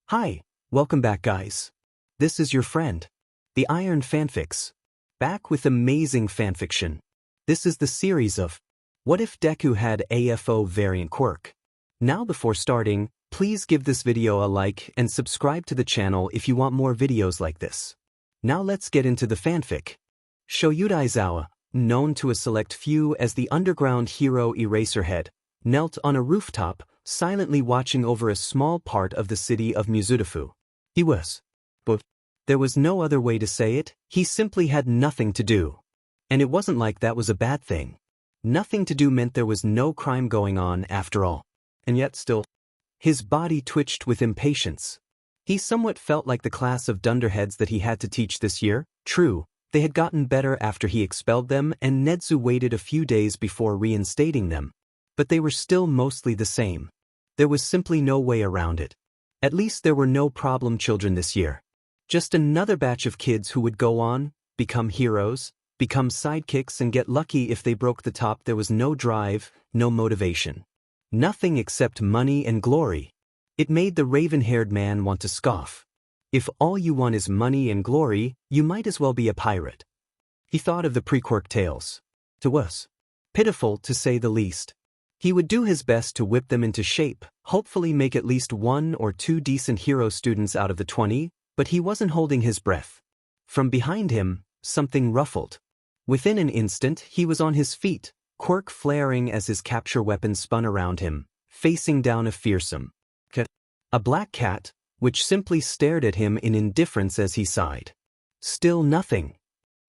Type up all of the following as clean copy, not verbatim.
Hi, welcome back guys. This is your friend, the Iron Fanfics, back with amazing fanfiction. This is the series of What If Deku Had AFO Variant Quirk. Now before starting, please give this video a like and subscribe to the channel if you want more videos like this. Now let's get into the fanfic. Shouta Aizawa, known to a select few as the underground hero Eraserhead, knelt on a rooftop, silently watching over a small part of the city of Mizudafu. He was. But there was no other way to say it, he simply had nothing to do. And it wasn't like that was a bad thing. Nothing to do meant there was no crime going on after all. And yet still, his body twitched with impatience. He somewhat felt like the class of dunderheads that he had to teach this year. True, they had gotten better after he expelled them and Netsu waited a few days before reinstating them. But they were still mostly the same. There was simply no way around it. At least there were no problem children this year. Just another batch of kids who would go on, become heroes, become sidekicks and get lucky if they broke the top. There was no drive, no motivation. Nothing except money and glory. It made the raven-haired man want to scoff. If all you want is money and glory, you might as well be a pirate. He thought of the pre-Quirk tales. It was pitiful to say the least. He would do his best to whip them into shape, hopefully make at least 1 or 2 decent hero students out of the 20, but he wasn't holding his breath. From behind him, something ruffled. Within an instant, he was on his feet, Quirk flaring as his capture weapon spun around him, facing down a fearsome cat. A black cat, which simply stared at him in indifference as he sighed. Still nothing.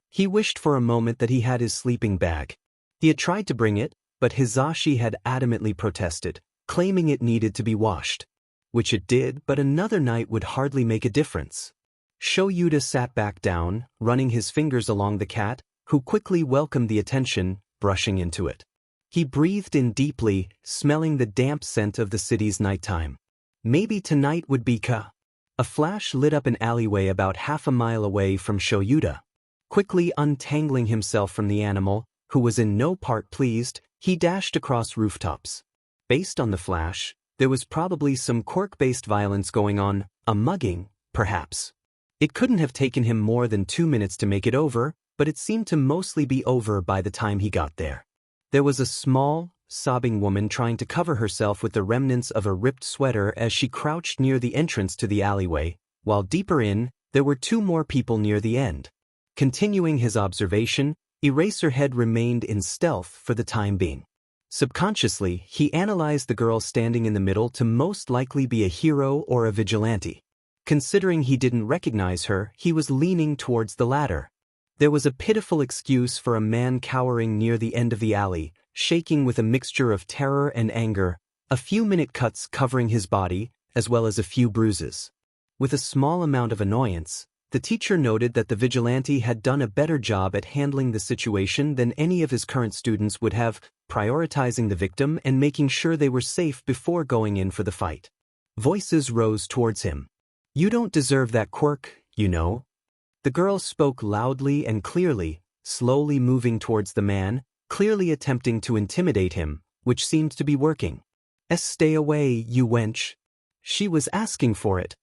He wished for a moment that he had his sleeping bag. He had tried to bring it, but Hizashi had adamantly protested, claiming it needed to be washed. Which it did, but another night would hardly make a difference. Shouta sat back down, running his fingers along the cat, who quickly welcomed the attention, brushing into it. He breathed in deeply, smelling the damp scent of the city's nighttime. Maybe tonight would be A flash lit up an alleyway about half a mile away from Shouta. Quickly untangling himself from the animal, who was in no part pleased, he dashed across rooftops. Based on the flash, there was probably some Quirk-based violence going on, a mugging, perhaps. It couldn't have taken him more than 2 minutes to make it over, but it seemed to mostly be over by the time he got there. There was a small, sobbing woman trying to cover herself with the remnants of a ripped sweater as she crouched near the entrance to the alleyway, while deeper in, there were 2 more people near the end. Continuing his observation, Eraserhead remained in stealth for the time being. Subconsciously, he analyzed the girl standing in the middle to most likely be a hero or a vigilante. Considering he didn't recognize her, he was leaning towards the latter. There was a pitiful excuse for a man cowering near the end of the alley, shaking with a mixture of terror and anger, a few minute cuts covering his body, as well as a few bruises. With a small amount of annoyance, the teacher noted that the vigilante had done a better job at handling the situation than any of his current students would have, prioritizing the victim and making sure they were safe before going in for the fight. Voices rose towards him. "You don't deserve that Quirk, you know." The girl spoke loudly and clearly, slowly moving towards the man, clearly attempting to intimidate him, which seemed to be working. Stay away, you wench." She was asking for it.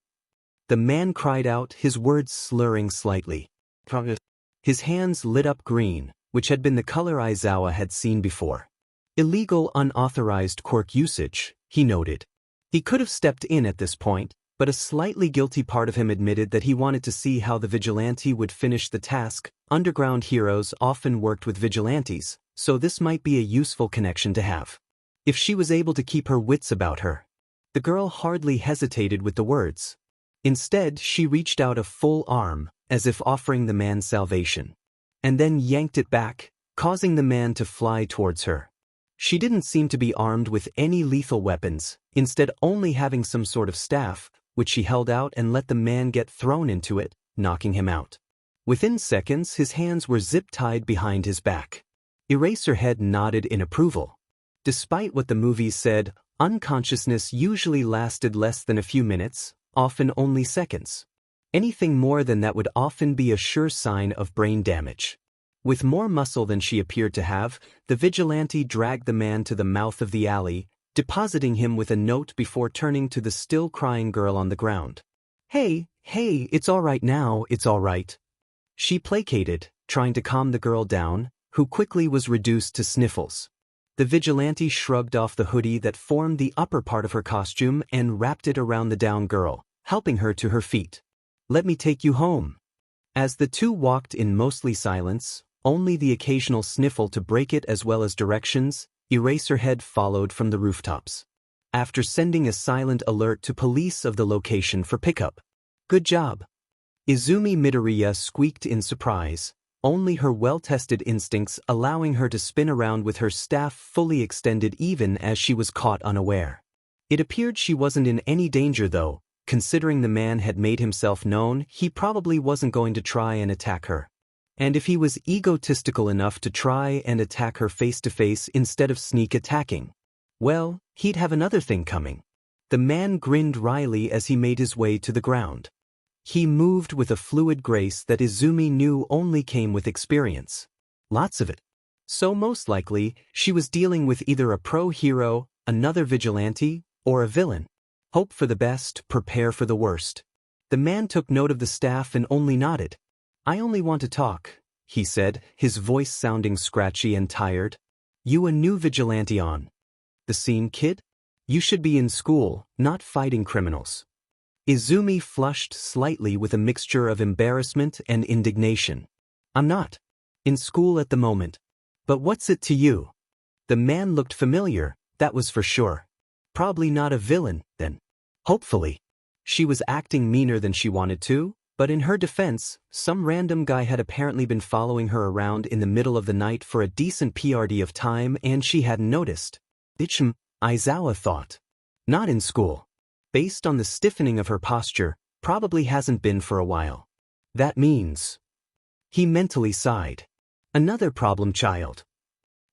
The man cried out, his words slurring slightly. His hands lit up green, which had been the color Aizawa had seen before. Illegal, unauthorized Quirk usage, he noted. He could have stepped in at this point, but a slightly guilty part of him admitted that he wanted to see how the vigilante would finish the task. Underground heroes often worked with vigilantes, so this might be a useful connection to have. If she was able to keep her wits about her. The girl hardly hesitated with the words. Instead, she reached out a full arm, as if offering the man salvation. And then yanked it back, causing the man to fly towards her. She didn't seem to be armed with any lethal weapons, instead only having some sort of staff, which she held out and let the man get thrown into it, knocking him out. Within seconds, his hands were zip-tied behind his back. Eraserhead nodded in approval. Despite what the movies said, unconsciousness usually lasted less than a few minutes, often only seconds. Anything more than that would often be a sure sign of brain damage. With more muscle than she appeared to have, the vigilante dragged the man to the mouth of the alley, depositing him with a note before turning to the still crying girl on the ground. Hey, it's all right now, it's all right. She placated, trying to calm the girl down, who quickly was reduced to sniffles. The vigilante shrugged off the hoodie that formed the upper part of her costume and wrapped it around the down girl, helping her to her feet. Let me take you home. As the two walked in mostly silence, only the occasional sniffle to break it as well as directions, Eraserhead followed from the rooftops. After sending a silent alert to police of the location for pickup. Good job. Izumi Midoriya squeaked in surprise, only her well-tested instincts allowing her to spin around with her staff fully extended even as she was caught unaware. It appeared she wasn't in any danger though, considering the man had made himself known, he probably wasn't going to try and attack her. And if he was egotistical enough to try and attack her face-to-face instead of sneak attacking, well, he'd have another thing coming. The man grinned wryly as he made his way to the ground. He moved with a fluid grace that Izumi knew only came with experience. Lots of it. So most likely, she was dealing with either a pro-hero, another vigilante, or a villain. Hope for the best, prepare for the worst. The man took note of the staff and only nodded. I only want to talk, he said, his voice sounding scratchy and tired. You a new vigilante on the scene, kid? You should be in school, not fighting criminals. Izumi flushed slightly with a mixture of embarrassment and indignation. I'm not in school at the moment. But what's it to you? The man looked familiar, that was for sure. Probably not a villain, then. Hopefully. She was acting meaner than she wanted to, but in her defense, some random guy had apparently been following her around in the middle of the night for a decent PRD of time and she hadn't noticed. Shouta Aizawa thought. Not in school. Based on the stiffening of her posture, probably hasn't been for a while. That means. He mentally sighed. Another problem child.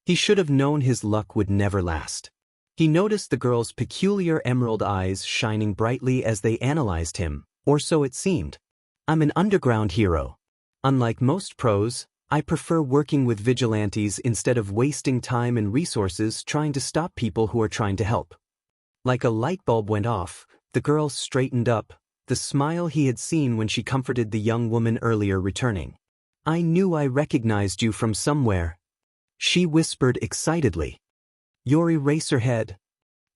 He should have known his luck would never last. He noticed the girl's peculiar emerald eyes shining brightly as they analyzed him, or so it seemed. I'm an underground hero. Unlike most pros, I prefer working with vigilantes instead of wasting time and resources trying to stop people who are trying to help. Like a light bulb went off, the girl straightened up, the smile he had seen when she comforted the young woman earlier returning. I knew I recognized you from somewhere. She whispered excitedly. You're Eraserhead.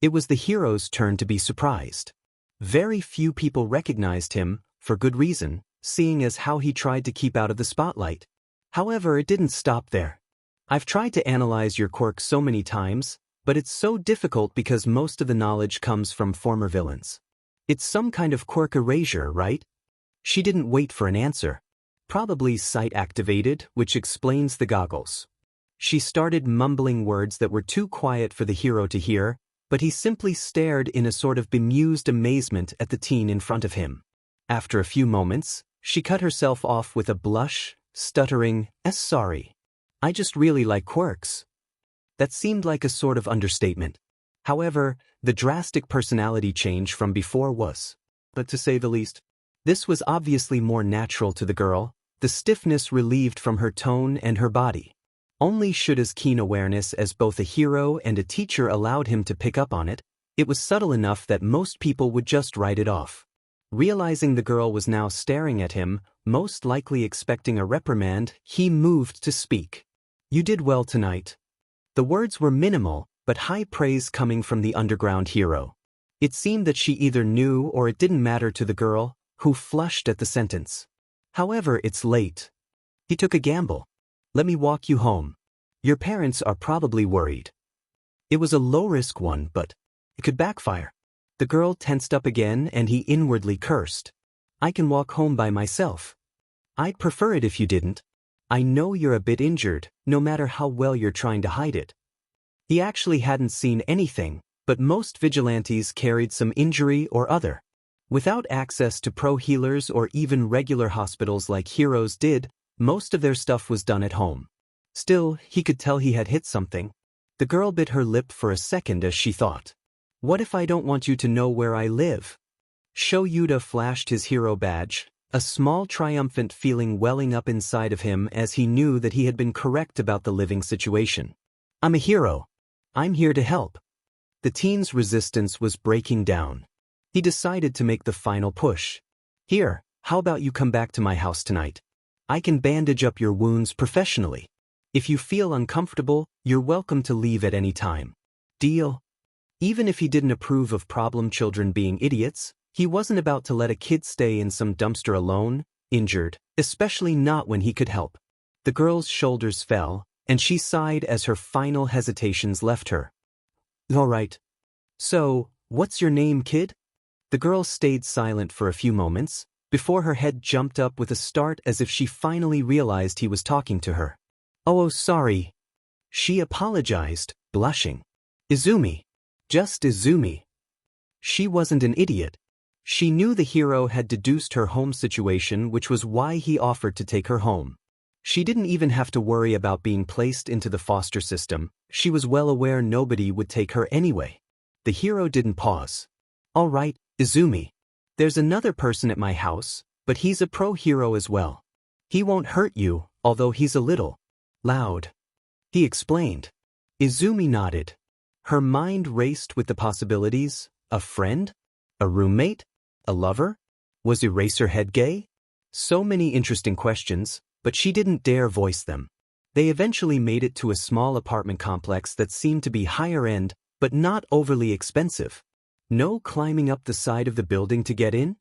It was the hero's turn to be surprised. Very few people recognized him, for good reason, seeing as how he tried to keep out of the spotlight. However, it didn't stop there. I've tried to analyze your quirks so many times, but it's so difficult because most of the knowledge comes from former villains. It's some kind of quirk erasure, right? She didn't wait for an answer. Probably sight-activated, which explains the goggles. She started mumbling words that were too quiet for the hero to hear, but he simply stared in a sort of bemused amazement at the teen in front of him. After a few moments, she cut herself off with a blush, stuttering, sorry. I just really like quirks. That seemed like a sort of understatement. However, the drastic personality change from before was, but to say the least, this was obviously more natural to the girl, the stiffness relieved from her tone and her body. Only Shouda's keen awareness as both a hero and a teacher allowed him to pick up on it, it was subtle enough that most people would just write it off. Realizing the girl was now staring at him, most likely expecting a reprimand, he moved to speak. You did well tonight. The words were minimal, but high praise coming from the underground hero. It seemed that she either knew or it didn't matter to the girl, who flushed at the sentence. However, it's late. He took a gamble. Let me walk you home. Your parents are probably worried. It was a low-risk one, but it could backfire. The girl tensed up again and he inwardly cursed. I can walk home by myself. I'd prefer it if you didn't. I know you're a bit injured, no matter how well you're trying to hide it. He actually hadn't seen anything, but most vigilantes carried some injury or other. Without access to pro healers or even regular hospitals like heroes did, most of their stuff was done at home. Still, he could tell he had hit something. The girl bit her lip for a second as she thought. What if I don't want you to know where I live? Shouta flashed his hero badge, a small triumphant feeling welling up inside of him as he knew that he had been correct about the living situation. I'm a hero. I'm here to help. The teen's resistance was breaking down. He decided to make the final push. Here, how about you come back to my house tonight? I can bandage up your wounds professionally. If you feel uncomfortable, you're welcome to leave at any time. Deal? Even if he didn't approve of problem children being idiots, he wasn't about to let a kid stay in some dumpster alone, injured, especially not when he could help. The girl's shoulders fell, and she sighed as her final hesitations left her. All right. So, what's your name, kid? The girl stayed silent for a few moments, before her head jumped up with a start as if she finally realized he was talking to her. Oh, sorry. She apologized, blushing. Izumi. Just Izumi. She wasn't an idiot. She knew the hero had deduced her home situation, which was why he offered to take her home. She didn't even have to worry about being placed into the foster system. She was well aware nobody would take her anyway. The hero didn't pause. All right, Izumi. There's another person at my house, but he's a pro hero as well. He won't hurt you, although he's a little loud. He explained. Izumi nodded. Her mind raced with the possibilities. A friend? A roommate? A lover? Was Eraserhead gay? So many interesting questions, but she didn't dare voice them. They eventually made it to a small apartment complex that seemed to be higher end, but not overly expensive. No climbing up the side of the building to get in?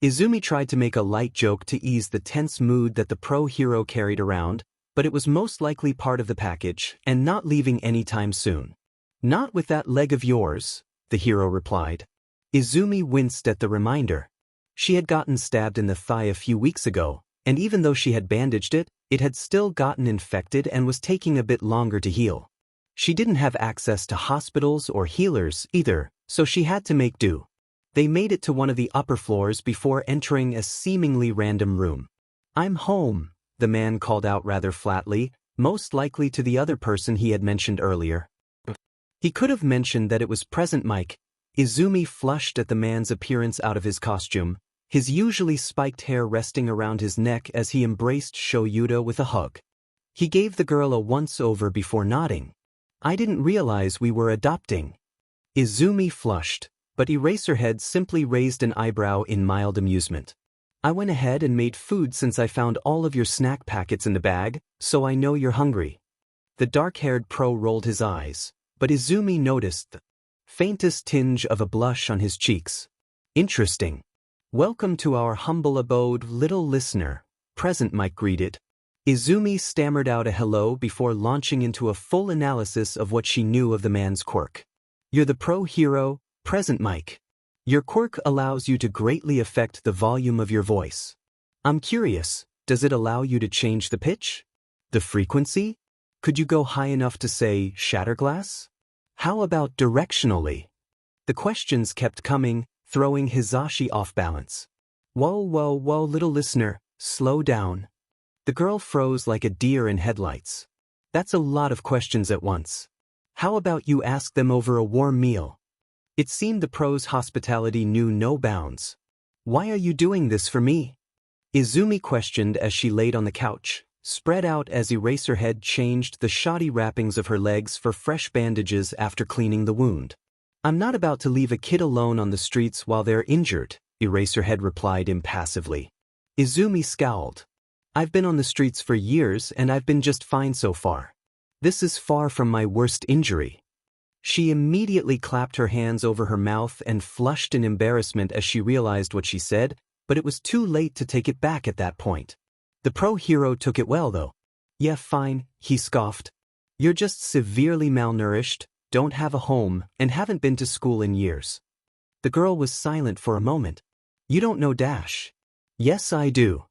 Izumi tried to make a light joke to ease the tense mood that the pro hero carried around, but it was most likely part of the package and not leaving anytime soon. Not with that leg of yours, the hero replied. Izumi winced at the reminder. She had gotten stabbed in the thigh a few weeks ago, and even though she had bandaged it, it had still gotten infected and was taking a bit longer to heal. She didn't have access to hospitals or healers either, so she had to make do. They made it to one of the upper floors before entering a seemingly random room. I'm home, the man called out rather flatly, most likely to the other person he had mentioned earlier. He could have mentioned that it was present Mike. Izumi flushed at the man's appearance out of his costume, his usually spiked hair resting around his neck as he embraced Shouta with a hug. He gave the girl a once-over before nodding. I didn't realize we were adopting. Izumi flushed, but Eraserhead simply raised an eyebrow in mild amusement. I went ahead and made food since I found all of your snack packets in the bag, so I know you're hungry. The dark-haired pro rolled his eyes, but Izumi noticed the faintest tinge of a blush on his cheeks. Interesting. Welcome to our humble abode, little listener, present Mike greeted. Izumi stammered out a hello before launching into a full analysis of what she knew of the man's quirk. You're the pro hero, present Mike. Your quirk allows you to greatly affect the volume of your voice. I'm curious, does it allow you to change the pitch? The frequency? Could you go high enough to say shatterglass? How about directionally? The questions kept coming, throwing Hisashi off balance. Whoa, little listener, slow down. The girl froze like a deer in headlights. That's a lot of questions at once. How about you ask them over a warm meal? It seemed the pro's hospitality knew no bounds. Why are you doing this for me? Izumi questioned as she laid on the couch, spread out as Eraserhead changed the shoddy wrappings of her legs for fresh bandages after cleaning the wound. I'm not about to leave a kid alone on the streets while they're injured, Eraserhead replied impassively. Izumi scowled. I've been on the streets for years and I've been just fine so far. This is far from my worst injury. She immediately clapped her hands over her mouth and flushed in embarrassment as she realized what she said, but it was too late to take it back at that point. The pro hero took it well though. Yeah, fine, he scoffed. You're just severely malnourished, don't have a home, and haven't been to school in years. The girl was silent for a moment. You don't know Dash. Yes, I do.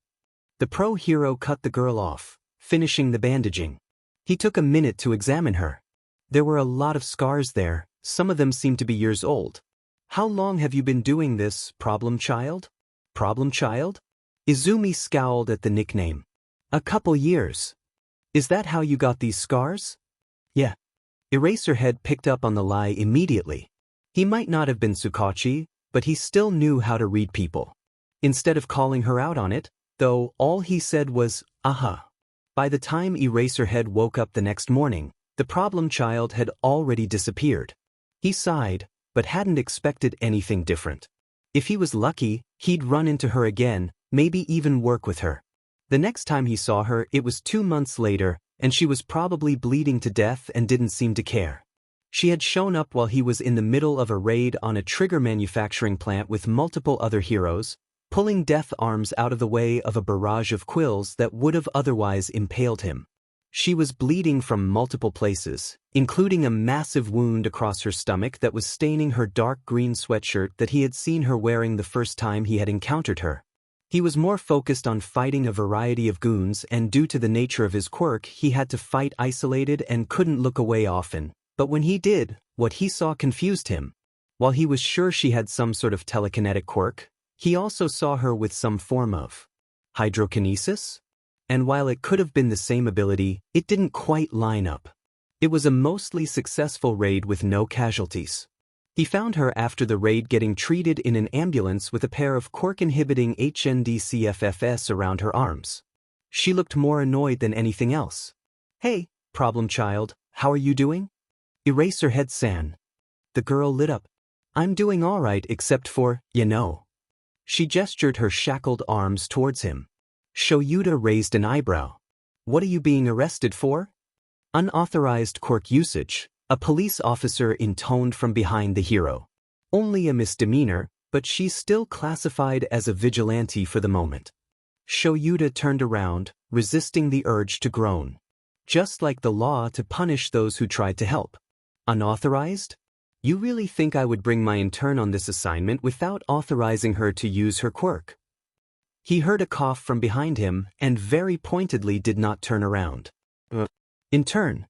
The pro hero cut the girl off, finishing the bandaging. He took a minute to examine her. There were a lot of scars there, some of them seemed to be years old. How long have you been doing this, problem child? Problem child? Izumi scowled at the nickname. A couple years. Is that how you got these scars? Yeah. Eraserhead picked up on the lie immediately. He might not have been Tsukachi, but he still knew how to read people. Instead of calling her out on it, though, all he said was, aha. By the time Eraserhead woke up the next morning, the problem child had already disappeared. He sighed, but hadn't expected anything different. If he was lucky, he'd run into her again, maybe even work with her. The next time he saw her, it was 2 months later, and she was probably bleeding to death and didn't seem to care. She had shown up while he was in the middle of a raid on a trigger manufacturing plant with multiple other heroes, pulling death arms out of the way of a barrage of quills that would have otherwise impaled him. She was bleeding from multiple places, including a massive wound across her stomach that was staining her dark green sweatshirt that he had seen her wearing the first time he had encountered her. He was more focused on fighting a variety of goons, and due to the nature of his quirk, he had to fight isolated and couldn't look away often. But when he did, what he saw confused him. While he was sure she had some sort of telekinetic quirk, he also saw her with some form of hydrokinesis? And while it could have been the same ability, it didn't quite line up. It was a mostly successful raid with no casualties. He found her after the raid getting treated in an ambulance with a pair of quirk-inhibiting HNDCFFs around her arms. She looked more annoyed than anything else. "Hey, problem child, how are you doing?" Eraserhead-san. The girl lit up. "I'm doing all right except for, you know." She gestured her shackled arms towards him. Shouta raised an eyebrow. "What are you being arrested for?" "Unauthorized quirk usage," a police officer intoned from behind the hero. "Only a misdemeanor, but she's still classified as a vigilante for the moment." Shouta turned around, resisting the urge to groan. "Just like the law to punish those who tried to help. Unauthorized? You really think I would bring my intern on this assignment without authorizing her to use her quirk?" He heard a cough from behind him and very pointedly did not turn around. "Intern?"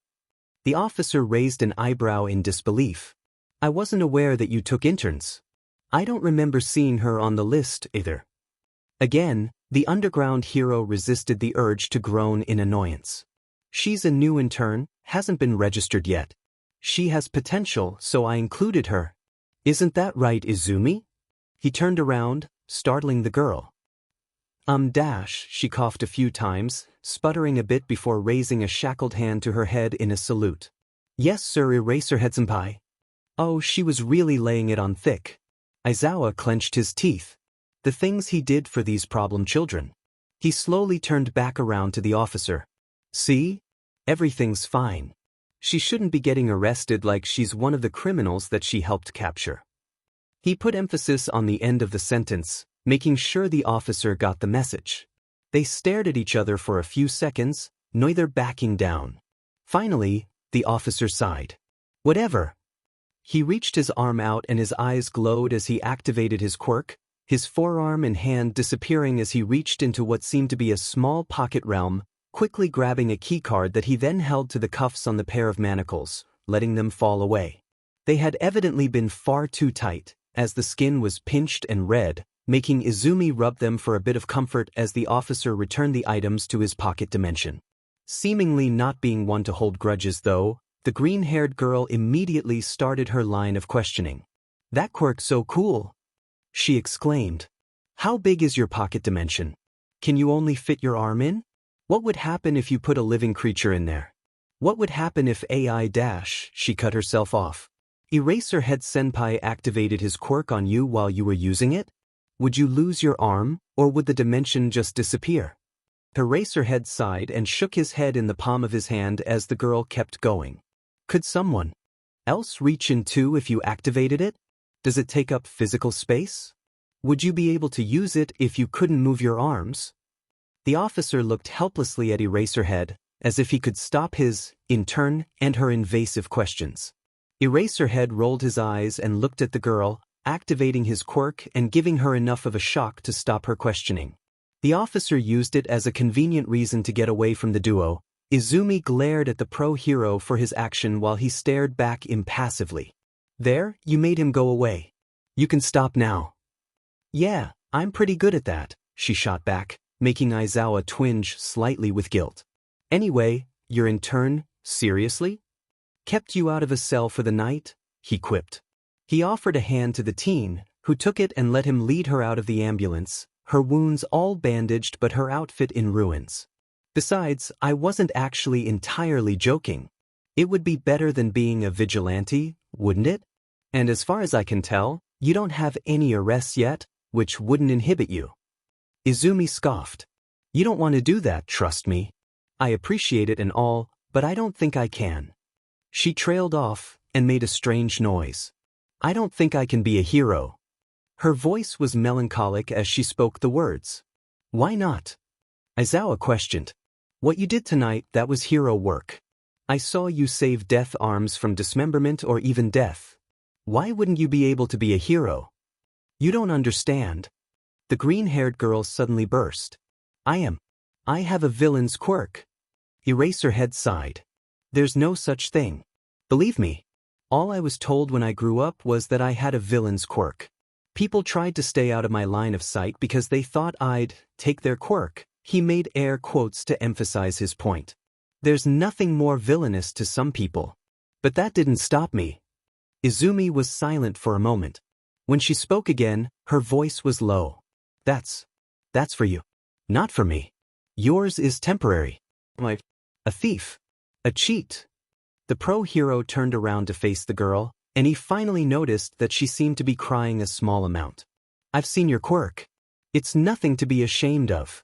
The officer raised an eyebrow in disbelief. "I wasn't aware that you took interns. I don't remember seeing her on the list either." Again, the underground hero resisted the urge to groan in annoyance. "She's a new intern, hasn't been registered yet. She has potential, so I included her. Isn't that right, Izumi?" He turned around, startling the girl. She coughed a few times, sputtering a bit before raising a shackled hand to her head in a salute. "Yes, sir, Eraserhead-senpai." Oh, she was really laying it on thick. Aizawa clenched his teeth. The things he did for these problem children. He slowly turned back around to the officer. "See? Everything's fine. She shouldn't be getting arrested like she's one of the criminals that she helped capture." He put emphasis on the end of the sentence, making sure the officer got the message. They stared at each other for a few seconds, neither backing down. Finally, the officer sighed. "Whatever." He reached his arm out and his eyes glowed as he activated his quirk, his forearm and hand disappearing as he reached into what seemed to be a small pocket realm, quickly grabbing a keycard that he then held to the cuffs on the pair of manacles, letting them fall away. They had evidently been far too tight, as the skin was pinched and red, making Izumi rub them for a bit of comfort as the officer returned the items to his pocket dimension. Seemingly not being one to hold grudges though, the green-haired girl immediately started her line of questioning. "That quirk's so cool!" she exclaimed. "How big is your pocket dimension? Can you only fit your arm in? What would happen if you put a living creature in there? What would happen if she cut herself off. Eraserhead-senpai activated his quirk on you while you were using it? Would you lose your arm, or would the dimension just disappear?" Eraserhead sighed and shook his head in the palm of his hand as the girl kept going. "Could someone else reach in too if you activated it? Does it take up physical space? Would you be able to use it if you couldn't move your arms?" The officer looked helplessly at Eraserhead, as if he could stop his intern and her invasive questions. Eraserhead rolled his eyes and looked at the girl, activating his quirk and giving her enough of a shock to stop her questioning. The officer used it as a convenient reason to get away from the duo. Izumi glared at the pro-hero for his action while he stared back impassively. "There, you made him go away. You can stop now." "Yeah, I'm pretty good at that," she shot back, making Aizawa twinge slightly with guilt. "Anyway, your intern, seriously? Kept you out of a cell for the night?" he quipped. He offered a hand to the teen, who took it and let him lead her out of the ambulance, her wounds all bandaged but her outfit in ruins. "Besides, I wasn't actually entirely joking. It would be better than being a vigilante, wouldn't it?" And as far as I can tell, you don't have any arrests yet, which wouldn't inhibit you. Izumi scoffed. You don't want to do that, trust me. I appreciate it and all, but I don't think I can. She trailed off and made a strange noise. I don't think I can be a hero. Her voice was melancholic as she spoke the words. Why not? Aizawa questioned. What you did tonight, that was hero work. I saw you save death arms from dismemberment or even death. Why wouldn't you be able to be a hero? You don't understand. The green-haired girl suddenly burst. I have a villain's quirk. Eraserhead sighed. There's no such thing. Believe me. All I was told when I grew up was that I had a villain's quirk. People tried to stay out of my line of sight because they thought I'd take their quirk. He made air quotes to emphasize his point. There's nothing more villainous to some people. But that didn't stop me. Izumi was silent for a moment. When she spoke again, her voice was low. That's for you. Not for me. Yours is temporary. A thief. A cheat. The pro-hero turned around to face the girl, and he finally noticed that she seemed to be crying a small amount. I've seen your quirk. It's nothing to be ashamed of.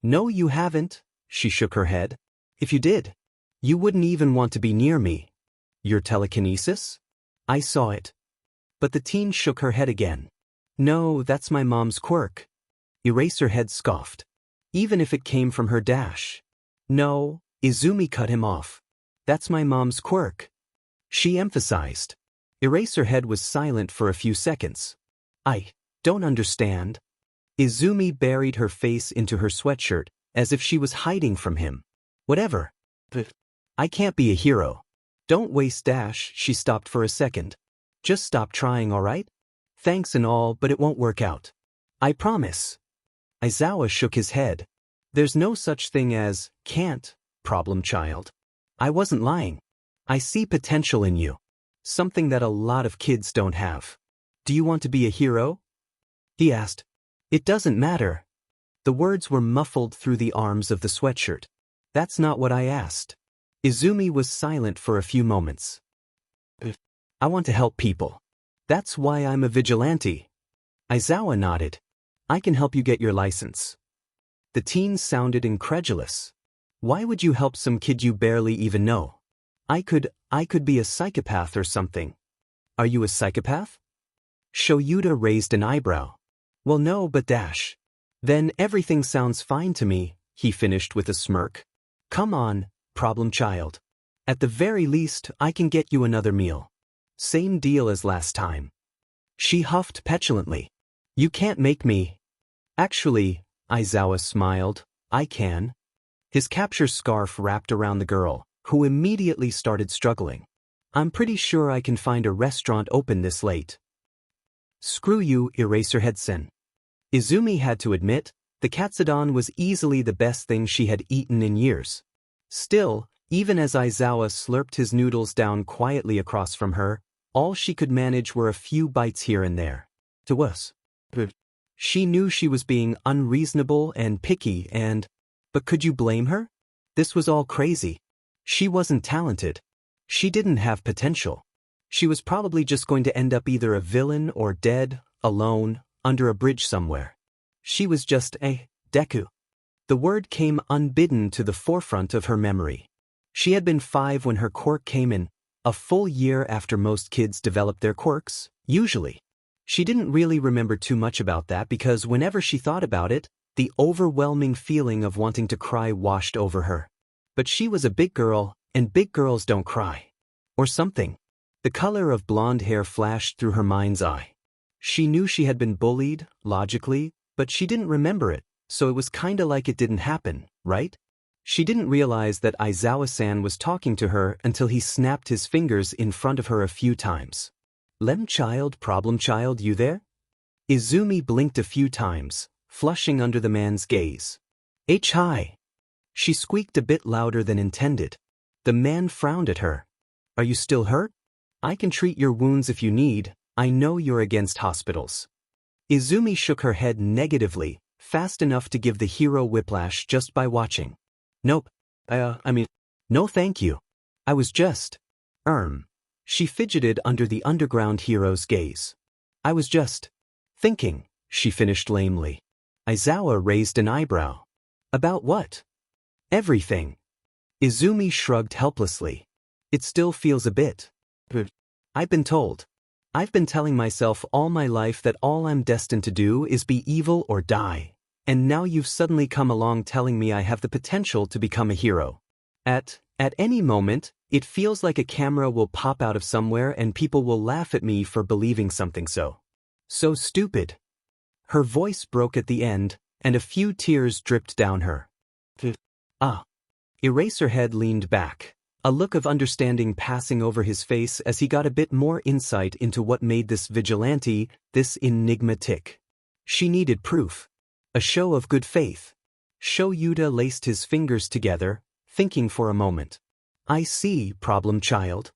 No, you haven't, she shook her head. If you did, you wouldn't even want to be near me. Your telekinesis? I saw it. But the teen shook her head again. No, that's my mom's quirk. Eraserhead scoffed. Even if it came from her dash. No, Izumi cut him off. That's my mom's quirk. She emphasized. Eraserhead was silent for a few seconds. I don't understand. Izumi buried her face into her sweatshirt, as if she was hiding from him. Whatever. But I can't be a hero. Don't waste dash, she stopped for a second. Just stop trying, alright? Thanks and all, but it won't work out. I promise. Aizawa shook his head. There's no such thing as can't, problem child. I wasn't lying. I see potential in you. Something that a lot of kids don't have. Do you want to be a hero? He asked. It doesn't matter. The words were muffled through the arms of the sweatshirt. That's not what I asked. Izumi was silent for a few moments. I want to help people. That's why I'm a vigilante. Aizawa nodded. I can help you get your license. The teen sounded incredulous. Why would you help some kid you barely even know? I could be a psychopath or something. Are you a psychopath? Shouta raised an eyebrow. Well, no, but dash. Then everything sounds fine to me, he finished with a smirk. Come on, problem child. At the very least, I can get you another meal. Same deal as last time. She huffed petulantly. You can't make me. Actually, Aizawa smiled, I can. His capture scarf wrapped around the girl, who immediately started struggling. I'm pretty sure I can find a restaurant open this late. Screw you, Eraserhead-sen. Izumi had to admit, the katsudon was easily the best thing she had eaten in years. Still, even as Aizawa slurped his noodles down quietly across from her, all she could manage were a few bites here and there. To us. She knew she was being unreasonable and picky but could you blame her? This was all crazy. She wasn't talented. She didn't have potential. She was probably just going to end up either a villain or dead, alone, under a bridge somewhere. She was just a Deku. The word came unbidden to the forefront of her memory. She had been 5 when her quirk came in, a full year after most kids develop their quirks, usually. She didn't really remember too much about that because whenever she thought about it, the overwhelming feeling of wanting to cry washed over her. But she was a big girl, and big girls don't cry. Or something. The color of blonde hair flashed through her mind's eye. She knew she had been bullied, logically, but she didn't remember it, so it was kinda like it didn't happen, right? She didn't realize that Aizawa-san was talking to her until he snapped his fingers in front of her a few times. Problem child, you there? Izumi blinked a few times, flushing under the man's gaze. Hi. She squeaked a bit louder than intended. The man frowned at her. Are you still hurt? I can treat your wounds if you need. I know you're against hospitals. Izumi shook her head negatively, fast enough to give the hero whiplash just by watching. Nope. No thank you. I was just… She fidgeted under the underground hero's gaze. I was just thinking, she finished lamely. Aizawa raised an eyebrow. About what? Everything. Izumi shrugged helplessly. It still feels a bit. I've been told. I've been telling myself all my life that all I'm destined to do is be evil or die. And now you've suddenly come along telling me I have the potential to become a hero. At any moment, it feels like a camera will pop out of somewhere and people will laugh at me for believing something so stupid. Her voice broke at the end, and a few tears dripped down her. Eraserhead leaned back, a look of understanding passing over his face as he got a bit more insight into what made this vigilante, this enigma tick. She needed proof. A show of good faith. Shouta laced his fingers together, thinking for a moment. I see, problem child.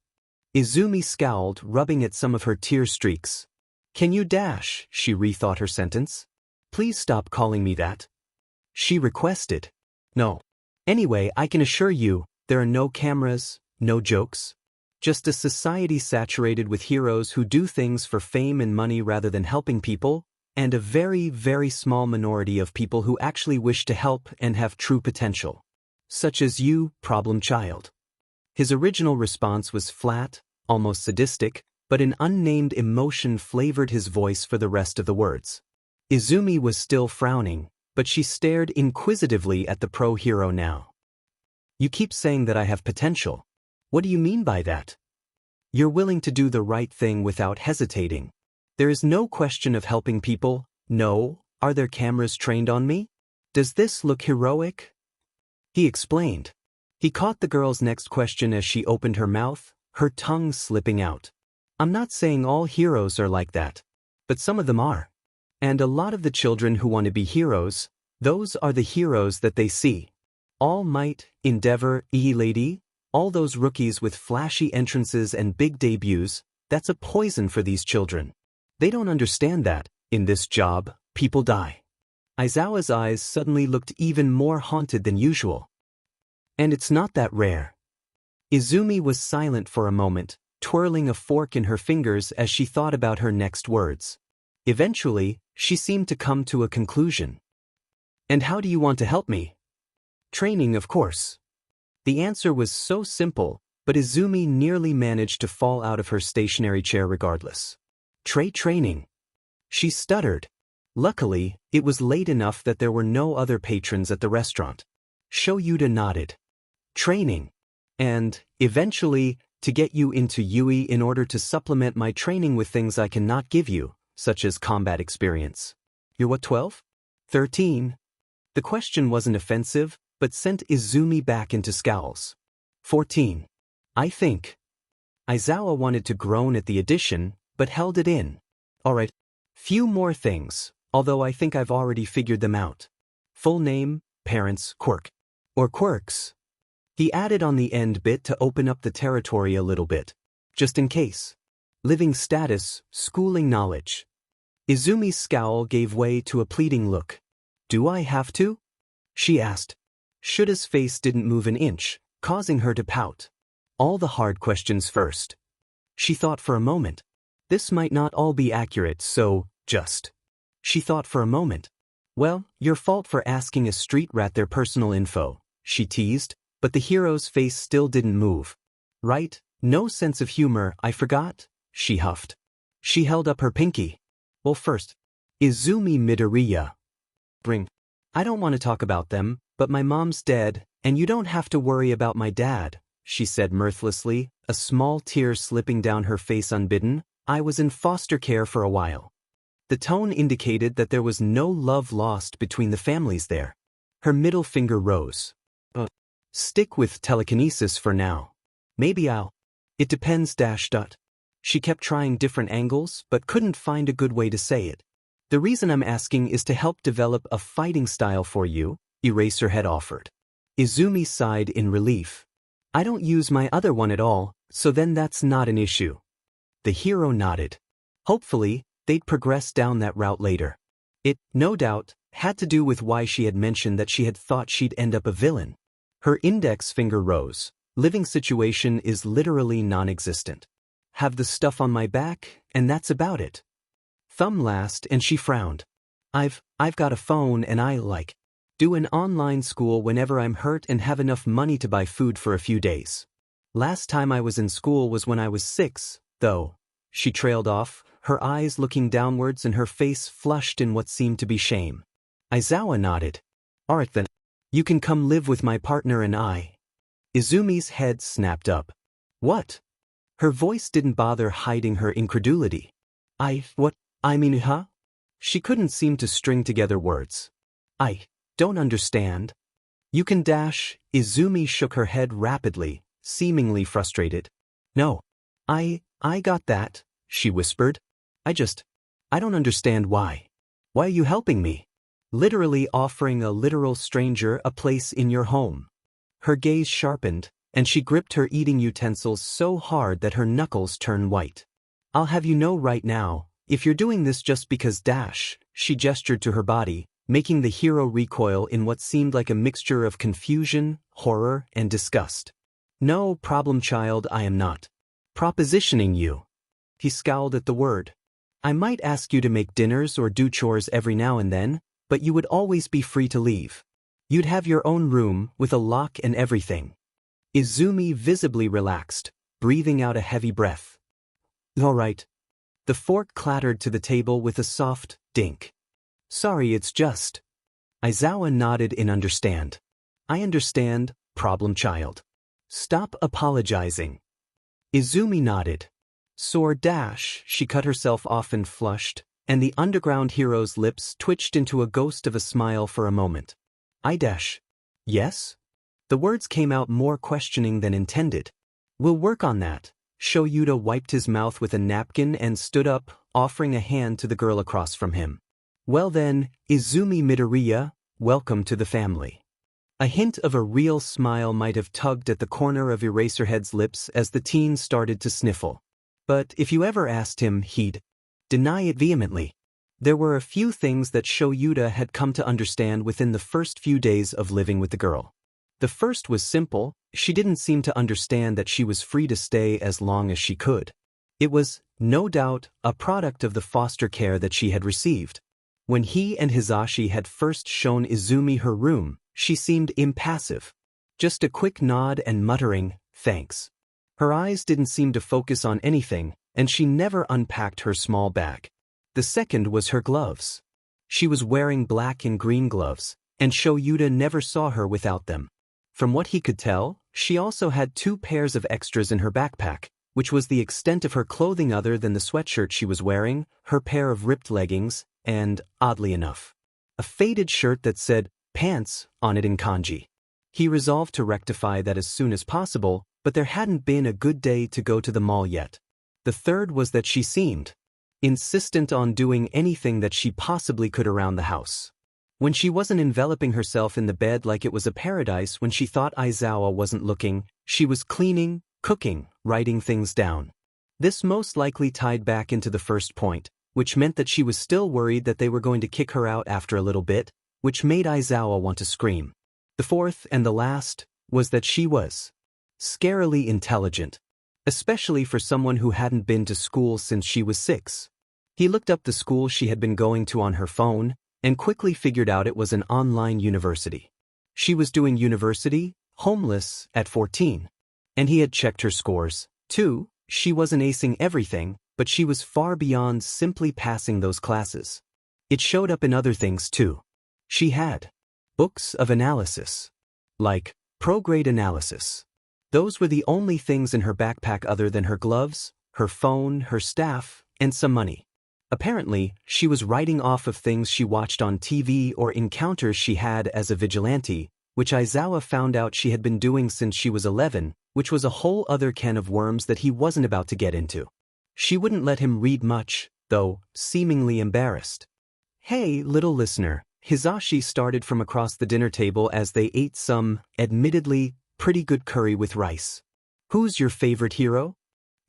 Izumi scowled, rubbing at some of her tear streaks. Can you dash? She rethought her sentence. Please stop calling me that. She requested. No. Anyway, I can assure you, there are no cameras, no jokes. Just a society saturated with heroes who do things for fame and money rather than helping people, and a very, very small minority of people who actually wish to help and have true potential. Such as you, problem child. His original response was flat, almost sadistic, but an unnamed emotion flavored his voice for the rest of the words. Izumi was still frowning, but she stared inquisitively at the pro-hero now. You keep saying that I have potential. What do you mean by that? You're willing to do the right thing without hesitating. There is no question of helping people, no. Are there cameras trained on me? Does this look heroic? He explained. He caught the girl's next question as she opened her mouth, her tongue slipping out. I'm not saying all heroes are like that, but some of them are. And a lot of the children who want to be heroes, those are the heroes that they see. All Might, Endeavor, lady, all those rookies with flashy entrances and big debuts, that's a poison for these children. They don't understand that, in this job, people die. Aizawa's eyes suddenly looked even more haunted than usual. And it's not that rare. Izumi was silent for a moment, twirling a fork in her fingers as she thought about her next words. Eventually, she seemed to come to a conclusion. And how do you want to help me? Training, of course. The answer was so simple, but Izumi nearly managed to fall out of her stationary chair regardless. Training. She stuttered. Luckily, it was late enough that there were no other patrons at the restaurant. Shouta nodded. Training. And, eventually, to get you into Yuuei in order to supplement my training with things I cannot give you, such as combat experience. You're what, 12? 13? The question wasn't offensive, but sent Izumi back into scowls. 14. I think. Aizawa wanted to groan at the addition, but held it in. Alright. Few more things, although I think I've already figured them out. Full name, parents, Quirk. Or Quirks. He added on the end bit to open up the territory a little bit. Just in case. Living status, schooling knowledge. Izumi's scowl gave way to a pleading look. Do I have to? She asked. Shouda's face didn't move an inch, causing her to pout. All the hard questions first. She thought for a moment. This might not all be accurate, so, just. She thought for a moment. Well, your fault for asking a street rat their personal info, she teased, but the hero's face still didn't move. Right, no sense of humor, I forgot, she huffed. She held up her pinkie. Well, first, Izumi Midoriya. I don't want to talk about them, but my mom's dead, and you don't have to worry about my dad, she said mirthlessly, a small tear slipping down her face unbidden. I was in foster care for a while. The tone indicated that there was no love lost between the families there. Her middle finger rose. Stick with telekinesis for now. Maybe I'll. It depends. She kept trying different angles, but couldn't find a good way to say it. The reason I'm asking is to help develop a fighting style for you, Eraserhead offered. Izumi sighed in relief. I don't use my other one at all, so then that's not an issue. The hero nodded. Hopefully, they'd progress down that route later. It, no doubt, had to do with why she had mentioned that she had thought she'd end up a villain. Her index finger rose. Living situation is literally non-existent. have the stuff on my back, and that's about it. Thumb last, and she frowned. I've got a phone and I do an online school whenever I'm hurt and have enough money to buy food for a few days. Last time I was in school was when I was 6, though. She trailed off, her eyes looking downwards and her face flushed in what seemed to be shame. Aizawa nodded. Alright then. You can come live with my partner and I. Izumi's head snapped up. What? Her voice didn't bother hiding her incredulity. What? I mean, huh? She couldn't seem to string together words. I don't understand. You can dash. Izumi shook her head rapidly, seemingly frustrated. No. I got that, she whispered. I don't understand why. Why are you helping me? Literally offering a literal stranger a place in your home. Her gaze sharpened, and she gripped her eating utensils so hard that her knuckles turned white. I'll have you know right now, if you're doing this just because dash, she gestured to her body, making the hero recoil in what seemed like a mixture of confusion, horror, and disgust. No problem, child, I am not propositioning you. He scowled at the word. I might ask you to make dinners or do chores every now and then, but you would always be free to leave. You'd have your own room, with a lock and everything. Izumi visibly relaxed, breathing out a heavy breath. All right. The fork clattered to the table with a soft dink. Sorry, it's just. Aizawa nodded in understand. I understand, problem child. Stop apologizing. Izumi nodded. Sore dash, she cut herself off and flushed, and the underground hero's lips twitched into a ghost of a smile for a moment. I dash. Yes? The words came out more questioning than intended. We'll work on that. Shouta wiped his mouth with a napkin and stood up, offering a hand to the girl across from him. Well then, Izumi Midoriya, welcome to the family. A hint of a real smile might have tugged at the corner of Eraserhead's lips as the teen started to sniffle. But if you ever asked him, he'd deny it vehemently. There were a few things that Shouta had come to understand within the first few days of living with the girl. The first was simple. She didn't seem to understand that she was free to stay as long as she could. It was, no doubt, a product of the foster care that she had received. When he and Hisashi had first shown Izumi her room, she seemed impassive. Just a quick nod and muttering, thanks. Her eyes didn't seem to focus on anything, and she never unpacked her small bag. The second was her gloves. She was wearing black and green gloves, and Shouta never saw her without them. From what he could tell, she also had 2 pairs of extras in her backpack, which was the extent of her clothing other than the sweatshirt she was wearing, her pair of ripped leggings, and, oddly enough, a faded shirt that said, pants, on it in kanji. He resolved to rectify that as soon as possible, but there hadn't been a good day to go to the mall yet. The third was that she seemed insistent on doing anything that she possibly could around the house. When she wasn't enveloping herself in the bed like it was a paradise when she thought Aizawa wasn't looking, she was cleaning, cooking, writing things down. This most likely tied back into the first point, which meant that she was still worried that they were going to kick her out after a little bit, which made Aizawa want to scream. The fourth and the last was that she was scarily intelligent, especially for someone who hadn't been to school since she was 6. He looked up the school she had been going to on her phone, and quickly figured out it was an online university. She was doing university, homeless, at 14. And he had checked her scores, too. She wasn't acing everything, but she was far beyond simply passing those classes. It showed up in other things, too. She had books of analysis. Like prograde analysis. Those were the only things in her backpack other than her gloves, her phone, her staff, and some money. Apparently, she was writing off of things she watched on TV or encounters she had as a vigilante, which Aizawa found out she had been doing since she was 11, which was a whole other can of worms that he wasn't about to get into. She wouldn't let him read much, though, seemingly embarrassed. Hey, little listener, Hisashi started from across the dinner table as they ate some, admittedly, pretty good curry with rice. Who's your favorite hero?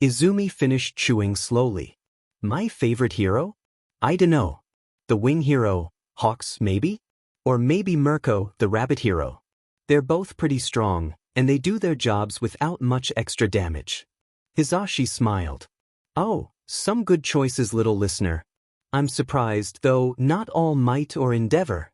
Izumi finished chewing slowly. My favorite hero? I dunno. The wing hero, Hawks maybe? Or maybe Mirko, the rabbit hero. They're both pretty strong, and they do their jobs without much extra damage. Hisashi smiled. Oh, some good choices, little listener. I'm surprised, though not all might or endeavor.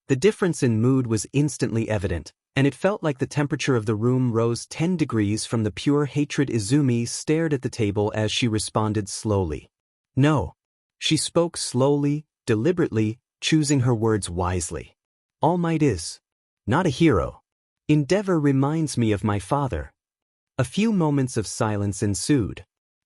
The difference in mood was instantly evident, and it felt like the temperature of the room rose 10 degrees from the pure hatred. Izumi stared at the table as she responded slowly. No. She spoke slowly, deliberately, choosing her words wisely. All Might is not a hero. Endeavor reminds me of my father. A few moments of silence ensued.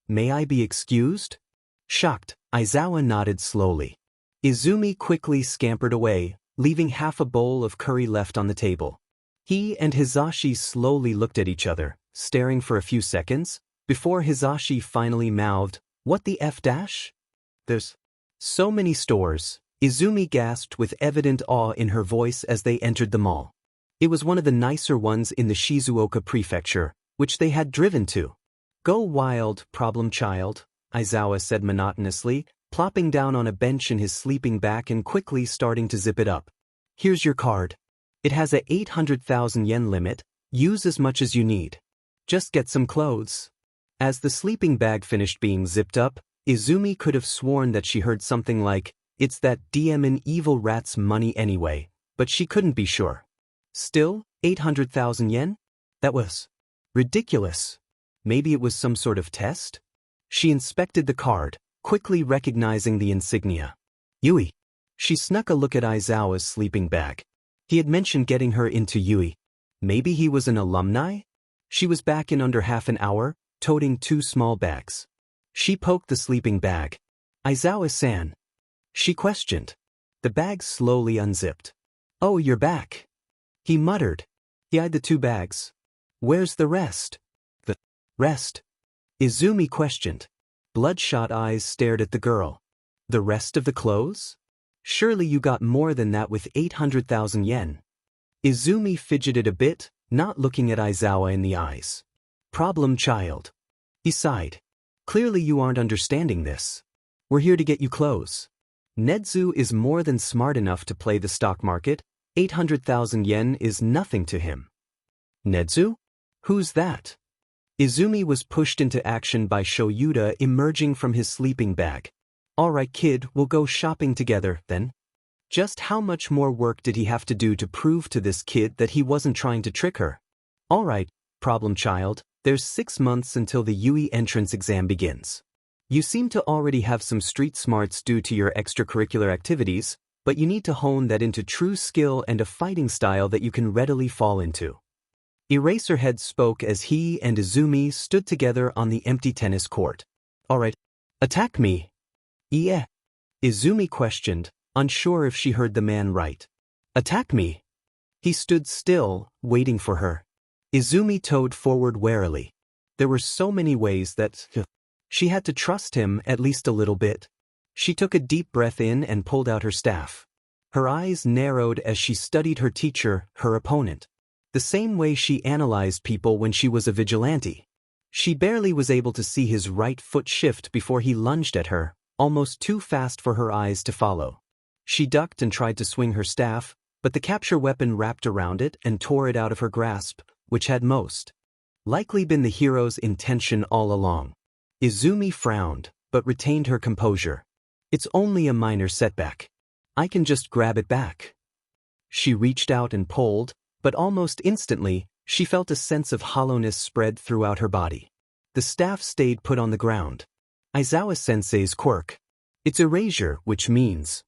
May I be excused? Shocked, Aizawa nodded slowly. Izumi quickly scampered away, leaving half a bowl of curry left on the table. He and Hisashi slowly looked at each other, staring for a few seconds, before Hisashi finally mouthed, "What the F dash? There's so many stores." Izumi gasped with evident awe in her voice as they entered the mall. It was one of the nicer ones in the Shizuoka prefecture, which they had driven to. Go wild, problem child, Aizawa said monotonously, plopping down on a bench in his sleeping bag and quickly starting to zip it up. Here's your card. It has a 800,000 yen limit, use as much as you need. Just get some clothes. As the sleeping bag finished being zipped up, Izumi could have sworn that she heard something like, "It's that demon evil rat's money anyway," but she couldn't be sure. Still, 800,000 yen? That was ridiculous. Maybe it was some sort of test? She inspected the card, quickly recognizing the insignia. Yuuei. She snuck a look at Aizawa's sleeping bag. He had mentioned getting her into Yuuei. Maybe he was an alumni? She was back in under half an hour, toting 2 small bags. She poked the sleeping bag. Aizawa-san. She questioned. The bag slowly unzipped. Oh, you're back. He muttered. He eyed the 2 bags. Where's the rest? The rest? Izumi questioned. Bloodshot eyes stared at the girl. The rest of the clothes? Surely you got more than that with 800,000 yen. Izumi fidgeted a bit, not looking at Aizawa in the eyes. Problem child. He sighed. Clearly you aren't understanding this. We're here to get you clothes. Nedzu is more than smart enough to play the stock market. 800,000 yen is nothing to him. Nedzu? Who's that? Izumi was pushed into action by Shouta emerging from his sleeping bag. All right, kid, we'll go shopping together, then. Just how much more work did he have to do to prove to this kid that he wasn't trying to trick her? All right, problem child, there's 6 months until the Yuuei entrance exam begins. You seem to already have some street smarts due to your extracurricular activities, but you need to hone that into true skill and a fighting style that you can readily fall into. Eraserhead spoke as he and Izumi stood together on the empty tennis court. All right, attack me. Yeah. Izumi questioned, unsure if she heard the man right. Attack me. He stood still, waiting for her. Izumi toed forward warily. There were so many ways that she had to trust him at least a little bit. She took a deep breath in and pulled out her staff. Her eyes narrowed as she studied her teacher, her opponent. The same way she analyzed people when she was a vigilante. She barely was able to see his right foot shift before he lunged at her, almost too fast for her eyes to follow. She ducked and tried to swing her staff, but the capture weapon wrapped around it and tore it out of her grasp, which had most likely been the hero's intention all along. Izumi frowned, but retained her composure. It's only a minor setback. I can just grab it back. She reached out and pulled, but almost instantly, she felt a sense of hollowness spread throughout her body. The staff stayed put on the ground. Aizawa-sensei's quirk. It's erasure, which means.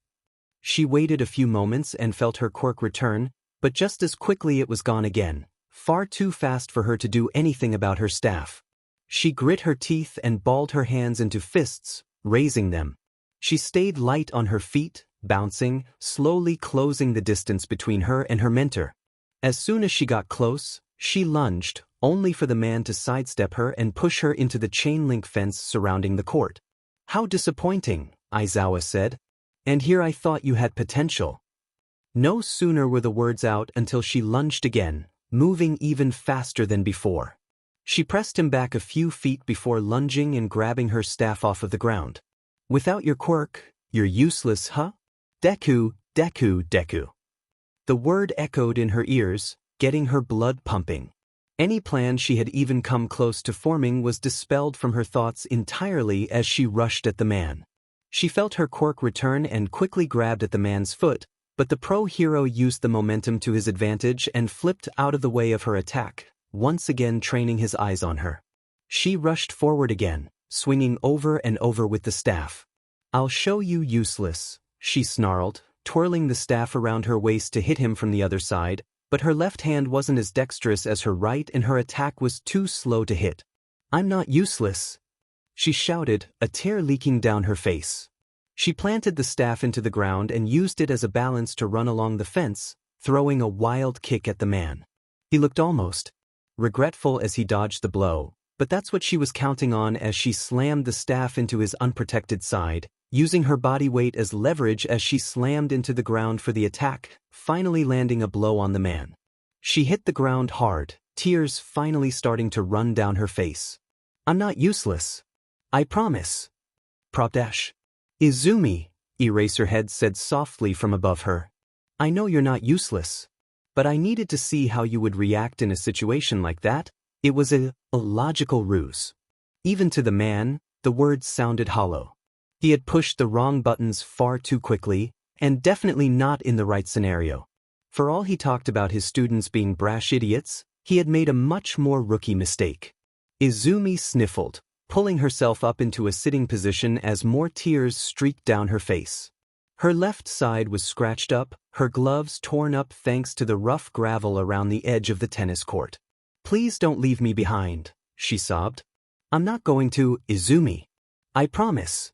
She waited a few moments and felt her quirk return, but just as quickly it was gone again, far too fast for her to do anything about her staff. She grit her teeth and balled her hands into fists, raising them. She stayed light on her feet, bouncing, slowly closing the distance between her and her mentor. As soon as she got close, she lunged, only for the man to sidestep her and push her into the chain-link fence surrounding the court. How disappointing, Aizawa said. And here I thought you had potential. No sooner were the words out until she lunged again, moving even faster than before. She pressed him back a few feet before lunging and grabbing her staff off of the ground. Without your quirk, you're useless, huh? Deku, Deku, Deku. The word echoed in her ears, getting her blood pumping. Any plan she had even come close to forming was dispelled from her thoughts entirely as she rushed at the man. She felt her quirk return and quickly grabbed at the man's foot, but the pro-hero used the momentum to his advantage and flipped out of the way of her attack, once again training his eyes on her. She rushed forward again, swinging over and over with the staff. "I'll show you useless," she snarled, twirling the staff around her waist to hit him from the other side, but her left hand wasn't as dexterous as her right and her attack was too slow to hit. "I'm not useless," she shouted, a tear leaking down her face. She planted the staff into the ground and used it as a balance to run along the fence, throwing a wild kick at the man. He looked almost regretful as he dodged the blow, but that's what she was counting on as she slammed the staff into his unprotected side, using her body weight as leverage as she slammed into the ground for the attack, finally landing a blow on the man. She hit the ground hard, tears finally starting to run down her face. "I'm not useless. I promise." "Propdash." "Izumi," Eraserhead said softly from above her. "I know you're not useless. But I needed to see how you would react in a situation like that." It was a logical ruse. Even to the man, the words sounded hollow. He had pushed the wrong buttons far too quickly, and definitely not in the right scenario. For all he talked about his students being brash idiots, he had made a much more rookie mistake. Izumi sniffled, pulling herself up into a sitting position as more tears streaked down her face. Her left side was scratched up, her gloves torn up thanks to the rough gravel around the edge of the tennis court. "Please don't leave me behind," she sobbed. "I'm not going to, Izumi. I promise."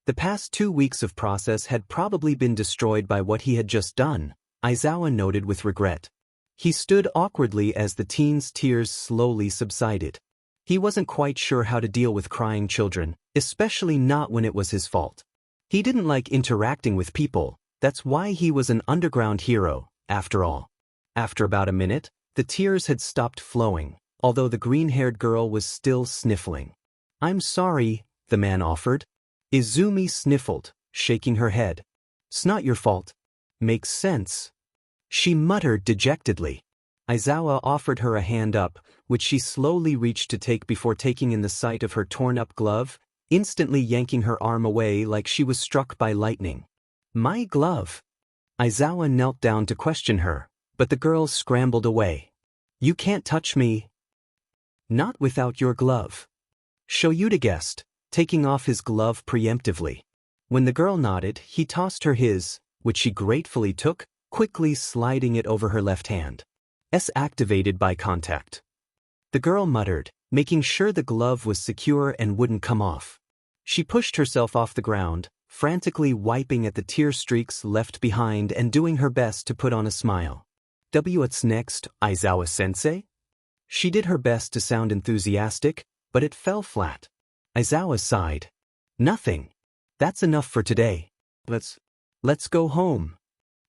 The past 2 weeks of process had probably been destroyed by what he had just done, Aizawa noted with regret. He stood awkwardly as the teen's tears slowly subsided. He wasn't quite sure how to deal with crying children, especially not when it was his fault. He didn't like interacting with people, that's why he was an underground hero, after all. After about a minute, the tears had stopped flowing, although the green-haired girl was still sniffling. "I'm sorry," the man offered. Izumi sniffled, shaking her head. "It's not your fault." "Makes sense," she muttered dejectedly. Aizawa offered her a hand up, which she slowly reached to take before taking in the sight of her torn-up glove, instantly yanking her arm away like she was struck by lightning. "My glove." Aizawa knelt down to question her, but the girl scrambled away. "You can't touch me." "Not without your glove." Shouta guessed, taking off his glove preemptively. When the girl nodded, he tossed her his, which she gratefully took, quickly sliding it over her left hand. Activated by contact. The girl muttered, making sure the glove was secure and wouldn't come off. She pushed herself off the ground, frantically wiping at the tear streaks left behind and doing her best to put on a smile. "What's next, Aizawa-sensei?" She did her best to sound enthusiastic, but it fell flat. Aizawa sighed. "Nothing. That's enough for today. Let's go home."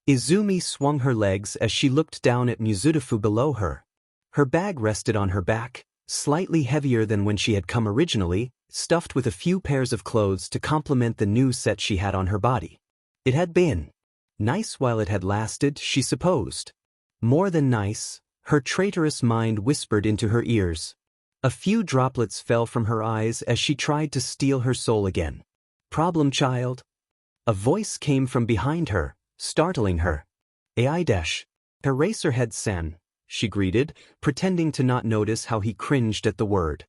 Izumi swung her legs as she looked down at Mizutafu below her. Her bag rested on her back, slightly heavier than when she had come originally, stuffed with a few pairs of clothes to complement the new set she had on her body. It had been nice while it had lasted, she supposed. More than nice, her traitorous mind whispered into her ears. A few droplets fell from her eyes as she tried to steal her soul again. "Problem child." A voice came from behind her, startling her. "Aidash." "Eraserhead-san," she greeted, pretending to not notice how he cringed at the word.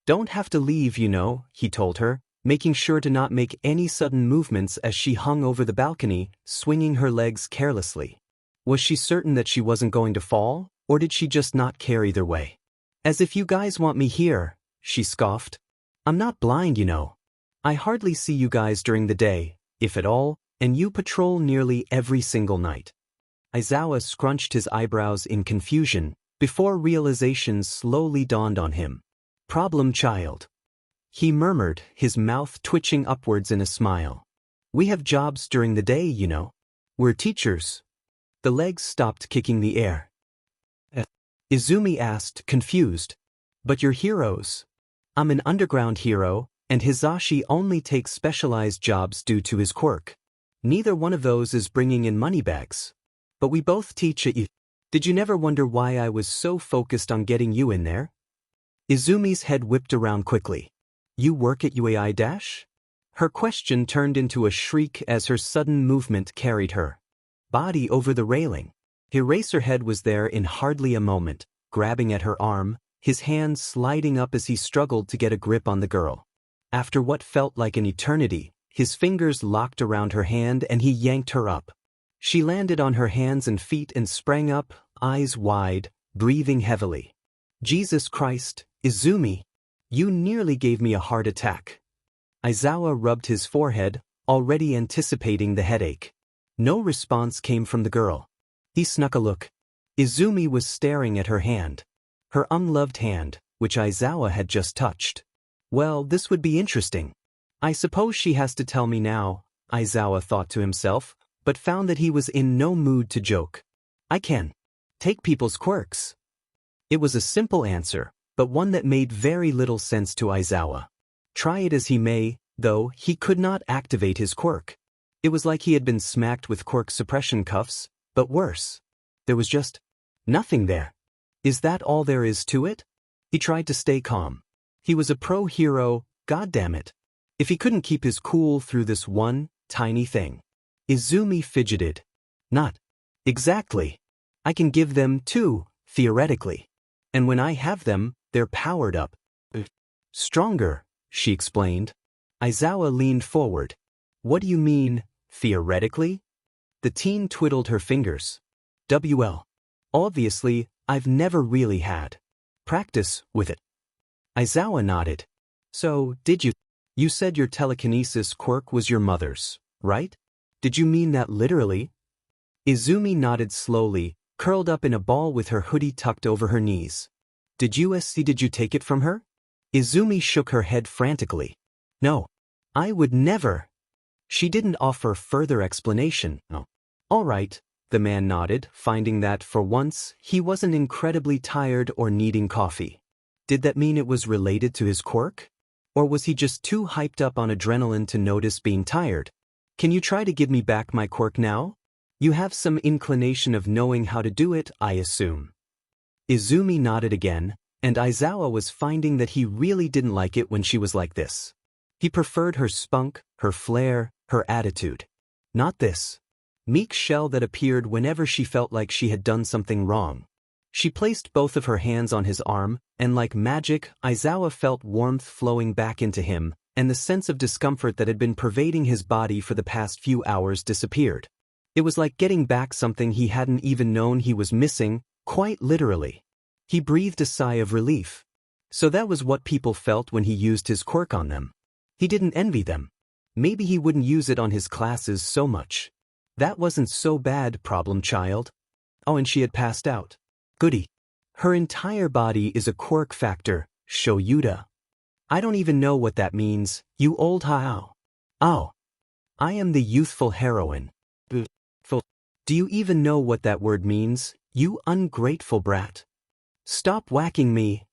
"Don't have to leave, you know," he told her, making sure to not make any sudden movements as she hung over the balcony, swinging her legs carelessly. Was she certain that she wasn't going to fall, or did she just not care either way? "As if you guys want me here," she scoffed. "I'm not blind, you know. I hardly see you guys during the day, if at all, and you patrol nearly every single night." Aizawa scrunched his eyebrows in confusion, before realization slowly dawned on him. "Problem child," he murmured, his mouth twitching upwards in a smile. "We have jobs during the day, you know. We're teachers." The legs stopped kicking the air. Izumi asked, confused. "But you're heroes." "I'm an underground hero, and Hisashi only takes specialized jobs due to his quirk. Neither one of those is bringing in money bags. But we both teach at Did you never wonder why I was so focused on getting you in there? Izumi's head whipped around quickly. You work at Yuuei dash? Her question turned into a shriek as her sudden movement carried her body over the railing. Eraserhead was there in hardly a moment, grabbing at her arm, his hands sliding up as he struggled to get a grip on the girl. After what felt like an eternity, his fingers locked around her hand and he yanked her up. She landed on her hands and feet and sprang up, eyes wide, breathing heavily. Jesus Christ, Izumi! You nearly gave me a heart attack. Aizawa rubbed his forehead, already anticipating the headache. No response came from the girl. He snuck a look. Izumi was staring at her hand. Her unloved hand, which Aizawa had just touched. Well, this would be interesting. I suppose she has to tell me now, Aizawa thought to himself, but found that he was in no mood to joke. I can take people's quirks. It was a simple answer, but one that made very little sense to Aizawa. Try it as he may, though, he could not activate his quirk. It was like he had been smacked with quirk suppression cuffs, but worse. There was just nothing there. Is that all there is to it? He tried to stay calm. He was a pro-hero, goddammit. If he couldn't keep his cool through this one tiny thing. Izumi fidgeted. Not exactly. I can give them too, theoretically. And when I have them, they're powered up. Stronger, she explained. Aizawa leaned forward. What do you mean, theoretically? The teen twiddled her fingers. WL. Obviously, I've never really had practice with it. Aizawa nodded. So, did you? You said your telekinesis quirk was your mother's, right? Did you mean that literally? Izumi nodded slowly, curled up in a ball with her hoodie tucked over her knees. Did you take it from her? Izumi shook her head frantically. No. I would never. She didn't offer further explanation. Oh. All right, the man nodded, finding that, for once, he wasn't incredibly tired or needing coffee. Did that mean it was related to his quirk? Or was he just too hyped up on adrenaline to notice being tired? Can you try to give me back my quirk now? You have some inclination of knowing how to do it, I assume. Izumi nodded again, and Aizawa was finding that he really didn't like it when she was like this. He preferred her spunk, her flair, her attitude. Not this meek shell that appeared whenever she felt like she had done something wrong. She placed both of her hands on his arm, and like magic, Aizawa felt warmth flowing back into him, and the sense of discomfort that had been pervading his body for the past few hours disappeared. It was like getting back something he hadn't even known he was missing, quite literally. He breathed a sigh of relief. So that was what people felt when he used his quirk on them. He didn't envy them. Maybe he wouldn't use it on his classes so much. That wasn't so bad, problem child. Oh, and she had passed out. Goody. Her entire body is a quirk factor, Shouta. I don't even know what that means, you old hao. Oh. I am the youthful heroine. Do you even know what that word means, you ungrateful brat? Stop whacking me,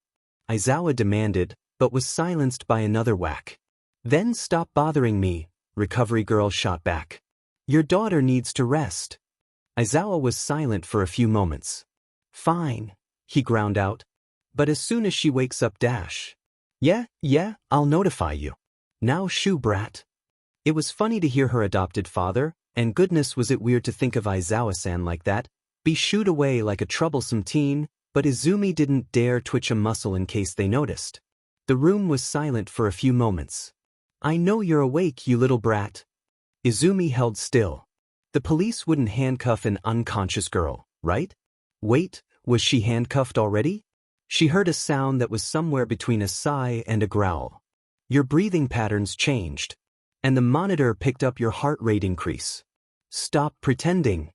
Aizawa demanded, but was silenced by another whack. Then stop bothering me, Recovery Girl shot back. Your daughter needs to rest. Aizawa was silent for a few moments. Fine, he ground out. But as soon as she wakes up dash. Yeah, I'll notify you. Now shoo brat. It was funny to hear her adopted father, and goodness was it weird to think of Aizawa-san like that, be shooed away like a troublesome teen, but Izumi didn't dare twitch a muscle in case they noticed. The room was silent for a few moments. I know you're awake, you little brat. Izumi held still. The police wouldn't handcuff an unconscious girl, right? Wait, was she handcuffed already? She heard a sound that was somewhere between a sigh and a growl. Your breathing patterns changed. And the monitor picked up your heart rate increase. Stop pretending.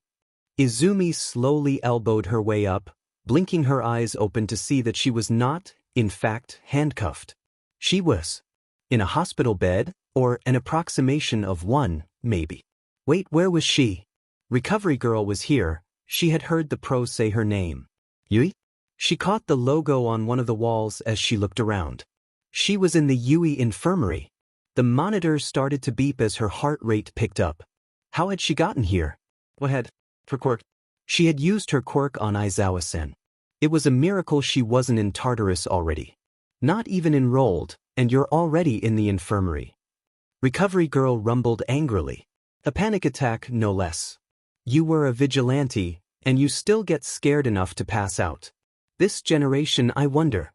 Izumi slowly elbowed her way up, blinking her eyes open to see that she was not, in fact, handcuffed. She was in a hospital bed, or an approximation of one, maybe. Wait, where was she? Recovery Girl was here. She had heard the pro say her name. Yuuei? She caught the logo on one of the walls as she looked around. She was in the Yuuei infirmary. The monitor started to beep as her heart rate picked up. How had she gotten here? What had, for Quirk? She had used her quirk on Aizawa-sen. It was a miracle she wasn't in Tartarus already. Not even enrolled, and you're already in the infirmary. Recovery girl rumbled angrily. A panic attack, no less. You were a vigilante, and you still get scared enough to pass out. This generation, I wonder.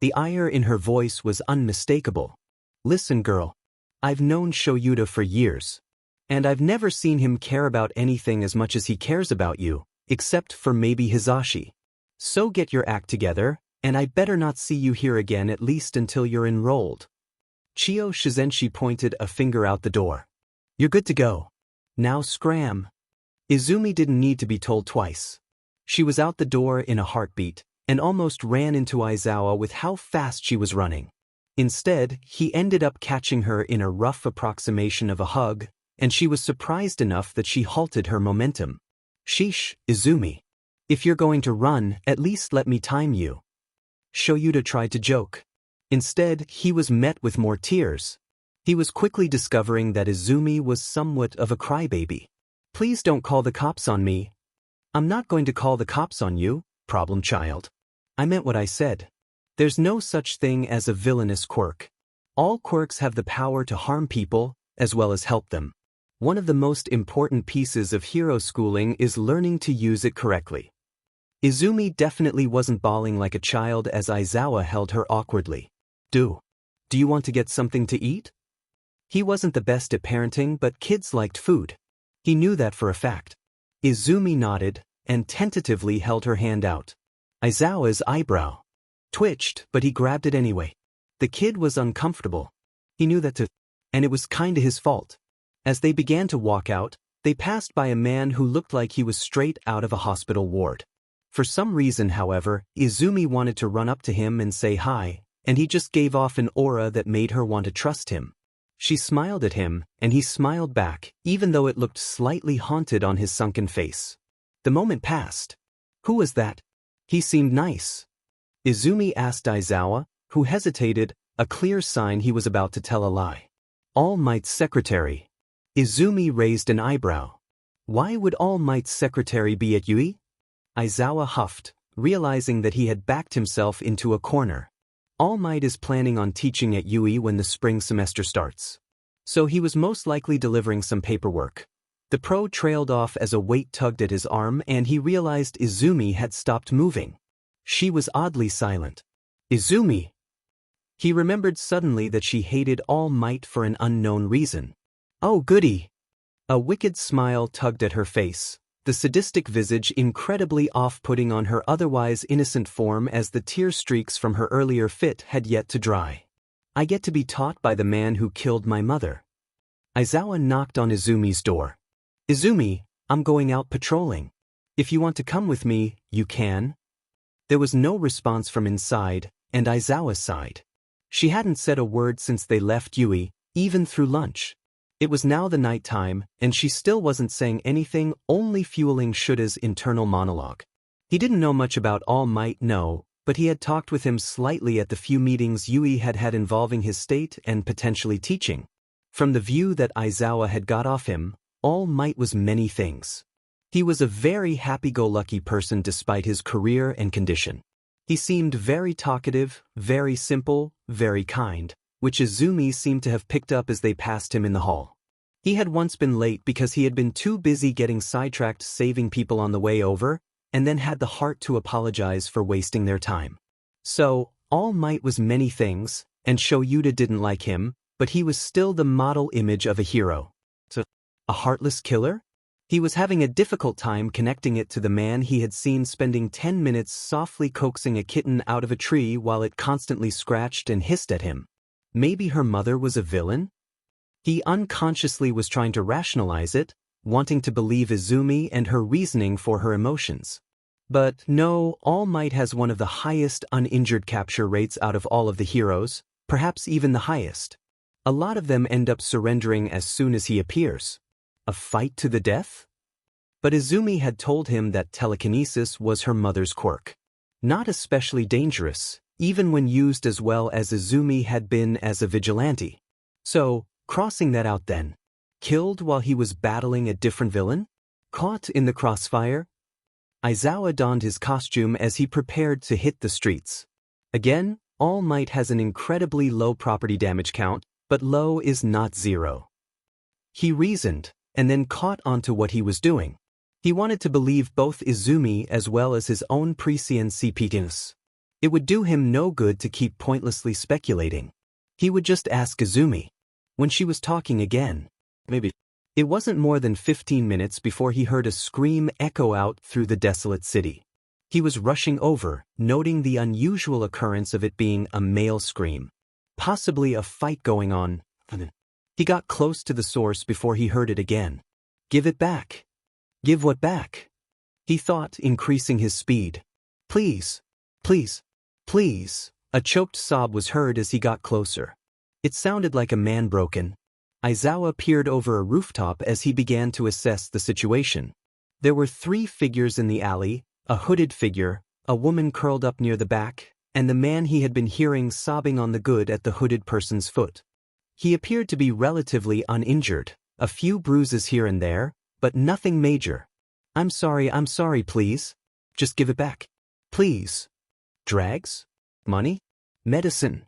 The ire in her voice was unmistakable. Listen, girl. I've known Shouta for years. And I've never seen him care about anything as much as he cares about you, except for maybe Hisashi. So get your act together, and I better not see you here again at least until you're enrolled. Chio Shizenshi pointed a finger out the door. You're good to go. Now scram. Izumi didn't need to be told twice. She was out the door in a heartbeat, and almost ran into Aizawa with how fast she was running. Instead, he ended up catching her in a rough approximation of a hug, and she was surprised enough that she halted her momentum. Sheesh, Izumi. If you're going to run, at least let me time you. Shouta tried to joke. Instead, he was met with more tears. He was quickly discovering that Izumi was somewhat of a crybaby. Please don't call the cops on me. I'm not going to call the cops on you, problem child. I meant what I said. There's no such thing as a villainous quirk. All quirks have the power to harm people, as well as help them. One of the most important pieces of hero schooling is learning to use it correctly. Izumi definitely wasn't bawling like a child as Aizawa held her awkwardly. Do you want to get something to eat? He wasn't the best at parenting, but kids liked food. He knew that for a fact. Izumi nodded, and tentatively held her hand out. Aizawa's eyebrow twitched, but he grabbed it anyway. The kid was uncomfortable. He knew that too, and it was kinda his fault. As they began to walk out, they passed by a man who looked like he was straight out of a hospital ward. For some reason, however, Izumi wanted to run up to him and say hi, and he just gave off an aura that made her want to trust him. She smiled at him, and he smiled back, even though it looked slightly haunted on his sunken face. The moment passed. Who was that? He seemed nice. Izumi asked Aizawa, who hesitated, a clear sign he was about to tell a lie. All Might's secretary. Izumi raised an eyebrow. Why would All Might's secretary be at Yuuei? Aizawa huffed, realizing that he had backed himself into a corner. All Might is planning on teaching at Yuuei when the spring semester starts. So he was most likely delivering some paperwork. The pro trailed off as a weight tugged at his arm and he realized Izumi had stopped moving. She was oddly silent. Izumi! He remembered suddenly that she hated All Might for an unknown reason. Oh goody! A wicked smile tugged at her face, the sadistic visage incredibly off-putting on her otherwise innocent form as the tear streaks from her earlier fit had yet to dry. I get to be taught by the man who killed my mother. Aizawa knocked on Izumi's door. Izumi, I'm going out patrolling. If you want to come with me, you can. There was no response from inside, and Aizawa sighed. She hadn't said a word since they left Yuuei, even through lunch. It was now the night time, and she still wasn't saying anything, only fueling Shouda's internal monologue. He didn't know much about All Might, no, but he had talked with him slightly at the few meetings Yuuei had had involving his state and potentially teaching. From the view that Aizawa had got off him, All Might was many things. He was a very happy-go-lucky person despite his career and condition. He seemed very talkative, very simple, very kind, which Izumi seemed to have picked up as they passed him in the hall. He had once been late because he had been too busy getting sidetracked saving people on the way over, and then had the heart to apologize for wasting their time. So, All Might was many things, and Shouta didn't like him, but he was still the model image of a hero. So, a heartless killer? He was having a difficult time connecting it to the man he had seen spending 10 minutes softly coaxing a kitten out of a tree while it constantly scratched and hissed at him. Maybe her mother was a villain? He unconsciously was trying to rationalize it, wanting to believe Izumi and her reasoning for her emotions. But no, All Might has one of the highest uninjured capture rates out of all of the heroes, perhaps even the highest. A lot of them end up surrendering as soon as he appears. A fight to the death? But Izumi had told him that telekinesis was her mother's quirk. Not especially dangerous, even when used as well as Izumi had been as a vigilante. So, crossing that out then. Killed while he was battling a different villain? Caught in the crossfire? Aizawa donned his costume as he prepared to hit the streets. Again, All Might has an incredibly low property damage count, but low is not zero. He reasoned, and then caught onto what he was doing. He wanted to believe both Izumi as well as his own prescient CPTs. It would do him no good to keep pointlessly speculating. He would just ask Izumi. When she was talking again, maybe. It wasn't more than 15 minutes before he heard a scream echo out through the desolate city. He was rushing over, noting the unusual occurrence of it being a male scream. Possibly a fight going on. He got close to the source before he heard it again. Give it back. Give what back? He thought, increasing his speed. Please. Please. Please. A choked sob was heard as he got closer. It sounded like a man broken. Aizawa peered over a rooftop as he began to assess the situation. There were 3 figures in the alley, a hooded figure, a woman curled up near the back, and the man he had been hearing sobbing on the good at the hooded person's foot. He appeared to be relatively uninjured, a few bruises here and there, but nothing major. I'm sorry, please. Just give it back. Please. Drags? Money? Medicine?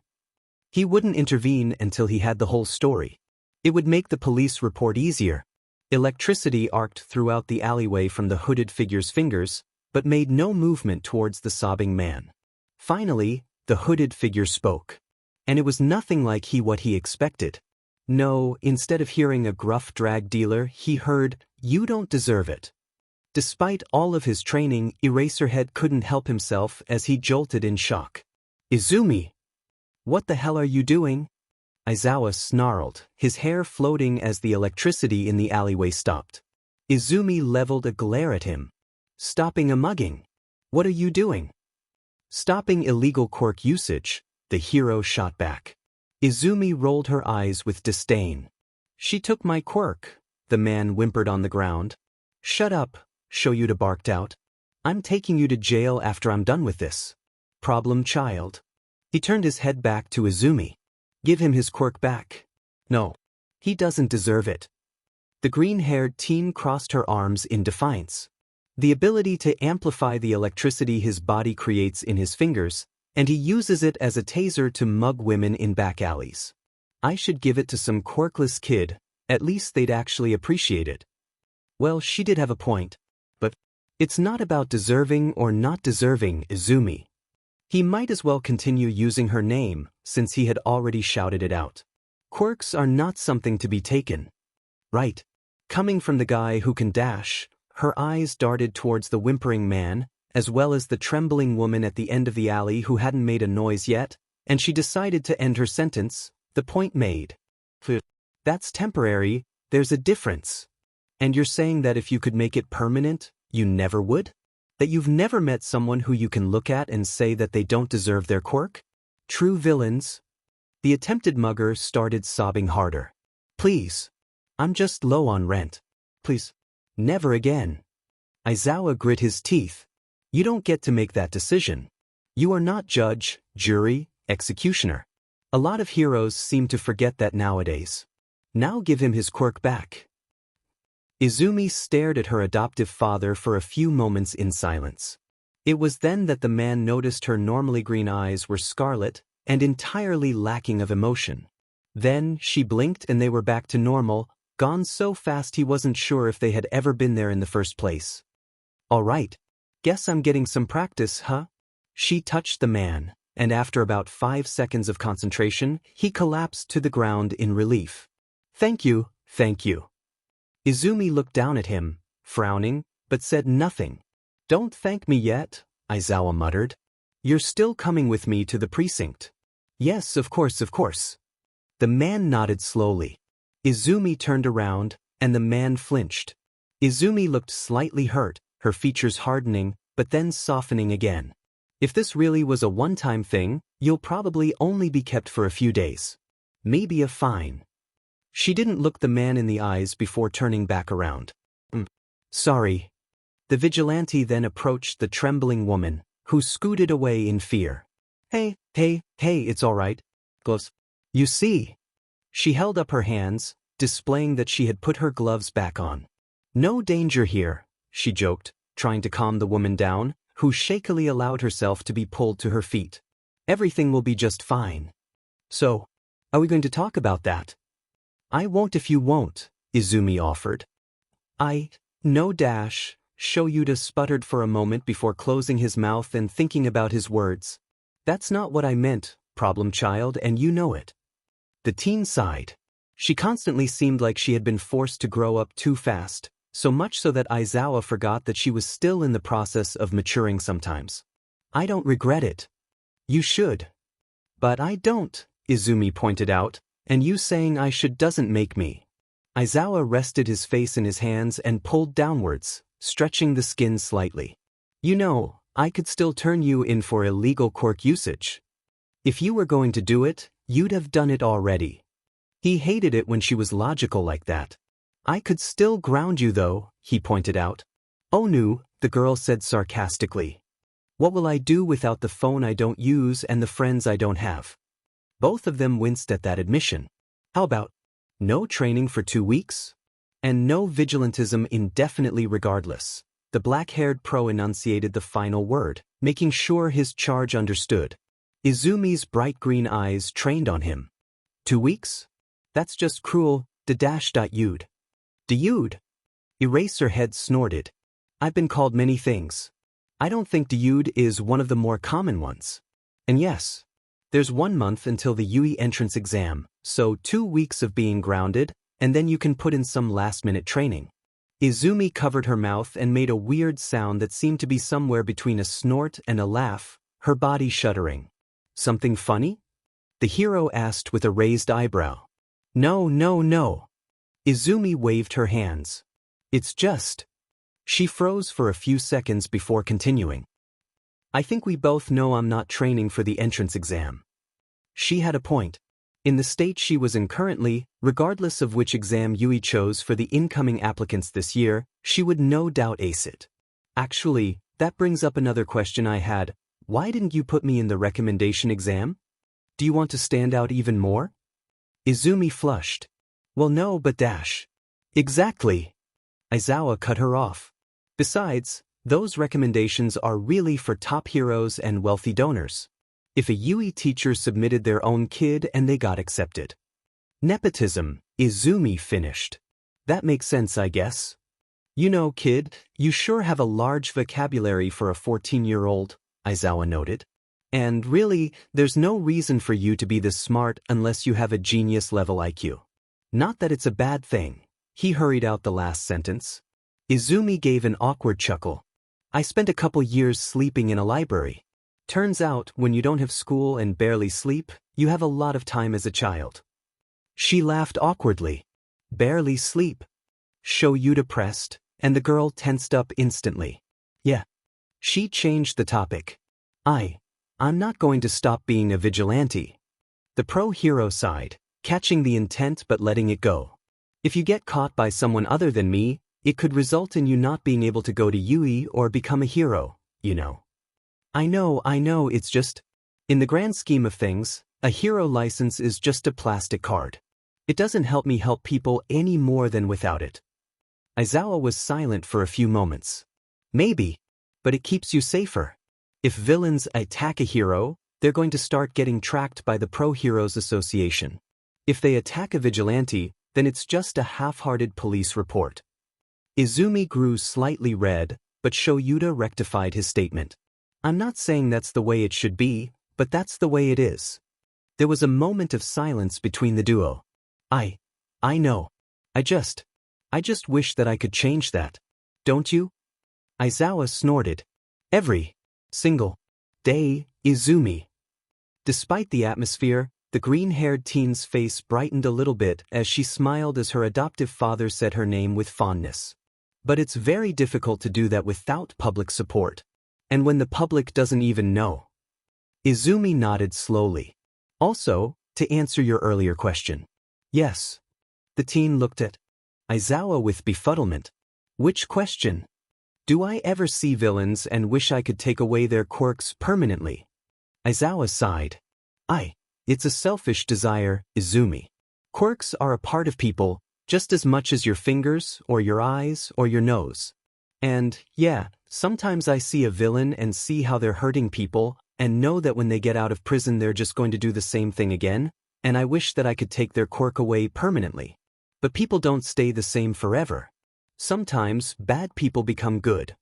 He wouldn't intervene until he had the whole story. It would make the police report easier. Electricity arced throughout the alleyway from the hooded figure's fingers, but made no movement towards the sobbing man. Finally, the hooded figure spoke. And it was nothing like what he expected. No, instead of hearing a gruff drag dealer, he heard, "You don't deserve it." Despite all of his training, Eraserhead couldn't help himself as he jolted in shock. Izumi! What the hell are you doing? Aizawa snarled, his hair floating as the electricity in the alleyway stopped. Izumi leveled a glare at him. Stopping a mugging. What are you doing? Stopping illegal quirk usage, the hero shot back. Izumi rolled her eyes with disdain. She took my quirk, the man whimpered on the ground. Shut up, Shouta barked out. I'm taking you to jail after I'm done with this. Problem child. He turned his head back to Izumi. Give him his quirk back. No. He doesn't deserve it. The green-haired teen crossed her arms in defiance. The ability to amplify the electricity his body creates in his fingers, and he uses it as a taser to mug women in back alleys. I should give it to some quirkless kid, at least they'd actually appreciate it. Well, she did have a point. But it's not about deserving or not deserving Izumi. He might as well continue using her name, since he had already shouted it out. Quirks are not something to be taken. Right. Coming from the guy who can dash, her eyes darted towards the whimpering man, as well as the trembling woman at the end of the alley who hadn't made a noise yet, and she decided to end her sentence, the point made. That's temporary, there's a difference. And you're saying that if you could make it permanent, you never would? That you've never met someone who you can look at and say that they don't deserve their quirk? True villains. The attempted mugger started sobbing harder. Please. I'm just low on rent. Please. Never again. Aizawa grit his teeth. You don't get to make that decision. You are not judge, jury, executioner. A lot of heroes seem to forget that nowadays. Now give him his quirk back. Izumi stared at her adoptive father for a few moments in silence. It was then that the man noticed her normally green eyes were scarlet and entirely lacking of emotion. Then she blinked and they were back to normal, gone so fast he wasn't sure if they had ever been there in the first place. All right. Guess I'm getting some practice, huh? She touched the man, and after about 5 seconds of concentration, he collapsed to the ground in relief. Thank you, thank you. Izumi looked down at him, frowning, but said nothing. Don't thank me yet, Aizawa muttered. You're still coming with me to the precinct. Yes, of course, of course. The man nodded slowly. Izumi turned around, and the man flinched. Izumi looked slightly hurt, her features hardening, but then softening again. If this really was a one-time thing, you'll probably only be kept for a few days. Maybe a fine. She didn't look the man in the eyes before turning back around. Sorry. The vigilante then approached the trembling woman, who scooted away in fear. Hey, it's all right. Gloves. You see. She held up her hands, displaying that she had put her gloves back on. No danger here, she joked, trying to calm the woman down, who shakily allowed herself to be pulled to her feet. Everything will be just fine. So, are we going to talk about that? I won't if you won't, Izumi offered. No dash, Shouta sputtered for a moment before closing his mouth and thinking about his words. That's not what I meant, problem child, and you know it. The teen sighed. She constantly seemed like she had been forced to grow up too fast, so much so that Aizawa forgot that she was still in the process of maturing sometimes. I don't regret it. You should. But I don't, Izumi pointed out, and you saying I should doesn't make me. Aizawa rested his face in his hands and pulled downwards, stretching the skin slightly. You know, I could still turn you in for illegal quirk usage. If you were going to do it, you'd have done it already. He hated it when she was logical like that. I could still ground you though, he pointed out. Oh no, the girl said sarcastically. What will I do without the phone I don't use and the friends I don't have? Both of them winced at that admission. How about no training for 2 weeks? And no vigilantism indefinitely regardless. The black-haired pro enunciated the final word, making sure his charge understood. Izumi's bright green eyes trained on him. 2 weeks? That's just cruel, You'd. You'd? Eraserhead snorted. I've been called many things. I don't think You'd is one of the more common ones. And yes, there's 1 month until the Yuuei entrance exam, so 2 weeks of being grounded, and then you can put in some last-minute training. Izumi covered her mouth and made a weird sound that seemed to be somewhere between a snort and a laugh, her body shuddering. Something funny? The hero asked with a raised eyebrow. No. Izumi waved her hands. It's just. She froze for a few seconds before continuing. I think we both know I'm not training for the entrance exam. She had a point. In the state she was in currently, regardless of which exam Yuuei chose for the incoming applicants this year, she would no doubt ace it. Actually, that brings up another question I had. Why didn't you put me in the recommendation exam? Do you want to stand out even more? Izumi flushed. Well no, but dash. Exactly. Aizawa cut her off. Besides, those recommendations are really for top heroes and wealthy donors. If a Yuuei teacher submitted their own kid and they got accepted. Nepotism, Izumi finished. That makes sense, I guess. You know, kid, you sure have a large vocabulary for a 14-year-old, Aizawa noted. And really, there's no reason for you to be this smart unless you have a genius-level IQ. Not that it's a bad thing. He hurried out the last sentence. Izumi gave an awkward chuckle. I spent a couple years sleeping in a library. Turns out, when you don't have school and barely sleep, you have a lot of time as a child. She laughed awkwardly. Barely sleep. Shouta pressed, and the girl tensed up instantly. Yeah. She changed the topic. I'm not going to stop being a vigilante. The pro-hero sighed, catching the intent but letting it go. If you get caught by someone other than me, it could result in you not being able to go to Yuuei or become a hero, you know. I know, it's just. In the grand scheme of things, a hero license is just a plastic card. It doesn't help me help people any more than without it. Aizawa was silent for a few moments. Maybe, but it keeps you safer. If villains attack a hero, they're going to start getting tracked by the Pro Heroes Association. If they attack a vigilante, then it's just a half-hearted police report. Izumi grew slightly red, but Shouta rectified his statement. I'm not saying that's the way it should be, but that's the way it is. There was a moment of silence between the duo. I know. I just wish that I could change that. Don't you? Aizawa snorted. Every single day, Izumi. Despite the atmosphere, the green-haired teen's face brightened a little bit as she smiled as her adoptive father said her name with fondness. But it's very difficult to do that without public support. And when the public doesn't even know. Izumi nodded slowly. Also, to answer your earlier question. Yes. The teen looked at Aizawa with befuddlement. Which question? Do I ever see villains and wish I could take away their quirks permanently? Aizawa sighed. It's a selfish desire, Izumi. Quirks are a part of people, just as much as your fingers, or your eyes, or your nose. And, yeah, Sometimes I see a villain and see how they're hurting people, and know that when they get out of prison they're just going to do the same thing again, and I wish that I could take their quirk away permanently. But people don't stay the same forever. Sometimes, bad people become good.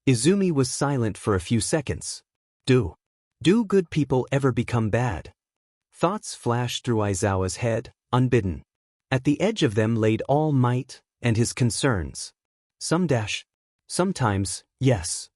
Izumi was silent for a few seconds. Do good people ever become bad? Thoughts flashed through Aizawa's head, unbidden. At the edge of them laid All Might and his concerns. Sometimes, yes.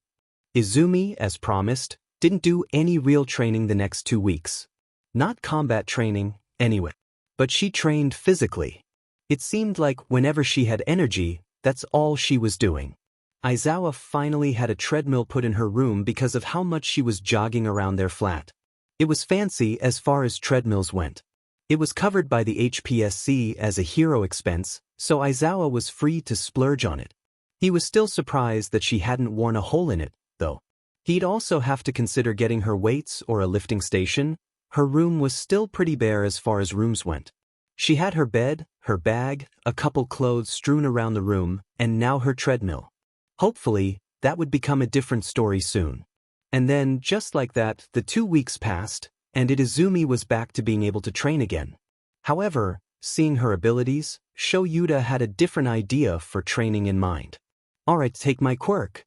Izumi, as promised, didn't do any real training the next 2 weeks. Not combat training, anyway. But she trained physically. It seemed like whenever she had energy, that's all she was doing. Aizawa finally had a treadmill put in her room because of how much she was jogging around their flat. It was fancy as far as treadmills went. It was covered by the HPSC as a hero expense, so Aizawa was free to splurge on it. He was still surprised that she hadn't worn a hole in it, though. He'd also have to consider getting her weights or a lifting station. Her room was still pretty bare as far as rooms went. She had her bed, her bag, a couple clothes strewn around the room, and now her treadmill. Hopefully, that would become a different story soon. And then, just like that, the 2 weeks passed, and Izumi was back to being able to train again. However, seeing her abilities, Shouta had a different idea for training in mind. Alright, take my quirk.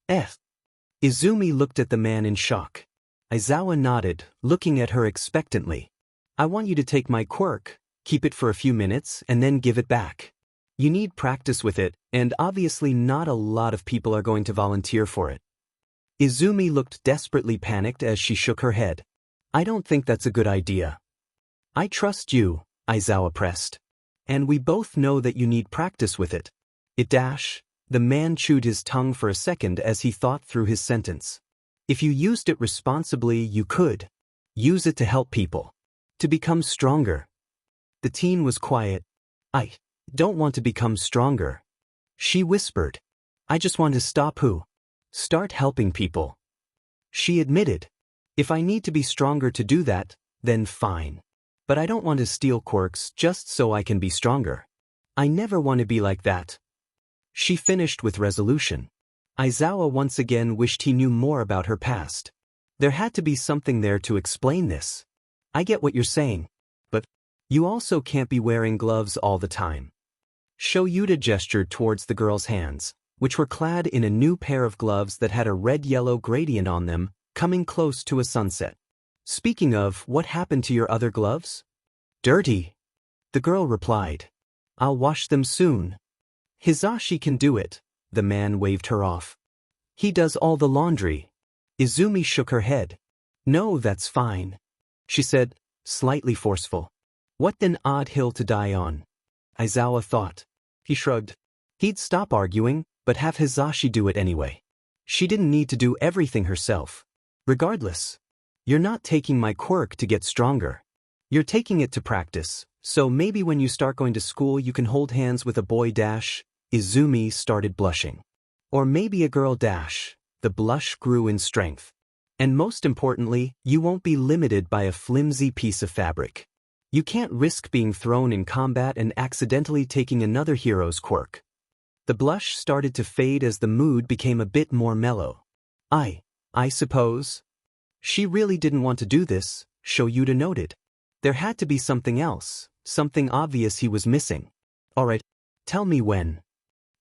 Izumi looked at the man in shock. Aizawa nodded, looking at her expectantly. I want you to take my quirk, keep it for a few minutes, and then give it back. You need practice with it, and obviously not a lot of people are going to volunteer for it. Izumi looked desperately panicked as she shook her head. I don't think that's a good idea. I trust you, Aizawa pressed. And we both know that you need practice with it. The man chewed his tongue for a second as he thought through his sentence. If you used it responsibly, you could use it to help people, to become stronger. The teen was quiet. I don't want to become stronger, she whispered. I just want to start helping people. She admitted. If I need to be stronger to do that, then fine. But I don't want to steal quirks just so I can be stronger. I never want to be like that. She finished with resolution. Aizawa once again wished he knew more about her past. There had to be something there to explain this. I get what you're saying. But you also can't be wearing gloves all the time. Shouta gestured towards the girl's hands, which were clad in a new pair of gloves that had a red-yellow gradient on them, coming close to a sunset. Speaking of, what happened to your other gloves? Dirty. The girl replied. I'll wash them soon. Hisashi can do it. The man waved her off. He does all the laundry. Izumi shook her head. No, that's fine, she said, slightly forceful. What an odd hill to die on, Aizawa thought. He shrugged. He'd stop arguing, but have Hisashi do it anyway. She didn't need to do everything herself. Regardless, you're not taking my quirk to get stronger. You're taking it to practice, so maybe when you start going to school you can hold hands with a boy. Izumi started blushing. Or maybe a girl. The blush grew in strength. And most importantly, you won't be limited by a flimsy piece of fabric. You can't risk being thrown in combat and accidentally taking another hero's quirk. The blush started to fade as the mood became a bit more mellow. I suppose. She really didn't want to do this, Shouta noted. There had to be something else, something obvious he was missing. Alright, tell me when.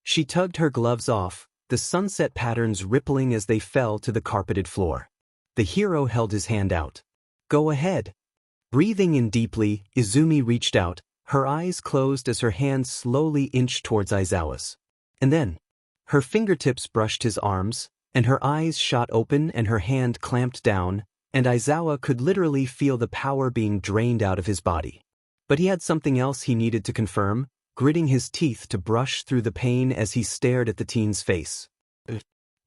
She tugged her gloves off, the sunset patterns rippling as they fell to the carpeted floor. The hero held his hand out. Go ahead. Breathing in deeply, Izumi reached out, her eyes closed as her hand slowly inched towards Aizawa's. And then, her fingertips brushed his arms, and her eyes shot open and her hand clamped down, and Aizawa could literally feel the power being drained out of his body. But he had something else he needed to confirm, gritting his teeth to brush through the pain as he stared at the teen's face.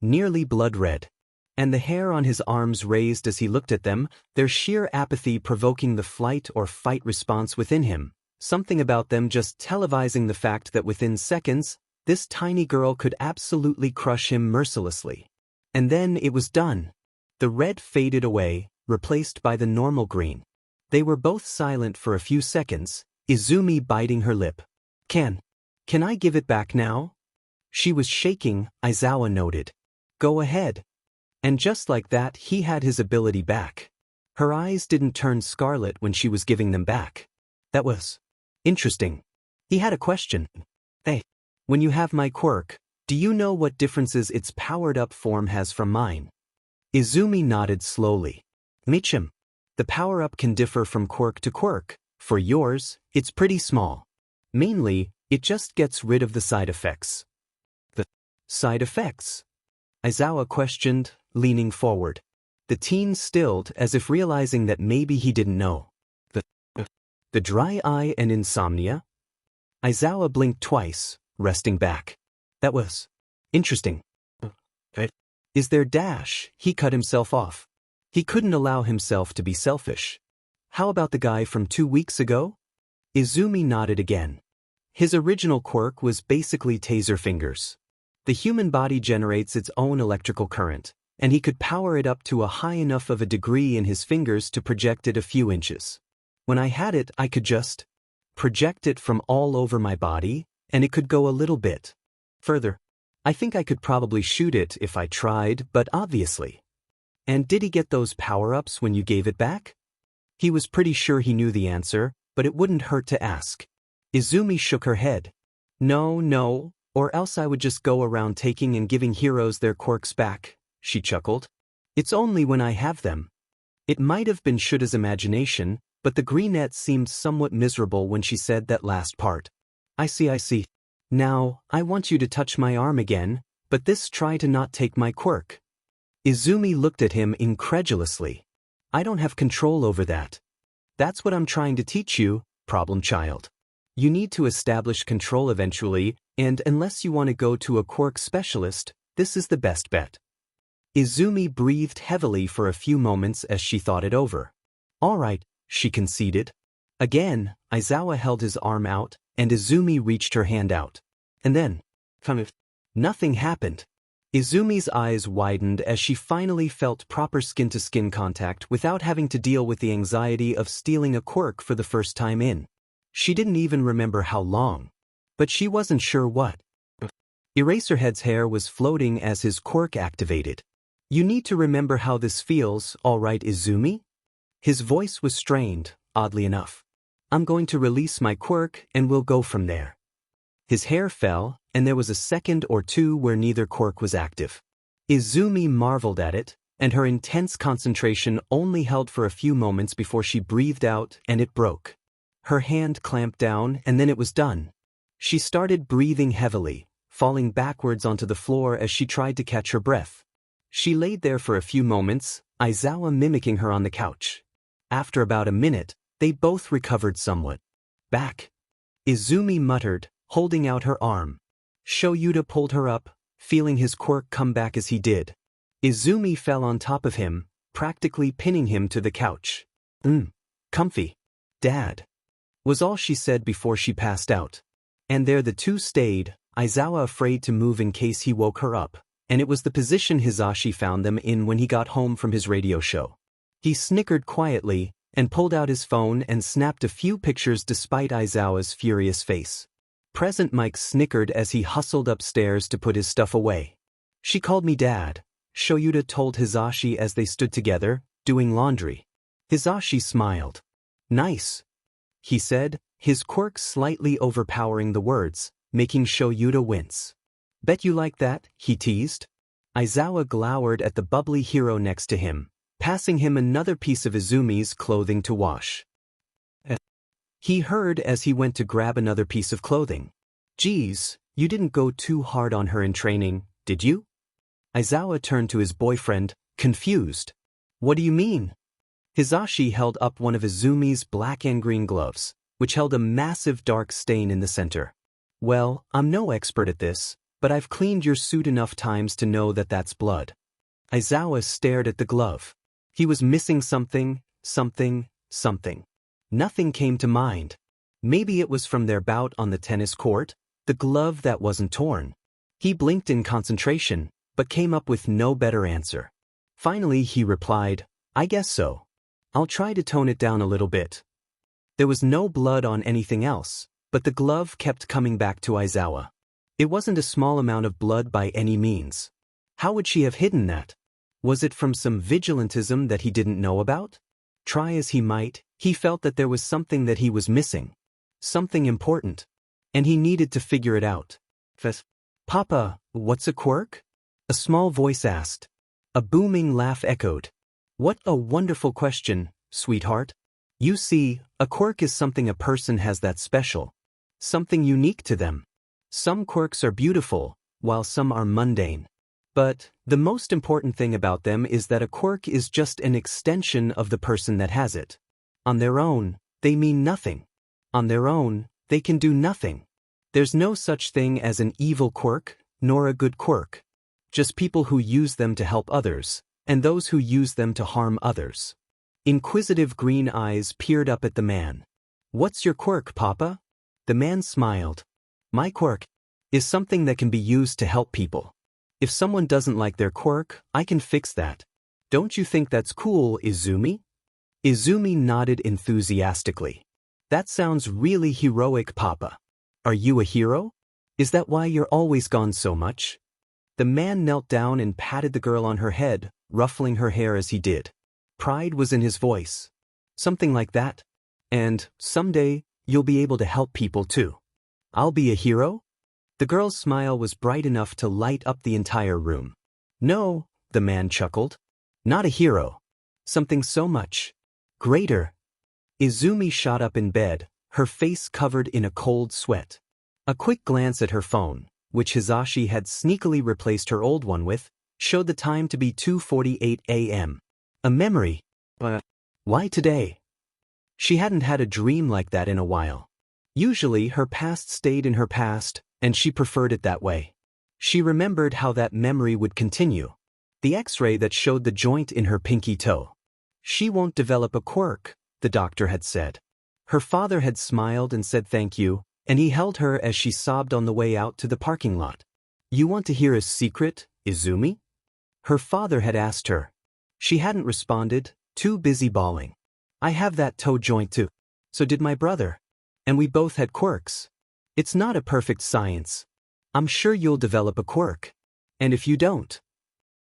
Nearly blood red. And the hair on his arms raised as he looked at them, their sheer apathy provoking the flight or fight response within him, something about them just televising the fact that within seconds, this tiny girl could absolutely crush him mercilessly. And then it was done. The red faded away, replaced by the normal green. They were both silent for a few seconds, Izumi biting her lip. Can I give it back now? She was shaking, Aizawa noted. Go ahead. And just like that, he had his ability back. Her eyes didn't turn scarlet when she was giving them back. That was interesting. He had a question. Hey, when you have my quirk, do you know what differences its powered-up form has from mine? Izumi nodded slowly. Michim, the power-up can differ from quirk to quirk. For yours, it's pretty small. Mainly, it just gets rid of the side effects. The side effects? Aizawa questioned, leaning forward. The teen stilled as if realizing that maybe he didn't know. The dry eye and insomnia? Aizawa blinked twice, resting back. That was interesting. Is there dash? He cut himself off. He couldn't allow himself to be selfish. How about the guy from 2 weeks ago? Izumi nodded again. His original quirk was basically taser fingers. The human body generates its own electrical current, and he could power it up to a high enough of a degree in his fingers to project it a few inches. When I had it, I could just project it from all over my body, and it could go a little bit further. I think I could probably shoot it if I tried, but obviously. And did he get those power-ups when you gave it back? He was pretty sure he knew the answer, but it wouldn't hurt to ask. Izumi shook her head. No, or else I would just go around taking and giving heroes their quirks back, she chuckled. It's only when I have them. It might have been Shouta's imagination, but the greenette seemed somewhat miserable when she said that last part. I see. Now, I want you to touch my arm again, but this try to not take my quirk. Izumi looked at him incredulously. I don't have control over that. That's what I'm trying to teach you, problem child. You need to establish control eventually, and unless you want to go to a quirk specialist, this is the best bet. Izumi breathed heavily for a few moments as she thought it over. All right, she conceded. Again, Aizawa held his arm out, and Izumi reached her hand out. And then, nothing happened. Izumi's eyes widened as she finally felt proper skin-to-skin contact without having to deal with the anxiety of stealing a quirk for the first time in. She didn't even remember how long. But she wasn't sure what. Eraserhead's hair was floating as his quirk activated. You need to remember how this feels, all right, Izumi? His voice was strained, oddly enough. I'm going to release my quirk and we'll go from there. His hair fell, and there was a second or two where neither quirk was active. Izumi marveled at it, and her intense concentration only held for a few moments before she breathed out and it broke. Her hand clamped down and then it was done. She started breathing heavily, falling backwards onto the floor as she tried to catch her breath. She laid there for a few moments, Aizawa mimicking her on the couch. After about a minute, they both recovered somewhat. Back. Izumi muttered, holding out her arm. Shouta pulled her up, feeling his quirk come back as he did. Izumi fell on top of him, practically pinning him to the couch. Comfy. Dad. Was all she said before she passed out. And there the two stayed, Aizawa afraid to move in case he woke her up, and it was the position Hisashi found them in when he got home from his radio show. He snickered quietly, and pulled out his phone and snapped a few pictures despite Aizawa's furious face. Present Mike snickered as he hustled upstairs to put his stuff away. She called me Dad, Shouta told Hisashi as they stood together, doing laundry. Hisashi smiled. Nice, he said, his quirk slightly overpowering the words, making Shouta wince. Bet you like that, he teased. Aizawa glowered at the bubbly hero next to him, passing him another piece of Izumi's clothing to wash. He heard as he went to grab another piece of clothing. Geez, you didn't go too hard on her in training, did you? Aizawa turned to his boyfriend, confused. What do you mean? Hisashi held up one of Izumi's black and green gloves, which held a massive dark stain in the center. Well, I'm no expert at this, but I've cleaned your suit enough times to know that that's blood. Aizawa stared at the glove. He was missing something. Nothing came to mind. Maybe it was from their bout on the tennis court, the glove that wasn't torn. He blinked in concentration, but came up with no better answer. Finally he replied, I guess so. I'll try to tone it down a little bit. There was no blood on anything else, but the glove kept coming back to Aizawa. It wasn't a small amount of blood by any means. How would she have hidden that? Was it from some vigilantism that he didn't know about? Try as he might, he felt that there was something that he was missing. Something important. And he needed to figure it out. Papa, what's a quirk? A small voice asked. A booming laugh echoed. What a wonderful question, sweetheart. You see, a quirk is something a person has that's special. Something unique to them. Some quirks are beautiful, while some are mundane. But the most important thing about them is that a quirk is just an extension of the person that has it. On their own, they mean nothing. On their own, they can do nothing. There's no such thing as an evil quirk, nor a good quirk. Just people who use them to help others, and those who use them to harm others. Inquisitive green eyes peered up at the man. What's your quirk, Papa? The man smiled. My quirk is something that can be used to help people. If someone doesn't like their quirk, I can fix that. Don't you think that's cool, Izumi? Izumi nodded enthusiastically. That sounds really heroic, Papa. Are you a hero? Is that why you're always gone so much? The man knelt down and patted the girl on her head, ruffling her hair as he did. Pride was in his voice. Something like that. And, someday, you'll be able to help people too. I'll be a hero? The girl's smile was bright enough to light up the entire room. No, the man chuckled. Not a hero. Something so much greater. Izumi shot up in bed, her face covered in a cold sweat. A quick glance at her phone, which Hisashi had sneakily replaced her old one with, showed the time to be 2:48 a.m. A memory. But why today? She hadn't had a dream like that in a while. Usually her past stayed in her past, and she preferred it that way. She remembered how that memory would continue. The X-ray that showed the joint in her pinky toe. She won't develop a quirk, the doctor had said. Her father had smiled and said thank you, and he held her as she sobbed on the way out to the parking lot. You want to hear a secret, Izumi? Her father had asked her. She hadn't responded, too busy bawling. I have that toe joint too. So did my brother. And we both had quirks. It's not a perfect science. I'm sure you'll develop a quirk. And if you don't.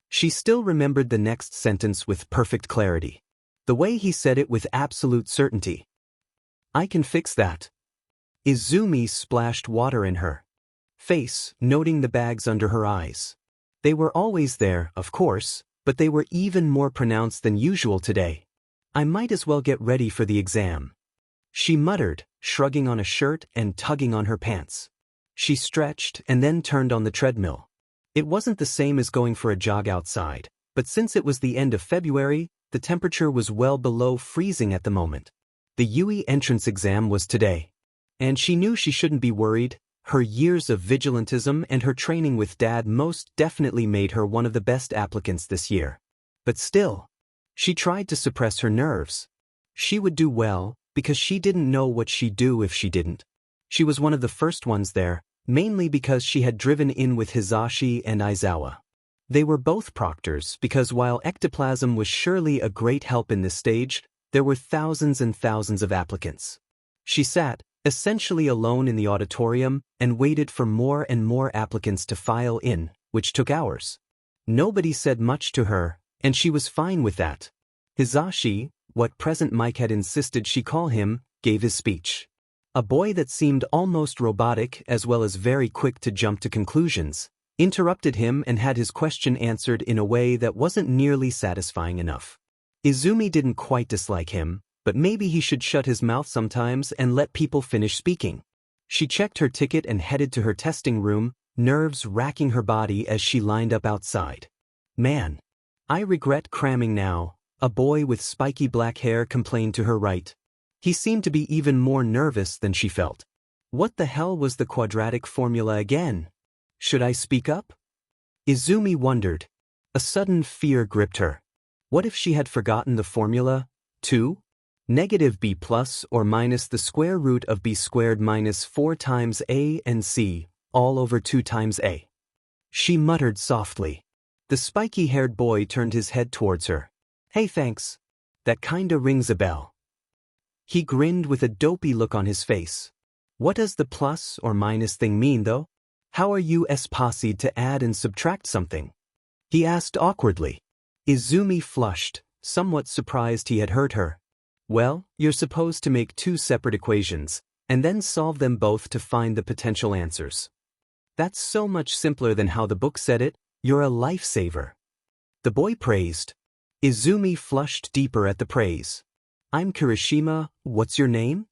She still remembered the next sentence with perfect clarity. The way he said it with absolute certainty. I can fix that. Izumi splashed water in her face, noting the bags under her eyes. They were always there, of course, but they were even more pronounced than usual today. I might as well get ready for the exam. She muttered, shrugging on a shirt and tugging on her pants. She stretched and then turned on the treadmill. It wasn't the same as going for a jog outside, but since it was the end of February, the temperature was well below freezing at the moment. The Yuuei entrance exam was today. And she knew she shouldn't be worried. Her years of vigilantism and her training with Dad most definitely made her one of the best applicants this year. But still, she tried to suppress her nerves. She would do well, because she didn't know what she'd do if she didn't. She was one of the first ones there, mainly because she had driven in with Hisashi and Aizawa. They were both proctors because while ectoplasm was surely a great help in this stage, there were thousands and thousands of applicants. She sat, essentially alone in the auditorium, and waited for more and more applicants to file in, which took hours. Nobody said much to her, and she was fine with that. Hisashi, what Present Mike had insisted she call him, gave his speech. A boy that seemed almost robotic as well as very quick to jump to conclusions, interrupted him and had his question answered in a way that wasn't nearly satisfying enough. Izumi didn't quite dislike him, but maybe he should shut his mouth sometimes and let people finish speaking. She checked her ticket and headed to her testing room, nerves racking her body as she lined up outside. Man, I regret cramming now, a boy with spiky black hair complained to her right. He seemed to be even more nervous than she felt. What the hell was the quadratic formula again? Should I speak up? Izumi wondered. A sudden fear gripped her. What if she had forgotten the formula? 2? Negative b plus or minus the square root of b squared minus 4 times a and c, all over 2 times a. She muttered softly. The spiky-haired boy turned his head towards her. Hey, thanks. That kinda rings a bell. He grinned with a dopey look on his face. What does the plus or minus thing mean, though? How are you posse to add and subtract something? he asked awkwardly. Izumi flushed, somewhat surprised he had hurt her. Well, you're supposed to make two separate equations, and then solve them both to find the potential answers. That's so much simpler than how the book said it. You're a lifesaver. The boy praised. Izumi flushed deeper at the praise. I'm Kirishima, what's your name?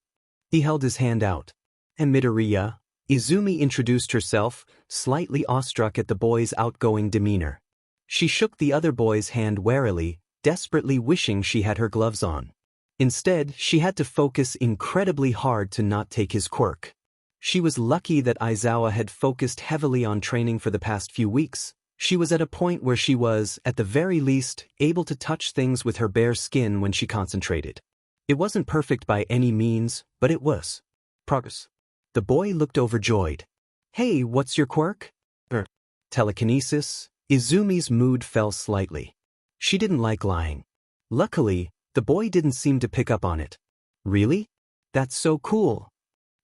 He held his hand out. And Midoriya. Izumi introduced herself, slightly awestruck at the boy's outgoing demeanor. She shook the other boy's hand warily, desperately wishing she had her gloves on. Instead, she had to focus incredibly hard to not take his quirk. She was lucky that Aizawa had focused heavily on training for the past few weeks. She was at a point where she was, at the very least, able to touch things with her bare skin when she concentrated. It wasn't perfect by any means, but it was progress. The boy looked overjoyed. Hey, what's your quirk? Telekinesis. Izumi's mood fell slightly. She didn't like lying. Luckily, the boy didn't seem to pick up on it. Really? That's so cool.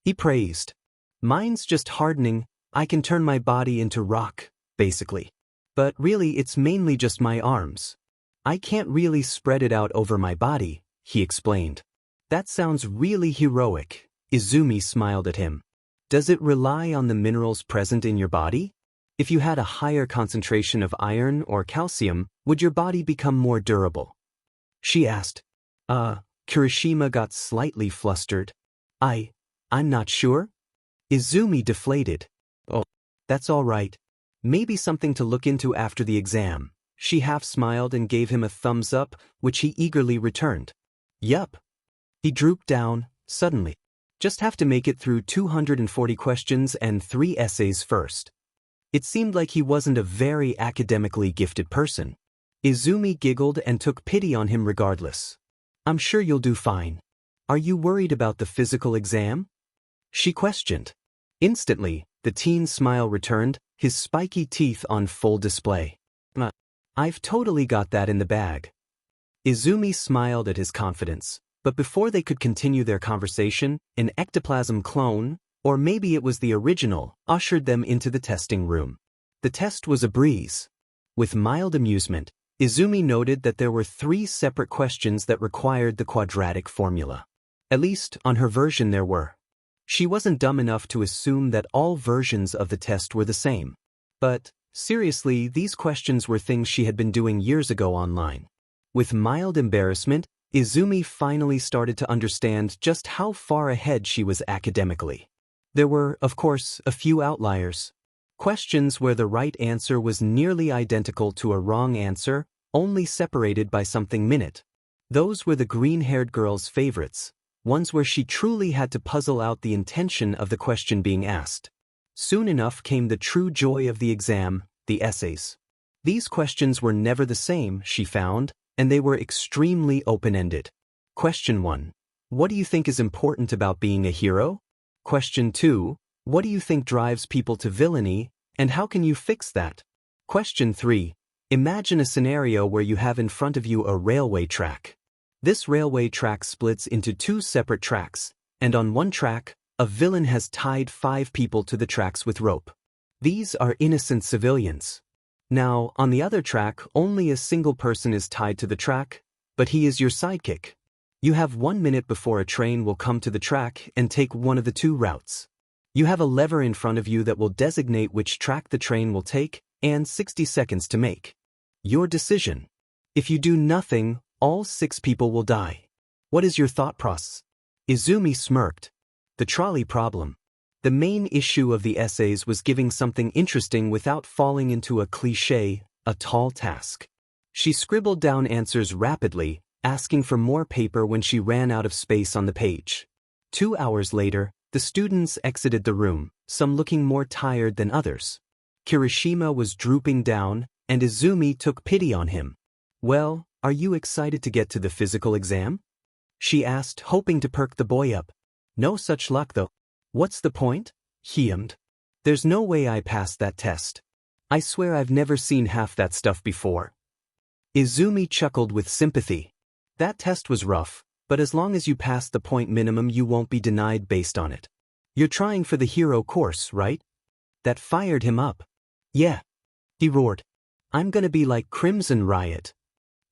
He praised. Mine's just hardening. I can turn my body into rock, basically. But really it's mainly just my arms. I can't really spread it out over my body, he explained. That sounds really heroic. Izumi smiled at him. Does it rely on the minerals present in your body? If you had a higher concentration of iron or calcium, would your body become more durable? She asked. Kirishima got slightly flustered. I'm not sure. Izumi deflated. Oh, that's all right. Maybe something to look into after the exam. She half smiled and gave him a thumbs up, which he eagerly returned. Yup. He drooped down, suddenly. Just have to make it through 240 questions and 3 essays first. It seemed like he wasn't a very academically gifted person. Izumi giggled and took pity on him regardless. I'm sure you'll do fine. Are you worried about the physical exam? She questioned. Instantly, the teen's smile returned, his spiky teeth on full display. I've totally got that in the bag. Izumi smiled at his confidence, but before they could continue their conversation, an ectoplasm clone, or maybe it was the original, ushered them into the testing room. The test was a breeze. With mild amusement, Izumi noted that there were 3 separate questions that required the quadratic formula. At least, on her version there were. She wasn't dumb enough to assume that all versions of the test were the same. But, seriously, these questions were things she had been doing years ago online. With mild embarrassment, Izumi finally started to understand just how far ahead she was academically. There were, of course, a few outliers. Questions where the right answer was nearly identical to a wrong answer, only separated by something minute. Those were the green-haired girl's favorites, ones where she truly had to puzzle out the intention of the question being asked. Soon enough came the true joy of the exam, the essays. These questions were never the same, she found, and they were extremely open-ended. Question 1. What do you think is important about being a hero? Question 2. What do you think drives people to villainy, and how can you fix that? Question 3. Imagine a scenario where you have in front of you a railway track. This railway track splits into 2 separate tracks, and on one track, a villain has tied 5 people to the tracks with rope. These are innocent civilians. Now, on the other track, only a single person is tied to the track, but he is your sidekick. You have 1 minute before a train will come to the track and take one of the 2 routes. You have a lever in front of you that will designate which track the train will take, and 60 seconds to make your decision. If you do nothing, all 6 people will die. What is your thought process? Izumi smirked. The trolley problem. The main issue of the essays was giving something interesting without falling into a cliché, a tall task. She scribbled down answers rapidly, asking for more paper when she ran out of space on the page. 2 hours later, the students exited the room, some looking more tired than others. Kirishima was drooping down, and Izumi took pity on him. Well, are you excited to get to the physical exam? She asked, hoping to perk the boy up. No such luck though. What's the point? He hummed. There's no way I passed that test. I swear I've never seen half that stuff before. Izumi chuckled with sympathy. That test was rough, but as long as you pass the point minimum you won't be denied based on it. You're trying for the hero course, right? That fired him up. Yeah. He roared. I'm gonna be like Crimson Riot.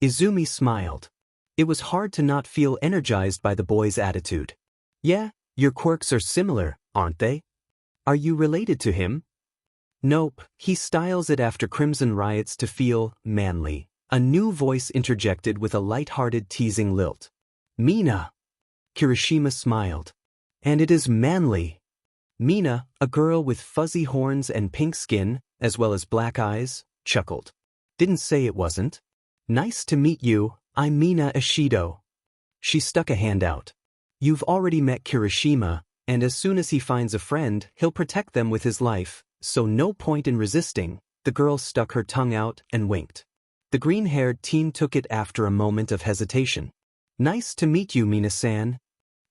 Izumi smiled. It was hard to not feel energized by the boy's attitude. Yeah, your quirks are similar, aren't they? Are you related to him? Nope, he styles it after Crimson Riot's to feel manly. A new voice interjected with a light-hearted teasing lilt. Mina. Kirishima smiled. And it is manly. Mina, a girl with fuzzy horns and pink skin, as well as black eyes, chuckled. Didn't say it wasn't. Nice to meet you, I'm Mina Ishido. She stuck a hand out. You've already met Kirishima, and as soon as he finds a friend, he'll protect them with his life, so no point in resisting. The girl stuck her tongue out and winked. The green-haired teen took it after a moment of hesitation. Nice to meet you, Mina-san.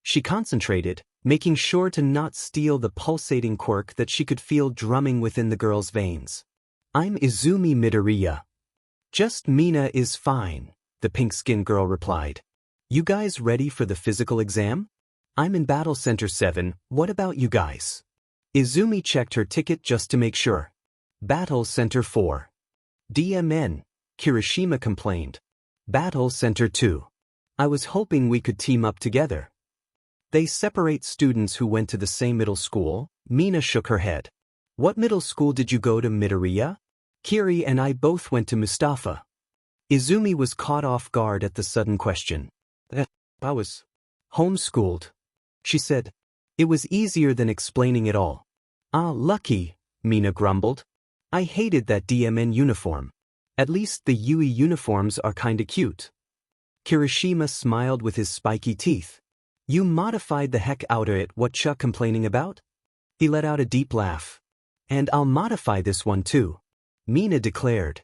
She concentrated, making sure to not steal the pulsating quirk that she could feel drumming within the girl's veins. I'm Izumi Midoriya. Just Mina is fine, the pink-skinned girl replied. You guys ready for the physical exam? I'm in Battle Center 7, what about you guys? Izumi checked her ticket just to make sure. Battle Center 4. DMN, Kirishima complained. Battle Center 2. I was hoping we could team up together. They separate students who went to the same middle school. Mina shook her head. What middle school did you go to, Midoriya? Kiri and I both went to Mustafa. Izumi was caught off guard at the sudden question. I was homeschooled, she said. It was easier than explaining it all. Ah, lucky, Mina grumbled. I hated that DMN uniform. At least the Yuuei uniforms are kinda cute. Kirishima smiled with his spiky teeth. You modified the heck out of it, what Chuck complaining about? He let out a deep laugh. And I'll modify this one too, Mina declared.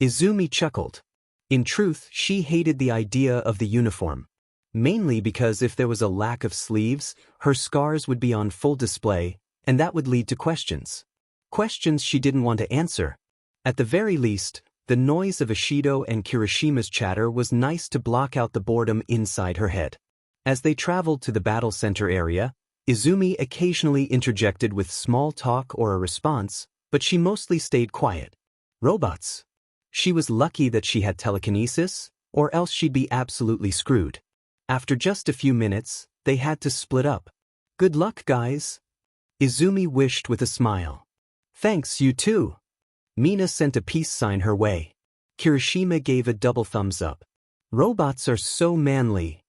Izumi chuckled. In truth, she hated the idea of the uniform. Mainly because if there was a lack of sleeves, her scars would be on full display, and that would lead to questions. Questions she didn't want to answer. At the very least, the noise of Ishido and Kirishima's chatter was nice to block out the boredom inside her head. As they traveled to the battle center area, Izumi occasionally interjected with small talk or a response, but she mostly stayed quiet. Robots. She was lucky that she had telekinesis, or else she'd be absolutely screwed. After just a few minutes, they had to split up. Good luck, guys. Izumi wished with a smile. Thanks, you too. Mina sent a peace sign her way. Kirishima gave a double thumbs up. Robots are so manly,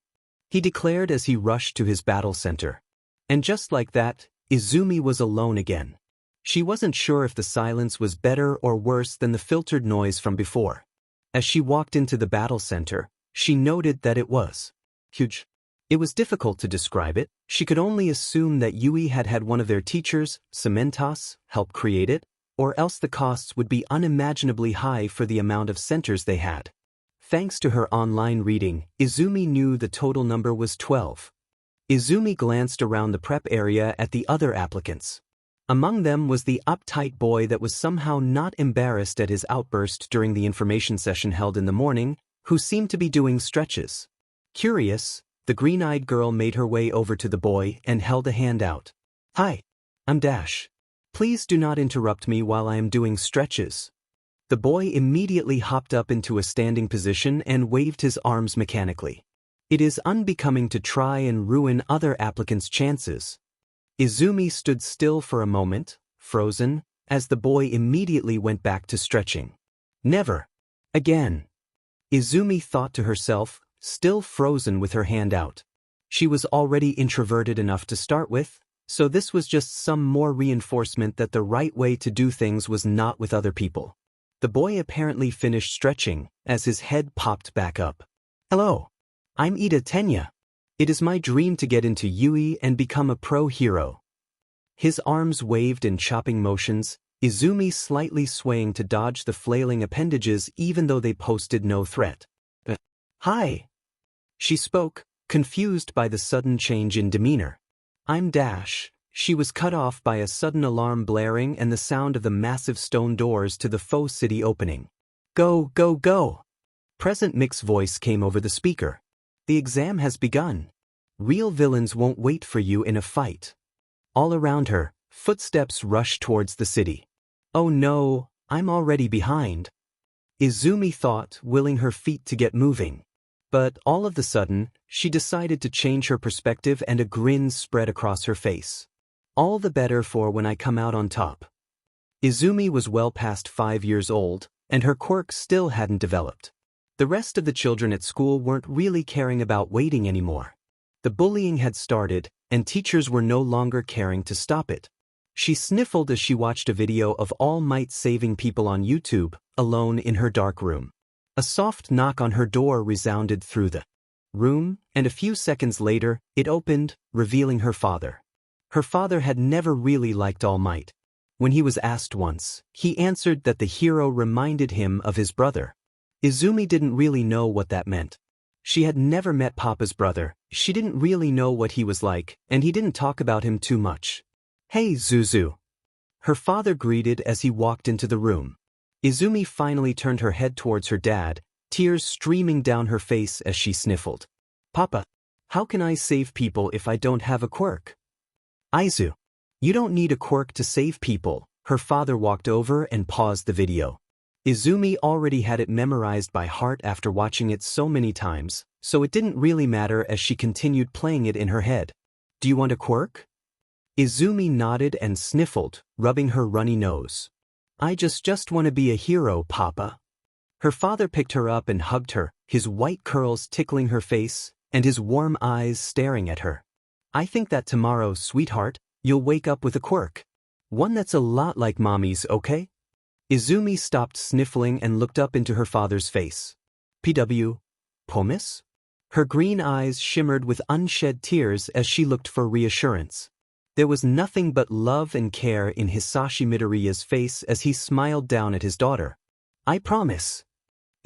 he declared as he rushed to his battle center. And just like that, Izumi was alone again. She wasn't sure if the silence was better or worse than the filtered noise from before. As she walked into the battle center, she noted that it was huge. It was difficult to describe it. She could only assume that Yuuei had had one of their teachers, Cementos, help create it, or else the costs would be unimaginably high for the amount of centers they had. Thanks to her online reading, Izumi knew the total number was 12. Izumi glanced around the prep area at the other applicants. Among them was the uptight boy that was somehow not embarrassed at his outburst during the information session held in the morning, who seemed to be doing stretches. Curious, the green-eyed girl made her way over to the boy and held a hand out. Hi, I'm Dash. Please do not interrupt me while I am doing stretches. The boy immediately hopped up into a standing position and waved his arms mechanically. It is unbecoming to try and ruin other applicants' chances. Izumi stood still for a moment, frozen, as the boy immediately went back to stretching. Never again. Izumi thought to herself, still frozen with her hand out. She was already introverted enough to start with, so this was just some more reinforcement that the right way to do things was not with other people. The boy apparently finished stretching, as his head popped back up. Hello. I'm Ida Tenya. It is my dream to get into Yuuei and become a pro hero. His arms waved in chopping motions, Izumi slightly swaying to dodge the flailing appendages even though they posted no threat. Hi. She spoke, confused by the sudden change in demeanor. I'm Dash. She was cut off by a sudden alarm blaring and the sound of the massive stone doors to the faux city opening. Go, go, go. Present Mick's voice came over the speaker. The exam has begun. Real villains won't wait for you in a fight. All around her, footsteps rushed towards the city. Oh no, I'm already behind. Izumi thought, willing her feet to get moving. But all of a sudden, she decided to change her perspective and a grin spread across her face. All the better for when I come out on top. Izumi was well past 5 years old, and her quirks still hadn't developed. The rest of the children at school weren't really caring about waiting anymore. The bullying had started, and teachers were no longer caring to stop it. She sniffled as she watched a video of All Might saving people on YouTube, alone in her dark room. A soft knock on her door resounded through the room, and a few seconds later, it opened, revealing her father. Her father had never really liked All Might. When he was asked once, he answered that the hero reminded him of his brother. Izumi didn't really know what that meant. She had never met Papa's brother, she didn't really know what he was like, and he didn't talk about him too much. "Hey, Zuzu." Her father greeted as he walked into the room. Izumi finally turned her head towards her dad, tears streaming down her face as she sniffled. "Papa, how can I save people if I don't have a quirk?" "Aizu, you don't need a quirk to save people." Her father walked over and paused the video. Izumi already had it memorized by heart after watching it so many times, so it didn't really matter as she continued playing it in her head. "Do you want a quirk?" Izumi nodded and sniffled, rubbing her runny nose. "I just want to be a hero, Papa." Her father picked her up and hugged her, his white curls tickling her face, and his warm eyes staring at her. "I think that tomorrow, sweetheart, you'll wake up with a quirk. One that's a lot like Mommy's, okay?" Izumi stopped sniffling and looked up into her father's face. "PW, promise?" Her green eyes shimmered with unshed tears as she looked for reassurance. There was nothing but love and care in Izumi Midoriya's face as he smiled down at his daughter. "I promise."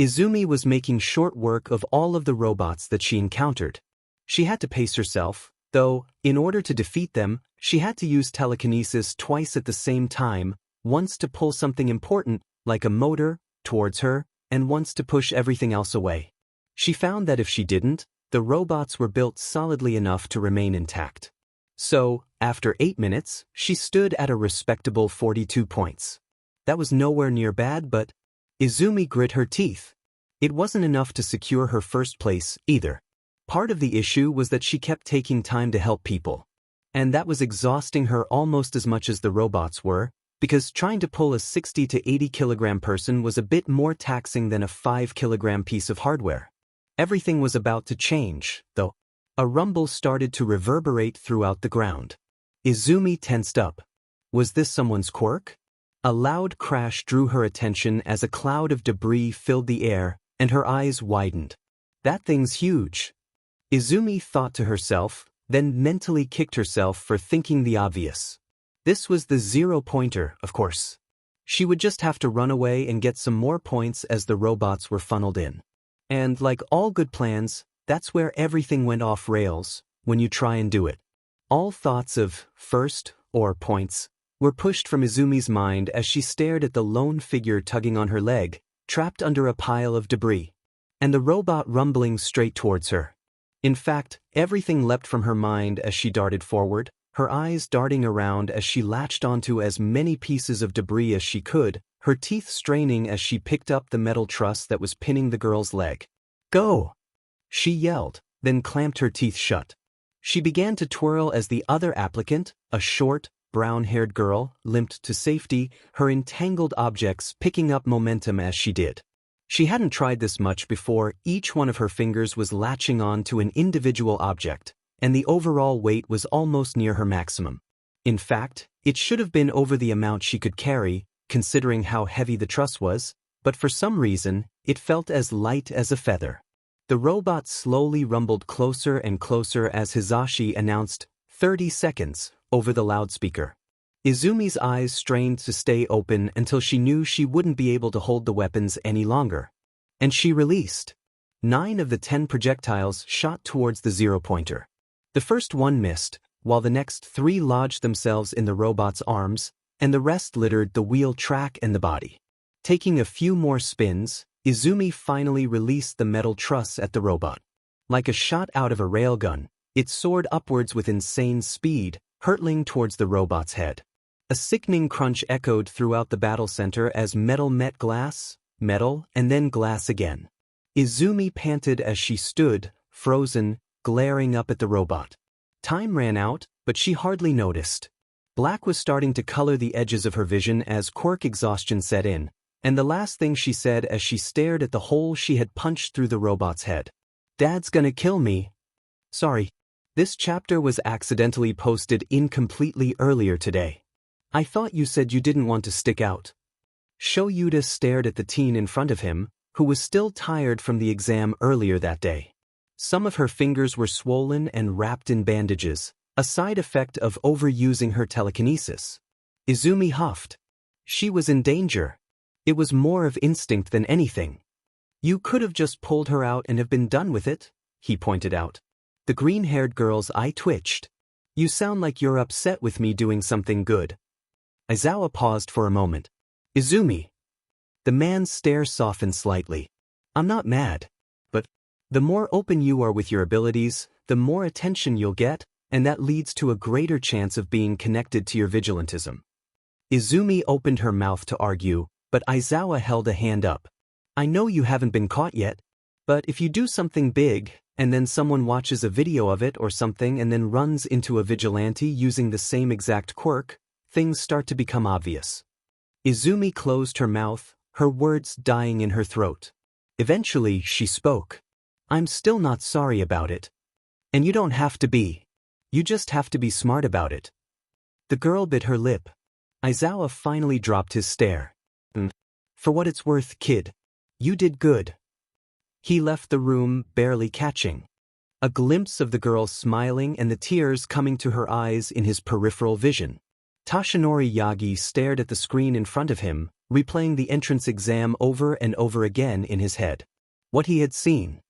Izumi was making short work of all of the robots that she encountered. She had to pace herself, though, in order to defeat them, she had to use telekinesis twice at the same time, once to pull something important, like a motor, towards her, and once to push everything else away. She found that if she didn't, the robots were built solidly enough to remain intact. So, after 8 minutes, she stood at a respectable 42 points. That was nowhere near bad, but Izumi grit her teeth. It wasn't enough to secure her first place, either. Part of the issue was that she kept taking time to help people. And that was exhausting her almost as much as the robots were, because trying to pull a 60 to 80 kilogram person was a bit more taxing than a 5 kilogram piece of hardware. Everything was about to change, though. A rumble started to reverberate throughout the ground. Izumi tensed up. Was this someone's quirk? A loud crash drew her attention as a cloud of debris filled the air, and her eyes widened. "That thing's huge." Izumi thought to herself, then mentally kicked herself for thinking the obvious. This was the 0-pointer, of course. She would just have to run away and get some more points as the robots were funneled in. And like all good plans, that's where everything went off rails, when you try and do it. All thoughts of first, or points, were pushed from Izumi's mind as she stared at the lone figure tugging on her leg, trapped under a pile of debris, and the robot rumbling straight towards her. In fact, everything leapt from her mind as she darted forward, her eyes darting around as she latched onto as many pieces of debris as she could, her teeth straining as she picked up the metal truss that was pinning the girl's leg. "Go!" she yelled, then clamped her teeth shut. She began to twirl as the other applicant, a short, brown-haired girl, limped to safety, her entangled objects picking up momentum as she did. She hadn't tried this much before. Each one of her fingers was latching on to an individual object, and the overall weight was almost near her maximum. In fact, it should have been over the amount she could carry, considering how heavy the truss was, but for some reason, it felt as light as a feather. The robot slowly rumbled closer and closer as Hizashi announced, 30 seconds, over the loudspeaker. Izumi's eyes strained to stay open until she knew she wouldn't be able to hold the weapons any longer. And she released. 9 of the 10 projectiles shot towards the 0-pointer. The first one missed, while the next 3 lodged themselves in the robot's arms, and the rest littered the wheel track and the body. Taking a few more spins, Izumi finally released the metal truss at the robot. Like a shot out of a railgun, it soared upwards with insane speed, hurtling towards the robot's head. A sickening crunch echoed throughout the battle center as metal met glass, metal, and then glass again. Izumi panted as she stood, frozen, glaring up at the robot. Time ran out, but she hardly noticed. Black was starting to color the edges of her vision as quirk exhaustion set in, and the last thing she said as she stared at the hole she had punched through the robot's head. "Dad's gonna kill me." Sorry. This chapter was accidentally posted incompletely earlier today. I thought you said you didn't want to stick out. Shouta stared at the teen in front of him, who was still tired from the exam earlier that day. Some of her fingers were swollen and wrapped in bandages, a side effect of overusing her telekinesis. Izumi huffed. She was in danger. It was more of instinct than anything. "You could have just pulled her out and have been done with it," he pointed out. The green-haired girl's eye twitched. "You sound like you're upset with me doing something good." Aizawa paused for a moment. "Izumi." The man's stare softened slightly. "I'm not mad. But the more open you are with your abilities, the more attention you'll get, and that leads to a greater chance of being connected to your vigilantism." Izumi opened her mouth to argue, but Aizawa held a hand up. "I know you haven't been caught yet, but if you do something big, and then someone watches a video of it or something and then runs into a vigilante using the same exact quirk, things start to become obvious." Izumi closed her mouth, her words dying in her throat. Eventually, she spoke. "I'm still not sorry about it. And you don't have to be. You just have to be smart about it." The girl bit her lip. Aizawa finally dropped his stare. "For what it's worth, kid. You did good." He left the room, barely catching a glimpse of the girl smiling and the tears coming to her eyes in his peripheral vision. Toshinori Yagi stared at the screen in front of him, replaying the entrance exam over and over again in his head. What he had seen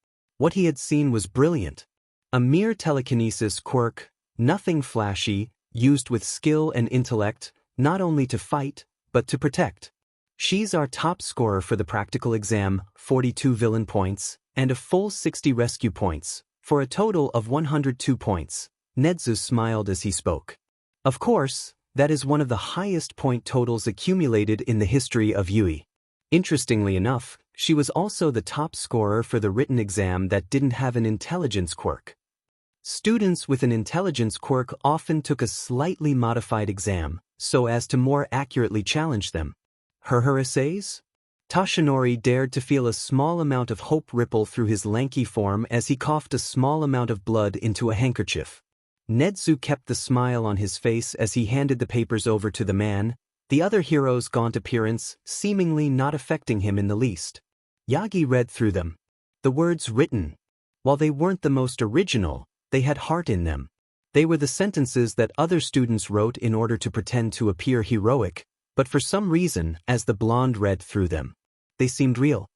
was brilliant. A mere telekinesis quirk, nothing flashy, used with skill and intellect, not only to fight, but to protect. She's our top scorer for the practical exam, 42 villain points, and a full 60 rescue points, for a total of 102 points. Nedzu smiled as he spoke. Of course, that is one of the highest point totals accumulated in the history of Yuuei. Interestingly enough, she was also the top scorer for the written exam that didn't have an intelligence quirk. Students with an intelligence quirk often took a slightly modified exam, so as to more accurately challenge them. Her essays? Toshinori dared to feel a small amount of hope ripple through his lanky form as he coughed a small amount of blood into a handkerchief. Nedzu kept the smile on his face as he handed the papers over to the man, the other hero's gaunt appearance seemingly not affecting him in the least. Yagi read through them. The words written. While they weren't the most original, they had heart in them. They were the sentences that other students wrote in order to pretend to appear heroic, but for some reason, as the blonde read through them, they seemed real.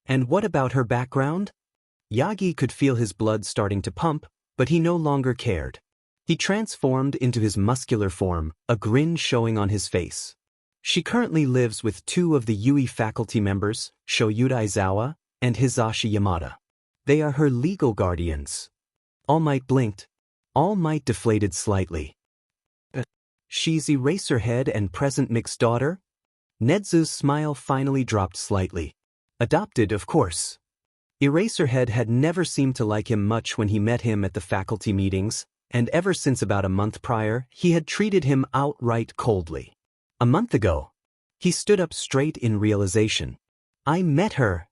And what about her background? Yagi could feel his blood starting to pump, but he no longer cared. He transformed into his muscular form, a grin showing on his face. She currently lives with 2 of the Yuuei faculty members, Shouta Aizawa and Hisashi Yamada. They are her legal guardians. All Might blinked. All Might deflated slightly. She's Eraserhead and present Mixed daughter? Nedzu's smile finally dropped slightly. Adopted, of course. Eraserhead had never seemed to like him much when he met him at the faculty meetings, and ever since about a month prior, he had treated him outright coldly. A month ago. He stood up straight in realization. "I met her!"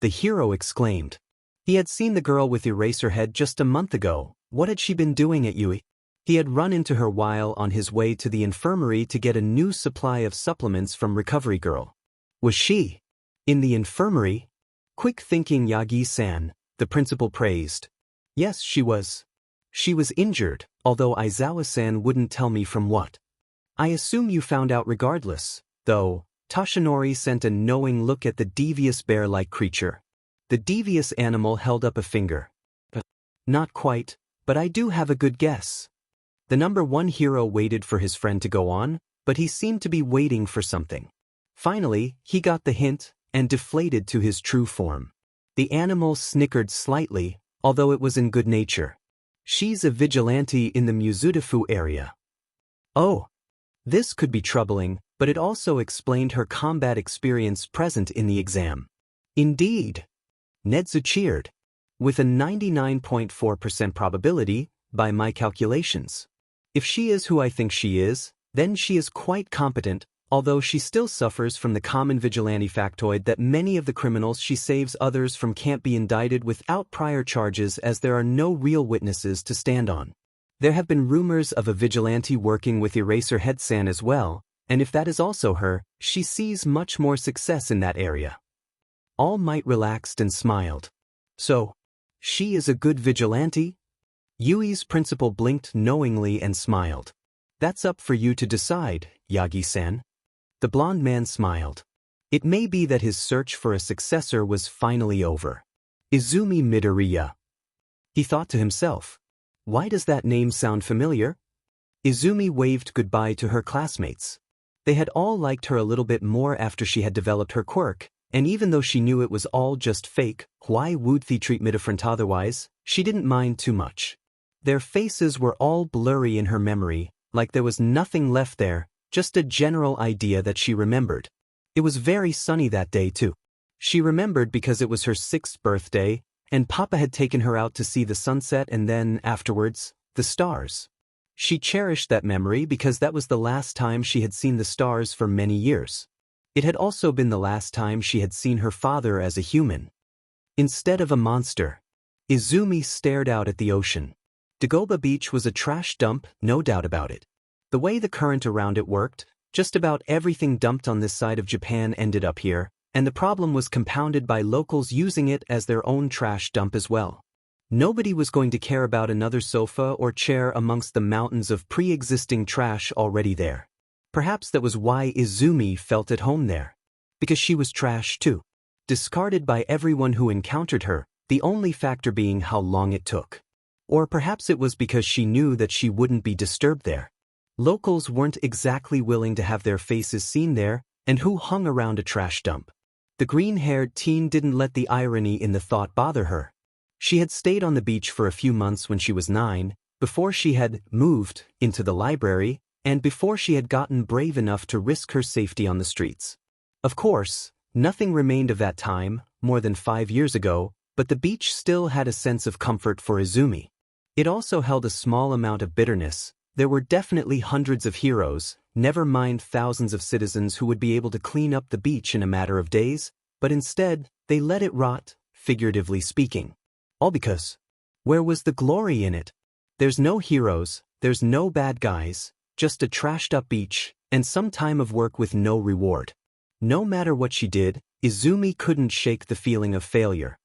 the hero exclaimed. He had seen the girl with Eraserhead just a month ago. What had she been doing at Yuuei? He had run into her while on his way to the infirmary to get a new supply of supplements from Recovery Girl. Was she in the infirmary? Quick thinking, Yagi-san, the principal praised. Yes, she was. She was injured, although Aizawa-san wouldn't tell me from what. I assume you found out regardless, though. Toshinori sent a knowing look at the devious bear-like creature. The devious animal held up a finger. Not quite, but I do have a good guess. The number 1 hero waited for his friend to go on, but he seemed to be waiting for something. Finally, he got the hint, and deflated to his true form. The animal snickered slightly, although it was in good nature. She's a vigilante in the Muzutafu area. Oh. This could be troubling, but it also explained her combat experience present in the exam. Indeed. Nezu cheered. With a 99.4% probability, by my calculations. If she is who I think she is, then she is quite competent, although she still suffers from the common vigilante factoid that many of the criminals she saves others from can't be indicted without prior charges as there are no real witnesses to stand on. There have been rumors of a vigilante working with Eraserhead-san as well, and if that is also her, she sees much more success in that area. All Might relaxed and smiled. So, she is a good vigilante? Yuuei's principal blinked knowingly and smiled. That's up for you to decide, Yagi-san. The blond man smiled. It may be that his search for a successor was finally over. Izumi Midoriya. He thought to himself. Why does that name sound familiar? Izumi waved goodbye to her classmates. They had all liked her a little bit more after she had developed her quirk, and even though she knew it was all just fake, why would they treat me different otherwise, she didn't mind too much. Their faces were all blurry in her memory, like there was nothing left there, just a general idea that she remembered. It was very sunny that day too. She remembered because it was her 6th birthday, and Papa had taken her out to see the sunset and then, afterwards, the stars. She cherished that memory because that was the last time she had seen the stars for many years. It had also been the last time she had seen her father as a human. Instead of a monster, Izumi stared out at the ocean. Dagoba Beach was a trash dump, no doubt about it. The way the current around it worked, just about everything dumped on this side of Japan ended up here, and the problem was compounded by locals using it as their own trash dump as well. Nobody was going to care about another sofa or chair amongst the mountains of pre-existing trash already there. Perhaps that was why Izumi felt at home there. Because she was trash too. Discarded by everyone who encountered her, the only factor being how long it took. Or perhaps it was because she knew that she wouldn't be disturbed there. Locals weren't exactly willing to have their faces seen there, and who hung around a trash dump? The green-haired teen didn't let the irony in the thought bother her. She had stayed on the beach for a few months when she was 9, before she had moved into the library, and before she had gotten brave enough to risk her safety on the streets. Of course, nothing remained of that time, more than 5 years ago, but the beach still had a sense of comfort for Izumi. It also held a small amount of bitterness. There were definitely hundreds of heroes, never mind thousands of citizens who would be able to clean up the beach in a matter of days, but instead, they let it rot, figuratively speaking. All because, where was the glory in it? There's no heroes, there's no bad guys, just a trashed-up beach, and some time of work with no reward. No matter what she did, Izumi couldn't shake the feeling of failure.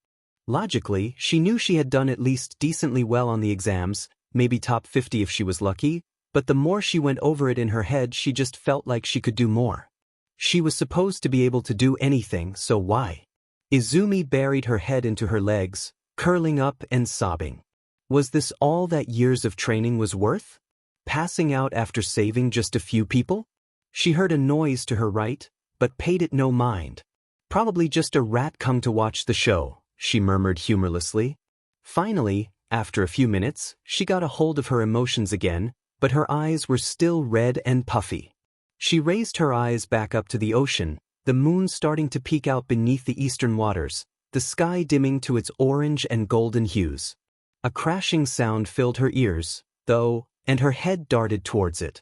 Logically, she knew she had done at least decently well on the exams, maybe top 50 if she was lucky, but the more she went over it in her head she just felt like she could do more. She was supposed to be able to do anything, so why? Izumi buried her head into her legs, curling up and sobbing. Was this all that years of training was worth? Passing out after saving just a few people? She heard a noise to her right, but paid it no mind. Probably just a rat come to watch the show, she murmured humorlessly. Finally, after a few minutes, she got a hold of her emotions again, but her eyes were still red and puffy. She raised her eyes back up to the ocean, the moon starting to peek out beneath the eastern waters, the sky dimming to its orange and golden hues. A crashing sound filled her ears, though, and her head darted towards it.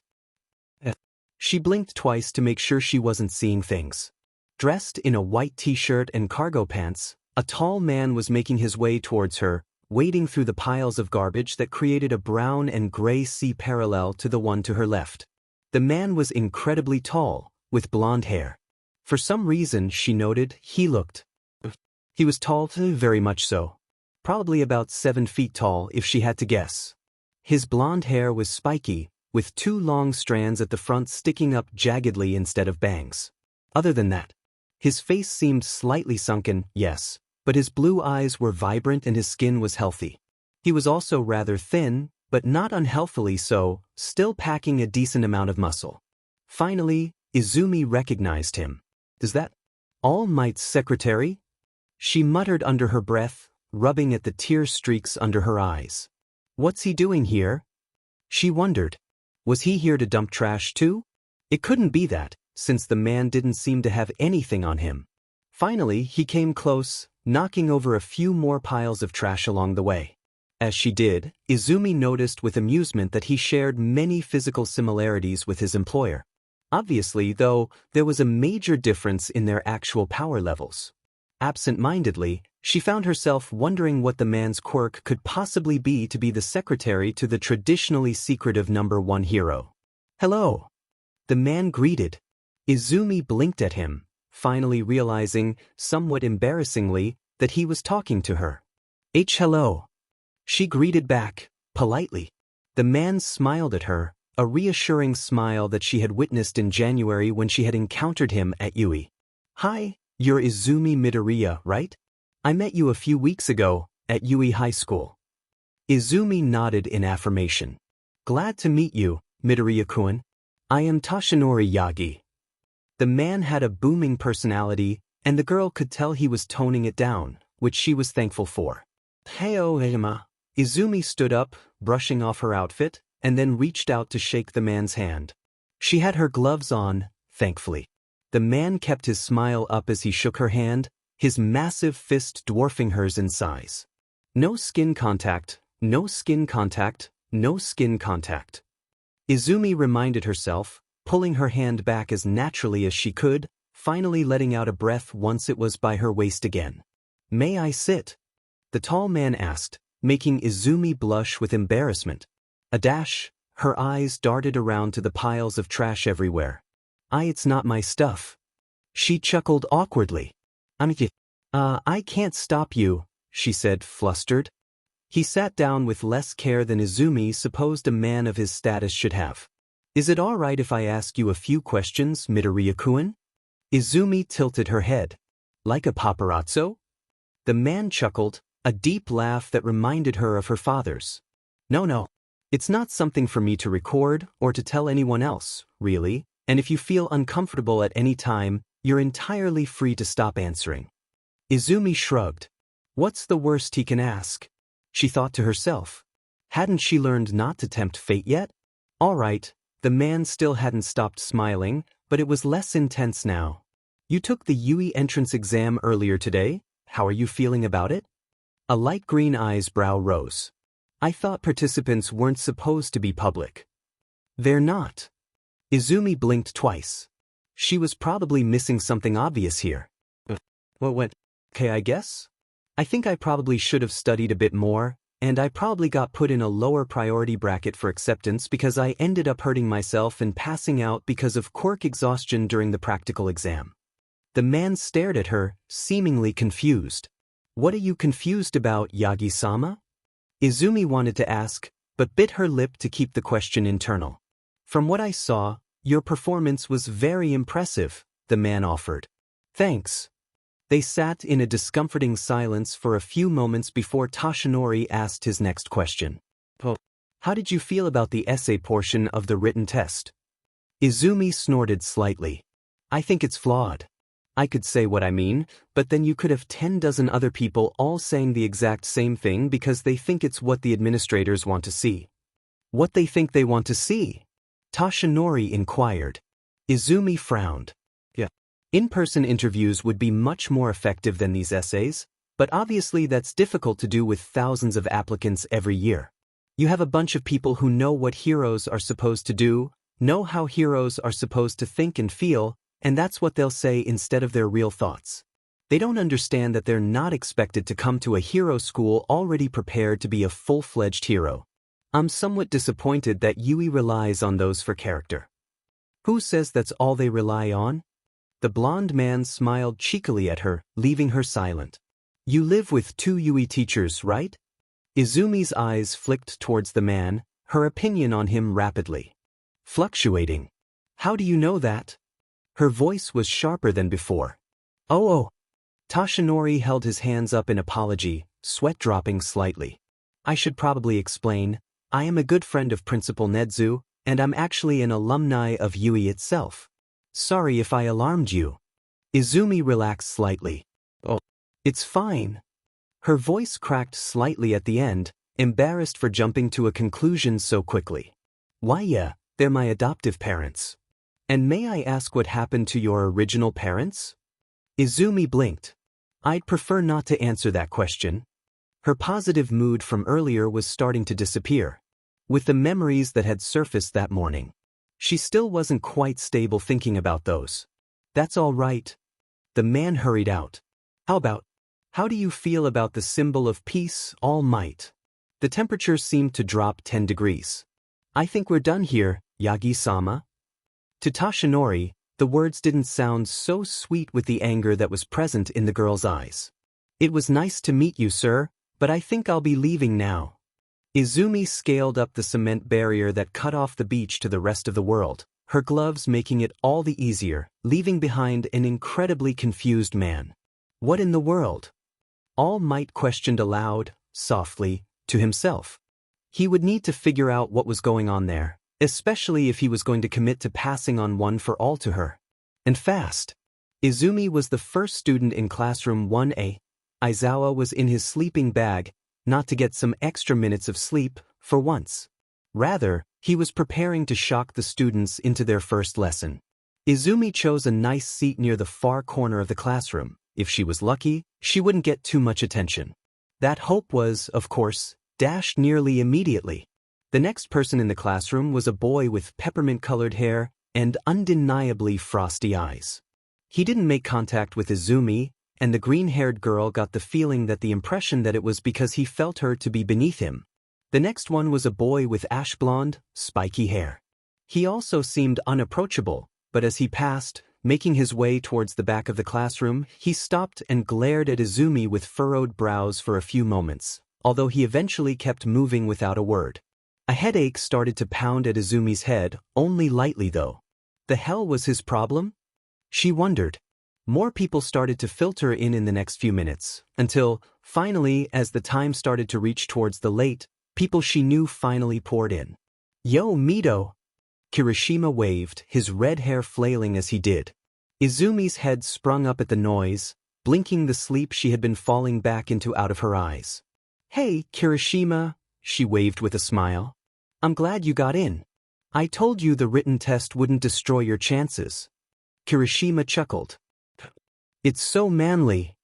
She blinked twice to make sure she wasn't seeing things. Dressed in a white t-shirt and cargo pants, a tall man was making his way towards her, wading through the piles of garbage that created a brown and gray sea parallel to the one to her left. The man was incredibly tall, with blonde hair. For some reason, she noted, he was tall too, very much so. Probably about 7 feet tall if she had to guess. His blonde hair was spiky, with 2 long strands at the front sticking up jaggedly instead of bangs. Other than that, his face seemed slightly sunken, yes, but his blue eyes were vibrant and his skin was healthy. He was also rather thin, but not unhealthily so, still packing a decent amount of muscle. Finally, Izumi recognized him. Is that All Might's secretary? She muttered under her breath, rubbing at the tear streaks under her eyes. What's he doing here? She wondered. Was he here to dump trash too? It couldn't be that. since the man didn't seem to have anything on him. Finally, he came close, knocking over a few more piles of trash along the way. As she did, Izumi noticed with amusement that he shared many physical similarities with his employer. Obviously, though, there was a major difference in their actual power levels. Absent-mindedly, she found herself wondering what the man's quirk could possibly be to be the secretary to the traditionally secretive #1 hero. "Hello." The man greeted. Izumi blinked at him, finally realizing, somewhat embarrassingly, that he was talking to her. Hello." She greeted back, politely. The man smiled at her, a reassuring smile that she had witnessed in January when she had encountered him at Yuuei. "Hi, you're Izumi Midoriya, right? I met you a few weeks ago, at Yuuei High School." Izumi nodded in affirmation. "Glad to meet you, Midoriya-kun. I am Toshinori Yagi." The man had a booming personality, and the girl could tell he was toning it down, which she was thankful for. "Heyo, Emma." Izumi stood up, brushing off her outfit, and then reached out to shake the man's hand. She had her gloves on, thankfully. The man kept his smile up as he shook her hand, his massive fist dwarfing hers in size. "No skin contact, no skin contact, no skin contact." Izumi reminded herself, pulling her hand back as naturally as she could, finally letting out a breath once it was by her waist again. "May I sit?" the tall man asked, making Izumi blush with embarrassment. Her eyes darted around to the piles of trash everywhere. It's not my stuff." She chuckled awkwardly. I can't stop you," she said, flustered. He sat down with less care than Izumi supposed a man of his status should have. "Is it all right if I ask you a few questions, Midoriya-kun?" Izumi tilted her head. "Like a paparazzo?" The man chuckled, a deep laugh that reminded her of her father's. No. It's not something for me to record or to tell anyone else, really, and if you feel uncomfortable at any time, you're entirely free to stop answering." Izumi shrugged. What's the worst he can ask? She thought to herself. Hadn't she learned not to tempt fate yet? All right, the man still hadn't stopped smiling, but it was less intense now. "You took the Yuuei entrance exam earlier today. How are you feeling about it?" A light green eye's brow rose. "I thought participants weren't supposed to be public." "They're not." Izumi blinked twice. She was probably missing something obvious here. What? Okay, I guess? I think I probably should have studied a bit more, and I probably got put in a lower priority bracket for acceptance because I ended up hurting myself and passing out because of quirk exhaustion during the practical exam. The man stared at her, seemingly confused. "What are you confused about, Yagi-sama?" Izumi wanted to ask, but bit her lip to keep the question internal. "From what I saw, your performance was very impressive," the man offered. "Thanks." They sat in a discomforting silence for a few moments before Toshinori asked his next question. "How did you feel about the essay portion of the written test?" Izumi snorted slightly. "I think it's flawed. I could say what I mean, but then you could have 10 dozen other people all saying the exact same thing because they think it's what the administrators want to see." "What they think they want to see?" Toshinori inquired. Izumi frowned. In-person interviews would be much more effective than these essays, but obviously that's difficult to do with thousands of applicants every year. You have a bunch of people who know what heroes are supposed to do, know how heroes are supposed to think and feel, and that's what they'll say instead of their real thoughts. They don't understand that they're not expected to come to a hero school already prepared to be a full-fledged hero. I'm somewhat disappointed that Yuuei relies on those for character. Who says that's all they rely on? The blond man smiled cheekily at her, leaving her silent. "You live with 2 Yuuei teachers, right?" Izumi's eyes flicked towards the man, her opinion on him rapidly fluctuating. "How do you know that?" Her voice was sharper than before. Oh. Toshinori held his hands up in apology, sweat dropping slightly. "I should probably explain. I am a good friend of Principal Nedzu, and I'm actually an alumni of Yuuei itself. Sorry if I alarmed you." Izumi relaxed slightly. "Oh, it's fine." Her voice cracked slightly at the end, embarrassed for jumping to a conclusion so quickly. "Why yeah, they're my adoptive parents." And may I ask what happened to your original parents? Izumi blinked. I'd prefer not to answer that question. Her positive mood from earlier was starting to disappear. With the memories that had surfaced that morning, she still wasn't quite stable thinking about those. That's all right. The man hurried out. How do you feel about the symbol of peace, all might? The temperature seemed to drop 10 degrees. I think we're done here, Yagi-sama. To Tashinori, the words didn't sound so sweet with the anger that was present in the girl's eyes. It was nice to meet you, sir, but I think I'll be leaving now. Izumi scaled up the cement barrier that cut off the beach to the rest of the world, her gloves making it all the easier, leaving behind an incredibly confused man. What in the world? All Might questioned aloud, softly, to himself. He would need to figure out what was going on there, especially if he was going to commit to passing on one for all to her. And fast. Izumi was the first student in classroom 1A. Aizawa was in his sleeping bag, not to get some extra minutes of sleep, for once. Rather, he was preparing to shock the students into their first lesson. Izumi chose a nice seat near the far corner of the classroom. If she was lucky, she wouldn't get too much attention. That hope was, of course, dashed nearly immediately. The next person in the classroom was a boy with peppermint-colored hair and undeniably frosty eyes. He didn't make contact with Izumi, and the green-haired girl got the feeling that the impression that it was because he felt her to be beneath him. The next one was a boy with ash-blonde, spiky hair. He also seemed unapproachable, but as he passed, making his way towards the back of the classroom, he stopped and glared at Izumi with furrowed brows for a few moments, although he eventually kept moving without a word. A headache started to pound at Izumi's head, only lightly though. The hell was his problem? She wondered. More people started to filter in the next few minutes, until, finally, as the time started to reach towards the late, people she knew finally poured in. Yo, Mido! Kirishima waved, his red hair flailing as he did. Izumi's head sprung up at the noise, blinking the sleep she had been falling back into out of her eyes. Hey, Kirishima, she waved with a smile. I'm glad you got in. I told you the written test wouldn't destroy your chances. Kirishima chuckled. It's so manly,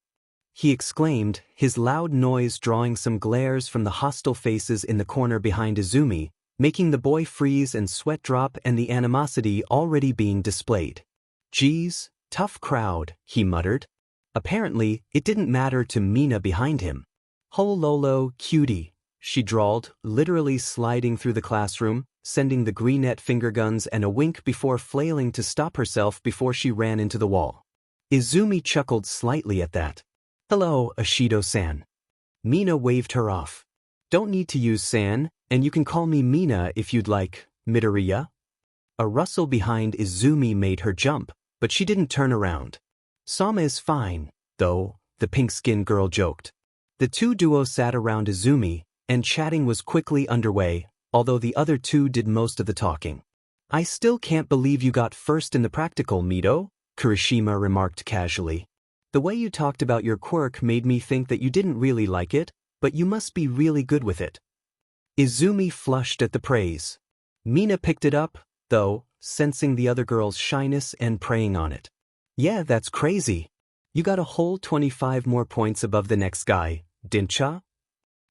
he exclaimed, his loud noise drawing some glares from the hostile faces in the corner behind Izumi, making the boy freeze and sweat drop and the animosity already being displayed. Geez, tough crowd, he muttered. Apparently, it didn't matter to Mina behind him. Hololo, cutie, she drawled, literally sliding through the classroom, sending the greenette finger guns and a wink before flailing to stop herself before she ran into the wall. Izumi chuckled slightly at that. Hello, Ashido-san. Mina waved her off. Don't need to use san, and you can call me Mina if you'd like, Midoriya. A rustle behind Izumi made her jump, but she didn't turn around. Sama is fine, though, the pink-skinned girl joked. The two duos sat around Izumi, and chatting was quickly underway, although the other two did most of the talking. I still can't believe you got first in the practical, Mido, Kirishima remarked casually. The way you talked about your quirk made me think that you didn't really like it, but you must be really good with it. Izumi flushed at the praise. Mina picked it up, though, sensing the other girl's shyness and preying on it. Yeah, that's crazy. You got a whole 25 more points above the next guy, didn't ya?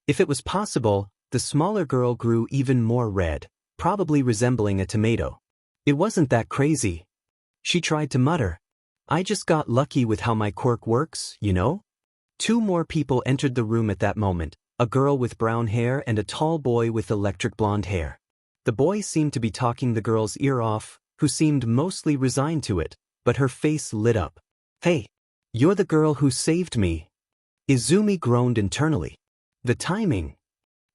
If it was possible, the smaller girl grew even more red, probably resembling a tomato. It wasn't that crazy. She tried to mutter. I just got lucky with how my quirk works, you know? Two more people entered the room at that moment, a girl with brown hair and a tall boy with electric blonde hair. The boy seemed to be talking the girl's ear off, who seemed mostly resigned to it, but her face lit up. Hey, you're the girl who saved me. Izumi groaned internally. The timing.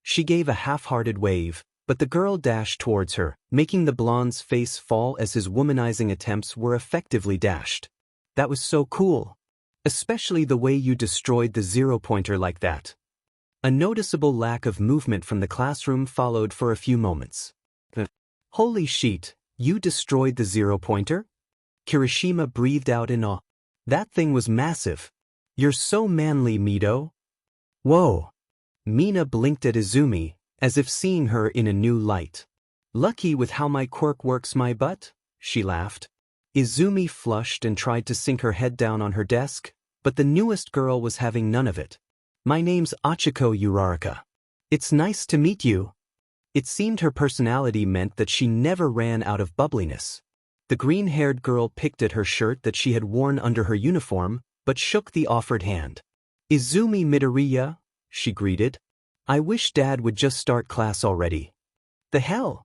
She gave a half-hearted wave, but the girl dashed towards her, making the blonde's face fall as his womanizing attempts were effectively dashed. That was so cool. Especially the way you destroyed the zero-pointer like that. A noticeable lack of movement from the classroom followed for a few moments. Holy shit, you destroyed the zero-pointer? Kirishima breathed out in awe. That thing was massive. You're so manly, Mido. Whoa. Mina blinked at Izumi, as if seeing her in a new light. Lucky with how my quirk works my butt? she laughed. Izumi flushed and tried to sink her head down on her desk, but the newest girl was having none of it. My name's Achiko Uraraka. It's nice to meet you. It seemed her personality meant that she never ran out of bubbliness. The green-haired girl picked at her shirt that she had worn under her uniform, but shook the offered hand. Izumi Midoriya, she greeted. I wish Dad would just start class already. The hell?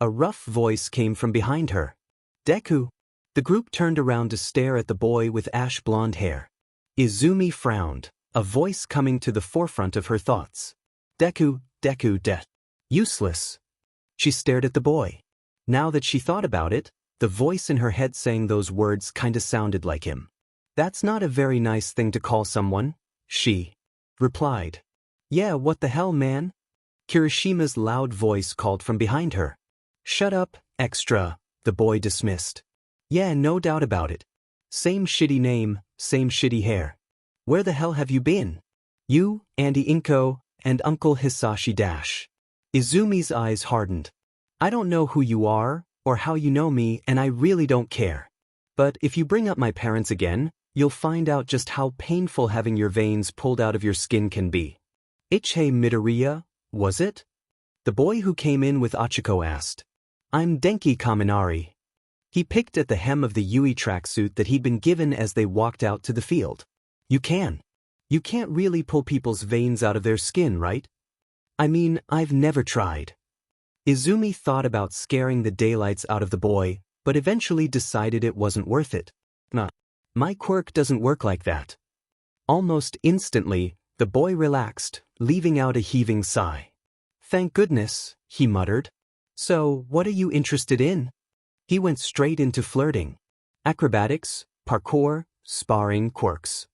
A rough voice came from behind her. Deku. The group turned around to stare at the boy with ash blonde hair. Izumi frowned, a voice coming to the forefront of her thoughts. Deku, useless. She stared at the boy. Now that she thought about it, the voice in her head saying those words kinda sounded like him. That's not a very nice thing to call someone, she replied. Yeah, what the hell, man? Kirishima's loud voice called from behind her. Shut up, extra, the boy dismissed. Yeah, no doubt about it. Same shitty name, same shitty hair. Where the hell have you been? You, Andy Inko, and Uncle Hisashi Dash. Izumi's eyes hardened. I don't know who you are, or how you know me, and I really don't care. But if you bring up my parents again, you'll find out just how painful having your veins pulled out of your skin can be. Ichihei Midoriya, was it? The boy who came in with Achiko asked. I'm Denki Kaminari. He picked at the hem of the Yuuei tracksuit that he'd been given as they walked out to the field. You can't really pull people's veins out of their skin, right? I mean, I've never tried. Izumi thought about scaring the daylights out of the boy, but eventually decided it wasn't worth it. Nah, my quirk doesn't work like that. Almost instantly, the boy relaxed, leaving out a heaving sigh. Thank goodness, he muttered. So, what are you interested in? He went straight into flirting. Acrobatics, parkour, sparring, quirks.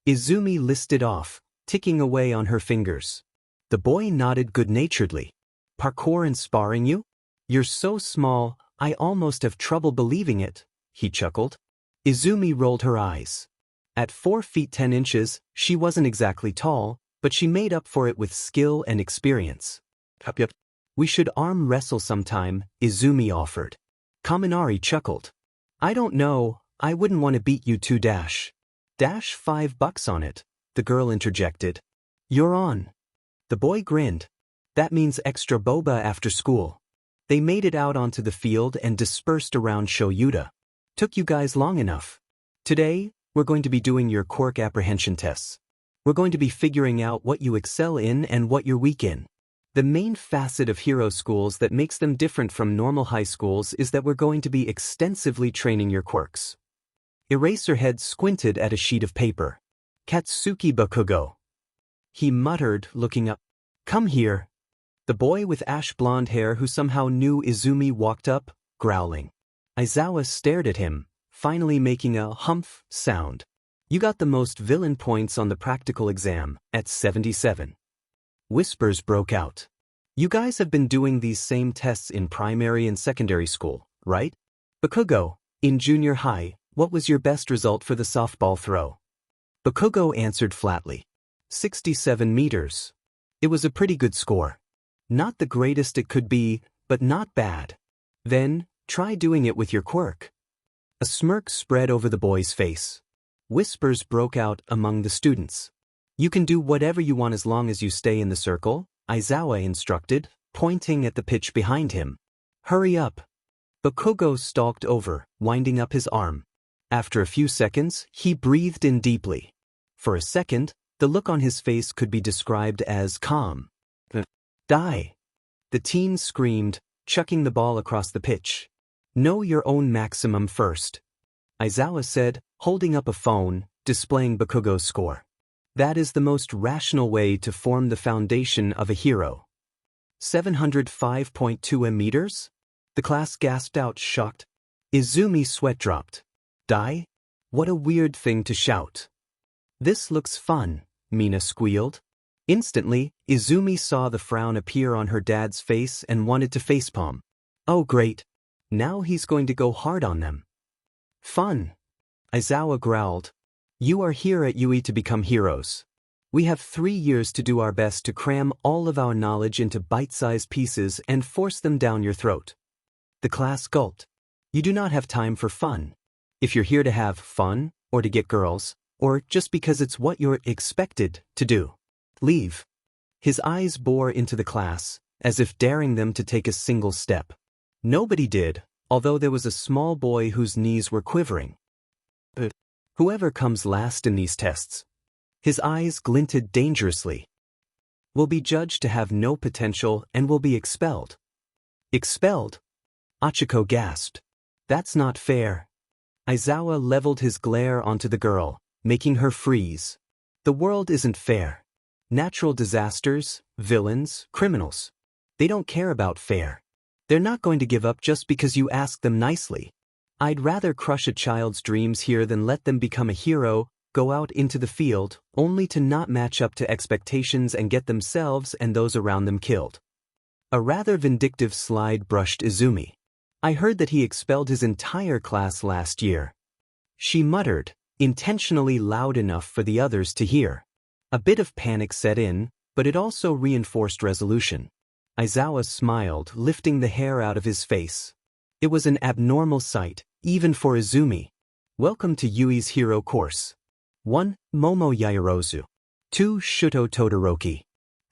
Izumi listed off, ticking away on her fingers. The boy nodded good-naturedly. Parkour and sparring you? You're so small, I almost have trouble believing it, he chuckled. Izumi rolled her eyes. At 4 feet 10 inches, she wasn't exactly tall, but she made up for it with skill and experience. We should arm wrestle sometime, Izumi offered. Kaminari chuckled. I don't know, I wouldn't want to beat you too dash. Dash $5 on it, the girl interjected. You're on. The boy grinned. That means extra boba after school. They made it out onto the field and dispersed around Shouta. Took you guys long enough. Today, we're going to be doing your quirk apprehension tests. We're going to be figuring out what you excel in and what you're weak in. The main facet of hero schools that makes them different from normal high schools is that we're going to be extensively training your quirks. Eraserhead squinted at a sheet of paper. Katsuki Bakugo. He muttered, looking up. Come here. The boy with ash blonde hair who somehow knew Izumi walked up, growling. Aizawa stared at him, finally making a humph sound. You got the most villain points on the practical exam, at 77. Whispers broke out. You guys have been doing these same tests in primary and secondary school, right? Bakugo, in junior high, what was your best result for the softball throw? Bakugo answered flatly. 67 meters. It was a pretty good score. Not the greatest it could be, but not bad. Then, try doing it with your quirk. A smirk spread over the boy's face. Whispers broke out among the students. You can do whatever you want as long as you stay in the circle, Aizawa instructed, pointing at the pitch behind him. Hurry up. Bakugo stalked over, winding up his arm. After a few seconds, he breathed in deeply. For a second, the look on his face could be described as calm. Die. The teen screamed, chucking the ball across the pitch. Know your own maximum first. Aizawa said, holding up a phone, displaying Bakugo's score. That is the most rational way to form the foundation of a hero. 705.2 meters? The class gasped out, shocked. Izumi's sweat dropped. Die? What a weird thing to shout. This looks fun, Mina squealed. Instantly, Izumi saw the frown appear on her dad's face and wanted to facepalm. Oh great. Now he's going to go hard on them. Fun. Aizawa growled. You are here at Yuuei to become heroes. We have 3 years to do our best to cram all of our knowledge into bite-sized pieces and force them down your throat. The class gulped. You do not have time for fun. If you're here to have fun, or to get girls, or just because it's what you're expected to do, leave. His eyes bore into the class, as if daring them to take a single step. Nobody did, although there was a small boy whose knees were quivering. Whoever comes last in these tests, his eyes glinted dangerously, will be judged to have no potential and will be expelled. Expelled? Achiko gasped. That's not fair. Aizawa leveled his glare onto the girl, making her freeze. The world isn't fair. Natural disasters, villains, criminals. They don't care about fair. They're not going to give up just because you ask them nicely. I'd rather crush a child's dreams here than let them become a hero, go out into the field, only to not match up to expectations and get themselves and those around them killed. A rather vindictive slide brushed Izumi. I heard that he expelled his entire class last year. She muttered, intentionally loud enough for the others to hear. A bit of panic set in, but it also reinforced resolution. Aizawa smiled, lifting the hair out of his face. It was an abnormal sight, even for Izumi. Welcome to Yuuei's hero course. 1. Momo Yaoyorozu. 2. Shuto Todoroki.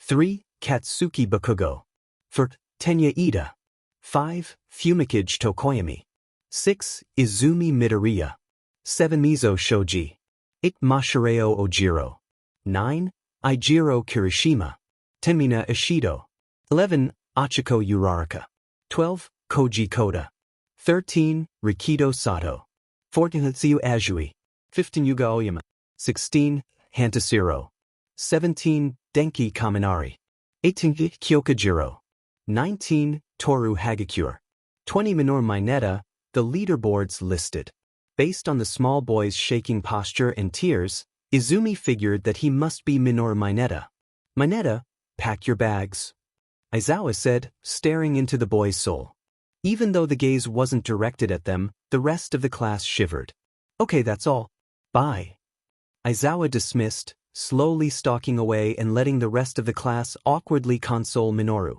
3. Katsuki Bakugo. 4. Tenya Ida. 5. Fumikage Tokoyami. 6. Izumi Midoriya. 7. Mizo Shoji. 8. Mashireo Ojiro. 9. Eijiro Kirishima. 10. Mina Ishido. 11. Achiko Uraraka. 12. Koji Koda. 13. Rikido Sato. 14. Hitsuyu Azui. 15. Yuga Oyama. 16. Hantasiro. 17. Denki Kaminari. 18. Kyokajiro. 19. Toru Hagakure. 20. Minoru Mineta. The leaderboards listed. Based on the small boy's shaking posture and tears, Izumi figured that he must be Minoru Mineta. Mineta, pack your bags. Aizawa said, staring into the boy's soul. Even though the gaze wasn't directed at them, the rest of the class shivered. Okay, that's all. Bye. Aizawa dismissed, slowly stalking away and letting the rest of the class awkwardly console Minoru.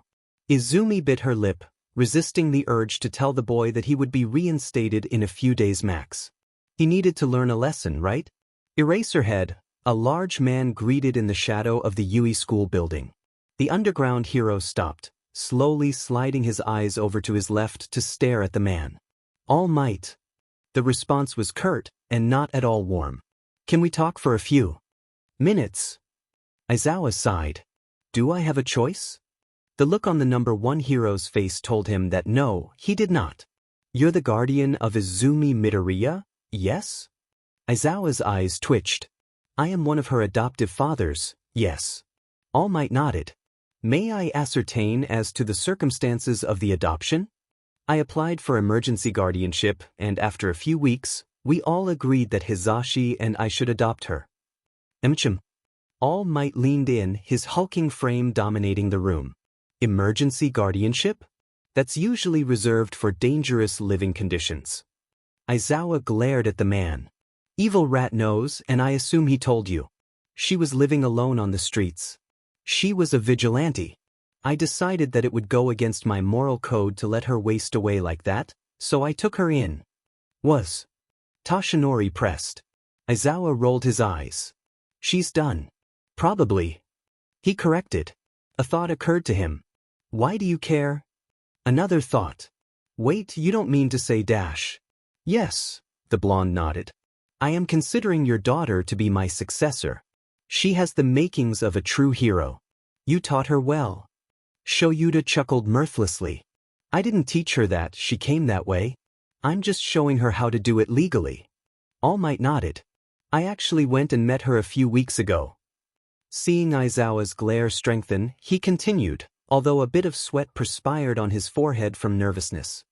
Izumi bit her lip, resisting the urge to tell the boy that he would be reinstated in a few days max. He needed to learn a lesson, right? Eraserhead, a large man greeted in the shadow of the Yuuei school building. The underground hero stopped, slowly sliding his eyes over to his left to stare at the man. All Might. The response was curt and not at all warm. Can we talk for a few minutes? Aizawa sighed. Do I have a choice? The look on the number 1 hero's face told him that no, he did not. You're the guardian of Izumi Midoriya, yes? Aizawa's eyes twitched. I am one of her adoptive fathers, yes. All Might nodded. May I ascertain as to the circumstances of the adoption? I applied for emergency guardianship, and after a few weeks, we all agreed that Hizashi and I should adopt her. All Might leaned in, his hulking frame dominating the room. Emergency guardianship? That's usually reserved for dangerous living conditions. Aizawa glared at the man. Evil rat knows, and I assume he told you. She was living alone on the streets. She was a vigilante. I decided that it would go against my moral code to let her waste away like that, so I took her in. Was. Toshinori pressed. Aizawa rolled his eyes. She's done. Probably. He corrected. A thought occurred to him. Why do you care? Another thought. Wait, you don't mean to say dash. Yes, the blonde nodded. I am considering your daughter to be my successor. She has the makings of a true hero. You taught her well. Shoyuta chuckled mirthlessly. I didn't teach her that, she came that way. I'm just showing her how to do it legally. All Might nodded. I actually went and met her a few weeks ago. Seeing Aizawa's glare strengthen, he continued, although a bit of sweat perspired on his forehead from nervousness.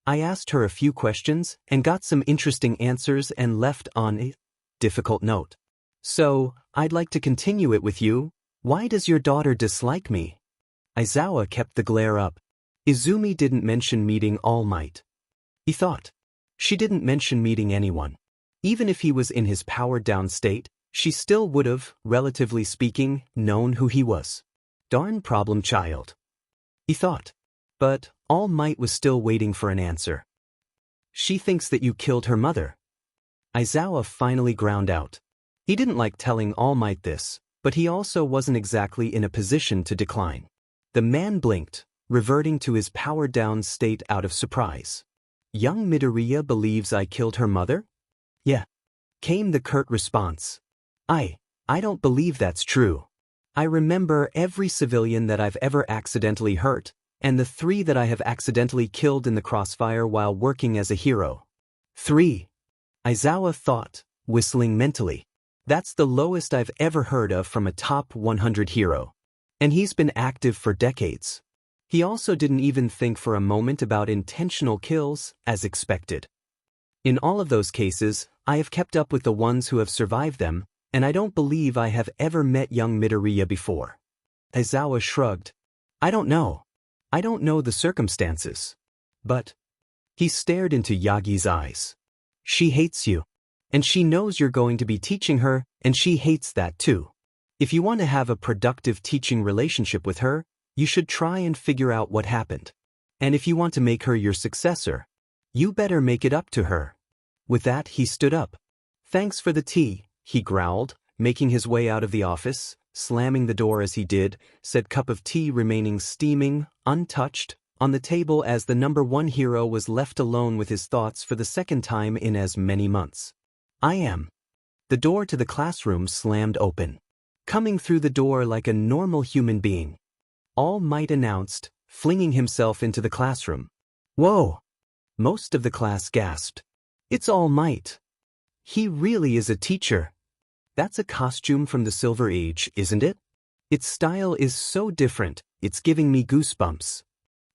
I asked her a few questions and got some interesting answers and left on a difficult note. So, I'd like to continue it with you. Why does your daughter dislike me? Aizawa kept the glare up. Izumi didn't mention meeting All Might. He thought. She didn't mention meeting anyone. Even if he was in his powered-down state, she still would have, relatively speaking, known who he was. Darn problem child. He thought. But All Might was still waiting for an answer. She thinks that you killed her mother. Aizawa finally ground out. He didn't like telling All Might this, but he also wasn't exactly in a position to decline. The man blinked, reverting to his powered-down state out of surprise. Young Midoriya believes I killed her mother? Yeah, came the curt response. I don't believe that's true. I remember every civilian that I've ever accidentally hurt, and the 3 that I have accidentally killed in the crossfire while working as a hero. 3. Aizawa thought, whistling mentally. That's the lowest I've ever heard of from a top 100 hero. And he's been active for decades. He also didn't even think for a moment about intentional kills, as expected. In all of those cases, I have kept up with the ones who have survived them, and I don't believe I have ever met young Midoriya before. Aizawa shrugged. I don't know. I don't know the circumstances. But he stared into Yagi's eyes. She hates you. And she knows you're going to be teaching her, and she hates that too. If you want to have a productive teaching relationship with her, you should try and figure out what happened. And if you want to make her your successor, you better make it up to her. With that, he stood up. Thanks for the tea, he growled, making his way out of the office, slamming the door as he did, said cup of tea remaining steaming, untouched, on the table as the number 1 hero was left alone with his thoughts for the second time in as many months. I am. The door to the classroom slammed open. Coming through the door like a normal human being. All Might announced, flinging himself into the classroom. Whoa! Most of the class gasped. It's All Might. He really is a teacher. That's a costume from the Silver Age, isn't it? Its style is so different, it's giving me goosebumps.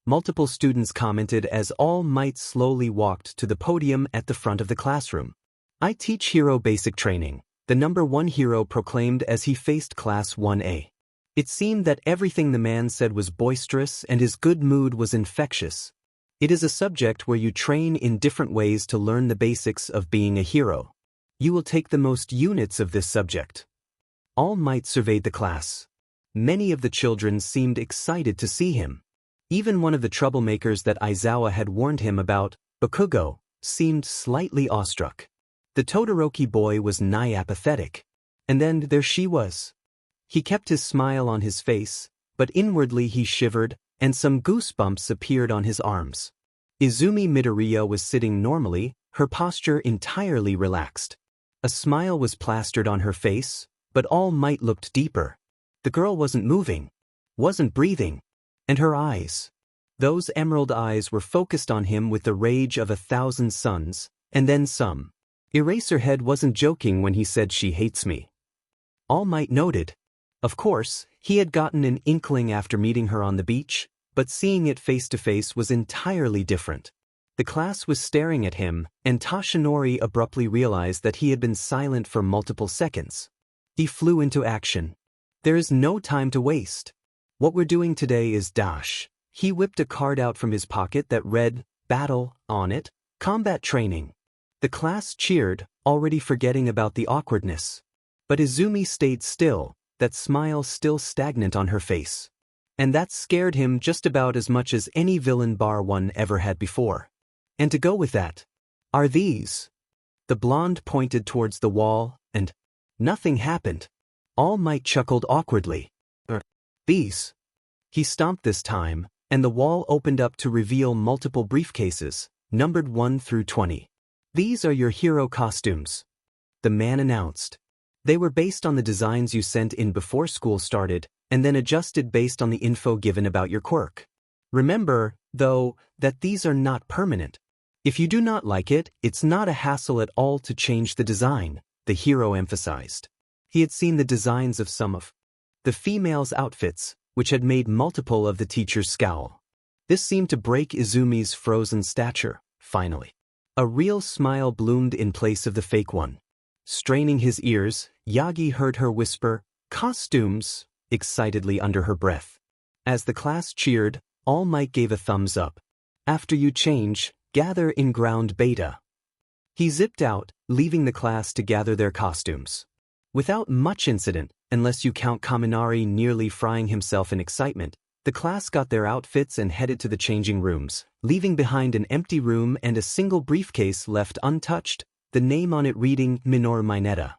Multiple students commented as All Might slowly walked to the podium at the front of the classroom. I teach hero basic training, the number 1 hero proclaimed as he faced Class 1A. It seemed that everything the man said was boisterous and his good mood was infectious. It is a subject where you train in different ways to learn the basics of being a hero. You will take the most units of this subject. All Might surveyed the class. Many of the children seemed excited to see him. Even one of the troublemakers that Aizawa had warned him about, Bakugo, seemed slightly awestruck. The Todoroki boy was nigh apathetic. And then there she was. He kept his smile on his face, but inwardly he shivered, and some goosebumps appeared on his arms. Izumi Midoriya was sitting normally, her posture entirely relaxed. A smile was plastered on her face, but All Might looked deeper. The girl wasn't moving, wasn't breathing, and her eyes. Those emerald eyes were focused on him with the rage of 1,000 suns, and then some. Eraserhead wasn't joking when he said she hates me. All Might noted. Of course, he had gotten an inkling after meeting her on the beach, but seeing it face to face was entirely different. The class was staring at him, and Toshinori abruptly realized that he had been silent for multiple seconds. He flew into action. There is no time to waste. What we're doing today is dash. He whipped a card out from his pocket that read, Battle, on it, Combat Training. The class cheered, already forgetting about the awkwardness. But Izumi stayed still, that smile still stagnant on her face. And that scared him just about as much as any villain bar one ever had before. And to go with that, are these? The blonde pointed towards the wall, and nothing happened. All Might chuckled awkwardly. These. He stomped this time, and the wall opened up to reveal multiple briefcases, numbered 1 through 20. These are your hero costumes. The man announced. They were based on the designs you sent in before school started, and then adjusted based on the info given about your quirk. Remember, though, that these are not permanent. If you do not like it, it's not a hassle at all to change the design, the hero emphasized. He had seen the designs of some of the females' outfits, which had made multiple of the teachers scowl. This seemed to break Izumi's frozen stature, finally. A real smile bloomed in place of the fake one. Straining his ears, Yagi heard her whisper, "Costumes," excitedly under her breath. As the class cheered, All Might gave a thumbs up. After you change, gather in ground beta. He zipped out, leaving the class to gather their costumes. Without much incident, unless you count Kaminari nearly frying himself in excitement, The class got their outfits and headed to the changing rooms, leaving behind an empty room and a single briefcase left untouched, the name on it reading Minor Mineta.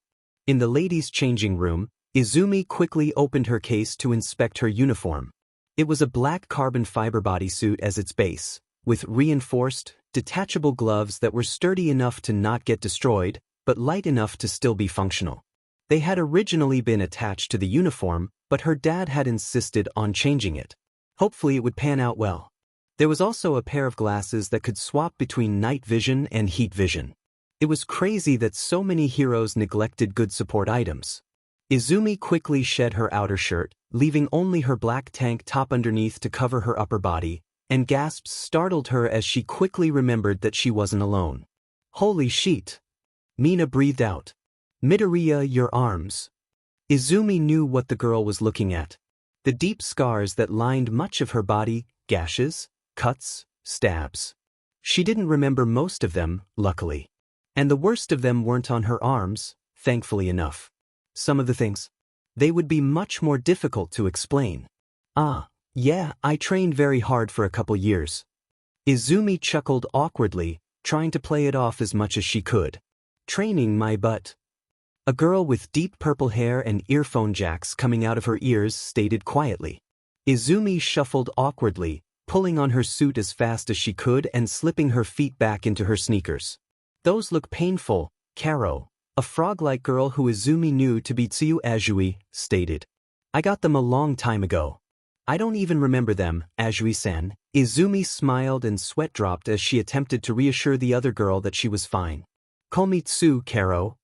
In the ladies' changing room, Izumi quickly opened her case to inspect her uniform. It was a black carbon fiber bodysuit as its base, with reinforced, detachable gloves that were sturdy enough to not get destroyed, but light enough to still be functional. They had originally been attached to the uniform, but her dad had insisted on changing it. Hopefully it would pan out well. There was also a pair of glasses that could swap between night vision and heat vision. It was crazy that so many heroes neglected good support items. Izumi quickly shed her outer shirt, leaving only her black tank top underneath to cover her upper body, and gasps startled her as she quickly remembered that she wasn't alone. Holy shit! Mina breathed out. Midoriya, your arms. Izumi knew what the girl was looking at. The deep scars that lined much of her body, gashes, cuts, stabs. She didn't remember most of them, luckily. And the worst of them weren't on her arms, thankfully enough. Some of the things. They would be much more difficult to explain. Yeah, I trained very hard for a couple years. Izumi chuckled awkwardly, trying to play it off as much as she could. Training my butt. A girl with deep purple hair and earphone jacks coming out of her ears stated quietly. Izumi shuffled awkwardly, pulling on her suit as fast as she could and slipping her feet back into her sneakers. Those look painful, Karo, a frog-like girl who Izumi knew to be Shouta Aizawa, stated. I got them a long time ago. I don't even remember them, Aizawa-san. Izumi smiled and sweat dropped as she attempted to reassure the other girl that she was fine. Komitsu, Karo.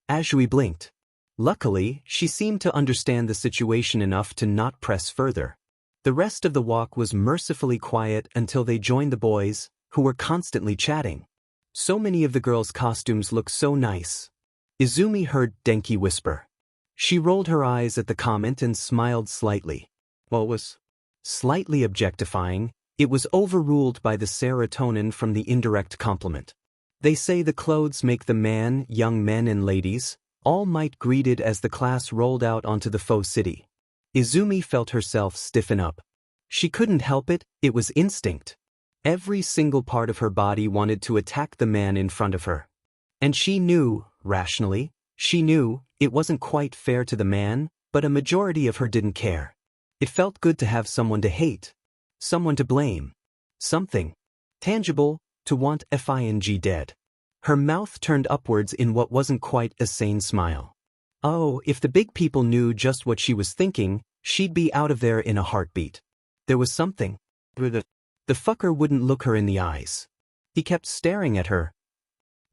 Aizawa blinked. Luckily, she seemed to understand the situation enough to not press further. The rest of the walk was mercifully quiet until they joined the boys, who were constantly chatting. So many of the girls' costumes look so nice. Izumi heard Denki whisper. She rolled her eyes at the comment and smiled slightly. While it was slightly objectifying, it was overruled by the serotonin from the indirect compliment. They say the clothes make the man, young men and ladies, All Might greeted as the class rolled out onto the faux city. Izumi felt herself stiffen up. She couldn't help it, it was instinct. Every single part of her body wanted to attack the man in front of her. And she knew, rationally, it wasn't quite fair to the man, but a majority of her didn't care. It felt good to have someone to hate, someone to blame, something tangible to want FING dead. Her mouth turned upwards in what wasn't quite a sane smile. Oh, if the big people knew just what she was thinking, she'd be out of there in a heartbeat. There was something. The fucker wouldn't look her in the eyes. He kept staring at her.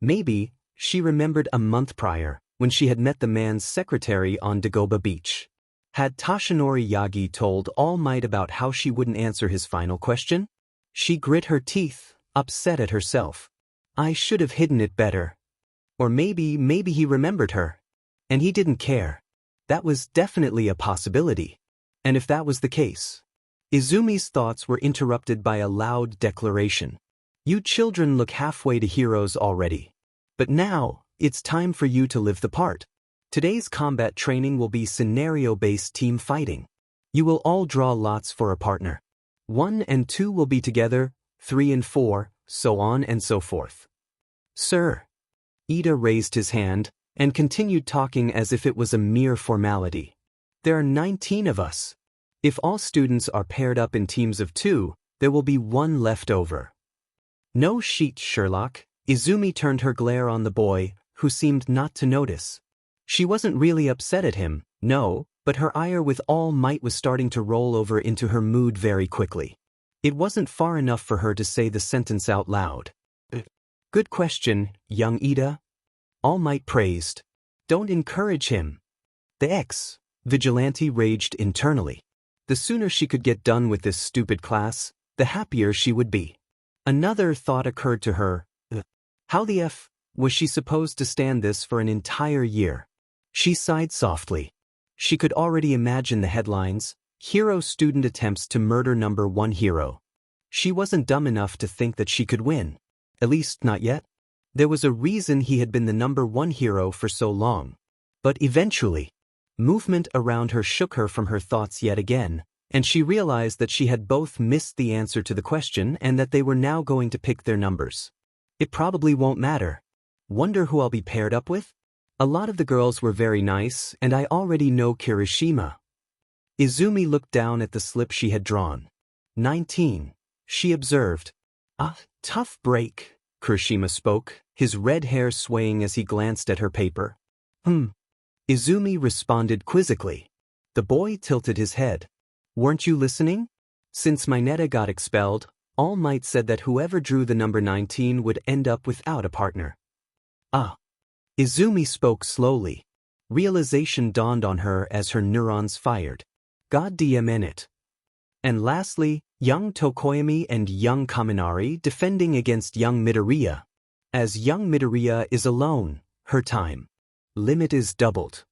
Maybe, she remembered a month prior, when she had met the man's secretary on Dagoba Beach. Had Toshinori Yagi told All Might about how she wouldn't answer his final question? She grit her teeth, upset at herself. I should have hidden it better. Or maybe he remembered her. And he didn't care. That was definitely a possibility. And if that was the case... Izumi's thoughts were interrupted by a loud declaration. You children look halfway to heroes already. But now, it's time for you to live the part. Today's combat training will be scenario-based team fighting. You will all draw lots for a partner. 1 and 2 will be together, 3 and 4, so on and so forth. Sir. Ida raised his hand, and continued talking as if it was a mere formality. There are 19 of us. If all students are paired up in teams of 2, there will be 1 left over. No shit, Sherlock. Izumi turned her glare on the boy, who seemed not to notice. She wasn't really upset at him, no, but her ire with All Might was starting to roll over into her mood very quickly. It wasn't far enough for her to say the sentence out loud. Good question, young Ida. All Might praised. Don't encourage him. The ex-vigilante raged internally. The sooner she could get done with this stupid class, the happier she would be. Another thought occurred to her. How the F was she supposed to stand this for an entire year? She sighed softly. She could already imagine the headlines, Hero Student Attempts to Murder Number 1 Hero. She wasn't dumb enough to think that she could win. At least not yet. There was a reason he had been the number 1 hero for so long. But eventually, movement around her shook her from her thoughts yet again, and she realized that she had both missed the answer to the question and that they were now going to pick their numbers. It probably won't matter. Wonder who I'll be paired up with? A lot of the girls were very nice, and I already know Kirishima. Izumi looked down at the slip she had drawn. 19, she observed. Ah, tough break, Kirishima spoke, his red hair swaying as he glanced at her paper. Izumi responded quizzically. The boy tilted his head. Weren't you listening? Since Mineta got expelled, All Might said that whoever drew the number 19 would end up without a partner. Ah. Izumi spoke slowly. Realization dawned on her as her neurons fired. God damn it. And lastly, young Tokoyami and young Kaminari defending against young Midoriya. As young Midoriya is alone, her time limit is doubled.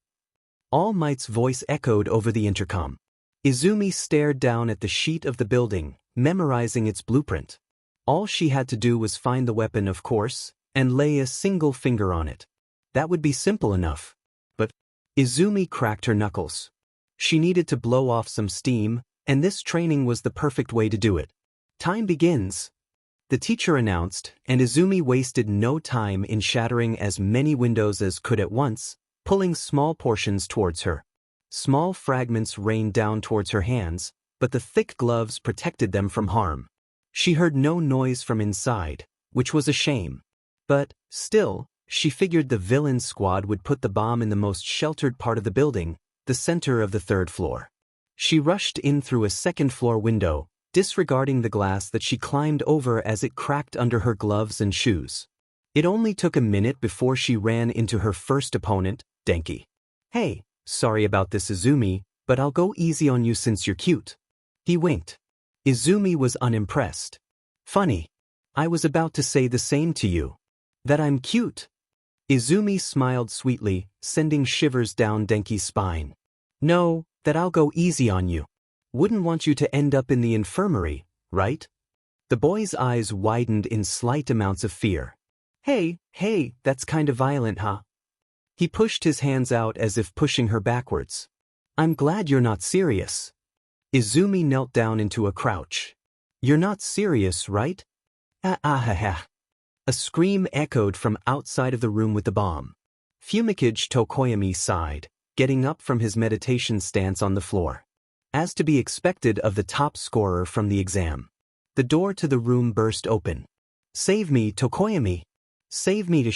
All Might's voice echoed over the intercom. Izumi stared down at the sheet of the building, memorizing its blueprint. All she had to do was find the weapon, of course, and lay a single finger on it. That would be simple enough. But Izumi cracked her knuckles. She needed to blow off some steam, and this training was the perfect way to do it. Time begins, the teacher announced, and Izumi wasted no time in shattering as many windows as could at once, pulling small portions towards her. Small fragments rained down towards her hands, but the thick gloves protected them from harm. She heard no noise from inside, which was a shame. But, still, she figured the villain squad would put the bomb in the most sheltered part of the building, the center of the 3rd floor. She rushed in through a 2nd-floor window, disregarding the glass that she climbed over as it cracked under her gloves and shoes. It only took a minute before she ran into her first opponent, Denki. Hey, sorry about this, Izumi, but I'll go easy on you since you're cute. He winked. Izumi was unimpressed. Funny. I was about to say the same to you. That I'm cute. Izumi smiled sweetly, sending shivers down Denki's spine. No, that I'll go easy on you. Wouldn't want you to end up in the infirmary, right? The boy's eyes widened in slight amounts of fear. Hey, that's kind of violent, huh? He pushed his hands out as if pushing her backwards. I'm glad you're not serious. Izumi knelt down into a crouch. You're not serious, right? Ah. A scream echoed from outside of the room with the bomb. Fumikage Tokoyami sighed, getting up from his meditation stance on the floor. As to be expected of the top scorer from the exam. The door to the room burst open. Save me, Tokoyami. Save me,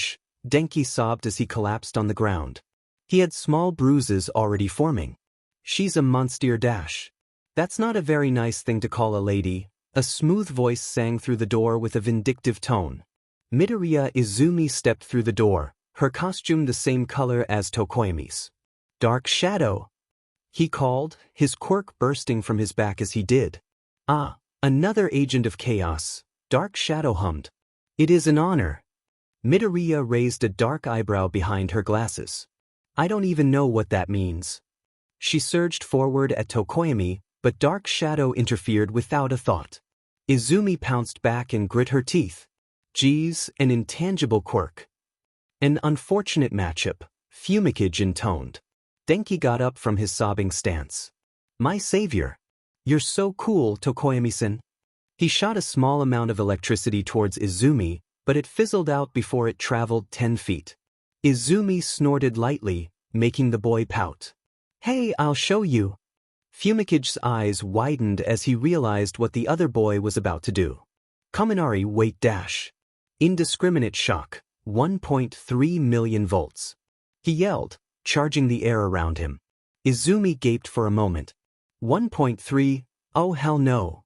Denki sobbed as he collapsed on the ground. He had small bruises already forming. She's a monster dash. That's not a very nice thing to call a lady, a smooth voice sang through the door with a vindictive tone. Midoriya Izumi stepped through the door, her costume the same color as Tokoyami's. Dark Shadow, he called, his quirk bursting from his back as he did. Ah, another agent of chaos, Dark Shadow hummed. It is an honor. Midoriya raised a dark eyebrow behind her glasses. I don't even know what that means. She surged forward at Tokoyami, but Dark Shadow interfered without a thought. Izumi pounced back and grit her teeth. Geez, an intangible quirk. An unfortunate matchup, Fumikage intoned. Denki got up from his sobbing stance. My savior. You're so cool, Tokoyami-san. He shot a small amount of electricity towards Izumi, but it fizzled out before it traveled 10 feet. Izumi snorted lightly, making the boy pout. Hey, I'll show you. Fumikage's eyes widened as he realized what the other boy was about to do. Kaminari weight dash. Indiscriminate shock, 1.3 million volts. He yelled, charging the air around him. Izumi gaped for a moment. 1.3, oh hell no.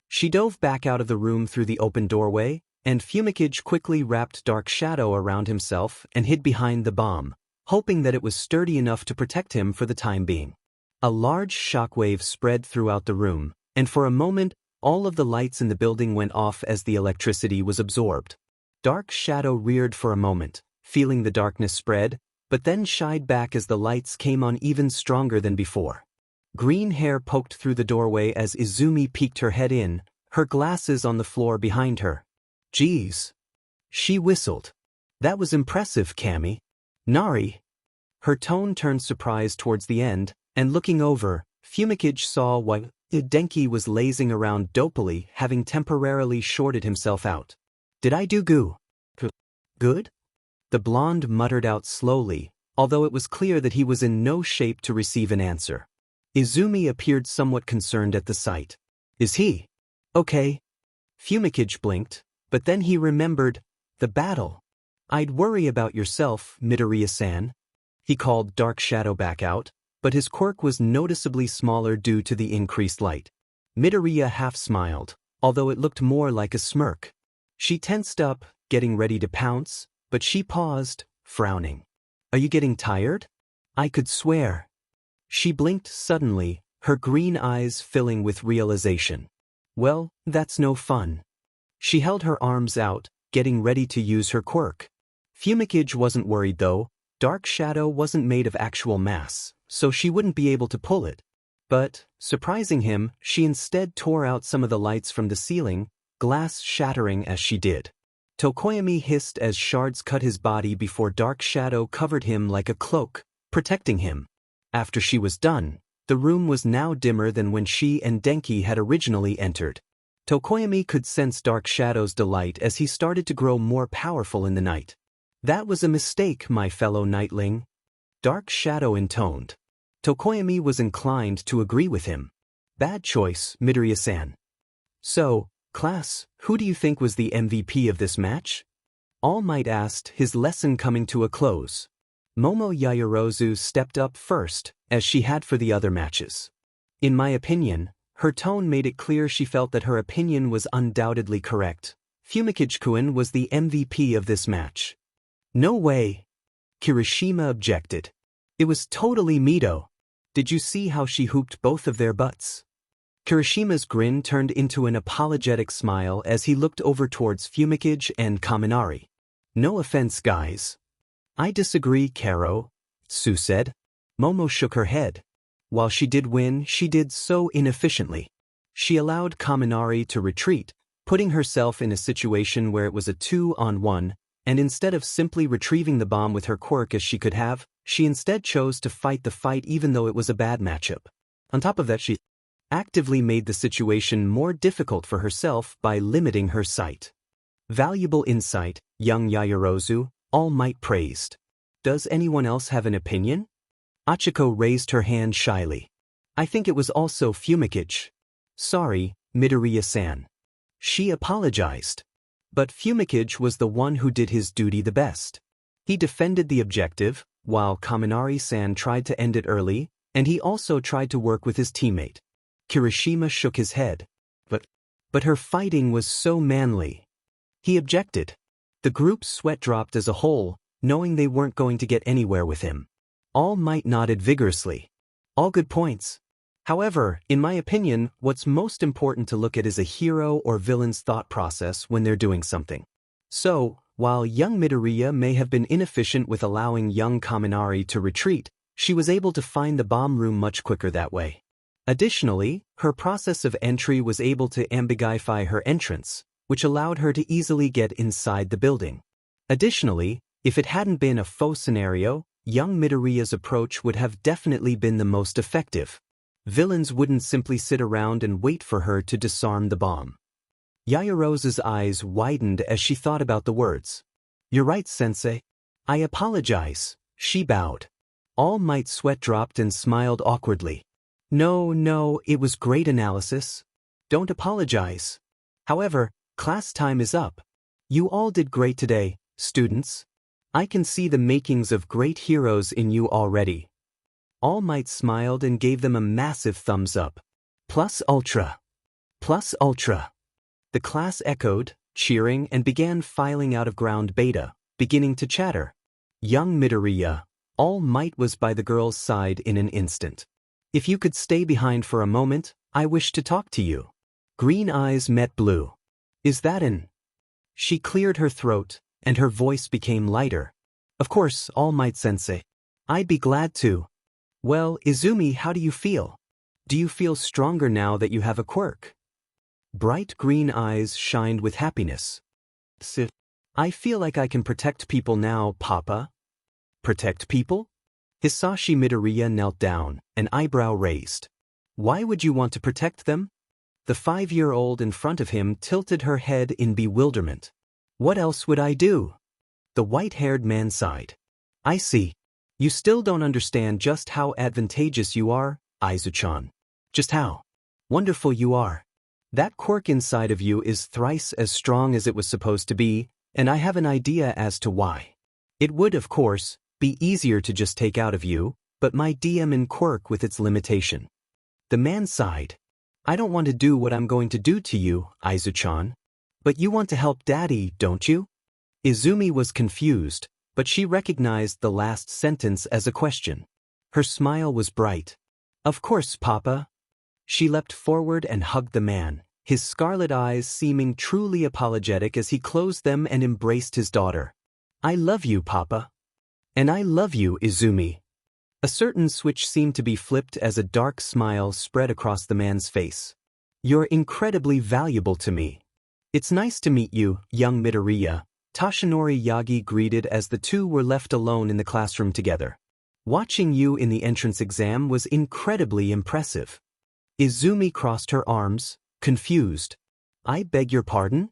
She dove back out of the room through the open doorway, and Fumikage quickly wrapped Dark Shadow around himself and hid behind the bomb, hoping that it was sturdy enough to protect him for the time being. A large shockwave spread throughout the room, and for a moment, all of the lights in the building went off as the electricity was absorbed. Dark Shadow reared for a moment, feeling the darkness spread, but then shied back as the lights came on even stronger than before. Green hair poked through the doorway as Izumi peeked her head in, her glasses on the floor behind her. Geez. She whistled. That was impressive, Cammy. Nari. Her tone turned surprised towards the end, and looking over, Fumikage saw what Denki was lazing around dopily, having temporarily shorted himself out. Did I do good? The blonde muttered out slowly, although it was clear that he was in no shape to receive an answer. Izumi appeared somewhat concerned at the sight. Is he okay? Fumikage blinked, but then he remembered the battle. I'd worry about yourself, Midoriya-san. He called Dark Shadow back out, but his quirk was noticeably smaller due to the increased light. Midoriya half smiled, although it looked more like a smirk. She tensed up, getting ready to pounce, but she paused, frowning. Are you getting tired? I could swear. She blinked suddenly, her green eyes filling with realization. Well, that's no fun. She held her arms out, getting ready to use her quirk. Fumikage wasn't worried though. Dark Shadow wasn't made of actual mass, so she wouldn't be able to pull it. But, surprising him, she instead tore out some of the lights from the ceiling, glass shattering as she did. Tokoyami hissed as shards cut his body before Dark Shadow covered him like a cloak, protecting him. After she was done, the room was now dimmer than when she and Denki had originally entered. Tokoyami could sense Dark Shadow's delight as he started to grow more powerful in the night. That was a mistake, my fellow nightling. Dark Shadow intoned. Tokoyami was inclined to agree with him. Bad choice, Midoriya-san. So, class, who do you think was the MVP of this match? All Might asked, his lesson coming to a close. Momo Yaoyorozu stepped up first, as she had for the other matches. In my opinion, her tone made it clear she felt that her opinion was undoubtedly correct. Fumikage-kun was the MVP of this match. No way. Kirishima objected. It was totally Mido. Did you see how she hooped both of their butts? Kirishima's grin turned into an apologetic smile as he looked over towards Fumikage and Kaminari. No offense, guys. I disagree, Karo, Sue said. Momo shook her head. While she did win, she did so inefficiently. She allowed Kaminari to retreat, putting herself in a situation where it was a 2-on-1, and instead of simply retrieving the bomb with her quirk as she could have, she instead chose to fight the fight even though it was a bad matchup. On top of that, she actively made the situation more difficult for herself by limiting her sight. Valuable insight, young Yaoyorozu, All Might praised. Does anyone else have an opinion? Achiko raised her hand shyly. I think it was also Fumikage. Sorry, Midoriya-san. She apologized. But Fumikage was the one who did his duty the best. He defended the objective, while Kaminari-san tried to end it early, and he also tried to work with his teammate. Kirishima shook his head. But her fighting was so manly. He objected. The group's sweat dropped as a whole, knowing they weren't going to get anywhere with him. All Might nodded vigorously. All good points. However, in my opinion, what's most important to look at is a hero or villain's thought process when they're doing something. So, while young Midoriya may have been inefficient with allowing young Kaminari to retreat, she was able to find the bomb room much quicker that way. Additionally, her process of entry was able to ambiguify her entrance, which allowed her to easily get inside the building. Additionally, if it hadn't been a faux scenario, young Midoriya's approach would have definitely been the most effective. Villains wouldn't simply sit around and wait for her to disarm the bomb. Yaoyorozu's eyes widened as she thought about the words. You're right, sensei. I apologize, she bowed. All Might sweat dropped and smiled awkwardly. No, it was great analysis. Don't apologize. However, class time is up. You all did great today, students. I can see the makings of great heroes in you already. All Might smiled and gave them a massive thumbs up. Plus ultra. Plus ultra. The class echoed, cheering, and began filing out of ground beta, beginning to chatter. Young Midoriya, All Might was by the girl's side in an instant. If you could stay behind for a moment, I wish to talk to you. Green eyes met blue. Is that an? She cleared her throat, and her voice became lighter. Of course, All Might sensei. I'd be glad to. Well, Izumi, how do you feel? Do you feel stronger now that you have a quirk? Bright green eyes shined with happiness. I feel like I can protect people now, Papa. Protect people? Hisashi Midoriya knelt down, an eyebrow raised. Why would you want to protect them? The 5-year-old in front of him tilted her head in bewilderment. What else would I do? The white-haired man sighed. I see. You still don't understand just how advantageous you are, Aizu-chan. Just how wonderful you are. That quirk inside of you is thrice as strong as it was supposed to be, and I have an idea as to why. It would, of course, be easier to just take out of you, but my DM quirk with its limitation. The man sighed. I don't want to do what I'm going to do to you, Aizu-chan. But you want to help Daddy, don't you? Izumi was confused, but she recognized the last sentence as a question. Her smile was bright. Of course, Papa. She leapt forward and hugged the man, his scarlet eyes seeming truly apologetic as he closed them and embraced his daughter. I love you, Papa. And I love you, Izumi. A certain switch seemed to be flipped as a dark smile spread across the man's face. You're incredibly valuable to me. It's nice to meet you, young Midoriya, Toshinori Yagi greeted as the two were left alone in the classroom together. Watching you in the entrance exam was incredibly impressive. Izumi crossed her arms, confused. I beg your pardon?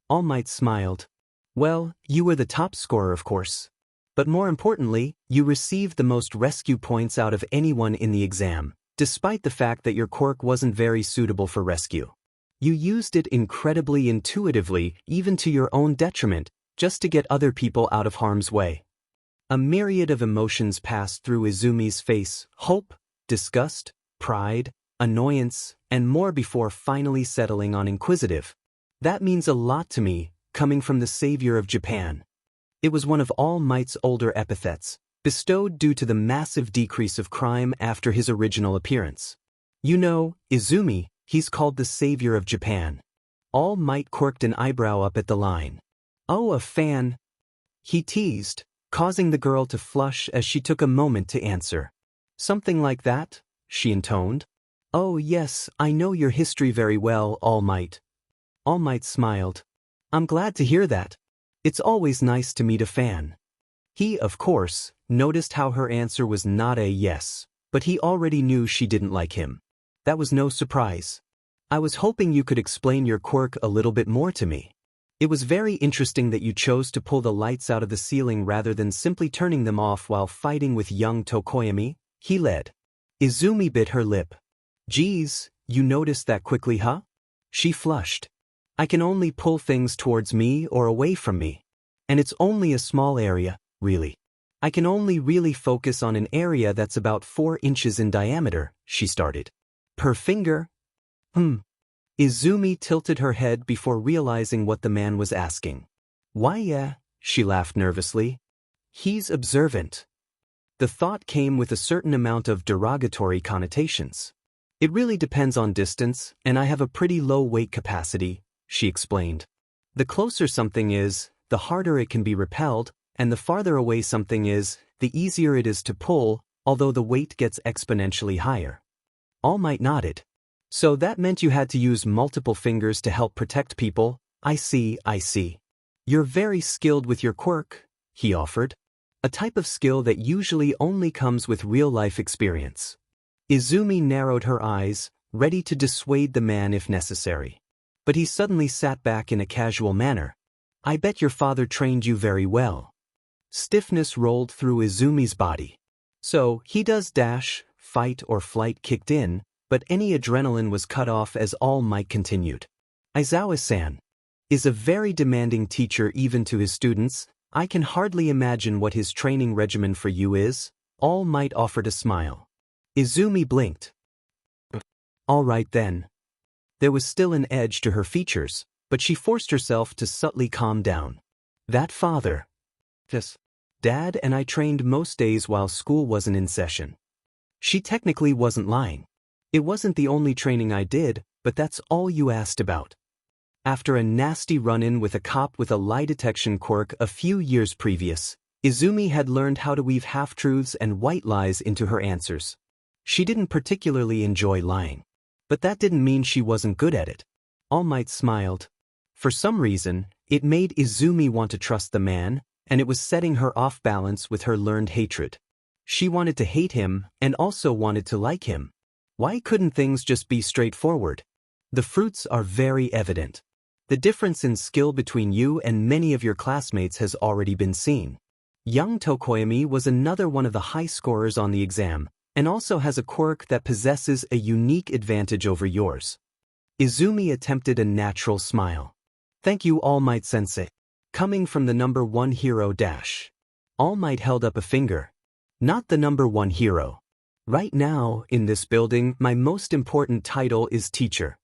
All Might smiled. Well, you were the top scorer, of course. But more importantly, you received the most rescue points out of anyone in the exam, despite the fact that your quirk wasn't very suitable for rescue. You used it incredibly intuitively, even to your own detriment, just to get other people out of harm's way. A myriad of emotions passed through Izumi's face: hope, disgust, pride, annoyance, and more before finally settling on inquisitive. That means a lot to me, coming from the savior of Japan. It was one of All Might's older epithets, bestowed due to the massive decrease of crime after his original appearance. You know, Izumi, he's called the savior of Japan. All Might quirked an eyebrow up at the line. Oh, a fan. He teased, causing the girl to flush as she took a moment to answer. Something like that, she intoned. Oh yes, I know your history very well, All Might. All Might smiled. I'm glad to hear that. It's always nice to meet a fan. He, of course, noticed how her answer was not a yes, but he already knew she didn't like him. That was no surprise. I was hoping you could explain your quirk a little bit more to me. It was very interesting that you chose to pull the lights out of the ceiling rather than simply turning them off while fighting with young Tokoyami, he led. Izumi bit her lip. Geez, you noticed that quickly, huh? She flushed. I can only pull things towards me or away from me. And it's only a small area, really. I can only really focus on an area that's about 4 inches in diameter, she started. Per finger? Izumi tilted her head before realizing what the man was asking. Why, yeah, she laughed nervously. He's observant. The thought came with a certain amount of derogatory connotations. It really depends on distance, and I have a pretty low weight capacity, she explained. The closer something is, the harder it can be repelled, and the farther away something is, the easier it is to pull, although the weight gets exponentially higher. All Might nodded. So that meant you had to use multiple fingers to help protect people. I see. You're very skilled with your quirk, he offered. A type of skill that usually only comes with real-life experience. Izumi narrowed her eyes, ready to dissuade the man if necessary. But he suddenly sat back in a casual manner. I bet your father trained you very well. Stiffness rolled through Izumi's body. So, he does dash, fight or flight kicked in, but any adrenaline was cut off as All Might continued. Aizawa-san is a very demanding teacher even to his students. I can hardly imagine what his training regimen for you is. All Might offered a smile. Izumi blinked. All right then. There was still an edge to her features, but she forced herself to subtly calm down. That father. Yes. Dad and I trained most days while school wasn't in session. She technically wasn't lying. It wasn't the only training I did, but that's all you asked about. After a nasty run-in with a cop with a lie detection quirk a few years previous, Izumi had learned how to weave half-truths and white lies into her answers. She didn't particularly enjoy lying. But that didn't mean she wasn't good at it. All Might smiled. For some reason, it made Izumi want to trust the man, and it was setting her off balance with her learned hatred. She wanted to hate him and also wanted to like him. Why couldn't things just be straightforward? The fruits are very evident. The difference in skill between you and many of your classmates has already been seen. Young Tokoyami was another one of the high scorers on the exam, and also has a quirk that possesses a unique advantage over yours. Izumi attempted a natural smile. Thank you, All Might Sensei. Coming from the number 1 hero dash. All Might held up a finger. Not the number 1 hero. Right now, in this building, my most important title is teacher.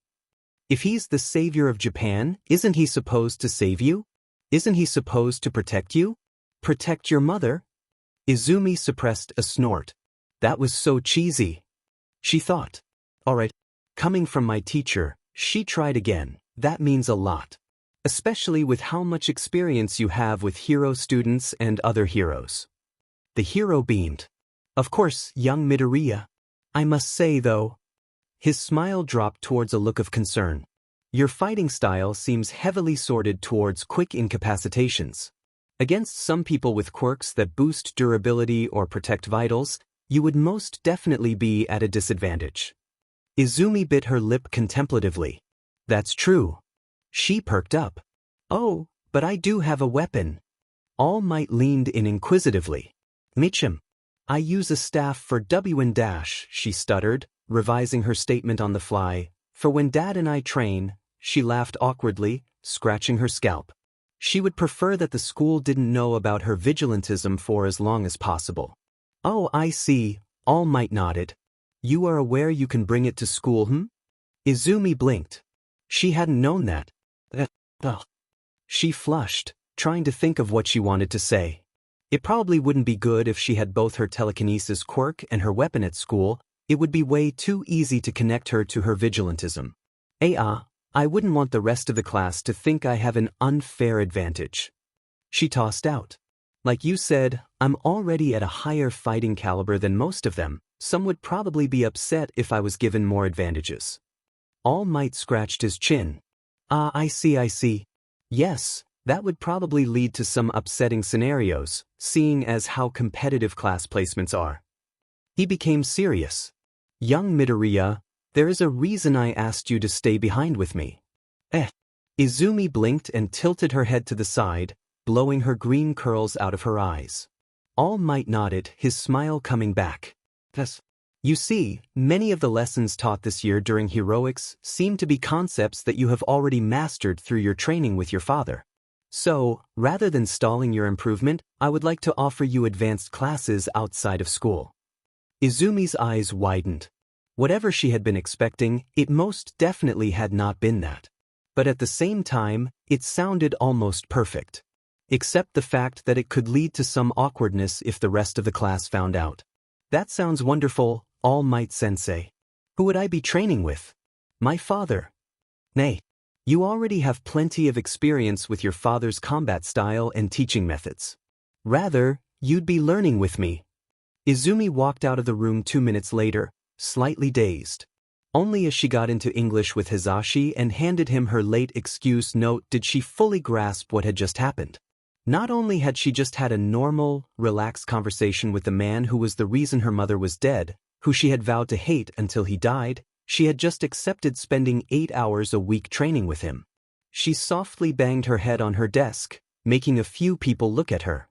If he's the savior of Japan, isn't he supposed to save you? Isn't he supposed to protect you? Protect your mother? Izumi suppressed a snort. That was so cheesy. She thought. Alright, coming from my teacher, she tried again. That means a lot. Especially with how much experience you have with hero students and other heroes. The hero beamed. Of course, young Midoriya. I must say, though. His smile dropped towards a look of concern. Your fighting style seems heavily sorted towards quick incapacitations. Against some people with quirks that boost durability or protect vitals, you would most definitely be at a disadvantage. Izumi bit her lip contemplatively. That's true. She perked up. Oh, but I do have a weapon. All Might leaned in inquisitively. Michim. I use a staff for W dash, she stuttered, revising her statement on the fly. For when Dad and I train, she laughed awkwardly, scratching her scalp. She would prefer that the school didn't know about her vigilantism for as long as possible. Oh, I see, All Might nodded. You are aware you can bring it to school, Izumi blinked. She hadn't known that. She flushed, trying to think of what she wanted to say. It probably wouldn't be good if she had both her telekinesis quirk and her weapon at school. It would be way too easy to connect her to her vigilantism. I wouldn't want the rest of the class to think I have an unfair advantage. She tossed out. Like you said, I'm already at a higher fighting caliber than most of them. Some would probably be upset if I was given more advantages. All Might scratched his chin. I see. Yes, that would probably lead to some upsetting scenarios, seeing as how competitive class placements are. He became serious. Young Midoriya, there is a reason I asked you to stay behind with me. Izumi blinked and tilted her head to the side, blowing her green curls out of her eyes. All Might nodded, his smile coming back. You see, many of the lessons taught this year during heroics seem to be concepts that you have already mastered through your training with your father. So, rather than stalling your improvement, I would like to offer you advanced classes outside of school. Izumi's eyes widened. Whatever she had been expecting, it most definitely had not been that. But at the same time, it sounded almost perfect. Except the fact that it could lead to some awkwardness if the rest of the class found out. That sounds wonderful, All Might Sensei. Who would I be training with? My father. Nay. You already have plenty of experience with your father's combat style and teaching methods. Rather, you'd be learning with me. Izumi walked out of the room 2 minutes later, slightly dazed. Only as she got into English with Hizashi and handed him her late excuse note did she fully grasp what had just happened. Not only had she just had a normal, relaxed conversation with the man who was the reason her mother was dead, who she had vowed to hate until he died, she had just accepted spending 8 hours a week training with him. She softly banged her head on her desk, making a few people look at her.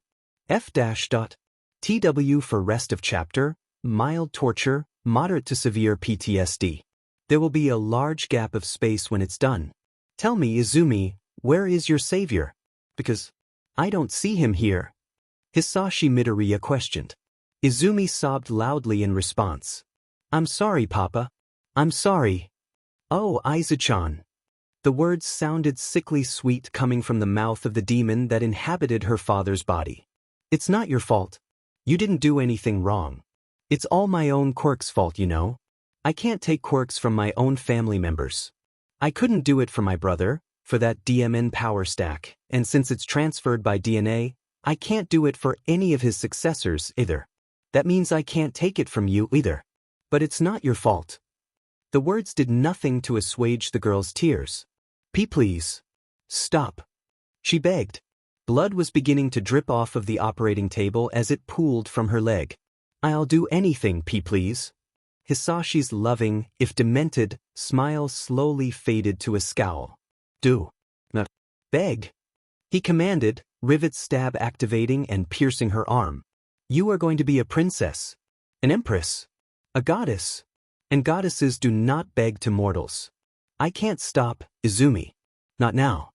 F-TW for rest of chapter, mild torture, moderate to severe PTSD. There will be a large gap of space when it's done. Tell me, Izumi, where is your savior? Because I don't see him here. Hisashi Midoriya questioned. Izumi sobbed loudly in response. I'm sorry, Papa. I'm sorry. Oh, Aizachan. The words sounded sickly sweet coming from the mouth of the demon that inhabited her father's body. It's not your fault. You didn't do anything wrong. It's all my own quirks' fault, you know. I can't take quirks from my own family members. I couldn't do it for my brother, for that DMN power stack, and since it's transferred by DNA, I can't do it for any of his successors either. That means I can't take it from you either. But it's not your fault. The words did nothing to assuage the girl's tears. Please. Stop. She begged. Blood was beginning to drip off of the operating table as it pooled from her leg. I'll do anything, please. Hisashi's loving, if demented, smile slowly faded to a scowl. Do not beg, he commanded, rivet stab activating and piercing her arm. You are going to be a princess, an empress, a goddess, and goddesses do not beg to mortals. I can't stop, Izumi. Not now.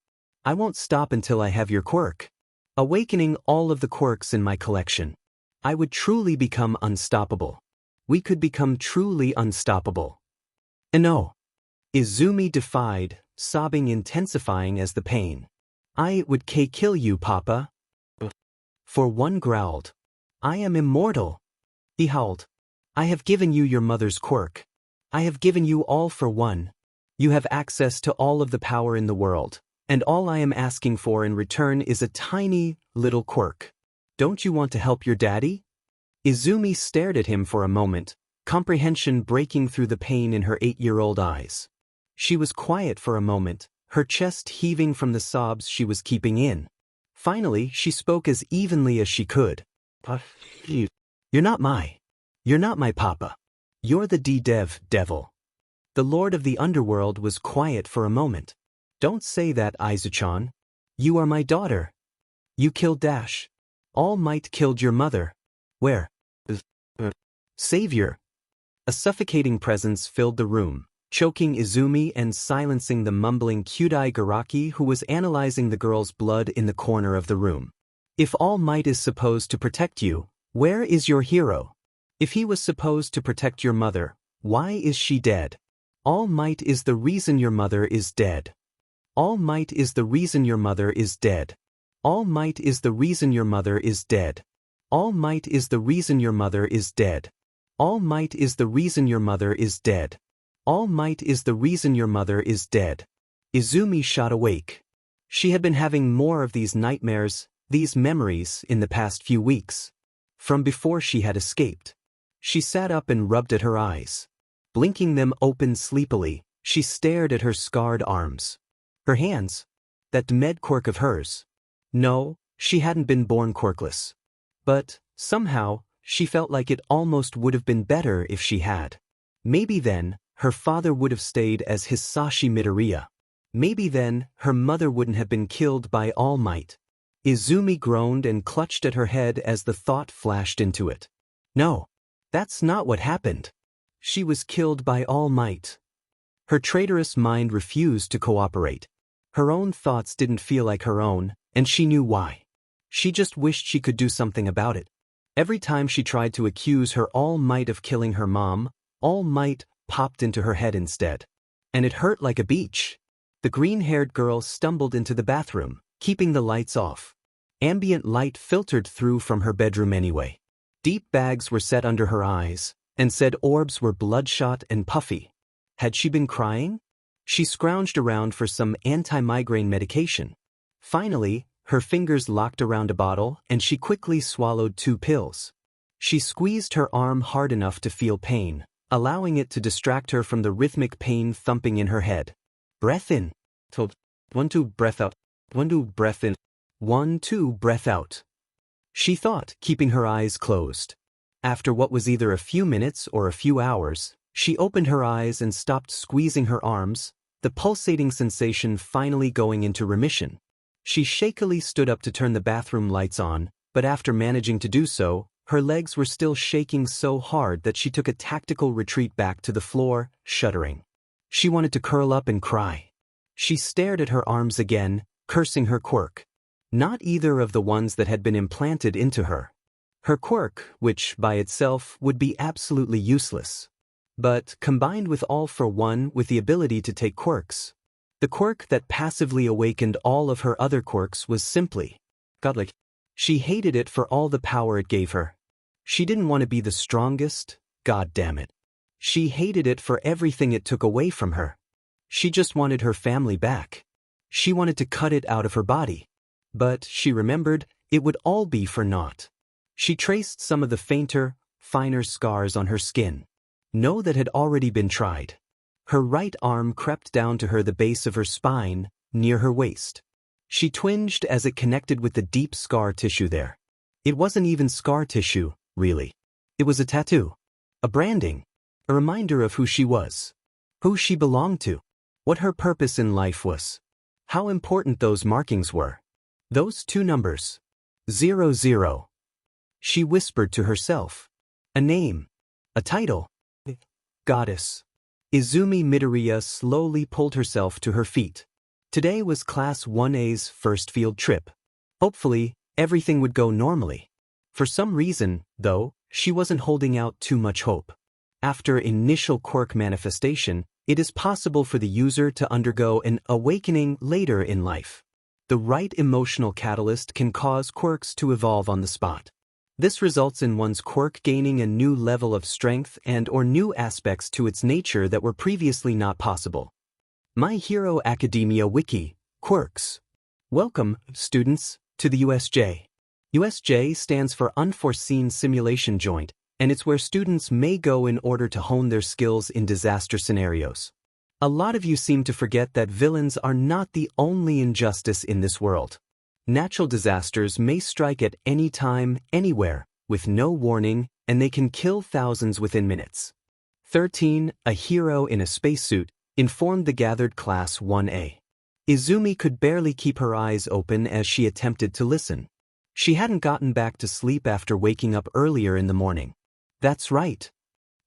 I won't stop until I have your quirk. Awakening all of the quirks in my collection. I would truly become unstoppable. We could become truly unstoppable. No. Izumi defied, sobbing intensifying as the pain. I would kill you, Papa. For one growled. I am immortal. He howled. I have given you your mother's quirk. I have given you all for one. You have access to all of the power in the world, and all I am asking for in return is a tiny, little quirk. Don't you want to help your daddy? Izumi stared at him for a moment, comprehension breaking through the pain in her 8-year-old eyes. She was quiet for a moment, her chest heaving from the sobs she was keeping in. Finally, she spoke as evenly as she could. You're not my papa. You're the devil. The Lord of the Underworld was quiet for a moment. Don't say that, Aizachan. You are my daughter. You killed Dash. All Might killed your mother. Where? Savior. A suffocating presence filled the room, choking Izumi and silencing the mumbling Kyudai Garaki who was analyzing the girl's blood in the corner of the room. If All Might is supposed to protect you, where is your hero? If he was supposed to protect your mother, why is she dead? All Might is the reason your mother is dead. All Might is the reason your mother is dead. All Might is the reason your mother is dead. All Might is the reason your mother is dead. All Might is the reason your mother is dead. All Might is the reason your mother is dead. Izumi shot awake. She had been having more of these nightmares, these memories, in the past few weeks. From before she had escaped. She sat up and rubbed at her eyes. Blinking them open sleepily, she stared at her scarred arms. Her hands. That med quirk of hers. No, she hadn't been born quirkless. But, somehow, she felt like it almost would have been better if she had. Maybe then, her father would have stayed as Izumi Midoriya. Maybe then, her mother wouldn't have been killed by All Might. Izumi groaned and clutched at her head as the thought flashed into it. No, that's not what happened. She was killed by All Might. Her traitorous mind refused to cooperate. Her own thoughts didn't feel like her own, and she knew why. She just wished she could do something about it. Every time she tried to accuse her All Might of killing her mom, All Might popped into her head instead. And it hurt like a beach. The green-haired girl stumbled into the bathroom, keeping the lights off. Ambient light filtered through from her bedroom anyway. Deep bags were set under her eyes, and said orbs were bloodshot and puffy. Had she been crying? She scrounged around for some anti-migraine medication. Finally, her fingers locked around a bottle and she quickly swallowed 2 pills. She squeezed her arm hard enough to feel pain, allowing it to distract her from the rhythmic pain thumping in her head. Breath in. 1, 2, breath out. 1, 2, breath in. 1, 2, breath out. She thought, keeping her eyes closed. After what was either a few minutes or a few hours, she opened her eyes and stopped squeezing her arms, the pulsating sensation finally going into remission. She shakily stood up to turn the bathroom lights on, but after managing to do so, her legs were still shaking so hard that she took a tactical retreat back to the floor, shuddering. She wanted to curl up and cry. She stared at her arms again, cursing her quirk. Not either of the ones that had been implanted into her. Her quirk, which by itself would be absolutely useless. But combined with All for One with the ability to take quirks. The quirk that passively awakened all of her other quirks was simply godlike. She hated it for all the power it gave her. She didn't want to be the strongest, god damn it. She hated it for everything it took away from her. She just wanted her family back. She wanted to cut it out of her body. But, she remembered, it would all be for naught. She traced some of the fainter, finer scars on her skin. No, that had already been tried. Her right arm crept down to her the base of her spine, near her waist. She twinged as it connected with the deep scar tissue there. It wasn't even scar tissue, really. It was a tattoo. A branding. A reminder of who she was, who she belonged to, what her purpose in life was, how important those markings were. Those two numbers. 00. She whispered to herself. A name. A title. Goddess. Izumi Midoriya slowly pulled herself to her feet. Today was Class 1A's first field trip. Hopefully, everything would go normally. For some reason, though, she wasn't holding out too much hope. After initial quirk manifestation, it is possible for the user to undergo an awakening later in life. The right emotional catalyst can cause quirks to evolve on the spot. This results in one's quirk gaining a new level of strength and/or new aspects to its nature that were previously not possible. My Hero Academia Wiki, Quirks. Welcome, students, to the USJ. USJ stands for Unforeseen Simulation Joint, and it's where students may go in order to hone their skills in disaster scenarios. A lot of you seem to forget that villains are not the only injustice in this world. Natural disasters may strike at any time, anywhere, with no warning, and they can kill thousands within minutes. 13. A hero in a spacesuit informed the gathered Class 1A. Izumi could barely keep her eyes open as she attempted to listen. She hadn't gotten back to sleep after waking up earlier in the morning. That's right.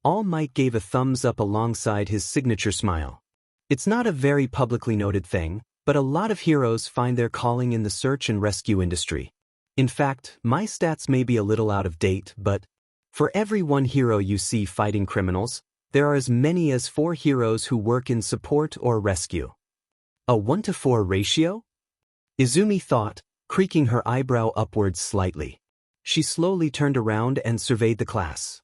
All Might gave a thumbs up alongside his signature smile. It's not a very publicly noted thing, but a lot of heroes find their calling in the search and rescue industry. In fact, my stats may be a little out of date, but for every one hero you see fighting criminals, there are as many as 4 heroes who work in support or rescue. A 1-to-4 ratio? Izumi thought, creaking her eyebrow upwards slightly. She slowly turned around and surveyed the class.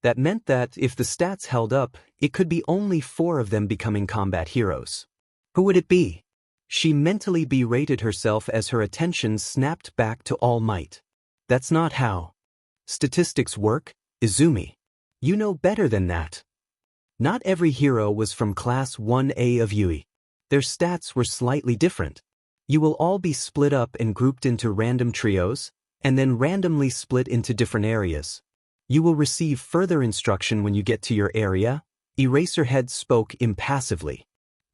That meant that if the stats held up, it could be only 4 of them becoming combat heroes. Who would it be? She mentally berated herself as her attention snapped back to All Might. That's not how statistics work, Izumi. You know better than that. Not every hero was from Class 1A of Yuuei. Their stats were slightly different. You will all be split up and grouped into random trios, and then randomly split into different areas. You will receive further instruction when you get to your area. Eraserhead spoke impassively.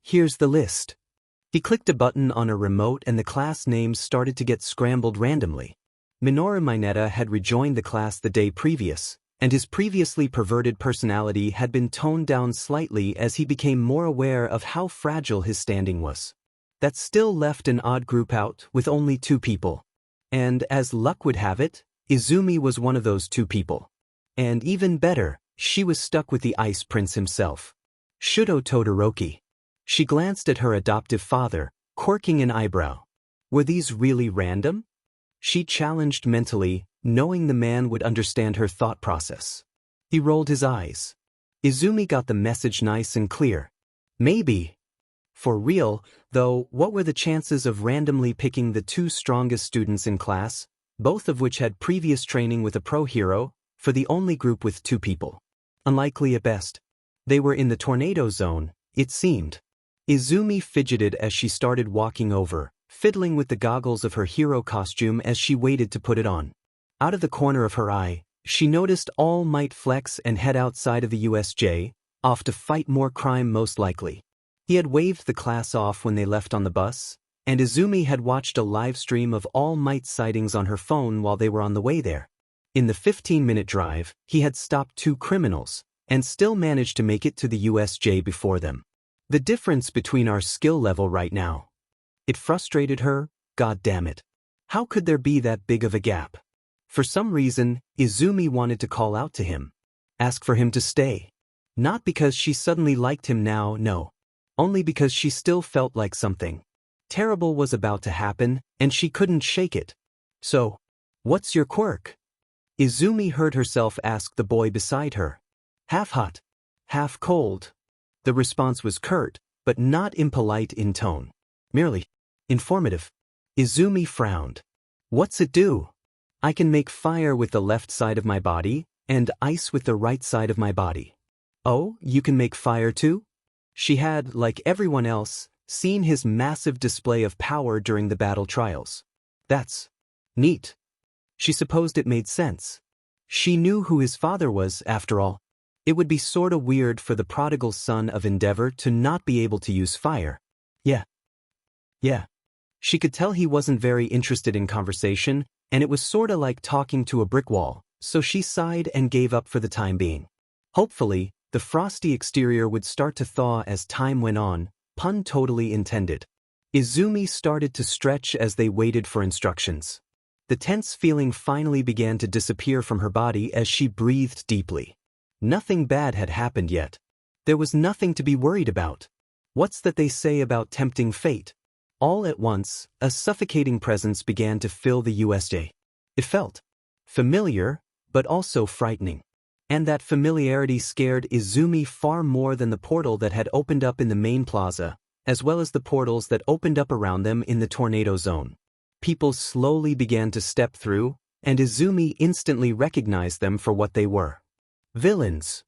Here's the list. He clicked a button on a remote and the class names started to get scrambled randomly. Minoru Mineta had rejoined the class the day previous, and his previously perverted personality had been toned down slightly as he became more aware of how fragile his standing was. That still left an odd group out with only 2 people. And as luck would have it, Izumi was one of those 2 people. And even better, she was stuck with the Ice Prince himself. Shuto Todoroki. She glanced at her adoptive father, quirking an eyebrow. Were these really random? She challenged mentally, knowing the man would understand her thought process. He rolled his eyes. Izumi got the message nice and clear. Maybe. For real, though, what were the chances of randomly picking the 2 strongest students in class, both of which had previous training with a pro hero, for the only group with 2 people? Unlikely at best. They were in the tornado zone, it seemed. Izumi fidgeted as she started walking over, fiddling with the goggles of her hero costume as she waited to put it on. Out of the corner of her eye, she noticed All Might flex and head outside of the USJ, off to fight more crime most likely. He had waved the class off when they left on the bus, and Izumi had watched a live stream of All Might's sightings on her phone while they were on the way there. In the 15-minute drive, he had stopped 2 criminals, and still managed to make it to the USJ before them. The difference between our skill level right now. It frustrated her, god damn it. How could there be that big of a gap? For some reason, Izumi wanted to call out to him. Ask for him to stay. Not because she suddenly liked him now, no. Only because she still felt like something terrible was about to happen, and she couldn't shake it. So, what's your quirk? Izumi heard herself ask the boy beside her. Half hot, half cold. The response was curt, but not impolite in tone. Merely informative. Izumi frowned. What's it do? I can make fire with the left side of my body, and ice with the right side of my body. Oh, you can make fire too? She had, like everyone else, seen his massive display of power during the battle trials. That's neat. She supposed it made sense. She knew who his father was, after all. It would be sorta weird for the prodigal son of Endeavor to not be able to use fire. Yeah. She could tell he wasn't very interested in conversation, and it was sorta like talking to a brick wall, so she sighed and gave up for the time being. Hopefully, the frosty exterior would start to thaw as time went on, pun totally intended. Izumi started to stretch as they waited for instructions. The tense feeling finally began to disappear from her body as she breathed deeply. Nothing bad had happened yet. There was nothing to be worried about. What's that they say about tempting fate? All at once, a suffocating presence began to fill the USA. It felt familiar, but also frightening. And that familiarity scared Izumi far more than the portal that had opened up in the main plaza, as well as the portals that opened up around them in the tornado zone. People slowly began to step through, and Izumi instantly recognized them for what they were. Villains,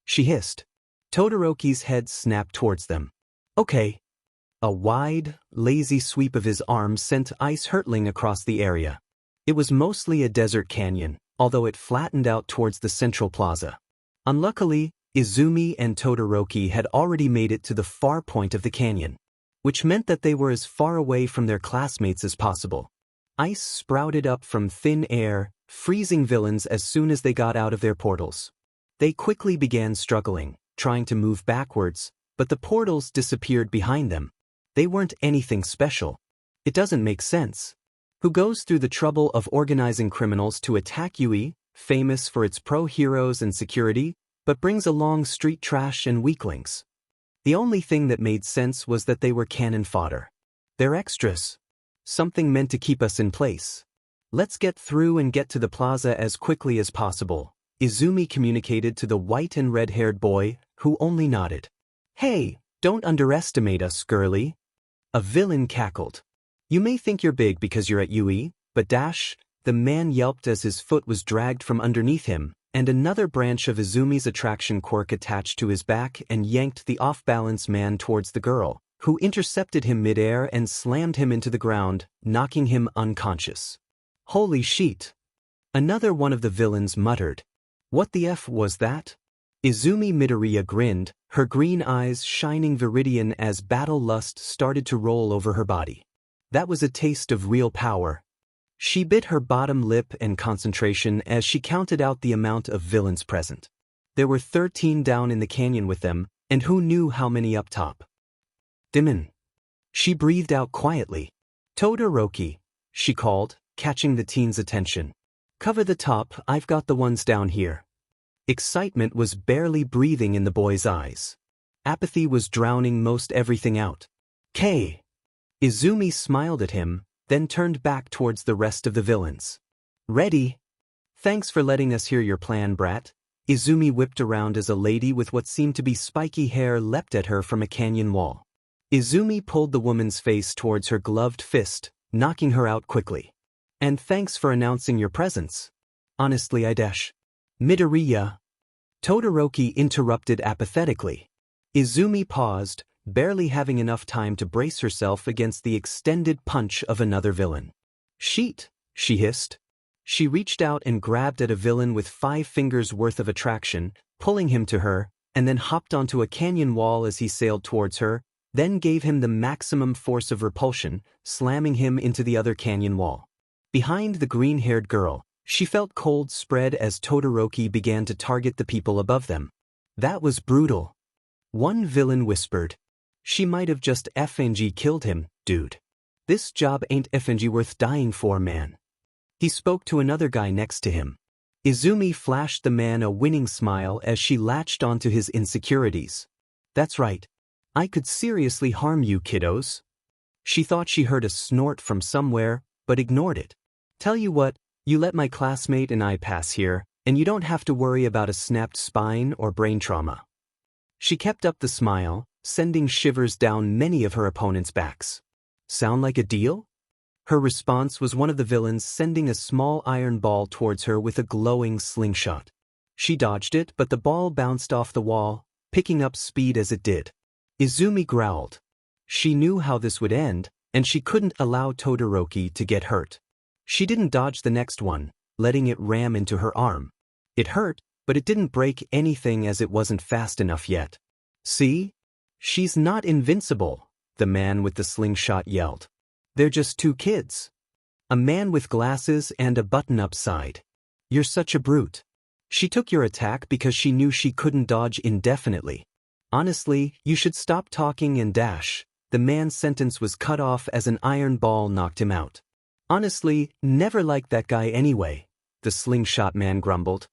she hissed. Todoroki's head snapped towards them. Okay. A wide, lazy sweep of his arms sent ice hurtling across the area. It was mostly a desert canyon, although it flattened out towards the central plaza. Unluckily, Izumi and Todoroki had already made it to the far point of the canyon, which meant that they were as far away from their classmates as possible. Ice sprouted up from thin air, freezing villains as soon as they got out of their portals. They quickly began struggling, trying to move backwards, but the portals disappeared behind them. They weren't anything special. It doesn't make sense. Who goes through the trouble of organizing criminals to attack Yuuei, famous for its pro-heroes and security, but brings along street trash and weaklings? The only thing that made sense was that they were cannon fodder. They're extras. Something meant to keep us in place. Let's get through and get to the plaza as quickly as possible, Izumi communicated to the white and red-haired boy, who only nodded. Hey, don't underestimate us, girly. A villain cackled. You may think you're big because you're at Yuuei, but the man yelped as his foot was dragged from underneath him, and another branch of Izumi's attraction quirk attached to his back and yanked the off-balance man towards the girl, who intercepted him mid-air and slammed him into the ground, knocking him unconscious. Holy shit! Another one of the villains muttered. What the F was that? Izumi Midoriya grinned, her green eyes shining viridian as battle lust started to roll over her body. That was a taste of real power. She bit her bottom lip in concentration as she counted out the amount of villains present. There were 13 down in the canyon with them, and who knew how many up top. Demon. She breathed out quietly. Todoroki, she called, catching the teen's attention. Cover the top, I've got the ones down here. Excitement was barely breathing in the boy's eyes. Apathy was drowning most everything out. K. Izumi smiled at him, then turned back towards the rest of the villains. Ready? Thanks for letting us hear your plan, brat. Izumi whipped around as a lady with what seemed to be spiky hair leapt at her from a canyon wall. Izumi pulled the woman's face towards her gloved fist, knocking her out quickly. And thanks for announcing your presence. Honestly, Midoriya. Todoroki interrupted apathetically. Izumi paused, barely having enough time to brace herself against the extended punch of another villain. Sheet, she hissed. She reached out and grabbed at a villain with 5 fingers worth of attraction, pulling him to her, and then hopped onto a canyon wall as he sailed towards her, then gave him the maximum force of repulsion, slamming him into the other canyon wall. Behind the green-haired girl, she felt cold spread as Todoroki began to target the people above them. That was brutal. One villain whispered. She might have just FNG killed him, dude. This job ain't FNG worth dying for, man. He spoke to another guy next to him. Izumi flashed the man a winning smile as she latched onto his insecurities. That's right. I could seriously harm you, kiddos. She thought she heard a snort from somewhere, but ignored it. Tell you what, you let my classmate and I pass here, and you don't have to worry about a snapped spine or brain trauma. She kept up the smile, sending shivers down many of her opponents' backs. Sound like a deal? Her response was one of the villains sending a small iron ball towards her with a glowing slingshot. She dodged it, but the ball bounced off the wall, picking up speed as it did. Izumi growled. She knew how this would end, and she couldn't allow Todoroki to get hurt. She didn't dodge the next one, letting it ram into her arm. It hurt, but it didn't break anything as it wasn't fast enough yet. See? She's not invincible, the man with the slingshot yelled. They're just two kids. A man with glasses and a button-up side. You're such a brute. She took your attack because she knew she couldn't dodge indefinitely. Honestly, you should stop talking and dash. The man's sentence was cut off as an iron ball knocked him out. Honestly, never liked that guy anyway, the slingshot man grumbled.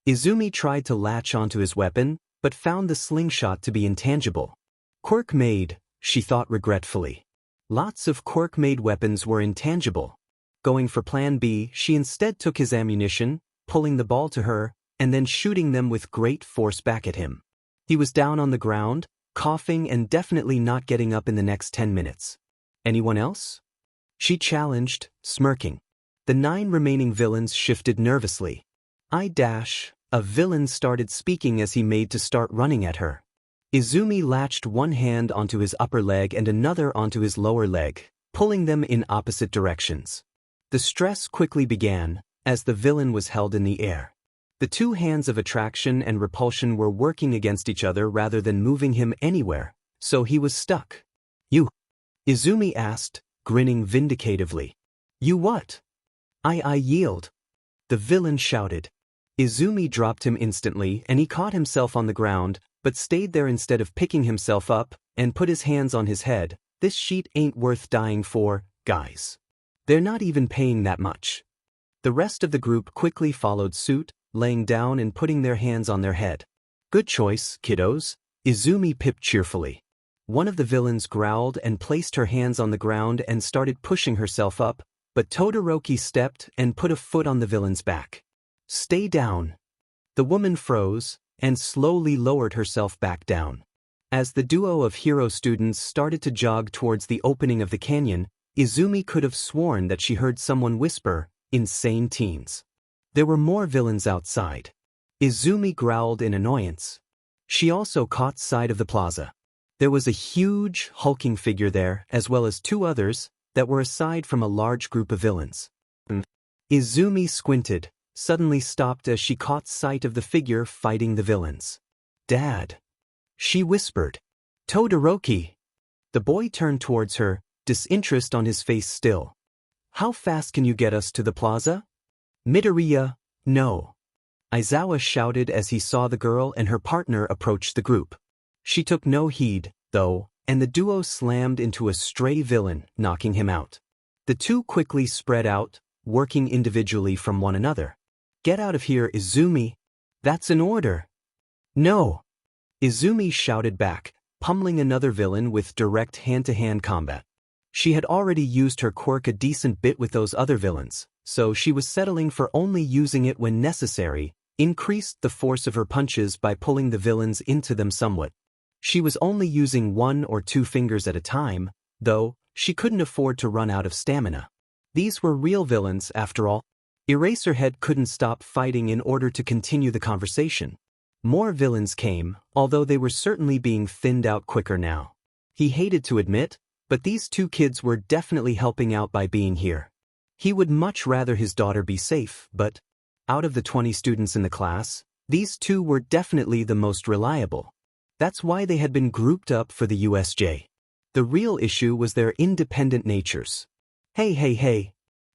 Izumi tried to latch onto his weapon, but found the slingshot to be intangible. Quirk-made, she thought regretfully. Lots of Quirk-made weapons were intangible. Going for plan B, she instead took his ammunition, pulling the ball to her, and then shooting them with great force back at him. He was down on the ground, coughing and definitely not getting up in the next 10 minutes. Anyone else? She challenged, smirking. The 9 remaining villains shifted nervously. A villain started speaking as he made to start running at her. Izumi latched one hand onto his upper leg and another onto his lower leg, pulling them in opposite directions. The stress quickly began, as the villain was held in the air. The two hands of attraction and repulsion were working against each other rather than moving him anywhere, so he was stuck. You? Izumi asked, grinning vindicatively. You what? I yield. The villain shouted. Izumi dropped him instantly and he caught himself on the ground, but stayed there instead of picking himself up, and put his hands on his head. This sheet ain't worth dying for, guys. They're not even paying that much. The rest of the group quickly followed suit, laying down and putting their hands on their head. Good choice, kiddos, Izumi pipped cheerfully. One of the villains growled and placed her hands on the ground and started pushing herself up, but Todoroki stepped and put a foot on the villain's back. Stay down. The woman froze and slowly lowered herself back down. As the duo of hero students started to jog towards the opening of the canyon, Izumi could have sworn that she heard someone whisper, "Insane teens." There were more villains outside. Izumi growled in annoyance. She also caught sight of the plaza. There was a huge, hulking figure there, as well as 2 others, that were aside from a large group of villains. Izumi squinted, suddenly stopped as she caught sight of the figure fighting the villains. Dad. She whispered. Todoroki. The boy turned towards her, disinterest on his face still. How fast can you get us to the plaza? Midoriya, no. Aizawa shouted as he saw the girl and her partner approach the group. She took no heed, though, and the duo slammed into a stray villain, knocking him out. The two quickly spread out, working individually from one another. Get out of here, Izumi. That's an order. No. Izumi shouted back, pummeling another villain with direct hand-to-hand combat. She had already used her quirk a decent bit with those other villains, so she was settling for only using it when necessary, increased the force of her punches by pulling the villains into them somewhat. She was only using 1 or 2 fingers at a time, though, she couldn't afford to run out of stamina. These were real villains, after all. Eraserhead couldn't stop fighting in order to continue the conversation. More villains came, although they were certainly being thinned out quicker now. He hated to admit, but these 2 kids were definitely helping out by being here. He would much rather his daughter be safe, but out of the 20 students in the class, these 2 were definitely the most reliable. That's why they had been grouped up for the USJ. The real issue was their independent natures. Hey.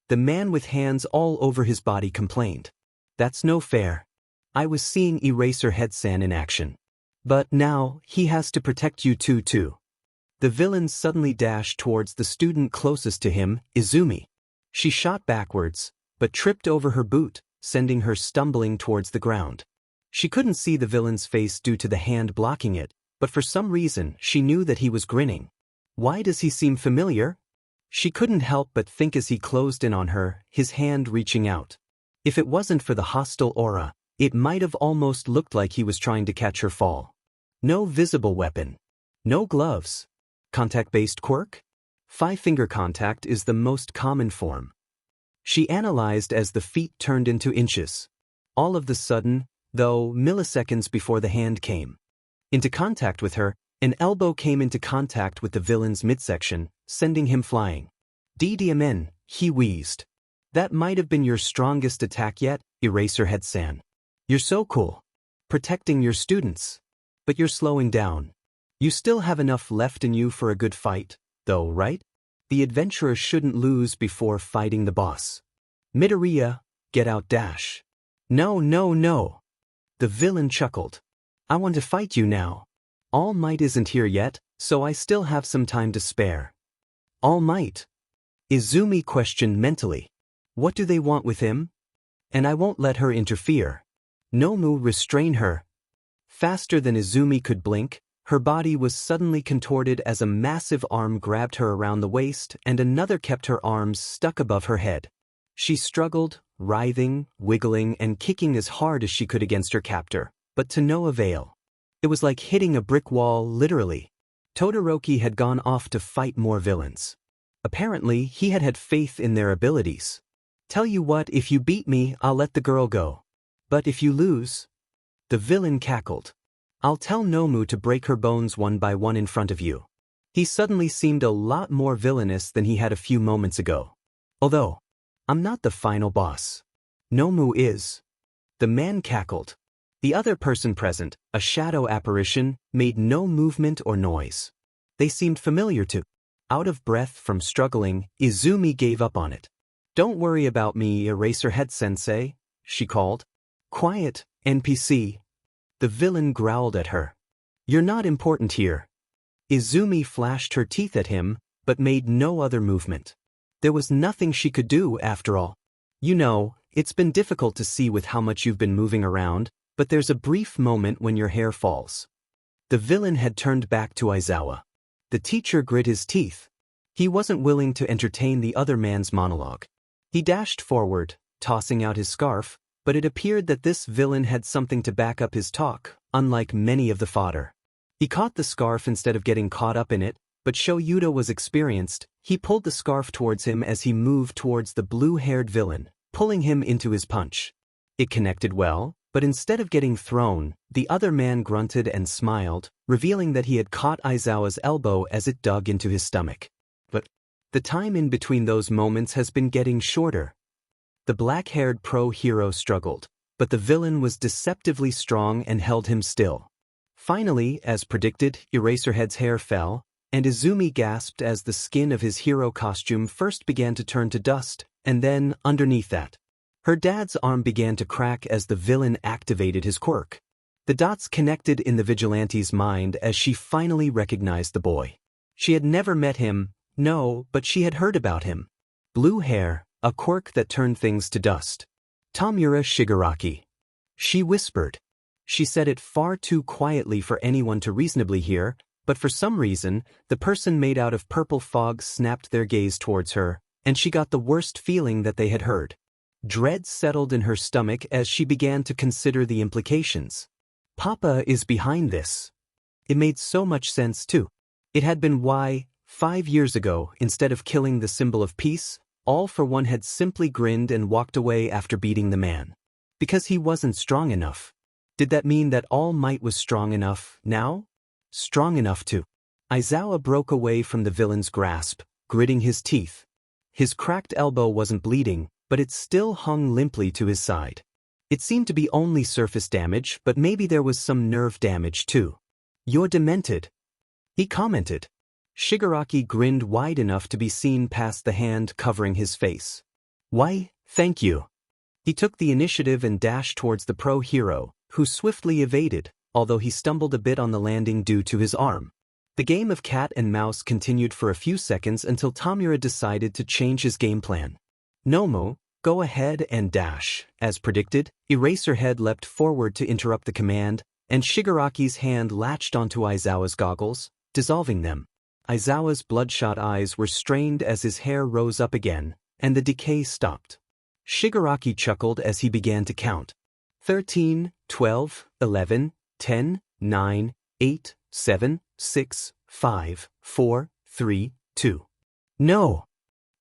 The man with hands all over his body complained. That's no fair. I was seeing Eraserhead-san in action. But now, he has to protect you two too. The villain suddenly dashed towards the student closest to him, Izumi. She shot backwards, but tripped over her boot, sending her stumbling towards the ground. She couldn't see the villain's face due to the hand blocking it, but for some reason she knew that he was grinning. Why does he seem familiar? She couldn't help but think as he closed in on her, his hand reaching out. If it wasn't for the hostile aura, it might have almost looked like he was trying to catch her fall. No visible weapon. No gloves. Contact-based quirk? 5-finger contact is the most common form. She analyzed as the feet turned into inches. All of the sudden, though, milliseconds before the hand came into contact with her, an elbow came into contact with the villain's midsection, sending him flying. DDMN, he wheezed. That might have been your strongest attack yet, Eraserhead-san. You're so cool. protecting your students. But you're slowing down. You still have enough left in you for a good fight, though, right? The adventurer shouldn't lose before fighting the boss. Midoriya, get out dash. No, no, no. The villain chuckled. I want to fight you now. All Might isn't here yet, so I still have some time to spare. All Might? Izumi questioned mentally. What do they want with him? And I won't let her interfere. Nomu, restrain her. Faster than Izumi could blink, her body was suddenly contorted as a massive arm grabbed her around the waist and another kept her arms stuck above her head. She struggled, writhing, wiggling, and kicking as hard as she could against her captor, but to no avail. It was like hitting a brick wall, literally. Todoroki had gone off to fight more villains. Apparently, he had had faith in their abilities. Tell you what, if you beat me, I'll let the girl go. But if you lose... The villain cackled. I'll tell Nomu to break her bones one by one in front of you. He suddenly seemed a lot more villainous than he had a few moments ago. Although, I'm not the final boss. Nomu is. The man cackled. The other person present, a shadow apparition, made no movement or noise. They seemed familiar to. Out of breath from struggling, Izumi gave up on it. Don't worry about me, Eraserhead-sensei, she called. Quiet, NPC. The villain growled at her. You're not important here. Izumi flashed her teeth at him, but made no other movement. There was nothing she could do, after all. You know, it's been difficult to see with how much you've been moving around, but there's a brief moment when your hair falls. The villain had turned back to Aizawa. The teacher grit his teeth. He wasn't willing to entertain the other man's monologue. He dashed forward, tossing out his scarf, but it appeared that this villain had something to back up his talk, unlike many of the fodder. He caught the scarf instead of getting caught up in it, but Shouta was experienced. He pulled the scarf towards him as he moved towards the blue-haired villain, pulling him into his punch. It connected well, but instead of getting thrown, the other man grunted and smiled, revealing that he had caught Aizawa's elbow as it dug into his stomach. But the time in between those moments has been getting shorter. The black-haired pro-hero struggled, but the villain was deceptively strong and held him still. Finally, as predicted, Eraserhead's hair fell, and Izumi gasped as the skin of his hero costume first began to turn to dust, and then, underneath that, her dad's arm began to crack as the villain activated his quirk. The dots connected in the vigilante's mind as she finally recognized the boy. She had never met him, no, but she had heard about him. Blue hair, a quirk that turned things to dust. Tamura Shigaraki. She whispered. She said it far too quietly for anyone to reasonably hear, but for some reason, the person made out of purple fog snapped their gaze towards her, and she got the worst feeling that they had heard. Dread settled in her stomach as she began to consider the implications. Papa is behind this. It made so much sense too. It had been why, 5 years ago, instead of killing the symbol of peace, All for One had simply grinned and walked away after beating the man. Because he wasn't strong enough. Did that mean that All Might was strong enough now? Strong enough to. Aizawa broke away from the villain's grasp, gritting his teeth. His cracked elbow wasn't bleeding, but it still hung limply to his side. It seemed to be only surface damage, but maybe there was some nerve damage too. You're demented, he commented. Shigaraki grinned wide enough to be seen past the hand covering his face. Why, thank you. He took the initiative and dashed towards the pro-hero, who swiftly evaded, although he stumbled a bit on the landing due to his arm. The game of cat and mouse continued for a few seconds until Tamura decided to change his game plan. Nomu, go ahead and dash. As predicted, Eraserhead leapt forward to interrupt the command, and Shigaraki's hand latched onto Aizawa's goggles, dissolving them. Aizawa's bloodshot eyes were strained as his hair rose up again, and the decay stopped. Shigaraki chuckled as he began to count. 13, 12, 11, 10, 9, 8, 7, 6, 5, 4, 3, 2. No!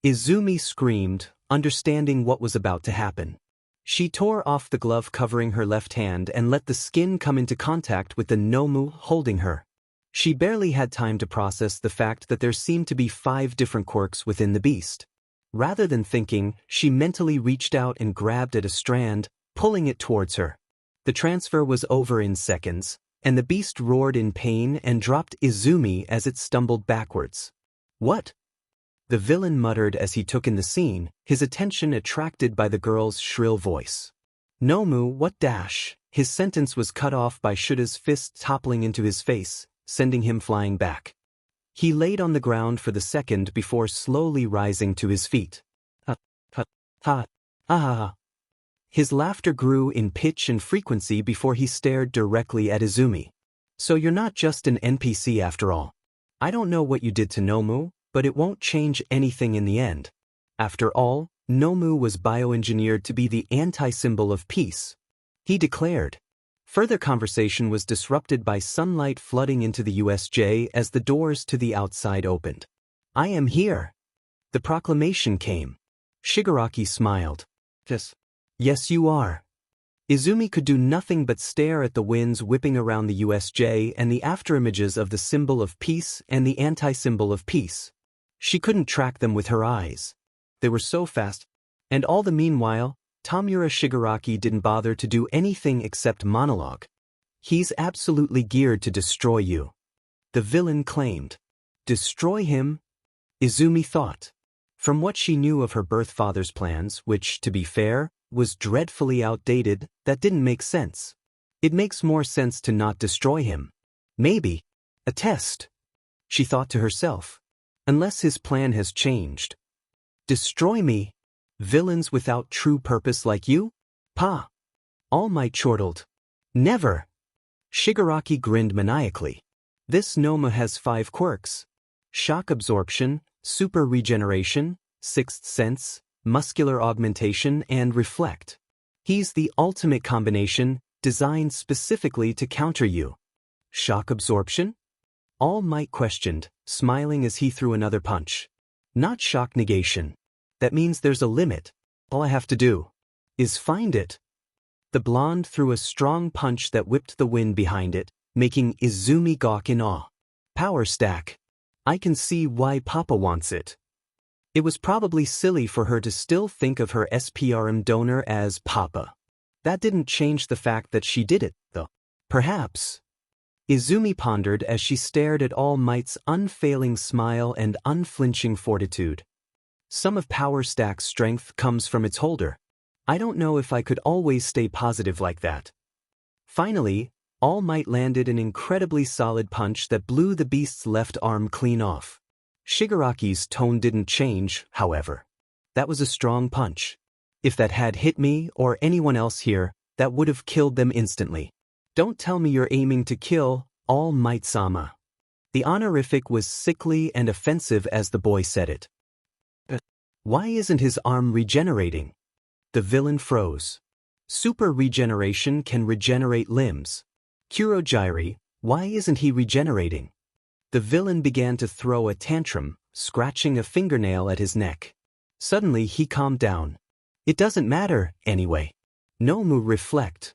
Izumi screamed, understanding what was about to happen. She tore off the glove covering her left hand and let the skin come into contact with the Nomu holding her. She barely had time to process the fact that there seemed to be 5 different quirks within the beast. Rather than thinking, she mentally reached out and grabbed at a strand, pulling it towards her. The transfer was over in seconds, and the beast roared in pain and dropped Izumi as it stumbled backwards. What? The villain muttered as he took in the scene, his attention attracted by the girl's shrill voice. Nomu, what dash? His sentence was cut off by Shouta's fist toppling into his face, sending him flying back. He laid on the ground for the second before slowly rising to his feet. Ha. His laughter grew in pitch and frequency before he stared directly at Izumi. So you're not just an NPC after all. I don't know what you did to Nomu, but it won't change anything in the end. After all, Nomu was bioengineered to be the anti-symbol of peace. He declared. Further conversation was disrupted by sunlight flooding into the USJ as the doors to the outside opened. I am here. The proclamation came. Shigaraki smiled. Yes, you are. Izumi could do nothing but stare at the winds whipping around the USJ and the afterimages of the symbol of peace and the anti-symbol of peace. She couldn't track them with her eyes. They were so fast. And all the meanwhile, Tamura Shigaraki didn't bother to do anything except monologue. He's absolutely geared to destroy you. The villain claimed. Destroy him? Izumi thought. From what she knew of her birth father's plans, which, to be fair, was dreadfully outdated, that didn't make sense. It makes more sense to not destroy him. Maybe. A test. She thought to herself. Unless his plan has changed. Destroy me? Villains without true purpose like you? Pa. All Might chortled. Never. Shigaraki grinned maniacally. This Noma has 5 quirks. Shock absorption, super regeneration, sixth sense, muscular augmentation, and reflect. He's the ultimate combination, designed specifically to counter you. Shock absorption? All Might questioned, smiling as he threw another punch. Not shock negation. That means there's a limit. All I have to do is find it. The blonde threw a strong punch that whipped the wind behind it, making Izumi gawk in awe. Power stack. I can see why Papa wants it. It was probably silly for her to still think of her SPRM donor as Papa. That didn't change the fact that she did it, though. Perhaps. Izumi pondered as she stared at All Might's unfailing smile and unflinching fortitude. Some of Power Stack's strength comes from its holder. I don't know if I could always stay positive like that. Finally, All Might landed an incredibly solid punch that blew the beast's left arm clean off. Shigaraki's tone didn't change, however. That was a strong punch. If that had hit me or anyone else here, that would have killed them instantly. Don't tell me you're aiming to kill All Might-sama. The honorific was sickly and offensive as the boy said it. Why isn't his arm regenerating? The villain froze. Super regeneration can regenerate limbs. Kurogiri, why isn't he regenerating? The villain began to throw a tantrum, scratching a fingernail at his neck. Suddenly he calmed down. It doesn't matter, anyway. Nomu reflect.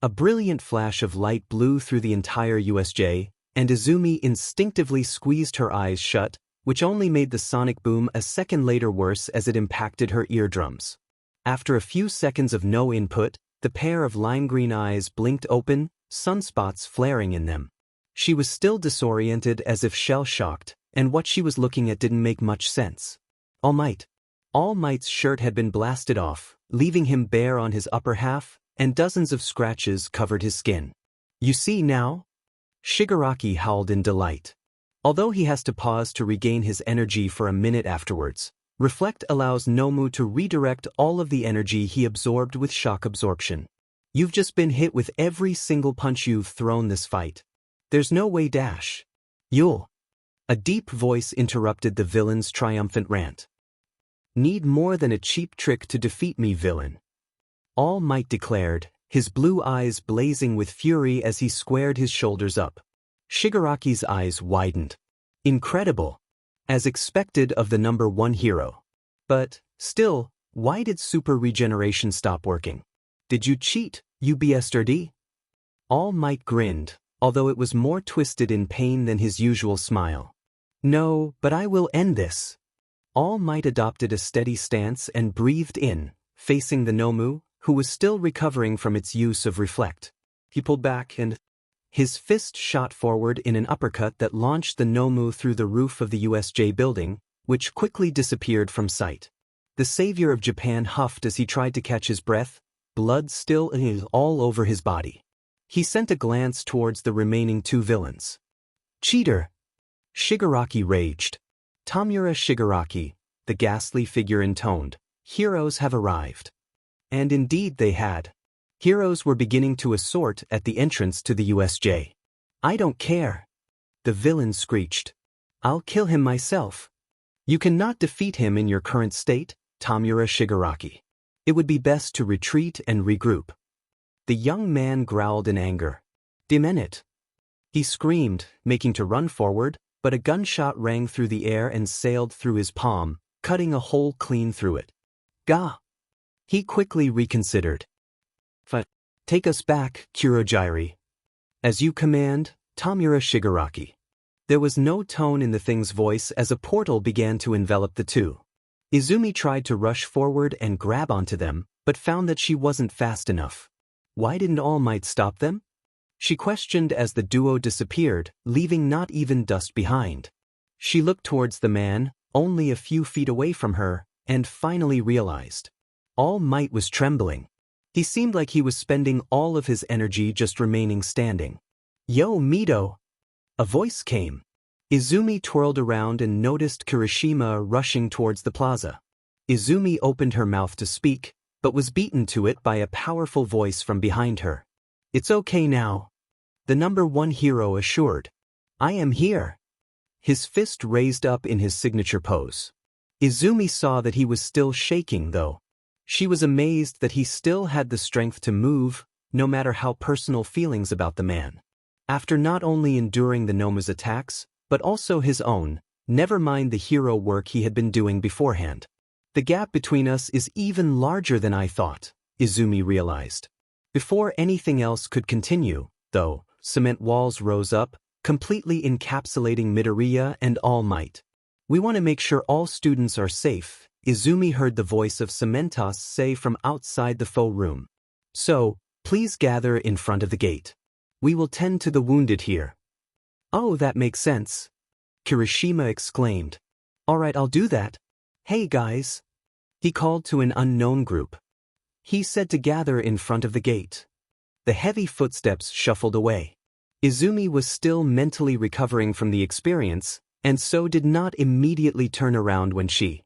A brilliant flash of light blew through the entire USJ, and Izumi instinctively squeezed her eyes shut, which only made the sonic boom a second later worse as it impacted her eardrums. After a few seconds of no input, the pair of lime-green eyes blinked open, sunspots flaring in them. She was still disoriented as if shell-shocked, and what she was looking at didn't make much sense. All Might. All Might's shirt had been blasted off, leaving him bare on his upper half, and dozens of scratches covered his skin. You see now? Shigaraki howled in delight. Although he has to pause to regain his energy for a minute afterwards, Reflect allows Nomu to redirect all of the energy he absorbed with shock absorption. You've just been hit with every single punch you've thrown this fight. There's no way dash. You'll. A deep voice interrupted the villain's triumphant rant. Need more than a cheap trick to defeat me, villain. All Might declared, his blue eyes blazing with fury as he squared his shoulders up. Shigaraki's eyes widened. Incredible. As expected of the number 1 hero. But, still, why did super regeneration stop working? Did you cheat, UBSRD? All Might grinned, although it was more twisted in pain than his usual smile. No, but I will end this. All Might adopted a steady stance and breathed in, facing the Nomu, who was still recovering from its use of reflect. He pulled back and his fist shot forward in an uppercut that launched the Nomu through the roof of the USJ building, which quickly disappeared from sight. The savior of Japan huffed as he tried to catch his breath, blood still all over his body. He sent a glance towards the remaining two villains. Cheater! Shigaraki raged. Tamura Shigaraki, the ghastly figure intoned, heroes have arrived. And indeed they had. Heroes were beginning to assort at the entrance to the USJ. I don't care. The villain screeched. I'll kill him myself. You cannot defeat him in your current state, Tamura Shigaraki. It would be best to retreat and regroup. The young man growled in anger. Demon it. He screamed, making to run forward, but a gunshot rang through the air and sailed through his palm, cutting a hole clean through it. Gah! He quickly reconsidered. Take us back, Kurogiri. As you command, Tamura Shigaraki. There was no tone in the thing's voice as a portal began to envelop the two. Izumi tried to rush forward and grab onto them, but found that she wasn't fast enough. Why didn't All Might stop them? She questioned as the duo disappeared, leaving not even dust behind. She looked towards the man, only a few feet away from her, and finally realized. All Might was trembling. He seemed like he was spending all of his energy just remaining standing. Yo, Mido! A voice came. Izumi twirled around and noticed Kirishima rushing towards the plaza. Izumi opened her mouth to speak, but was beaten to it by a powerful voice from behind her. It's okay now. The number one hero assured. I am here. His fist raised up in his signature pose. Izumi saw that he was still shaking, though. She was amazed that he still had the strength to move, no matter how personal feelings about the man. After not only enduring the Nomu's attacks, but also his own, never mind the hero work he had been doing beforehand. The gap between us is even larger than I thought, Izumi realized. Before anything else could continue, though, cement walls rose up, completely encapsulating Midoriya and All Might. We want to make sure all students are safe, Izumi heard the voice of Cementos say from outside the faux room. So, please gather in front of the gate. We will tend to the wounded here. Oh, that makes sense. Kirishima exclaimed. Alright, I'll do that. Hey guys. He called to an unknown group. He said to gather in front of the gate. The heavy footsteps shuffled away. Izumi was still mentally recovering from the experience, and so did not immediately turn around when she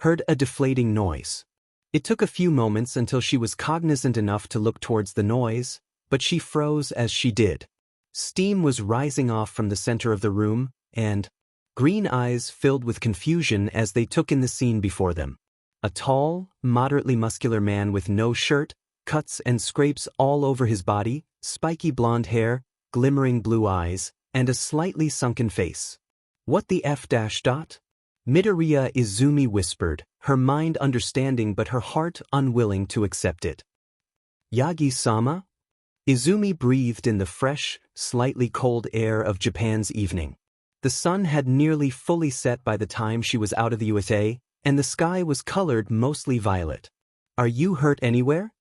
heard a deflating noise. It took a few moments until she was cognizant enough to look towards the noise, but she froze as she did. Steam was rising off from the center of the room, and green eyes filled with confusion as they took in the scene before them. A tall, moderately muscular man with no shirt, cuts and scrapes all over his body, spiky blonde hair, glimmering blue eyes, and a slightly sunken face. What the F-? Midoriya, Izumi whispered, her mind understanding but her heart unwilling to accept it. Yagi-sama? Izumi breathed in the fresh, slightly cold air of Japan's evening. The sun had nearly fully set by the time she was out of the USA, and the sky was colored mostly violet. Are you hurt anywhere?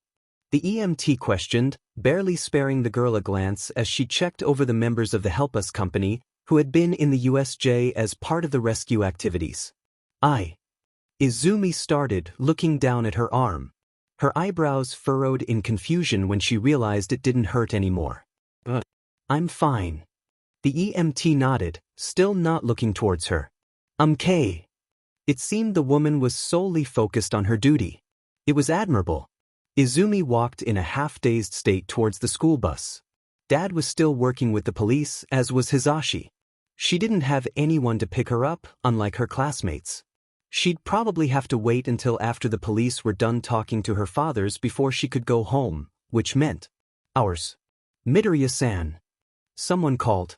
The EMT questioned, barely sparing the girl a glance as she checked over the members of the Help Us company who had been in the USJ as part of the rescue activities. Izumi started, looking down at her arm. Her eyebrows furrowed in confusion when she realized it didn't hurt anymore. But I'm fine. The EMT nodded, still not looking towards her. Okay. It seemed the woman was solely focused on her duty. It was admirable. Izumi walked in a half-dazed state towards the school bus. Dad was still working with the police, as was Hisashi. She didn't have anyone to pick her up, unlike her classmates. She'd probably have to wait until after the police were done talking to her fathers before she could go home, which meant hours. Midoriya-san. Someone called.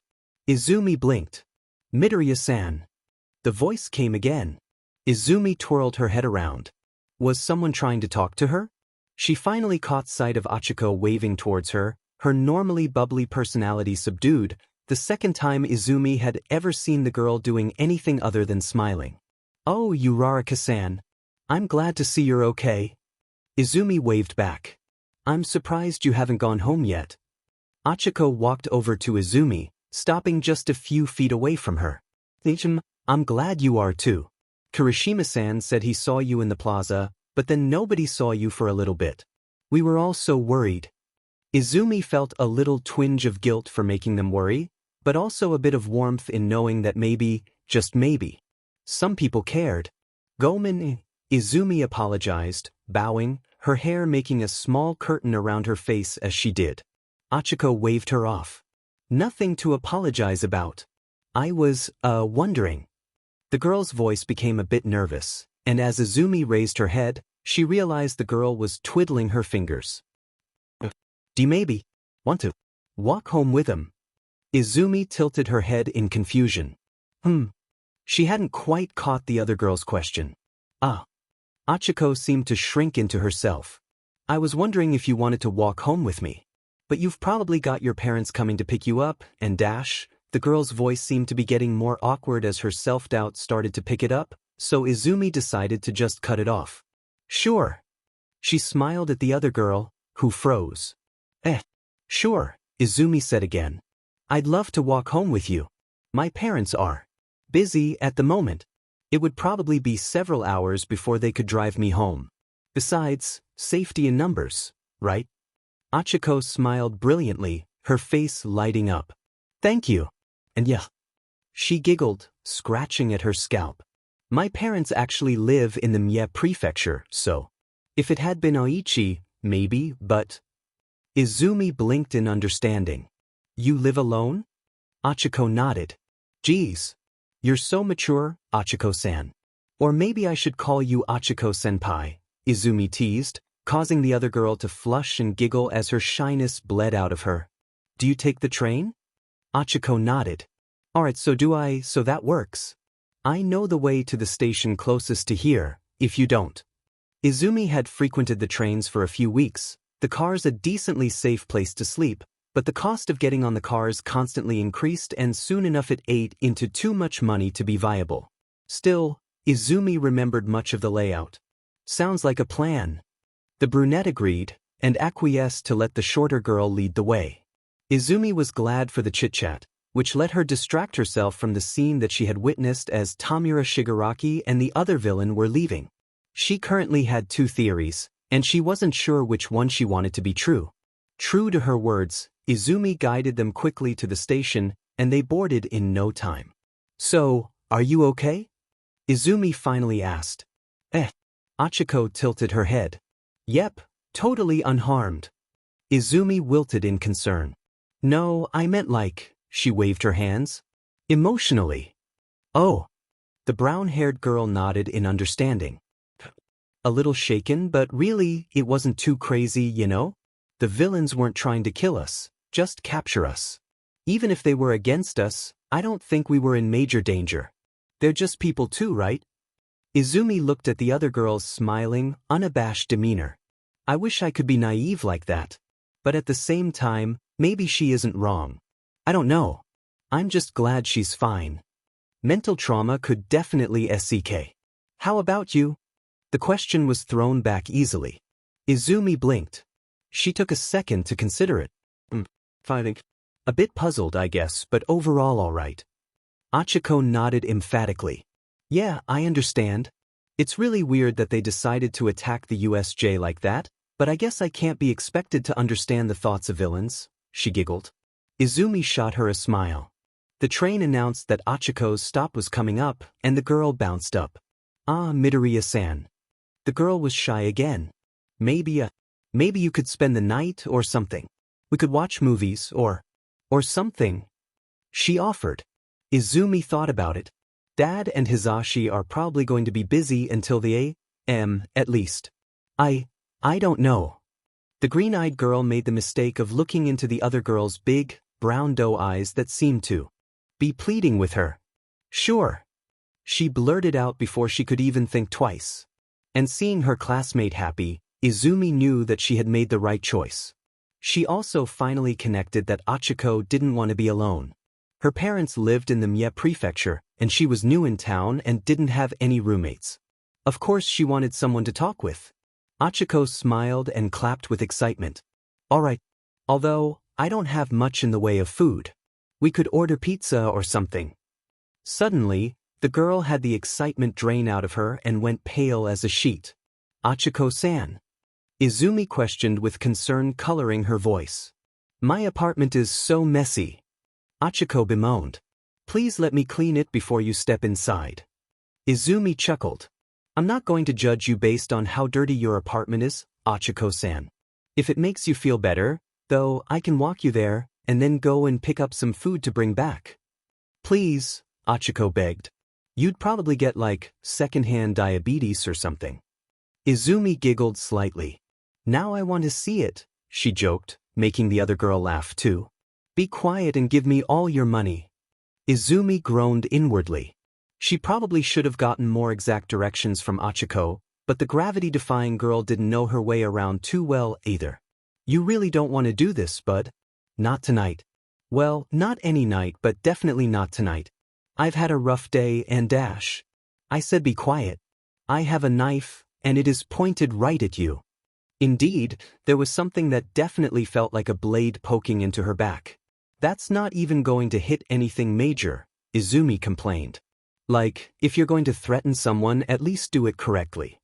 Izumi blinked. Midoriya-san. The voice came again. Izumi twirled her head around. Was someone trying to talk to her? She finally caught sight of Achiko waving towards her, her normally bubbly personality subdued, the second time Izumi had ever seen the girl doing anything other than smiling. Oh, Uraraka-san. I'm glad to see you're okay. Izumi waved back. I'm surprised you haven't gone home yet. Achiko walked over to Izumi, stopping just a few feet away from her. I'm glad you are too. Kirishima-san said he saw you in the plaza, but then nobody saw you for a little bit. We were all so worried. Izumi felt a little twinge of guilt for making them worry, but also a bit of warmth in knowing that maybe, just maybe, some people cared. Gomen, Izumi apologized, bowing, her hair making a small curtain around her face as she did. Achiko waved her off. Nothing to apologize about. I was, wondering. The girl's voice became a bit nervous, and as Izumi raised her head, she realized the girl was twiddling her fingers. Do you maybe want to walk home with him? Izumi tilted her head in confusion. She hadn't quite caught the other girl's question. Achiko seemed to shrink into herself. I was wondering if you wanted to walk home with me. But you've probably got your parents coming to pick you up, and dash. The girl's voice seemed to be getting more awkward as her self-doubt started to pick it up, so Izumi decided to just cut it off. Sure. She smiled at the other girl, who froze. Sure, Izumi said again. I'd love to walk home with you. My parents are busy at the moment. It would probably be several hours before they could drive me home. Besides, safety in numbers, right? Achiko smiled brilliantly, her face lighting up. Thank you. And yeah. She giggled, scratching at her scalp. My parents actually live in the Mie prefecture, so. If it had been Aichi, maybe, but. Izumi blinked in understanding. You live alone? Achiko nodded. Geez. You're so mature, Achiko-san. Or maybe I should call you Achiko-senpai, Izumi teased, causing the other girl to flush and giggle as her shyness bled out of her. Do you take the train? Achiko nodded. Alright, so that works. I know the way to the station closest to here, if you don't. Izumi had frequented the trains for a few weeks. The car's a decently safe place to sleep, but the cost of getting on the cars constantly increased and soon enough it ate into too much money to be viable. Still, Izumi remembered much of the layout. Sounds like a plan. The brunette agreed, and acquiesced to let the shorter girl lead the way. Izumi was glad for the chit-chat, which let her distract herself from the scene that she had witnessed as Tamura Shigaraki and the other villain were leaving. She currently had two theories, and she wasn't sure which one she wanted to be true. True to her words, Izumi guided them quickly to the station, and they boarded in no time. So, are you okay? Izumi finally asked. Achiko tilted her head. Yep, totally unharmed. Izumi wilted in concern. No, I meant like, she waved her hands. Emotionally. Oh. The brown-haired girl nodded in understanding. A little shaken, but really, it wasn't too crazy, you know? The villains weren't trying to kill us, just capture us. Even if they were against us, I don't think we were in major danger. They're just people too, right? Izumi looked at the other girl's smiling, unabashed demeanor. I wish I could be naive like that. But at the same time, maybe she isn't wrong. I don't know. I'm just glad she's fine. Mental trauma could definitely SCK. How about you? The question was thrown back easily. Izumi blinked. She took a second to consider it. Fighting. A bit puzzled, I guess, but overall all right. Achiko nodded emphatically. Yeah, I understand. It's really weird that they decided to attack the USJ like that, but I guess I can't be expected to understand the thoughts of villains, she giggled. Izumi shot her a smile. The train announced that Achiko's stop was coming up, and the girl bounced up. Midoriya-san. The girl was shy again. Maybe you could spend the night or something. We could watch movies or something. She offered. Izumi thought about it. Dad and Hisashi are probably going to be busy until the a.m. at least. I don't know. The green-eyed girl made the mistake of looking into the other girl's big, brown doe eyes that seemed to be pleading with her. Sure. She blurted out before she could even think twice. And seeing her classmate happy, Izumi knew that she had made the right choice. She also finally connected that Achiko didn't want to be alone. Her parents lived in the Mie prefecture, and she was new in town and didn't have any roommates. Of course she wanted someone to talk with. Achiko smiled and clapped with excitement. Alright. Although, I don't have much in the way of food. We could order pizza or something. Suddenly, the girl had the excitement drain out of her and went pale as a sheet. Achiko-san? Izumi questioned with concern coloring her voice. My apartment is so messy. Achiko bemoaned. Please let me clean it before you step inside. Izumi chuckled. I'm not going to judge you based on how dirty your apartment is, Achiko-san. If it makes you feel better, though, I can walk you there, and then go and pick up some food to bring back. Please, Achiko begged. You'd probably get like, secondhand diabetes or something. Izumi giggled slightly. Now I want to see it, she joked, making the other girl laugh too. Be quiet and give me all your money. Izumi groaned inwardly. She probably should have gotten more exact directions from Achiko, but the gravity-defying girl didn't know her way around too well either. You really don't want to do this, bud? Not tonight. Well, not any night, but definitely not tonight. I've had a rough day and dash. I said be quiet. I have a knife, and it is pointed right at you. Indeed, there was something that definitely felt like a blade poking into her back. That's not even going to hit anything major, Izumi complained. Like, if you're going to threaten someone, at least do it correctly.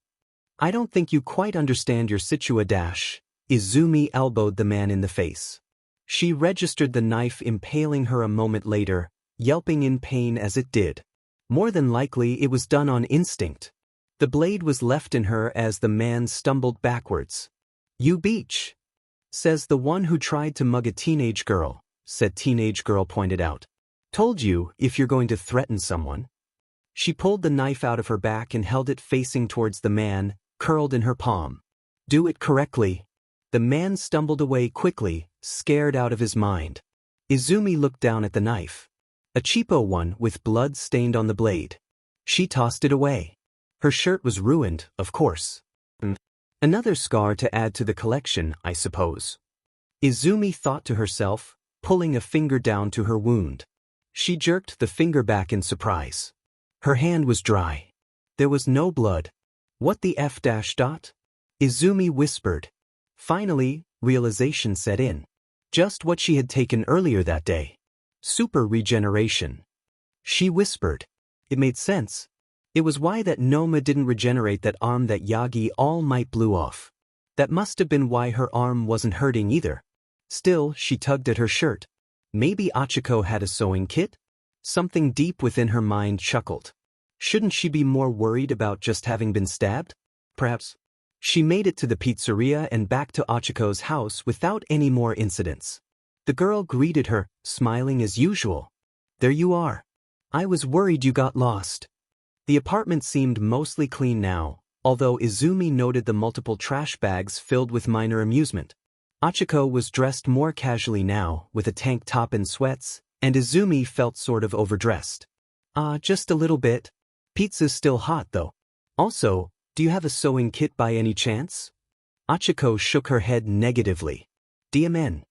I don't think you quite understand your situa. Izumi elbowed the man in the face. She registered the knife impaling her a moment later, yelping in pain as it did. More than likely it was done on instinct. The blade was left in her as the man stumbled backwards. You beach, says the one who tried to mug a teenage girl, said teenage girl pointed out. Told you, if you're going to threaten someone. She pulled the knife out of her back and held it facing towards the man, curled in her palm. Do it correctly. The man stumbled away quickly, scared out of his mind. Izumi looked down at the knife. A cheapo one with blood stained on the blade. She tossed it away. Her shirt was ruined, of course. Another scar to add to the collection, I suppose. Izumi thought to herself, pulling a finger down to her wound. She jerked the finger back in surprise. Her hand was dry. There was no blood. What the F-? Izumi whispered. Finally, realization set in. Just what she had taken earlier that day. Super regeneration. She whispered. It made sense. It was why that Noma didn't regenerate that arm that Yagi All Might blew off. That must have been why her arm wasn't hurting either. Still, she tugged at her shirt. Maybe Achiko had a sewing kit? Something deep within her mind chuckled. Shouldn't she be more worried about just having been stabbed? Perhaps. She made it to the pizzeria and back to Achiko's house without any more incidents. The girl greeted her, smiling as usual. There you are. I was worried you got lost. The apartment seemed mostly clean now, although Izumi noted the multiple trash bags filled with minor amusement. Achiko was dressed more casually now, with a tank top and sweats, and Izumi felt sort of overdressed. Just a little bit. Pizza's still hot though. Also, do you have a sewing kit by any chance? Achiko shook her head negatively. DMN.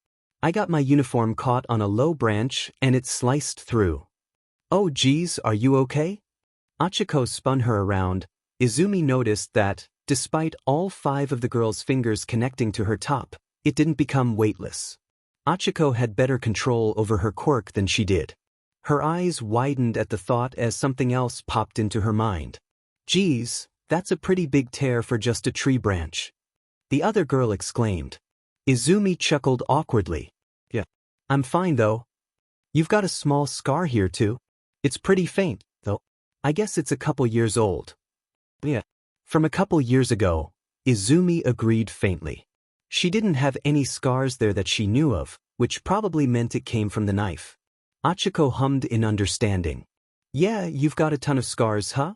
I got my uniform caught on a low branch and it sliced through. Oh geez, are you okay? Achiko spun her around. Izumi noticed that, despite all 5 of the girl's fingers connecting to her top, it didn't become weightless. Achiko had better control over her quirk than she did. Her eyes widened at the thought as something else popped into her mind. Geez, that's a pretty big tear for just a tree branch. The other girl exclaimed. Izumi chuckled awkwardly. Yeah. I'm fine though. You've got a small scar here too. It's pretty faint, though. I guess it's a couple years old. Yeah. From a couple years ago, Izumi agreed faintly. She didn't have any scars there that she knew of, which probably meant it came from the knife. Achiko hummed in understanding. Yeah, you've got a ton of scars, huh?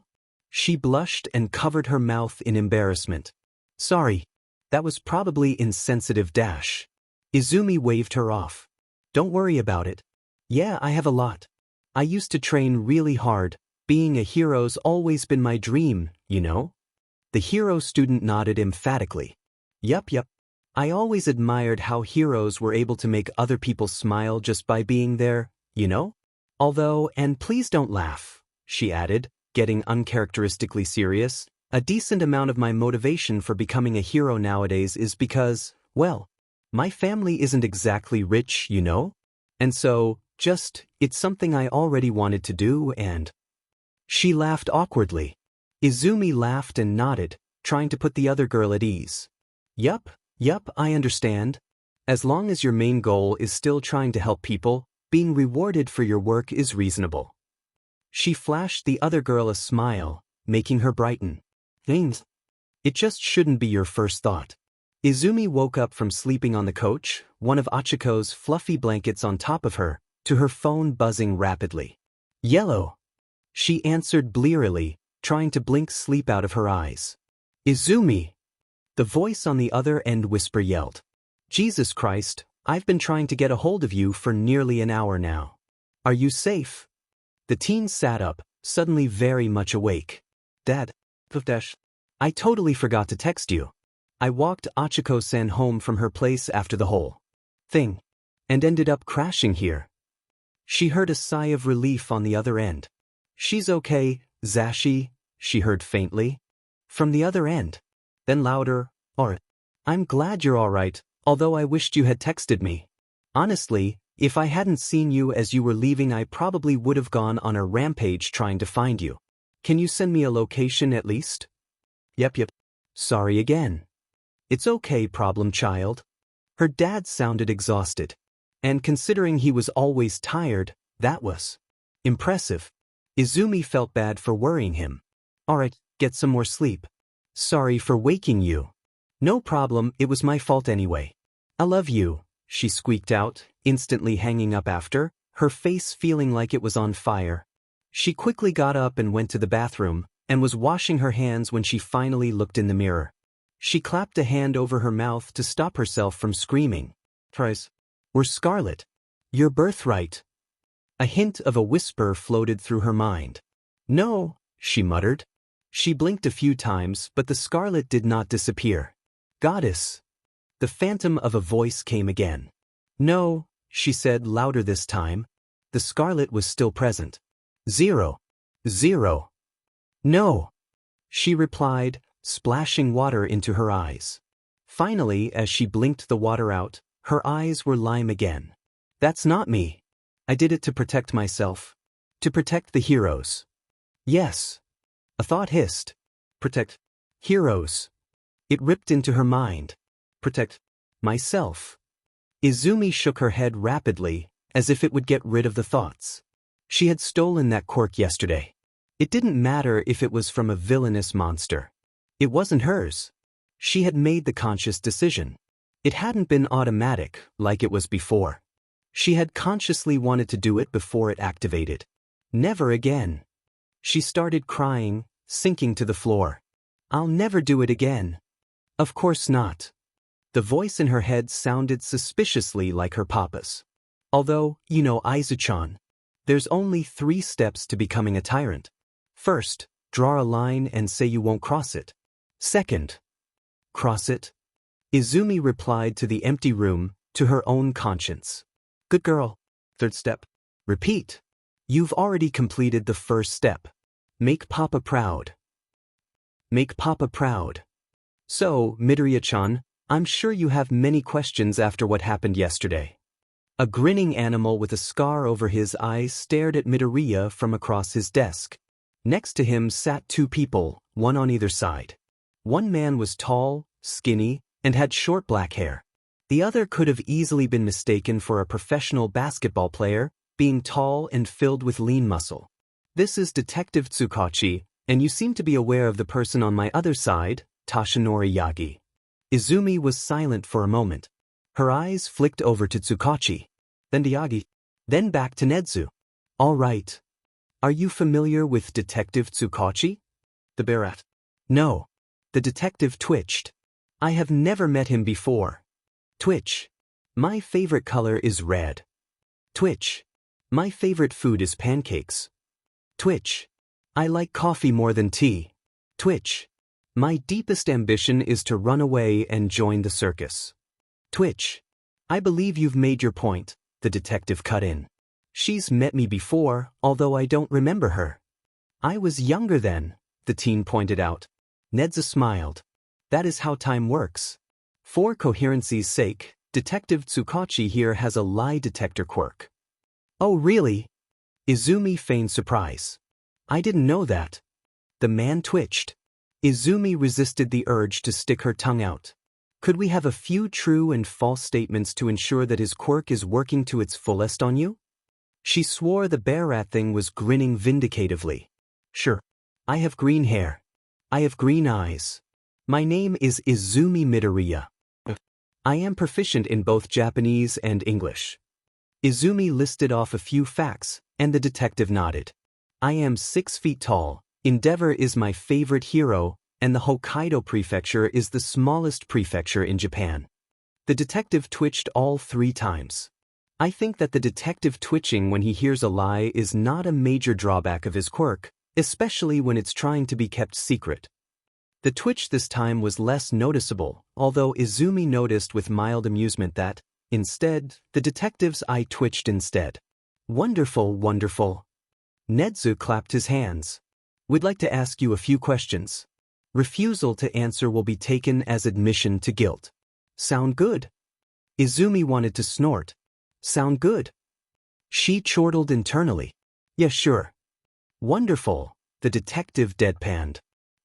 She blushed and covered her mouth in embarrassment. Sorry. That was probably insensitive. Izumi waved her off. Don't worry about it. Yeah, I have a lot. I used to train really hard. Being a hero's always been my dream, you know? The hero student nodded emphatically. Yup. I always admired how heroes were able to make other people smile just by being there, you know? Although, and please don't laugh, she added, getting uncharacteristically serious, A decent amount of my motivation for becoming a hero nowadays is because, well, my family isn't exactly rich, you know? And so, it's something I already wanted to do and... She laughed awkwardly. Izumi laughed and nodded, trying to put the other girl at ease. Yup, I understand. As long as your main goal is still trying to help people, being rewarded for your work is reasonable. She flashed the other girl a smile, making her brighten. Thanks. It just shouldn't be your first thought. Izumi woke up from sleeping on the couch, one of Achiko's fluffy blankets on top of her, to her phone buzzing rapidly. Yellow. She answered blearily, trying to blink sleep out of her eyes. Izumi! The voice on the other end whisper yelled. Jesus Christ, I've been trying to get a hold of you for nearly an hour now. Are you safe? The teen sat up, suddenly very much awake. Dad. I totally forgot to text you. I walked Achiko-san home from her place after the whole thing, and ended up crashing here. She heard a sigh of relief on the other end. She's okay, Zashi, she heard faintly. From the other end. Then louder, or, I'm glad you're alright, although I wished you had texted me. Honestly, if I hadn't seen you as you were leaving, I probably would have gone on a rampage trying to find you. Can you send me a location at least? Yep. Sorry again. It's okay, problem child. Her dad sounded exhausted. And considering he was always tired, that was impressive. Izumi felt bad for worrying him. Alright, get some more sleep. Sorry for waking you. No problem, it was my fault anyway. I love you, she squeaked out, instantly hanging up after, her face feeling like it was on fire. She quickly got up and went to the bathroom, and was washing her hands when she finally looked in the mirror. She clapped a hand over her mouth to stop herself from screaming. We're scarlet. Your birthright. A hint of a whisper floated through her mind. No, she muttered. She blinked a few times, but the scarlet did not disappear. Goddess. The phantom of a voice came again. No, she said louder this time. The scarlet was still present. 0. No, she replied, splashing water into her eyes. Finally, as she blinked the water out, her eyes were lime again. That's not me. I did it to protect myself. To protect the heroes. Yes. A thought hissed. Protect heroes. It ripped into her mind. Protect myself. Izumi shook her head rapidly, as if it would get rid of the thoughts. She had stolen that quirk yesterday. It didn't matter if it was from a villainous monster. It wasn't hers. She had made the conscious decision. It hadn't been automatic, like it was before. She had consciously wanted to do it before it activated. Never again. She started crying, sinking to the floor. I'll never do it again. Of course not. The voice in her head sounded suspiciously like her papa's. Although, you know, Aizu-chan, there's only 3 steps to becoming a tyrant. First, draw a line and say you won't cross it. Second, cross it. Izumi replied to the empty room, to her own conscience. Good girl. Third step. Repeat. You've already completed the first step. Make Papa proud. Make Papa proud. So, Midoriya-chan, I'm sure you have many questions after what happened yesterday. A grinning animal with a scar over his eyes stared at Midoriya from across his desk. Next to him sat 2 people, one on either side. One man was tall, skinny, and had short black hair. The other could have easily been mistaken for a professional basketball player, being tall and filled with lean muscle. This is Detective Tsukachi, and you seem to be aware of the person on my other side, Tashinori Yagi. Izumi was silent for a moment. Her eyes flicked over to Tsukachi, then to Yagi, then back to Nedzu. All right. Are you familiar with Detective Tsukachi? The Barat. No. The detective twitched. I have never met him before. Twitch. My favorite color is red. Twitch. My favorite food is pancakes. Twitch. I like coffee more than tea. Twitch. My deepest ambition is to run away and join the circus. Twitch. I believe you've made your point, the detective cut in. She's met me before, although I don't remember her. I was younger then, the teen pointed out. Nedza smiled. That is how time works. For coherency's sake, Detective Tsukachi here has a lie detector quirk. Oh really? Izumi feigned surprise. I didn't know that. The man twitched. Izumi resisted the urge to stick her tongue out. Could we have a few true and false statements to ensure that his quirk is working to its fullest on you? She swore the bear rat thing was grinning vindicatively. Sure. I have green hair. I have green eyes. My name is Izumi Midoriya. I am proficient in both Japanese and English. Izumi listed off a few facts, and the detective nodded. I am 6 feet tall, Endeavor is my favorite hero, and the Hokkaido prefecture is the smallest prefecture in Japan. The detective twitched all 3 times. I think that the detective twitching when he hears a lie is not a major drawback of his quirk, especially when it's trying to be kept secret. The twitch this time was less noticeable, although Izumi noticed with mild amusement that, instead, the detective's eye twitched instead. Wonderful, wonderful. Nedzu clapped his hands. We'd like to ask you a few questions. Refusal to answer will be taken as admission to guilt. Sound good? Izumi wanted to snort. Sound good? She chortled internally. Yeah, sure. Wonderful, the detective deadpanned.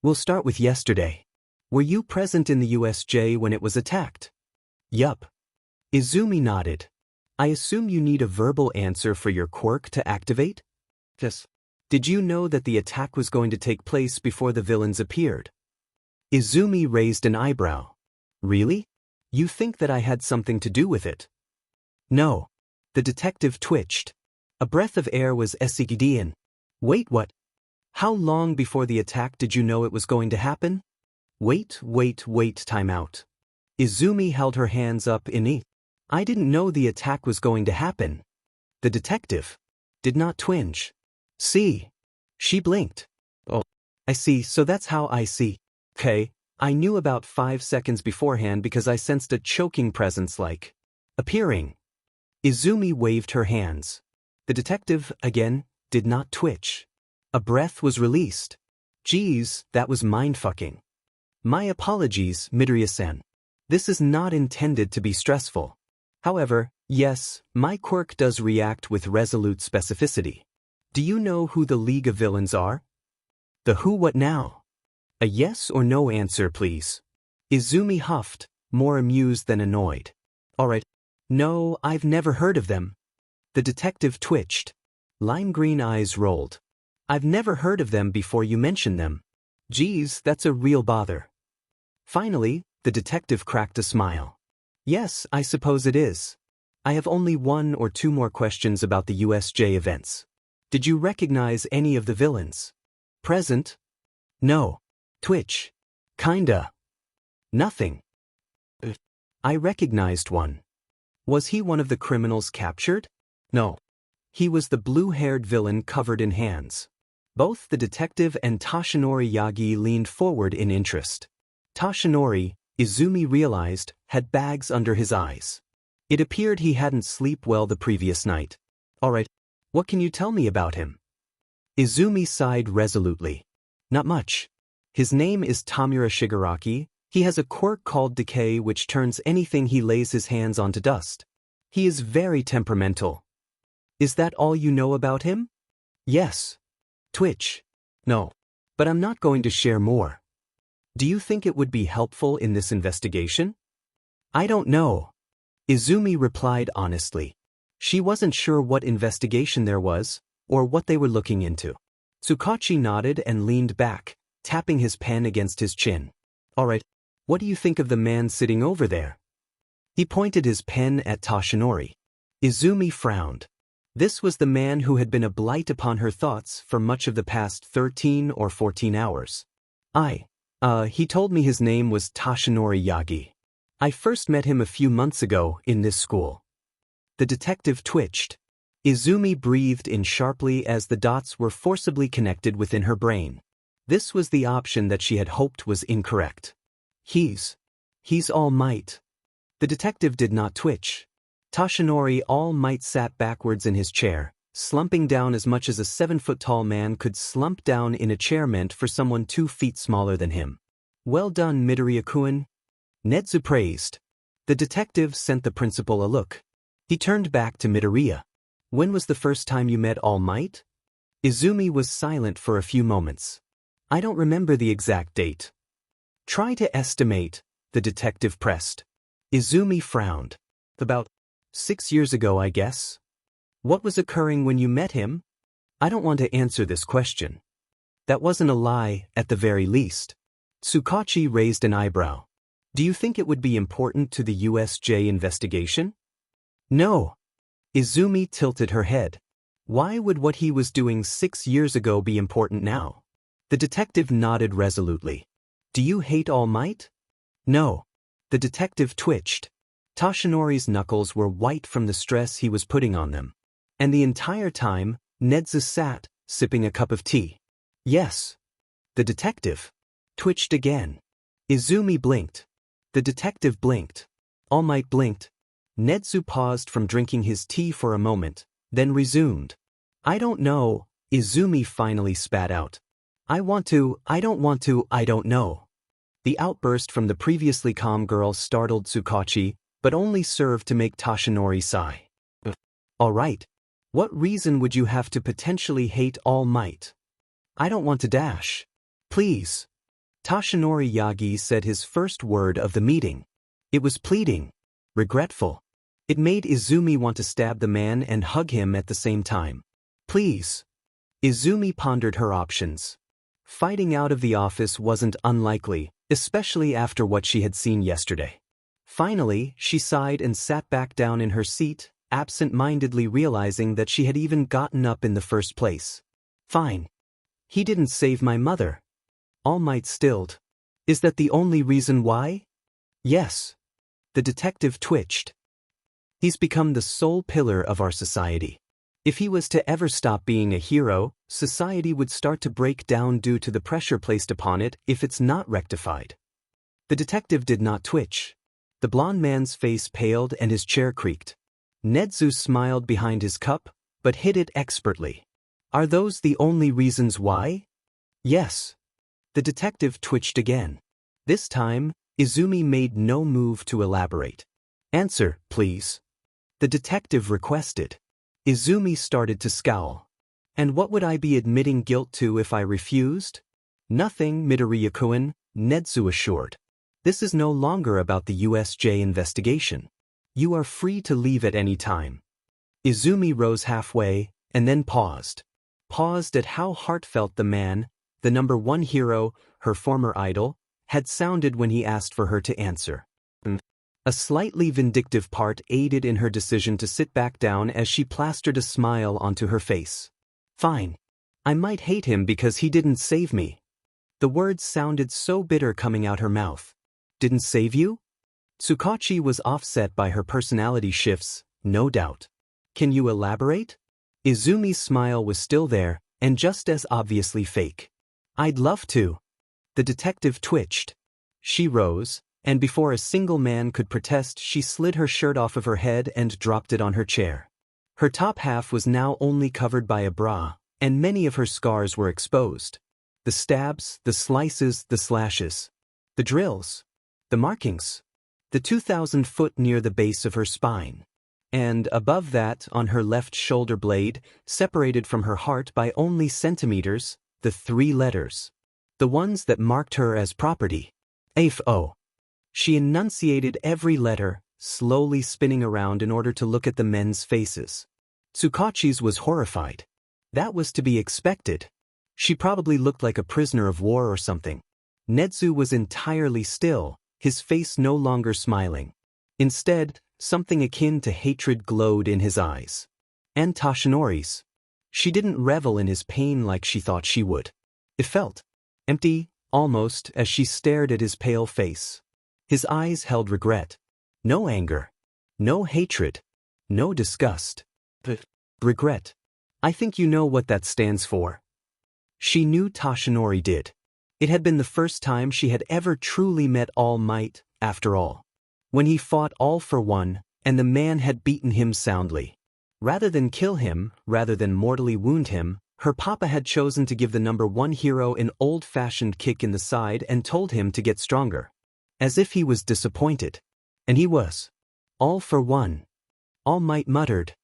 We'll start with yesterday. Were you present in the USJ when it was attacked? Yup. Izumi nodded. I assume you need a verbal answer for your quirk to activate? Yes. Did you know that the attack was going to take place before the villains appeared? Izumi raised an eyebrow. Really? You think that I had something to do with it? No. The detective twitched. A breath of air was Esikidian. Wait, what? How long before the attack did you know it was going to happen? Wait, time out. Izumi held her hands up in E. I didn't know the attack was going to happen. The detective did not twinge. See? She blinked. Oh, I see, so that's how I see. Okay, I knew about 5 seconds beforehand because I sensed a choking presence like appearing. Izumi waved her hands. The detective, again, did not twitch. A breath was released. Geez, that was mindfucking. My apologies, Midoriya-san. This is not intended to be stressful. However, yes, my quirk does react with resolute specificity. Do you know who the League of Villains are? The who what now? A yes or no answer, please. Izumi huffed, more amused than annoyed. Alright. No, I've never heard of them. The detective twitched. Lime green eyes rolled. I've never heard of them before you mentioned them. Geez, that's a real bother. Finally, the detective cracked a smile. Yes, I suppose it is. I have only 1 or 2 more questions about the USJ events. Did you recognize any of the villains? Present? No. Twitch. Kinda. Nothing. I recognized one. Was he one of the criminals captured? No. He was the blue-haired villain covered in hands. Both the detective and Toshinori Yagi leaned forward in interest. Toshinori, Izumi realized, had bags under his eyes. It appeared he hadn't slept well the previous night. Alright, what can you tell me about him? Izumi sighed resolutely. Not much. His name is Tamura Shigaraki. He has a quirk called decay which turns anything he lays his hands on to dust. He is very temperamental. Is that all you know about him? Yes. Twitch. No. But I'm not going to share more. Do you think it would be helpful in this investigation? I don't know. Izumi replied honestly. She wasn't sure what investigation there was, or what they were looking into. Tsukachi nodded and leaned back, tapping his pen against his chin. Alright, what do you think of the man sitting over there? He pointed his pen at Toshinori. Izumi frowned. This was the man who had been a blight upon her thoughts for much of the past 13 or 14 hours. He told me his name was Toshinori Yagi. I first met him a few months ago in this school. The detective twitched. Izumi breathed in sharply as the dots were forcibly connected within her brain. This was the option that she had hoped was incorrect. He's All Might. The detective did not twitch. Toshinori All Might sat backwards in his chair, slumping down as much as a 7-foot-tall man could slump down in a chair meant for someone 2 feet smaller than him. Well done, Midoriya-kun. Nezu praised. The detective sent the principal a look. He turned back to Midoriya. When was the first time you met All Might? Izumi was silent for a few moments. I don't remember the exact date. Try to estimate, the detective pressed. Izumi frowned. About 6 years ago, I guess. What was occurring when you met him? I don't want to answer this question. That wasn't a lie, at the very least. Tsukachi raised an eyebrow. Do you think it would be important to the USJ investigation? No. Izumi tilted her head. Why would what he was doing 6 years ago be important now? The detective nodded resolutely. Do you hate All Might? No. The detective twitched. Toshinori's knuckles were white from the stress he was putting on them. And the entire time, Nezu sat, sipping a cup of tea. Yes. The detective twitched again. Izumi blinked. The detective blinked. All Might blinked. Nezu paused from drinking his tea for a moment, then resumed. I don't know, Izumi finally spat out. I don't know. The outburst from the previously calm girl startled Tsukachi, but only served to make Toshinori sigh. All right. What reason would you have to potentially hate All Might? I don't want to dash. Please. Toshinori Yagi said his first word of the meeting. It was pleading. Regretful. It made Izumi want to stab the man and hug him at the same time. Please. Izumi pondered her options. Fighting out of the office wasn't unlikely, especially after what she had seen yesterday. Finally, she sighed and sat back down in her seat, absent-mindedly realizing that she had even gotten up in the first place. Fine. He didn't save my mother. All Might stilled. Is that the only reason why? Yes. The detective twitched. He's become the sole pillar of our society. If he was to ever stop being a hero, society would start to break down due to the pressure placed upon it if it's not rectified. The detective did not twitch. The blond man's face paled and his chair creaked. Nezu smiled behind his cup, but hid it expertly. Are those the only reasons why? Yes. The detective twitched again. This time, Izumi made no move to elaborate. Answer, please. The detective requested. Izumi started to scowl. And what would I be admitting guilt to if I refused? Nothing, Midoriya-kun, Nezu assured. This is no longer about the USJ investigation. You are free to leave at any time. Izumi rose halfway, and then paused. Paused at how heartfelt the man, the number one hero, her former idol, had sounded when he asked for her to answer. A slightly vindictive part aided in her decision to sit back down as she plastered a smile onto her face. Fine. I might hate him because he didn't save me. The words sounded so bitter coming out her mouth. Didn't save you? Tsukachi was offset by her personality shifts, no doubt. Can you elaborate? Izumi's smile was still there, and just as obviously fake. I'd love to. The detective twitched. She rose, and before a single man could protest, she slid her shirt off of her head and dropped it on her chair. Her top half was now only covered by a bra, and many of her scars were exposed. The stabs, the slices, the slashes. The drills. The markings. The 2,000 foot near the base of her spine. And above that, on her left shoulder blade, separated from her heart by only centimeters, the 3 letters. The ones that marked her as property. AFO. She enunciated every letter, slowly spinning around in order to look at the men's faces. Tsukachi's was horrified. That was to be expected. She probably looked like a prisoner of war or something. Nezu was entirely still, his face no longer smiling. Instead, something akin to hatred glowed in his eyes. And Toshinori's. She didn't revel in his pain like she thought she would. It felt empty, almost, as she stared at his pale face. His eyes held regret. No anger. No hatred. No disgust. Regret. I think you know what that stands for. She knew Toshinori did. It had been the first time she had ever truly met All Might, after all. When he fought all for one, and the man had beaten him soundly. Rather than kill him, rather than mortally wound him, Her papa had chosen to give the #1 hero an old-fashioned kick in the side and told him to get stronger. As if he was disappointed. And he was. All for one. All Might muttered.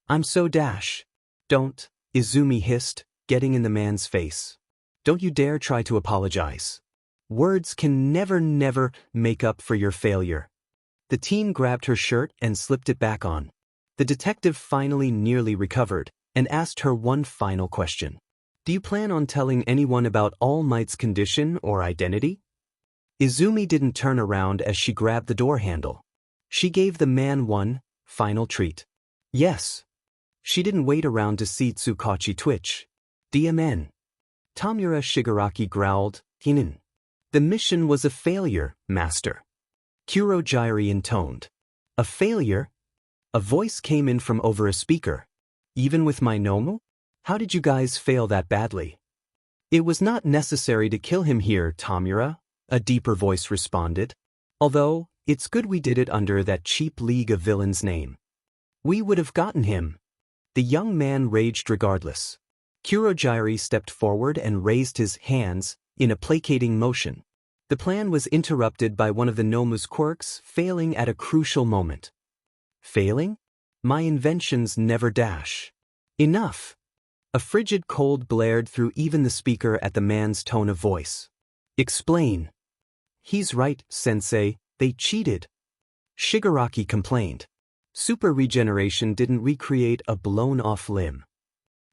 I'm so dash. Don't, Izumi hissed, getting in the man's face. Don't you dare try to apologize. Words can never make up for your failure. The teen grabbed her shirt and slipped it back on. The detective finally nearly recovered and asked her one final question. Do you plan on telling anyone about All Might's condition or identity? Izumi didn't turn around as she grabbed the door handle. She gave the man one final treat. Yes. She didn't wait around to see Tsukachi twitch. DMN. Tamura Shigaraki growled, Hinin. The mission was a failure, master. Kurogyari intoned. A failure? A voice came in from over a speaker. Even with my Nomu? How did you guys fail that badly? It was not necessary to kill him here, Tamura, a deeper voice responded. Although, it's good we did it under that cheap League of Villains name. We would have gotten him. The young man raged regardless. Kurogyari stepped forward and raised his hands in a placating motion. The plan was interrupted by one of the Nomu's quirks failing at a crucial moment. Failing? My inventions never dash. Enough. A frigid cold blared through even the speaker at the man's tone of voice. Explain. He's right, sensei, they cheated. Shigaraki complained. Super regeneration didn't recreate a blown-off limb.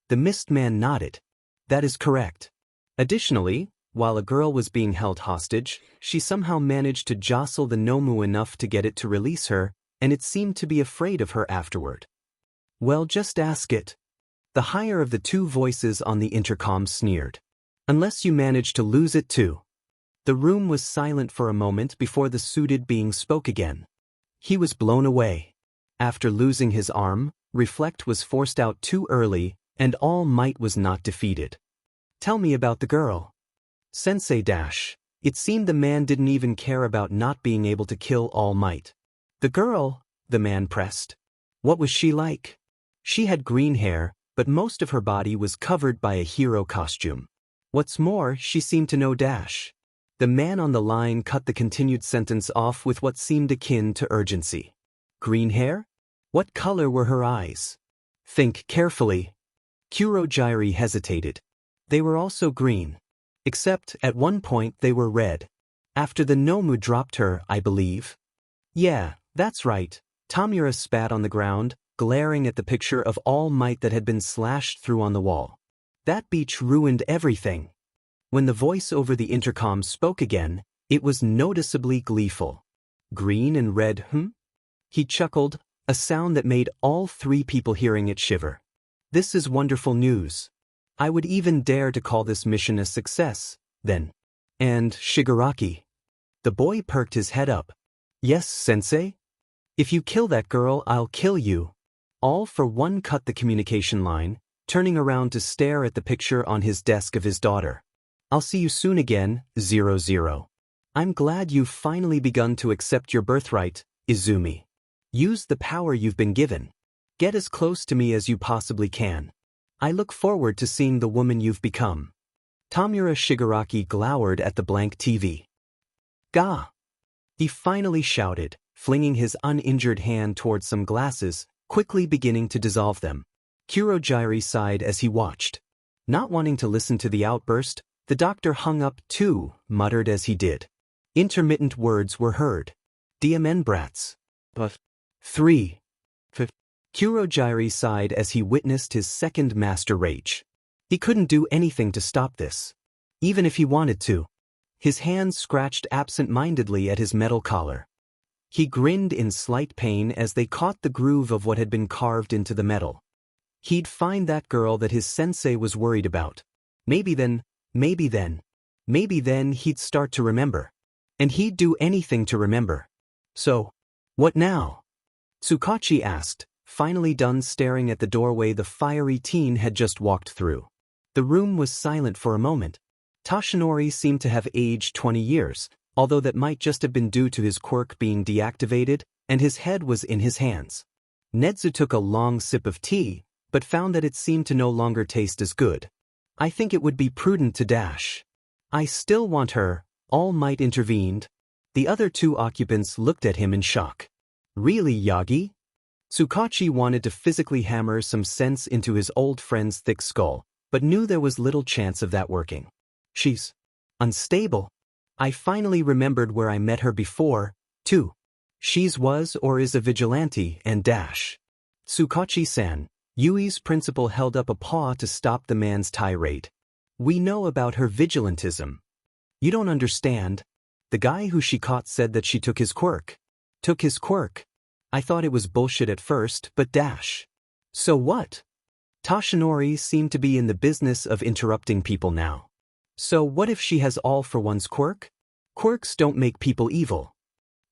The mist man nodded. That is correct. Additionally, while a girl was being held hostage, she somehow managed to jostle the Nomu enough to get it to release her, and it seemed to be afraid of her afterward. Well, just ask it. The higher of the two voices on the intercom sneered. Unless you manage to lose it too. The room was silent for a moment before the suited being spoke again. He was blown away. After losing his arm, Reflect was forced out too early, and All Might was not defeated. Tell me about the girl. Sensei dash. It seemed the man didn't even care about not being able to kill All Might. The girl, the man pressed. What was she like? She had green hair, but most of her body was covered by a hero costume. What's more, she seemed to know dash. The man on the line cut the continued sentence off with what seemed akin to urgency. Green hair? What color were her eyes? Think carefully. Kurogyari hesitated. They were also green. Except, at one point they were red. After the Nomu dropped her, I believe. Yeah, that's right. Tamura spat on the ground, glaring at the picture of All Might that had been slashed through on the wall. That beach ruined everything. When the voice over the intercom spoke again, it was noticeably gleeful. Green and red, He chuckled, a sound that made all three people hearing it shiver. This is wonderful news. I would even dare to call this mission a success, then. And Shigaraki. The boy perked his head up. Yes, sensei? If you kill that girl, I'll kill you. All for one cut the communication line, turning around to stare at the picture on his desk of his daughter. I'll see you soon again, 00. I'm glad you've finally begun to accept your birthright, Izumi. Use the power you've been given. Get as close to me as you possibly can. I look forward to seeing the woman you've become. Tamura Shigaraki glowered at the blank TV. Gah! He finally shouted, flinging his uninjured hand towards some glasses, quickly beginning to dissolve them. Kurogyari sighed as he watched. Not wanting to listen to the outburst, the doctor hung up too, muttered as he did. Intermittent words were heard. DMN brats. But 3. Kurogyari sighed as he witnessed his second master rage. He couldn't do anything to stop this. Even if he wanted to. His hands scratched absent-mindedly at his metal collar. He grinned in slight pain as they caught the groove of what had been carved into the metal. He'd find that girl that his sensei was worried about. Maybe then he'd start to remember. And he'd do anything to remember. So, what now? Tsukachi asked, finally done staring at the doorway the fiery teen had just walked through. The room was silent for a moment. Toshinori seemed to have aged 20 years, although that might just have been due to his quirk being deactivated, and his head was in his hands. Nedzu took a long sip of tea, but found that it seemed to no longer taste as good. I think it would be prudent to dash. I still want her, All Might intervened. The other two occupants looked at him in shock. Really, Yagi? Tsukachi wanted to physically hammer some sense into his old friend's thick skull, but knew there was little chance of that working. She's unstable. I finally remembered where I met her before, too. She's was or is a vigilante and dash. Tsukachi-san, Yuuei's principal held up a paw to stop the man's tirade. We know about her vigilantism. You don't understand. The guy who she caught said that she took his quirk. Took his quirk. I thought it was bullshit at first, but dash. So what? Toshinori seemed to be in the business of interrupting people now. So what if she has all for one's quirk? Quirks don't make people evil.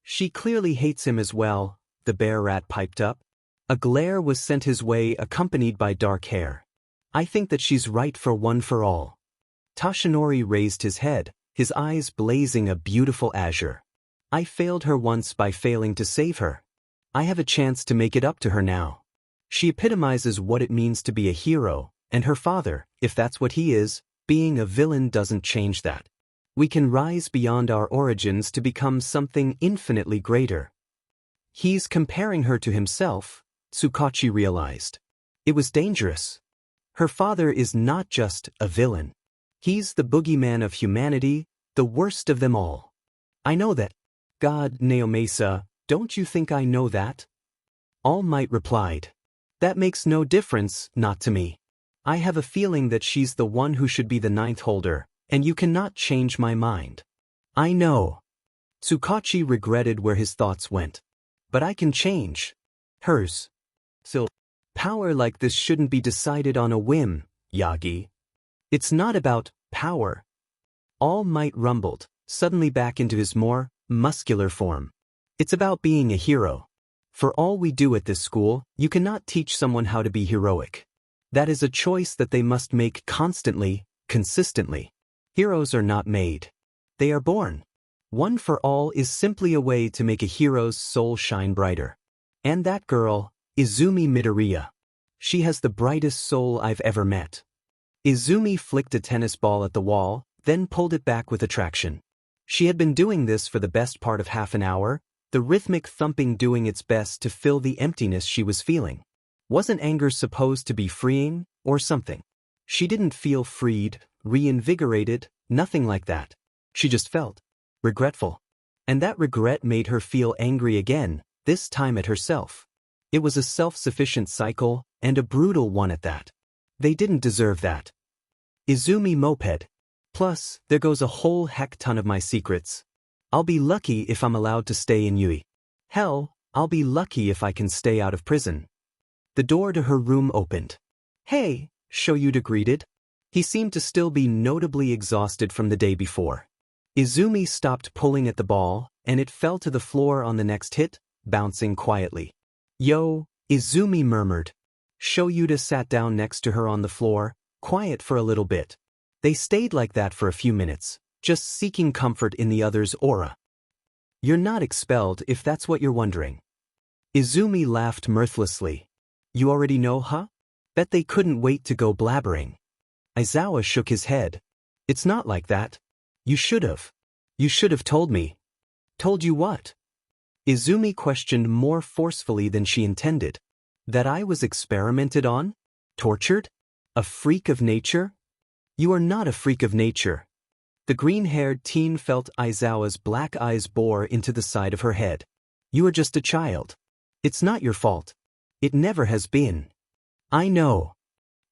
She clearly hates him as well, the bear rat piped up. A glare was sent his way accompanied by dark hair. I think that she's right for one for all. Toshinori raised his head, his eyes blazing a beautiful azure. I failed her once by failing to save her. I have a chance to make it up to her now. She epitomizes what it means to be a hero, and her father, if that's what he is, being a villain doesn't change that. We can rise beyond our origins to become something infinitely greater. He's comparing her to himself, Tsukachi realized. It was dangerous. Her father is not just a villain. He's the boogeyman of humanity, the worst of them all. I know that. God, Naomesa, don't you think I know that? All Might replied. That makes no difference, not to me. I have a feeling that she's the one who should be the ninth holder, and you cannot change my mind. I know. Tsukachi regretted where his thoughts went. But I can change. Hers. So, power like this shouldn't be decided on a whim, Yagi. It's not about power. All Might rumbled, suddenly back into his more muscular form. It's about being a hero. For all we do at this school, you cannot teach someone how to be heroic. That is a choice that they must make constantly, consistently. Heroes are not made. They are born. One for all is simply a way to make a hero's soul shine brighter. And that girl, Izumi Midoriya. She has the brightest soul I've ever met. Izumi flicked a tennis ball at the wall, then pulled it back with attraction. She had been doing this for the best part of half an hour, the rhythmic thumping doing its best to fill the emptiness she was feeling. Wasn't anger supposed to be freeing, or something? She didn't feel freed, reinvigorated, nothing like that. She just felt regretful. And that regret made her feel angry again, this time at herself. It was a self-sufficient cycle, and a brutal one at that. They didn't deserve that. Izumi moped. Plus, there goes a whole heck ton of my secrets. I'll be lucky if I'm allowed to stay in Yuuei. Hell, I'll be lucky if I can stay out of prison. The door to her room opened. Hey, Shoyuta greeted. He seemed to still be notably exhausted from the day before. Izumi stopped pulling at the ball, and it fell to the floor on the next hit, bouncing quietly. Yo, Izumi murmured. Shoyuta sat down next to her on the floor, quiet for a little bit. They stayed like that for a few minutes, just seeking comfort in the other's aura. You're not expelled if that's what you're wondering. Izumi laughed mirthlessly. You already know, huh? Bet they couldn't wait to go blabbering. Aizawa shook his head. It's not like that. You should have. You should have told me. Told you what? Izumi questioned more forcefully than she intended. That I was experimented on? Tortured? A freak of nature? You are not a freak of nature. The green-haired teen felt Aizawa's black eyes bore into the side of her head. You are just a child. It's not your fault. It never has been. I know.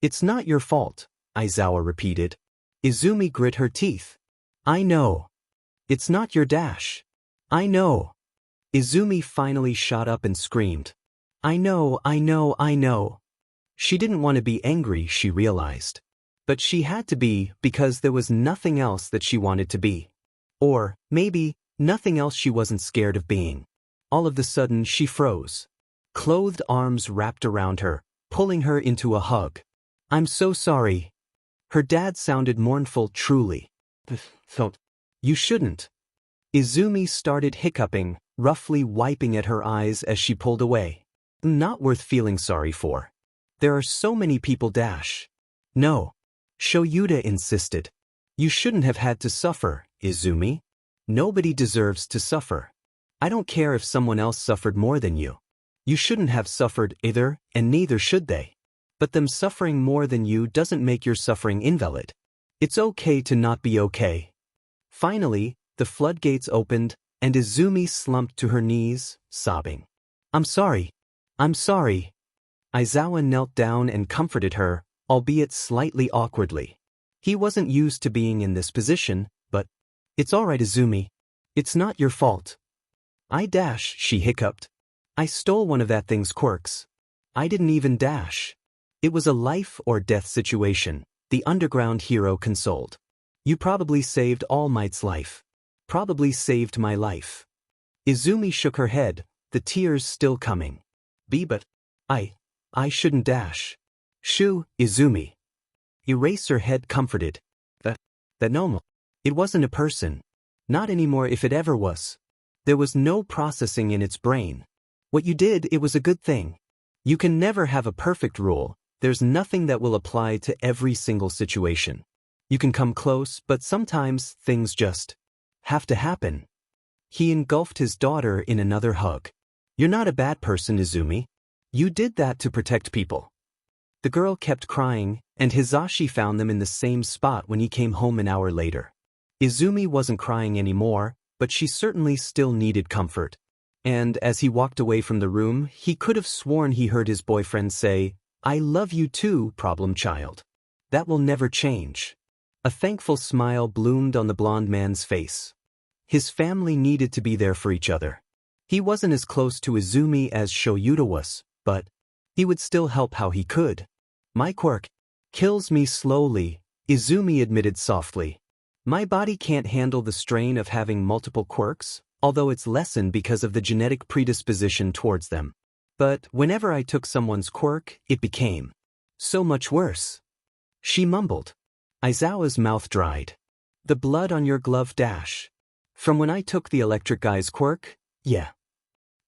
It's not your fault, Aizawa repeated. Izumi grit her teeth. I know. It's not your dash. I know. Izumi finally shot up and screamed. I know, I know, I know. She didn't want to be angry, she realized. But she had to be because there was nothing else that she wanted to be. Or, maybe, nothing else she wasn't scared of being. All of a sudden she froze. Clothed arms wrapped around her, pulling her into a hug. I'm so sorry. Her dad sounded mournful truly. You shouldn't. Izumi started hiccuping, roughly wiping at her eyes as she pulled away. Not worth feeling sorry for. There are so many people dash. No. Shouta insisted. You shouldn't have had to suffer, Izumi. Nobody deserves to suffer. I don't care if someone else suffered more than you. You shouldn't have suffered either, and neither should they. But them suffering more than you doesn't make your suffering invalid. It's okay to not be okay. Finally, the floodgates opened, and Izumi slumped to her knees, sobbing. I'm sorry. I'm sorry. Aizawa knelt down and comforted her, albeit slightly awkwardly. He wasn't used to being in this position, but, it's all right, Izumi. It's not your fault. She hiccuped. I stole one of that thing's quirks. I didn't even dash. It was a life or death situation, the underground hero consoled. You probably saved All Might's life. Probably saved my life. Izumi shook her head, the tears still coming. But I shouldn't dash. Shoo, Izumi. Erase her head comforted. That no. It wasn't a person. Not anymore if it ever was. There was no processing in its brain. What you did, it was a good thing. You can never have a perfect rule. There's nothing that will apply to every single situation. You can come close, but sometimes things just have to happen. He engulfed his daughter in another hug. You're not a bad person, Izumi. You did that to protect people. The girl kept crying, and Hisashi found them in the same spot when he came home an hour later. Izumi wasn't crying anymore, but she certainly still needed comfort. And as he walked away from the room, he could have sworn he heard his boyfriend say, I love you too, problem child. That will never change. A thankful smile bloomed on the blond man's face. His family needed to be there for each other. He wasn't as close to Izumi as Shouta was, but he would still help how he could. My quirk kills me slowly, Izumi admitted softly. My body can't handle the strain of having multiple quirks, although it's lessened because of the genetic predisposition towards them. But whenever I took someone's quirk, it became so much worse. She mumbled. Aizawa's mouth dried. The blood on your glove dash. From when I took the electric guy's quirk, yeah.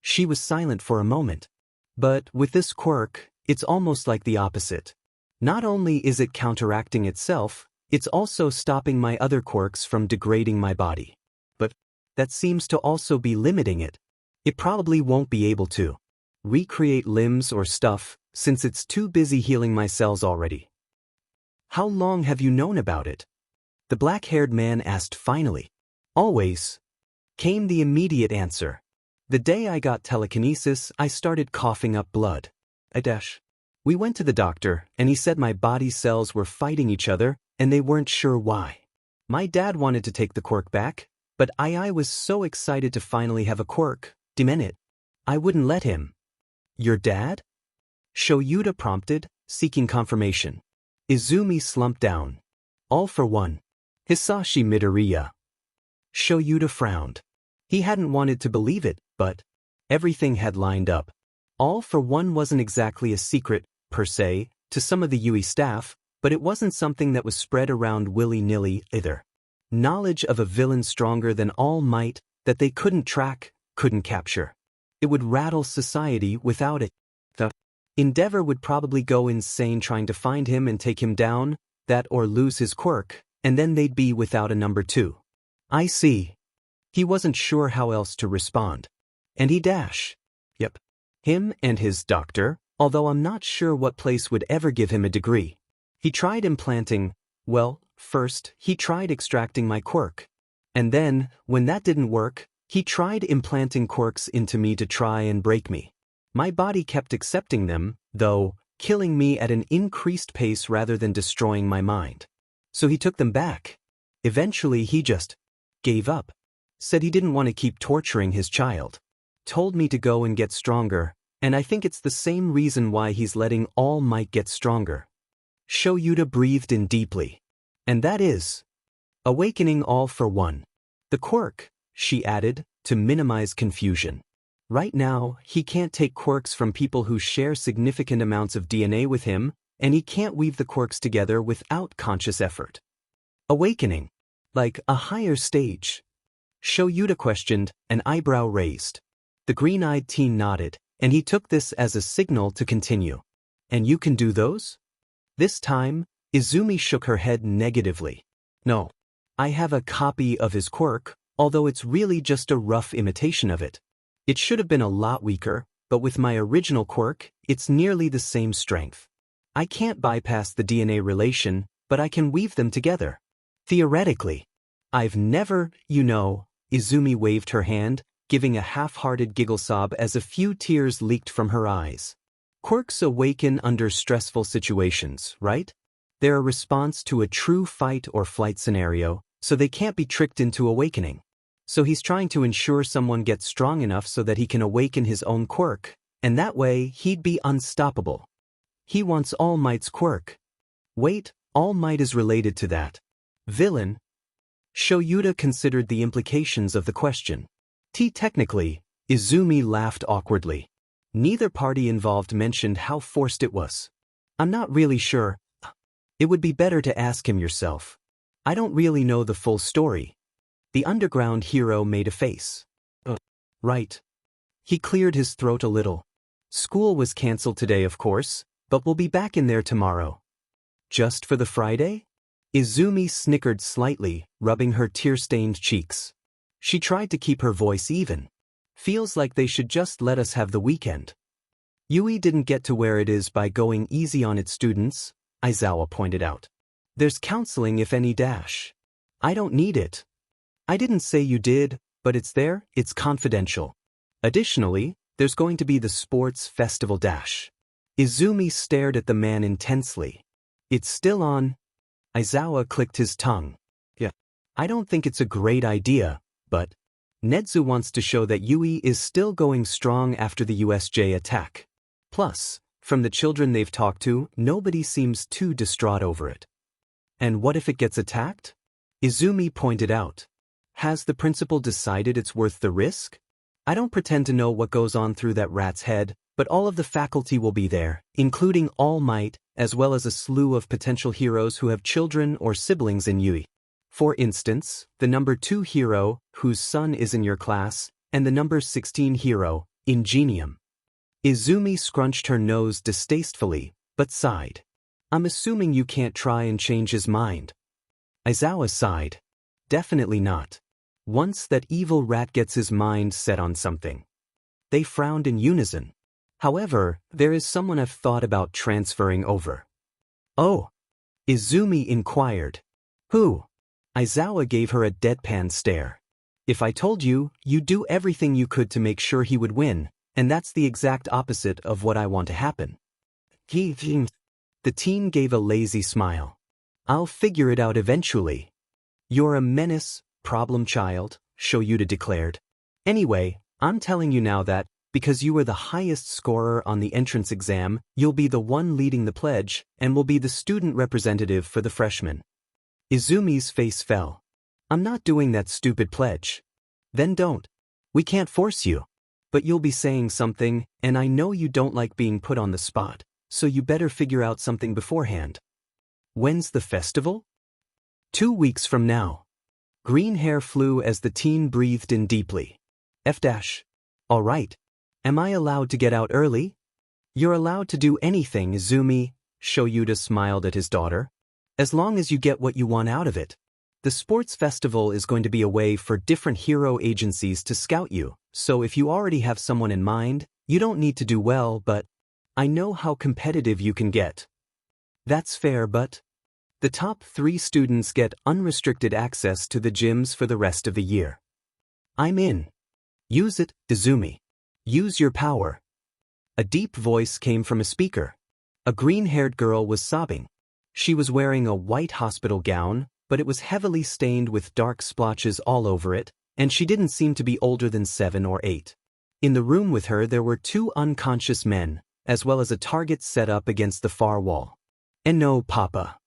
She was silent for a moment. But with this quirk, it's almost like the opposite. Not only is it counteracting itself, it's also stopping my other quirks from degrading my body. But that seems to also be limiting it. It probably won't be able to recreate limbs or stuff, since it's too busy healing my cells already. How long have you known about it? The black-haired man asked finally. Always, came the immediate answer. The day I got telekinesis, I started coughing up blood. We went to the doctor, and he said my body cells were fighting each other, and they weren't sure why. My dad wanted to take the quirk back, but I was so excited to finally have a quirk, I wouldn't let him. Your dad? Shouta prompted, seeking confirmation. Izumi slumped down. All for one. Izumi Midoriya. Shouta frowned. He hadn't wanted to believe it, but everything had lined up. All for one wasn't exactly a secret, per se, to some of the Yuuei staff, but it wasn't something that was spread around willy-nilly either. Knowledge of a villain stronger than All Might that they couldn't track, couldn't capture. It would rattle society without it. The Endeavor would probably go insane trying to find him and take him down, that or lose his quirk, and then they'd be without a number two. I see. He wasn't sure how else to respond. And he Yep. Him and his doctor, although I'm not sure what place would ever give him a degree. He tried implanting, well, first, he tried extracting my quirk. And then, when that didn't work, he tried implanting quirks into me to try and break me. My body kept accepting them, though, killing me at an increased pace rather than destroying my mind. So he took them back. Eventually he just gave up. Said he didn't want to keep torturing his child. Told me to go and get stronger, and I think it's the same reason why he's letting All Might get stronger. Shouta breathed in deeply. And that is awakening All for one. The quirk, she added, to minimize confusion. Right now, he can't take quirks from people who share significant amounts of DNA with him, and he can't weave the quirks together without conscious effort. Awakening. Like a higher stage. Shouta questioned, an eyebrow raised. The green-eyed teen nodded, and he took this as a signal to continue. And you can do those? This time, Izumi shook her head negatively. No. I have a copy of his quirk, although it's really just a rough imitation of it. It should have been a lot weaker, but with my original quirk, it's nearly the same strength. I can't bypass the DNA relation, but I can weave them together. Theoretically. I've never, Izumi waved her hand, giving a half-hearted giggle sob as a few tears leaked from her eyes. Quirks awaken under stressful situations, right? They're a response to a true fight or flight scenario, so they can't be tricked into awakening. So he's trying to ensure someone gets strong enough so that he can awaken his own quirk, and that way he'd be unstoppable. He wants All Might's quirk. Wait, All Might is related to that villain? Shouta considered the implications of the question. Technically, Izumi laughed awkwardly. Neither party involved mentioned how forced it was. I'm not really sure. It would be better to ask him yourself. I don't really know the full story. The underground hero made a face. Right. He cleared his throat a little. School was cancelled today, of course, but we'll be back in there tomorrow. Just for the Friday? Izumi snickered slightly, rubbing her tear-stained cheeks. She tried to keep her voice even. Feels like they should just let us have the weekend. Yuuei didn't get to where it is by going easy on its students, Aizawa pointed out. There's counseling if any dash. I don't need it. I didn't say you did, but it's there, it's confidential. Additionally, there's going to be the sports festival dash. Izumi stared at the man intensely. It's still on. Aizawa clicked his tongue. Yeah. I don't think it's a great idea, but Nedzu wants to show that Yuuei is still going strong after the USJ attack. Plus, from the children they've talked to, nobody seems too distraught over it. And what if it gets attacked? Izumi pointed out. Has the principal decided it's worth the risk? I don't pretend to know what goes on through that rat's head, but all of the faculty will be there, including All Might, as well as a slew of potential heroes who have children or siblings in Yuuei. For instance, the number 2 hero, whose son is in your class, and the number 16 hero, Ingenium. Izumi scrunched her nose distastefully, but sighed. I'm assuming you can't try and change his mind. Aizawa sighed. Definitely not. Once that evil rat gets his mind set on something. They frowned in unison. However, there is someone I've thought about transferring over. Oh? Izumi inquired. Who? Aizawa gave her a deadpan stare. If I told you, you'd do everything you could to make sure he would win, and that's the exact opposite of what I want to happen. The teen gave a lazy smile. I'll figure it out eventually. You're a menace, problem child, Shouta declared. Anyway, I'm telling you now that, because you were the highest scorer on the entrance exam, you'll be the one leading the pledge, and will be the student representative for the freshmen. Izumi's face fell. I'm not doing that stupid pledge. Then don't. We can't force you. But you'll be saying something, and I know you don't like being put on the spot, so you better figure out something beforehand. When's the festival? 2 weeks from now. Green hair flew as the teen breathed in deeply. All right. Am I allowed to get out early? You're allowed to do anything, Izumi, Shouta smiled at his daughter. As long as you get what you want out of it. The sports festival is going to be a way for different hero agencies to scout you, so if you already have someone in mind, you don't need to do well, but I know how competitive you can get. That's fair, but the top 3 students get unrestricted access to the gyms for the rest of the year. I'm in. Use it, Izumi. Use your power. A deep voice came from a speaker. A green-haired girl was sobbing. She was wearing a white hospital gown, but it was heavily stained with dark splotches all over it, and she didn't seem to be older than 7 or 8. In the room with her there were 2 unconscious men, as well as a target set up against the far wall. And no, Papa.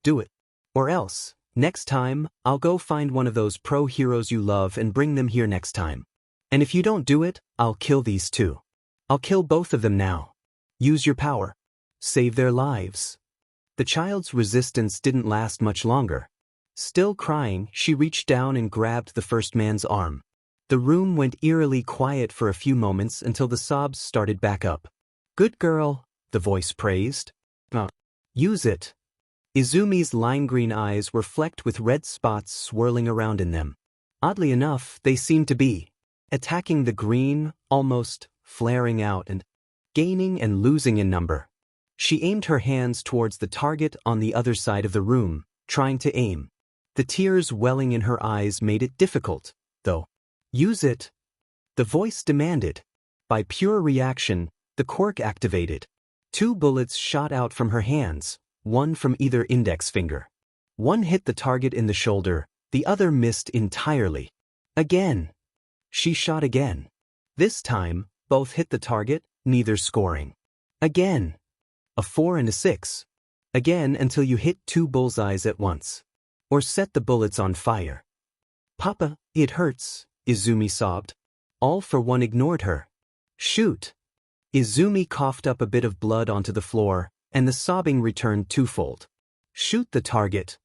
Do it. Or else, next time, I'll go find one of those pro heroes you love and bring them here next time. And if you don't do it, I'll kill these 2. I'll kill both of them now. Use your power. Save their lives. The child's resistance didn't last much longer. Still crying, she reached down and grabbed the first man's arm. The room went eerily quiet for a few moments until the sobs started back up. Good girl, the voice praised. Use it. Izumi's lime-green eyes were flecked with red spots swirling around in them. Oddly enough, they seemed to be attacking the green, almost flaring out and gaining and losing in number. She aimed her hands towards the target on the other side of the room, trying to aim. The tears welling in her eyes made it difficult, though. Use it, the voice demanded. By pure reaction, the quirk activated. 2 bullets shot out from her hands, one from either index finger. One hit the target in the shoulder, the other missed entirely. Again. She shot again. This time, both hit the target, neither scoring. Again. A 4 and a 6. Again until you hit 2 bullseyes at once. Or set the bullets on fire. Papa, it hurts, Izumi sobbed. All for one ignored her. Shoot. Izumi coughed up a bit of blood onto the floor, and the sobbing returned twofold. Shoot the target.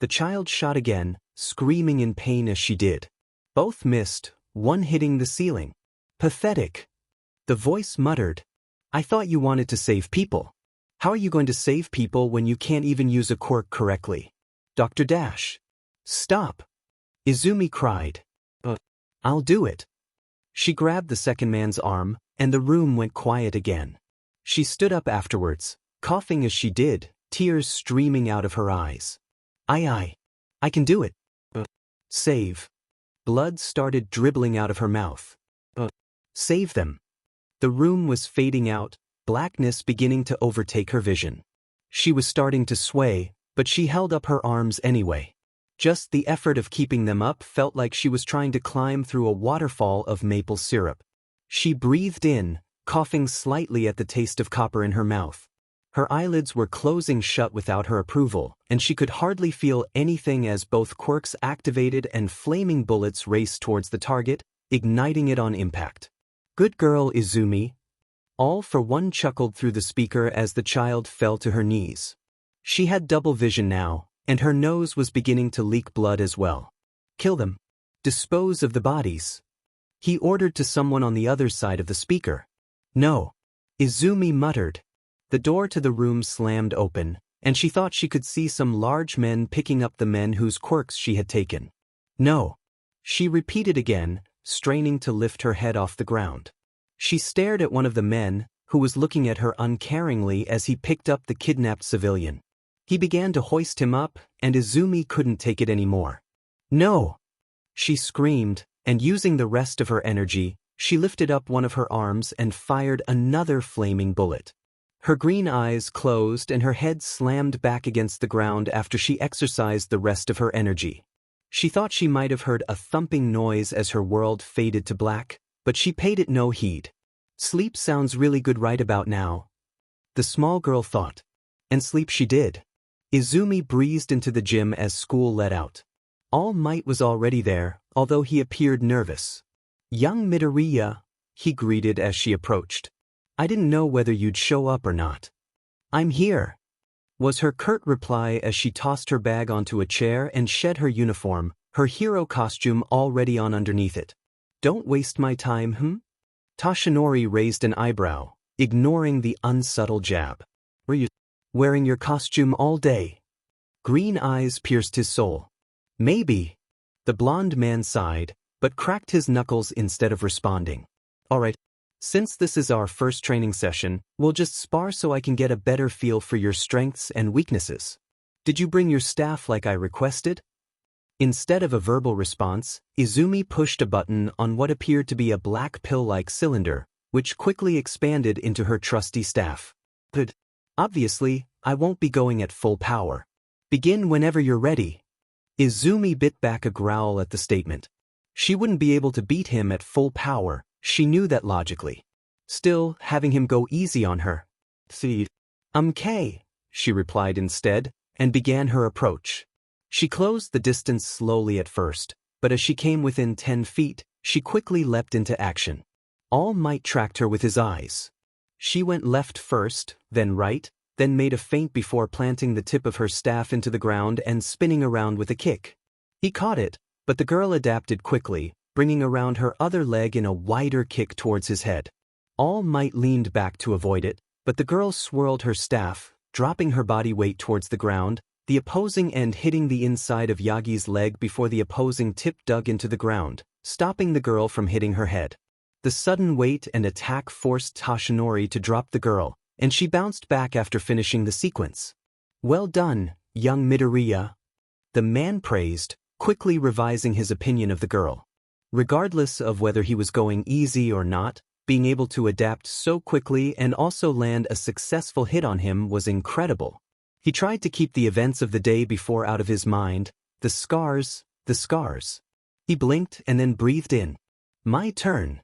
The child shot again, screaming in pain as she did. Both missed, one hitting the ceiling. Pathetic. The voice muttered. I thought you wanted to save people. How are you going to save people when you can't even use a quirk correctly? Dr. Dash. Stop. Izumi cried. I'll do it. She grabbed the second man's arm, and the room went quiet again. She stood up afterwards, coughing as she did, tears streaming out of her eyes. I can do it. Save. Blood started dribbling out of her mouth. Save them. The room was fading out, blackness beginning to overtake her vision. She was starting to sway, but she held up her arms anyway. Just the effort of keeping them up felt like she was trying to climb through a waterfall of maple syrup. She breathed in, coughing slightly at the taste of copper in her mouth. Her eyelids were closing shut without her approval, and she could hardly feel anything as both quirks activated and flaming bullets raced towards the target, igniting it on impact. Good girl, Izumi. All for one chuckled through the speaker as the child fell to her knees. She had double vision now, and her nose was beginning to leak blood as well. Kill them. Dispose of the bodies. He ordered to someone on the other side of the speaker. No. Izumi muttered. The door to the room slammed open, and she thought she could see some large men picking up the men whose quirks she had taken. No. She repeated again, straining to lift her head off the ground. She stared at one of the men, who was looking at her uncaringly as he picked up the kidnapped civilian. He began to hoist him up, and Izumi couldn't take it anymore. No! She screamed, and using the rest of her energy, she lifted up one of her arms and fired another flaming bullet. Her green eyes closed and her head slammed back against the ground after she exercised the rest of her energy. She thought she might have heard a thumping noise as her world faded to black, but she paid it no heed. Sleep sounds really good right about now. The small girl thought. And sleep she did. Izumi breezed into the gym as school let out. All Might was already there, although he appeared nervous. Young Midoriya, he greeted as she approached. I didn't know whether you'd show up or not. I'm here, was her curt reply as she tossed her bag onto a chair and shed her uniform, her hero costume already on underneath it. Don't waste my time, Toshinori raised an eyebrow, ignoring the unsubtle jab. Were you wearing your costume all day? Green eyes pierced his soul. Maybe. The blond man sighed, but cracked his knuckles instead of responding. All right. Since this is our first training session, we'll just spar so I can get a better feel for your strengths and weaknesses. Did you bring your staff like I requested? Instead of a verbal response, Izumi pushed a button on what appeared to be a black pill-like cylinder, which quickly expanded into her trusty staff. Good. Obviously, I won't be going at full power. Begin whenever you're ready. Izumi bit back a growl at the statement. She wouldn't be able to beat him at full power, she knew that logically. Still, having him go easy on her. See, K, she replied instead, and began her approach. She closed the distance slowly at first, but as she came within 10 feet, she quickly leapt into action. All Might tracked her with his eyes. She went left first, then right, then made a feint before planting the tip of her staff into the ground and spinning around with a kick. He caught it, but the girl adapted quickly, bringing around her other leg in a wider kick towards his head. All Might leaned back to avoid it, but the girl swirled her staff, dropping her body weight towards the ground, the opposing end hitting the inside of Yagi's leg before the opposing tip dug into the ground, stopping the girl from hitting her head. The sudden weight and attack forced Toshinori to drop the girl, and she bounced back after finishing the sequence. "Well done, young Midoriya," the man praised, quickly revising his opinion of the girl. Regardless of whether he was going easy or not, being able to adapt so quickly and also land a successful hit on him was incredible. He tried to keep the events of the day before out of his mind, the scars. He blinked and then breathed in. "My turn."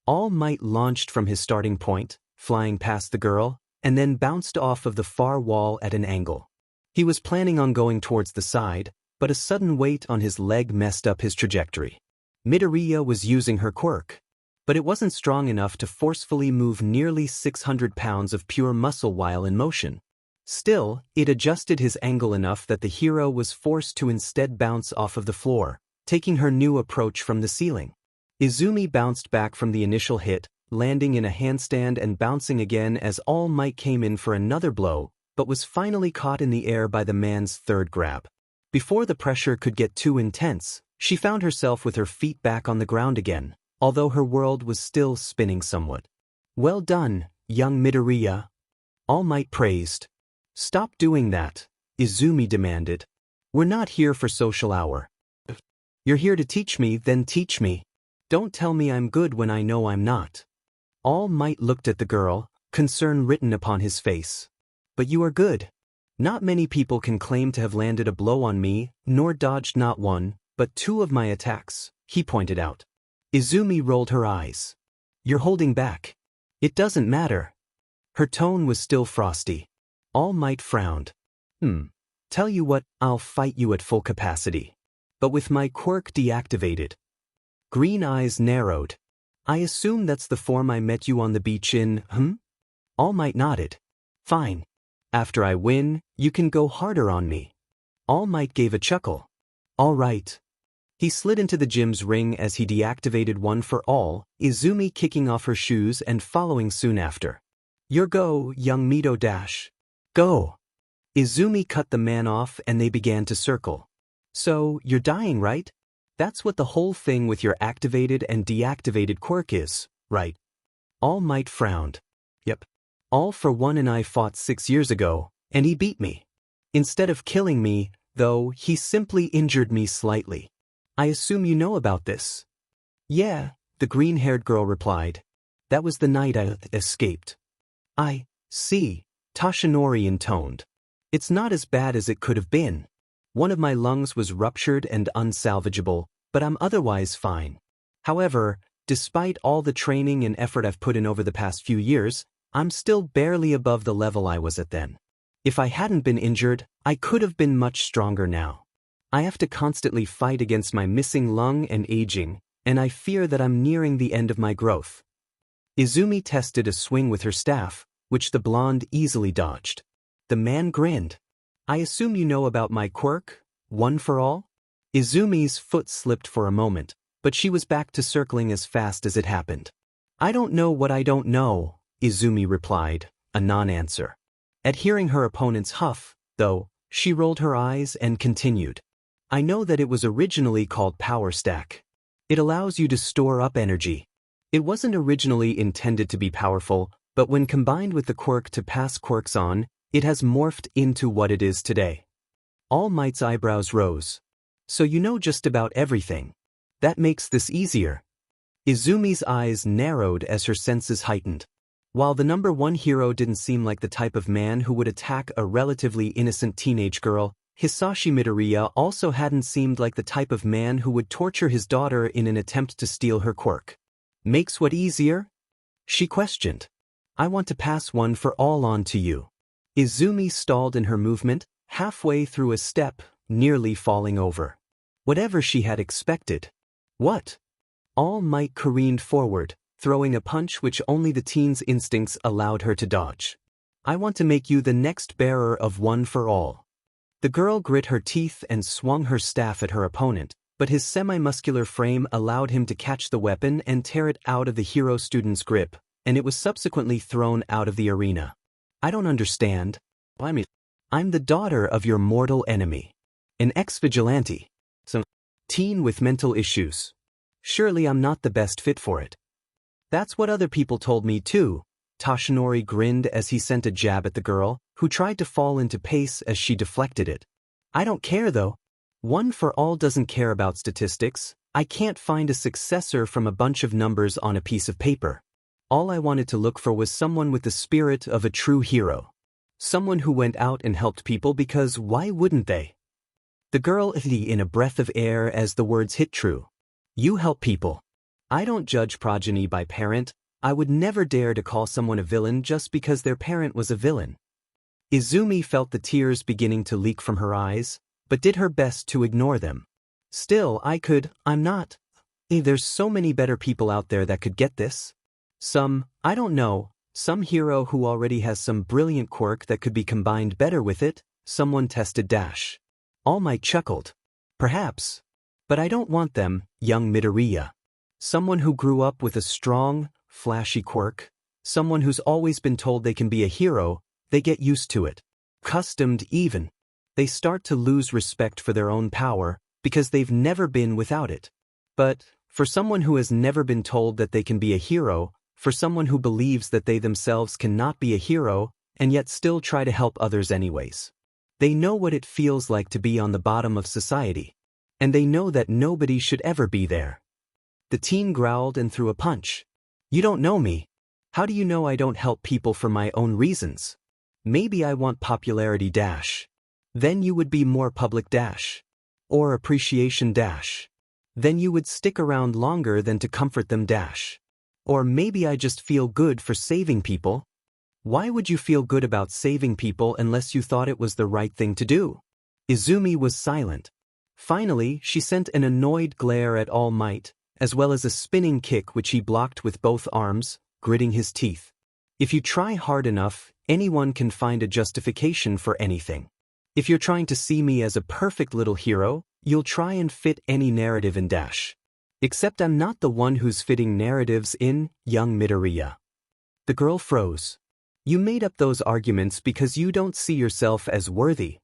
All Might launched from his starting point, flying past the girl, and then bounced off of the far wall at an angle. He was planning on going towards the side, but a sudden weight on his leg messed up his trajectory. Midoriya was using her quirk, but it wasn't strong enough to forcefully move nearly 600 pounds of pure muscle while in motion. Still, it adjusted his angle enough that the hero was forced to instead bounce off of the floor, taking her new approach from the ceiling. Izumi bounced back from the initial hit, landing in a handstand and bouncing again as All Might came in for another blow, but was finally caught in the air by the man's third grab. Before the pressure could get too intense, she found herself with her feet back on the ground again, although her world was still spinning somewhat. "Well done, young Midoriya," All Might praised. "Stop doing that," Izumi demanded. "We're not here for social hour. You're here to teach me, then teach me. Don't tell me I'm good when I know I'm not." All Might looked at the girl, concern written upon his face. "But you are good. Not many people can claim to have landed a blow on me, nor dodged not one, but two of my attacks," he pointed out. Izumi rolled her eyes. "You're holding back. It doesn't matter." Her tone was still frosty. All Might frowned. Tell you what, I'll fight you at full capacity. But with my quirk deactivated." Green eyes narrowed. "I assume that's the form I met you on the beach in, All Might nodded. "Fine. After I win, you can go harder on me." All Might gave a chuckle. "All right." He slid into the gym's ring as he deactivated One for All, Izumi kicking off her shoes and following soon after. "Your go, young Mido Dash. Go." Izumi cut the man off and they began to circle. "So, you're dying, right? That's what the whole thing with your activated and deactivated quirk is, right?" All Might frowned. "Yep. All for One and I fought 6 years ago, and he beat me. Instead of killing me, though, he simply injured me slightly. I assume you know about this." "Yeah," the green-haired girl replied. "That was the night I escaped." "I see," Toshinori intoned. "It's not as bad as it could have been. One of my lungs was ruptured and unsalvageable, but I'm otherwise fine. However, despite all the training and effort I've put in over the past few years, I'm still barely above the level I was at then. If I hadn't been injured, I could have been much stronger now. I have to constantly fight against my missing lung and aging, and I fear that I'm nearing the end of my growth." Izumi tested a swing with her staff, which the blonde easily dodged. The man grinned. "I assume you know about my quirk, One for All?" Izumi's foot slipped for a moment, but she was back to circling as fast as it happened. "I don't know what I don't know," Izumi replied, a non-answer. At hearing her opponent's huff, though, she rolled her eyes and continued. "I know that it was originally called Power Stack. It allows you to store up energy. It wasn't originally intended to be powerful, but when combined with the quirk to pass quirks on, it has morphed into what it is today." All Might's eyebrows rose. "So you know just about everything. That makes this easier." Izumi's eyes narrowed as her senses heightened. While the number one hero didn't seem like the type of man who would attack a relatively innocent teenage girl, Hisashi Midoriya also hadn't seemed like the type of man who would torture his daughter in an attempt to steal her quirk. "Makes what easier?" she questioned. "I want to pass One for All on to you." Izumi stalled in her movement, halfway through a step, nearly falling over. Whatever she had expected. "What?" All Might careened forward, throwing a punch which only the teen's instincts allowed her to dodge. "I want to make you the next bearer of One for All." The girl grit her teeth and swung her staff at her opponent, but his semi-muscular frame allowed him to catch the weapon and tear it out of the hero student's grip, and it was subsequently thrown out of the arena. "I don't understand." I'm the daughter of your mortal enemy. An ex-vigilante. Some teen with mental issues. Surely I'm not the best fit for it. That's what other people told me too. Toshinori grinned as he sent a jab at the girl, who tried to fall into pace as she deflected it. I don't care though. One for all doesn't care about statistics. I can't find a successor from a bunch of numbers on a piece of paper. All I wanted to look for was someone with the spirit of a true hero. Someone who went out and helped people because why wouldn't they? The girl in a breath of air as the words hit true. You help people. I don't judge progeny by parent. I would never dare to call someone a villain just because their parent was a villain. Izumi felt the tears beginning to leak from her eyes, but did her best to ignore them. Still, I'm not. There's so many better people out there that could get this. I don't know, some hero who already has some brilliant quirk that could be combined better with it, someone tested Dash. All Might chuckled. Perhaps. But I don't want them, young Midoriya. Someone who grew up with a strong, flashy quirk, someone who's always been told they can be a hero, they get used to it. Customed even. They start to lose respect for their own power, because they've never been without it. But, for someone who has never been told that they can be a hero, for someone who believes that they themselves cannot be a hero, and yet still try to help others anyways. They know what it feels like to be on the bottom of society. And they know that nobody should ever be there. The teen growled and threw a punch. You don't know me. How do you know I don't help people for my own reasons? Maybe I want popularity Dash. Then you would be more public Dash. Or appreciation Dash. Then you would stick around longer than to comfort them Dash. Or maybe I just feel good for saving people. Why would you feel good about saving people unless you thought it was the right thing to do? Izumi was silent. Finally, she sent an annoyed glare at All Might, as well as a spinning kick which he blocked with both arms, gritting his teeth. If you try hard enough, anyone can find a justification for anything. If you're trying to see me as a perfect little hero, you'll try and fit any narrative in Dash. Except I'm not the one who's fitting narratives in, young Midoriya. The girl froze. You made up those arguments because you don't see yourself as worthy.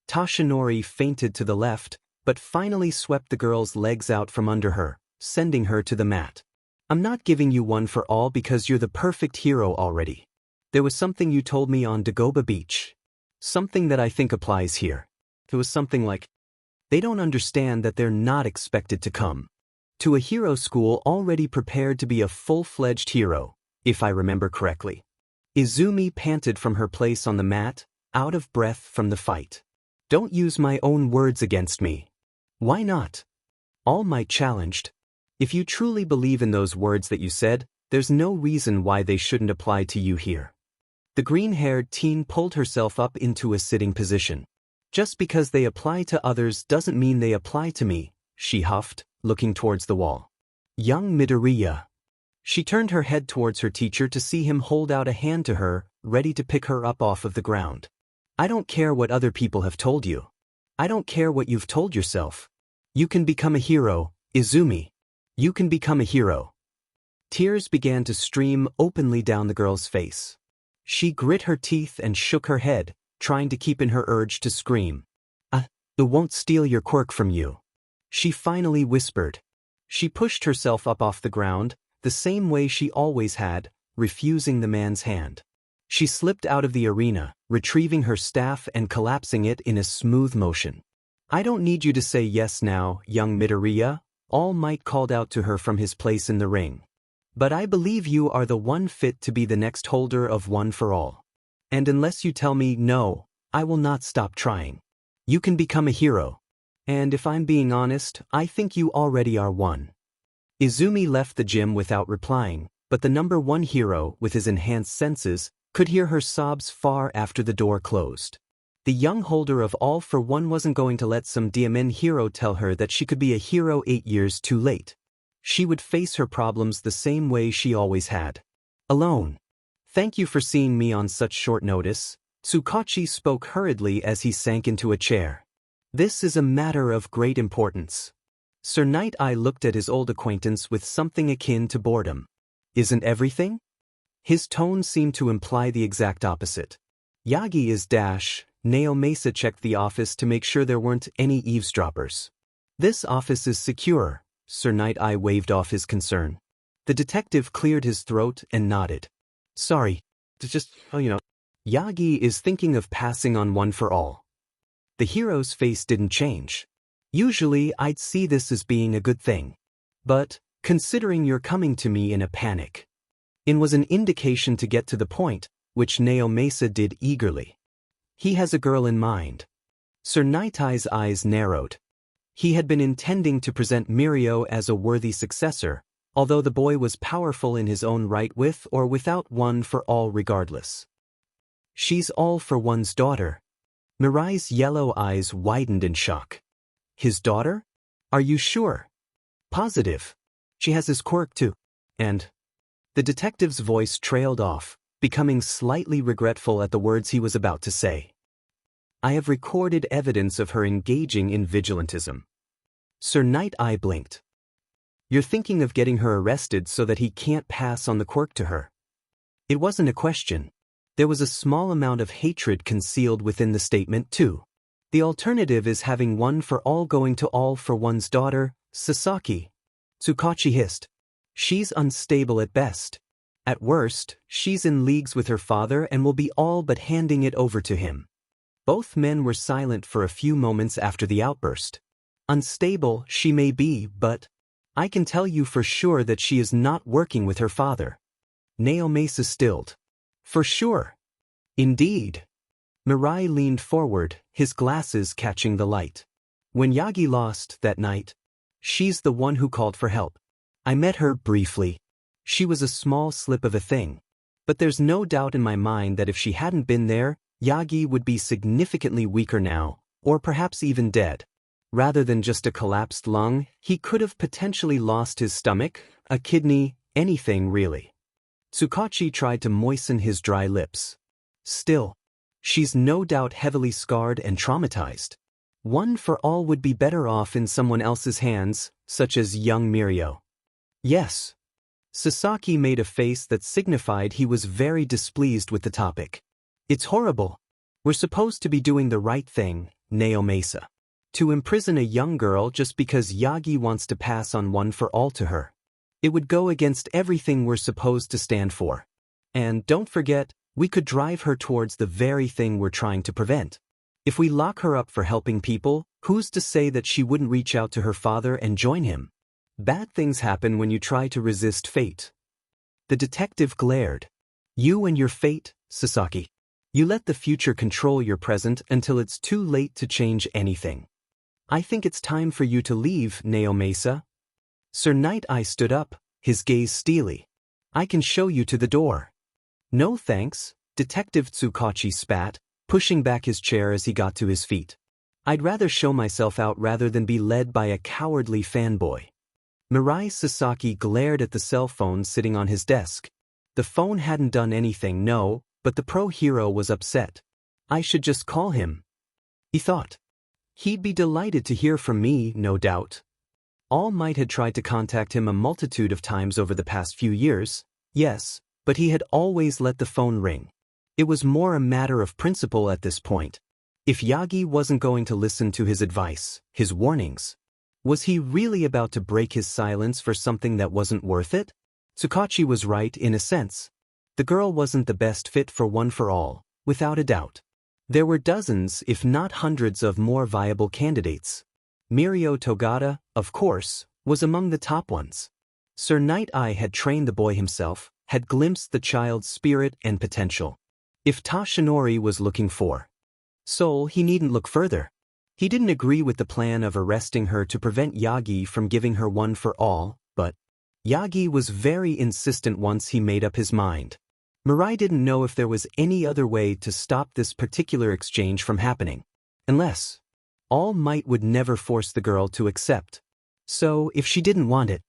Toshinori feinted to the left, but finally swept the girl's legs out from under her, sending her to the mat. I'm not giving you one for all because you're the perfect hero already. There was something you told me on Dagoba Beach. Something that I think applies here. It was something like, they don't understand that they're not expected to come to a hero school already prepared to be a full-fledged hero, if I remember correctly. Izumi panted from her place on the mat, out of breath from the fight. Don't use my own words against me. Why not? All Might challenged. If you truly believe in those words that you said, there's no reason why they shouldn't apply to you here. The green-haired teen pulled herself up into a sitting position. Just because they apply to others doesn't mean they apply to me, she huffed, looking towards the wall. Young Midoriya. She turned her head towards her teacher to see him hold out a hand to her, ready to pick her up off of the ground. I don't care what other people have told you. I don't care what you've told yourself. You can become a hero, Izumi. You can become a hero. Tears began to stream openly down the girl's face. She grit her teeth and shook her head, trying to keep in her urge to scream. I won't steal your quirk from you. She finally whispered. She pushed herself up off the ground, the same way she always had, refusing the man's hand. She slipped out of the arena, retrieving her staff and collapsing it in a smooth motion. I don't need you to say yes now, young Midoriya, All Might called out to her from his place in the ring. But I believe you are the one fit to be the next holder of One for All. And unless you tell me no, I will not stop trying. You can become a hero. And if I'm being honest, I think you already are one. Izumi left the gym without replying, but the number one hero, with his enhanced senses, could hear her sobs far after the door closed. The young holder of All for One wasn't going to let some diamond hero tell her that she could be a hero 8 years too late. She would face her problems the same way she always had. Alone. Thank you for seeing me on such short notice, Tsukachi spoke hurriedly as he sank into a chair. This is a matter of great importance. Sir Night Eye looked at his old acquaintance with something akin to boredom. Isn't everything? His tone seemed to imply the exact opposite. Yagi is dash. Naomasa checked the office to make sure there weren't any eavesdroppers. This office is secure, Sir Night-Eye waved off his concern. The detective cleared his throat and nodded. Sorry, Yagi is thinking of passing on One for All. The hero's face didn't change. Usually I'd see this as being a good thing. But, considering you're coming to me in a panic. It was an indication to get to the point, which Naomasa did eagerly. He has a girl in mind. Sir Night-Eye's eyes narrowed. He had been intending to present Mirio as a worthy successor, although the boy was powerful in his own right with or without One for All regardless. She's All for One's daughter. Mirai's yellow eyes widened in shock. His daughter? Are you sure? Positive. She has his quirk too. And? The detective's voice trailed off, becoming slightly regretful at the words he was about to say. I have recorded evidence of her engaging in vigilantism. Sir Night-Eye blinked. You're thinking of getting her arrested so that he can't pass on the quirk to her. It wasn't a question. There was a small amount of hatred concealed within the statement too. The alternative is having One for All going to All for One's daughter, Sasaki. Tsukachi hissed. She's unstable at best. At worst, she's in leagues with her father and will be all but handing it over to him. Both men were silent for a few moments after the outburst. Unstable she may be, but I can tell you for sure that she is not working with her father. Naomasa stilled. For sure. Indeed. Mirai leaned forward, his glasses catching the light. When Yagi lost that night, she's the one who called for help. I met her briefly. She was a small slip of a thing. But there's no doubt in my mind that if she hadn't been there, Yagi would be significantly weaker now, or perhaps even dead. Rather than just a collapsed lung, he could have potentially lost his stomach, a kidney, anything really. Tsukachi tried to moisten his dry lips. Still, she's no doubt heavily scarred and traumatized. One for All would be better off in someone else's hands, such as young Mirio. Yes. Sasaki made a face that signified he was very displeased with the topic. It's horrible. We're supposed to be doing the right thing, Naomasa. To imprison a young girl just because Yagi wants to pass on One for All to her. It would go against everything we're supposed to stand for. And don't forget, we could drive her towards the very thing we're trying to prevent. If we lock her up for helping people, who's to say that she wouldn't reach out to her father and join him? Bad things happen when you try to resist fate. The detective glared. You and your fate, Sasaki. You let the future control your present until it's too late to change anything. I think it's time for you to leave, Naomasa. Sir Night-Eye stood up, his gaze steely. I can show you to the door. No thanks, Detective Tsukachi spat, pushing back his chair as he got to his feet. I'd rather show myself out rather than be led by a cowardly fanboy. Mirai Sasaki glared at the cell phone sitting on his desk. The phone hadn't done anything, no, but the pro hero was upset. I should just call him. He thought. He'd be delighted to hear from me, no doubt. All Might had tried to contact him a multitude of times over the past few years, yes, but he had always let the phone ring. It was more a matter of principle at this point. If Yagi wasn't going to listen to his advice, his warnings, was he really about to break his silence for something that wasn't worth it? Tsukachi was right in a sense. The girl wasn't the best fit for One for All, without a doubt. There were dozens, if not hundreds of more viable candidates. Mirio Togata, of course, was among the top ones. Sir Night-Eye had trained the boy himself, had glimpsed the child's spirit and potential. If Tashinori was looking for soul, he needn't look further. He didn't agree with the plan of arresting her to prevent Yagi from giving her One for All, but Yagi was very insistent once he made up his mind. Mirai didn't know if there was any other way to stop this particular exchange from happening. Unless All Might would never force the girl to accept. So, if she didn't want it,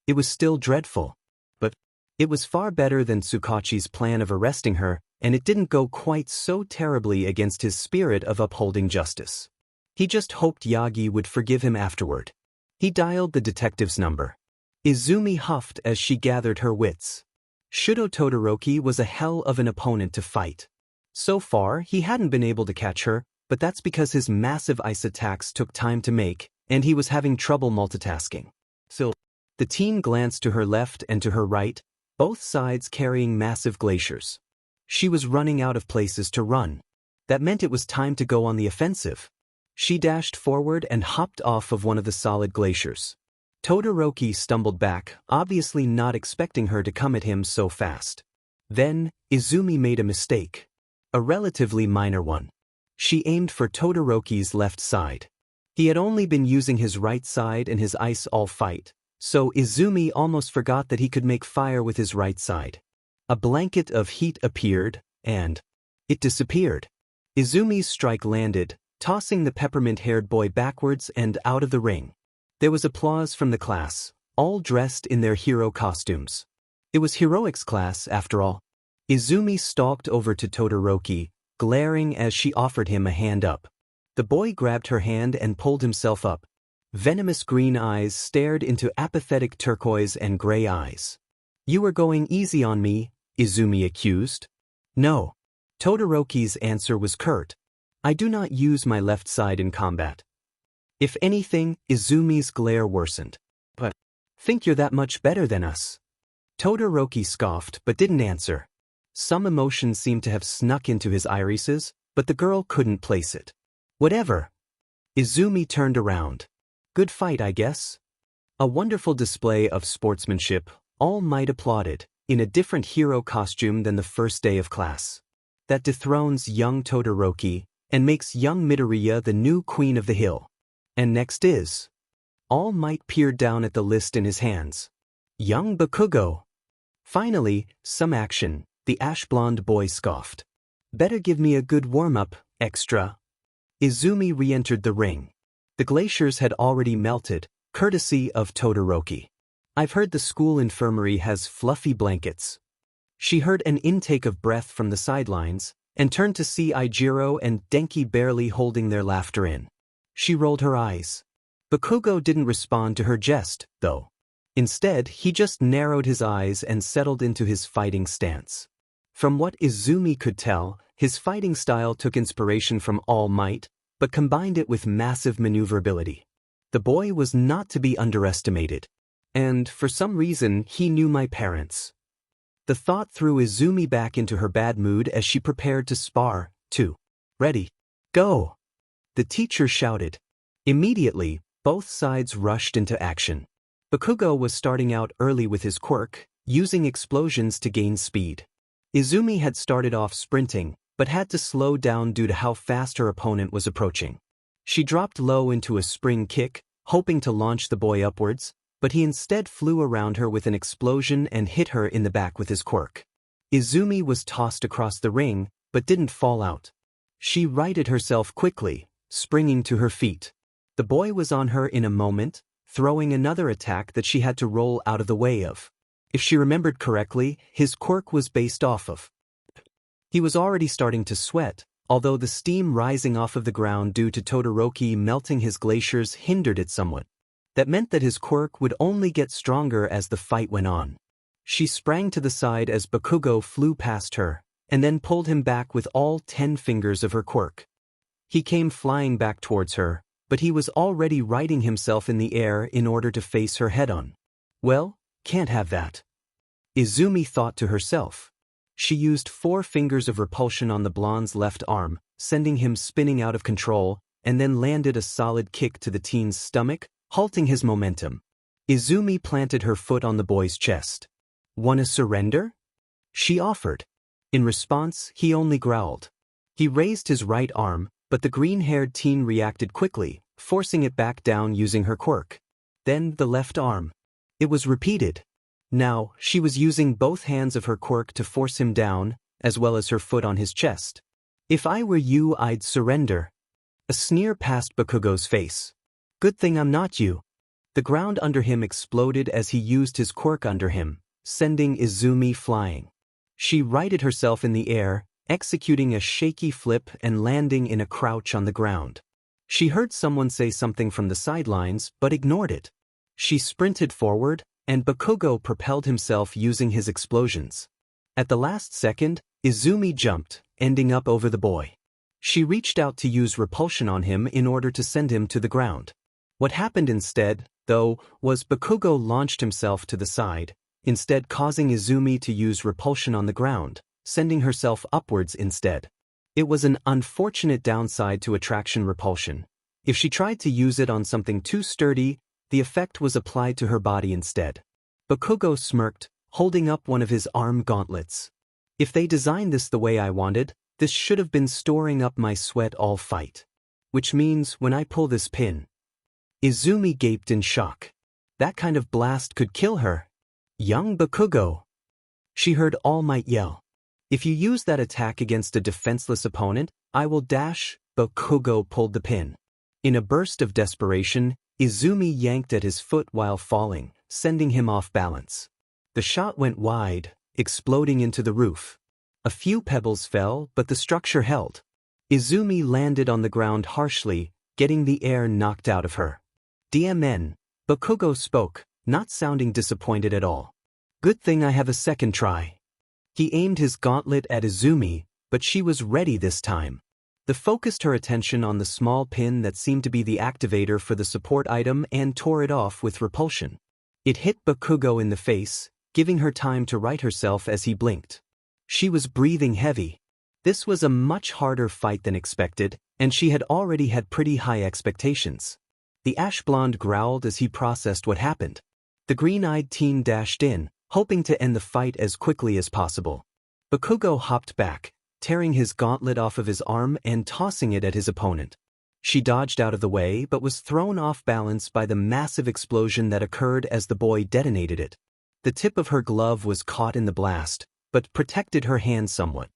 it was still dreadful. But it was far better than Tsukachi's plan of arresting her, and it didn't go quite so terribly against his spirit of upholding justice. He just hoped Yagi would forgive him afterward. He dialed the detective's number. Izumi huffed as she gathered her wits. Shudo Todoroki was a hell of an opponent to fight. So far, he hadn't been able to catch her, but that's because his massive ice attacks took time to make, and he was having trouble multitasking. So, the teen glanced to her left and to her right, both sides carrying massive glaciers. She was running out of places to run. That meant it was time to go on the offensive. She dashed forward and hopped off of one of the solid glaciers. Todoroki stumbled back, obviously not expecting her to come at him so fast. Then, Izumi made a mistake. A relatively minor one. She aimed for Todoroki's left side. He had only been using his right side in his ice all fight, so Izumi almost forgot that he could make fire with his right side. A blanket of heat appeared, and it disappeared. Izumi's strike landed, tossing the peppermint-haired boy backwards and out of the ring. There was applause from the class, all dressed in their hero costumes. It was heroics class, after all. Izumi stalked over to Todoroki, glaring as she offered him a hand up. The boy grabbed her hand and pulled himself up. Venomous green eyes stared into apathetic turquoise and gray eyes. "You were going easy on me," Izumi accused. "No." Todoroki's answer was curt. "I do not use my left side in combat." If anything, Izumi's glare worsened. "But think you're that much better than us?" Todoroki scoffed but didn't answer. Some emotion seemed to have snuck into his irises, but the girl couldn't place it. "Whatever." Izumi turned around. "Good fight, I guess." A wonderful display of sportsmanship, All Might applauded, in a different hero costume than the first day of class. That dethrones young Todoroki, and makes young Midoriya the new queen of the hill. And next is... All Might peered down at the list in his hands. Young Bakugo. Finally, some action, the ash-blonde boy scoffed. "Better give me a good warm-up, extra." Izumi re-entered the ring. The glaciers had already melted, courtesy of Todoroki. "I've heard the school infirmary has fluffy blankets." She heard an intake of breath from the sidelines, and turned to see Eijiro and Denki barely holding their laughter in. She rolled her eyes. Bakugo didn't respond to her jest, though. Instead, he just narrowed his eyes and settled into his fighting stance. From what Izumi could tell, his fighting style took inspiration from All Might, but combined it with massive maneuverability. The boy was not to be underestimated. And, for some reason, he knew my parents. The thought threw Izumi back into her bad mood as she prepared to spar, too. "Ready. Go!" The teacher shouted. Immediately, both sides rushed into action. Bakugo was starting out early with his quirk, using explosions to gain speed. Izumi had started off sprinting, but had to slow down due to how fast her opponent was approaching. She dropped low into a spring kick, hoping to launch the boy upwards, but he instead flew around her with an explosion and hit her in the back with his quirk. Izumi was tossed across the ring, but didn't fall out. She righted herself quickly, springing to her feet. The boy was on her in a moment, throwing another attack that she had to roll out of the way of. If she remembered correctly, his quirk was based off of. He was already starting to sweat, although the steam rising off of the ground due to Todoroki melting his glaciers hindered it somewhat. That meant that his quirk would only get stronger as the fight went on. She sprang to the side as Bakugo flew past her, and then pulled him back with all 10 fingers of her quirk. He came flying back towards her, but he was already righting himself in the air in order to face her head-on. Well, can't have that. Izumi thought to herself. She used 4 fingers of repulsion on the blonde's left arm, sending him spinning out of control, and then landed a solid kick to the teen's stomach, halting his momentum. Izumi planted her foot on the boy's chest. "Wanna surrender?" She offered. In response, he only growled. He raised his right arm, but the green-haired teen reacted quickly, forcing it back down using her quirk. Then the left arm. It was repeated. Now, she was using both hands of her quirk to force him down, as well as her foot on his chest. "If I were you, I'd surrender." A sneer passed Bakugo's face. "Good thing I'm not you." The ground under him exploded as he used his quirk under him, sending Izumi flying. She righted herself in the air, executing a shaky flip and landing in a crouch on the ground. She heard someone say something from the sidelines, but ignored it. She sprinted forward, and Bakugo propelled himself using his explosions. At the last second, Izumi jumped, ending up over the boy. She reached out to use repulsion on him in order to send him to the ground. What happened instead, though, was Bakugo launched himself to the side, instead causing Izumi to use repulsion on the ground, sending herself upwards instead. It was an unfortunate downside to attraction repulsion. If she tried to use it on something too sturdy, the effect was applied to her body instead. Bakugo smirked, holding up one of his arm gauntlets. If they designed this the way I wanted, this should have been storing up my sweat all fight. Which means when I pull this pin. Izumi gaped in shock. That kind of blast could kill her. Young Bakugo. She heard All Might yell. If you use that attack against a defenseless opponent, I will dash. Bakugo pulled the pin. In a burst of desperation, Izumi yanked at his foot while falling, sending him off balance. The shot went wide, exploding into the roof. A few pebbles fell, but the structure held. Izumi landed on the ground harshly, getting the air knocked out of her. DMN, Bakugo spoke, not sounding disappointed at all. Good thing I have a second try. He aimed his gauntlet at Izumi, but she was ready this time. They focused her attention on the small pin that seemed to be the activator for the support item and tore it off with repulsion. It hit Bakugo in the face, giving her time to right herself as he blinked. She was breathing heavy. This was a much harder fight than expected, and she had already had pretty high expectations. The ash blonde growled as he processed what happened. The green-eyed teen dashed in, hoping to end the fight as quickly as possible. Bakugo hopped back, tearing his gauntlet off of his arm and tossing it at his opponent. She dodged out of the way but was thrown off balance by the massive explosion that occurred as the boy detonated it. The tip of her glove was caught in the blast, but protected her hand somewhat.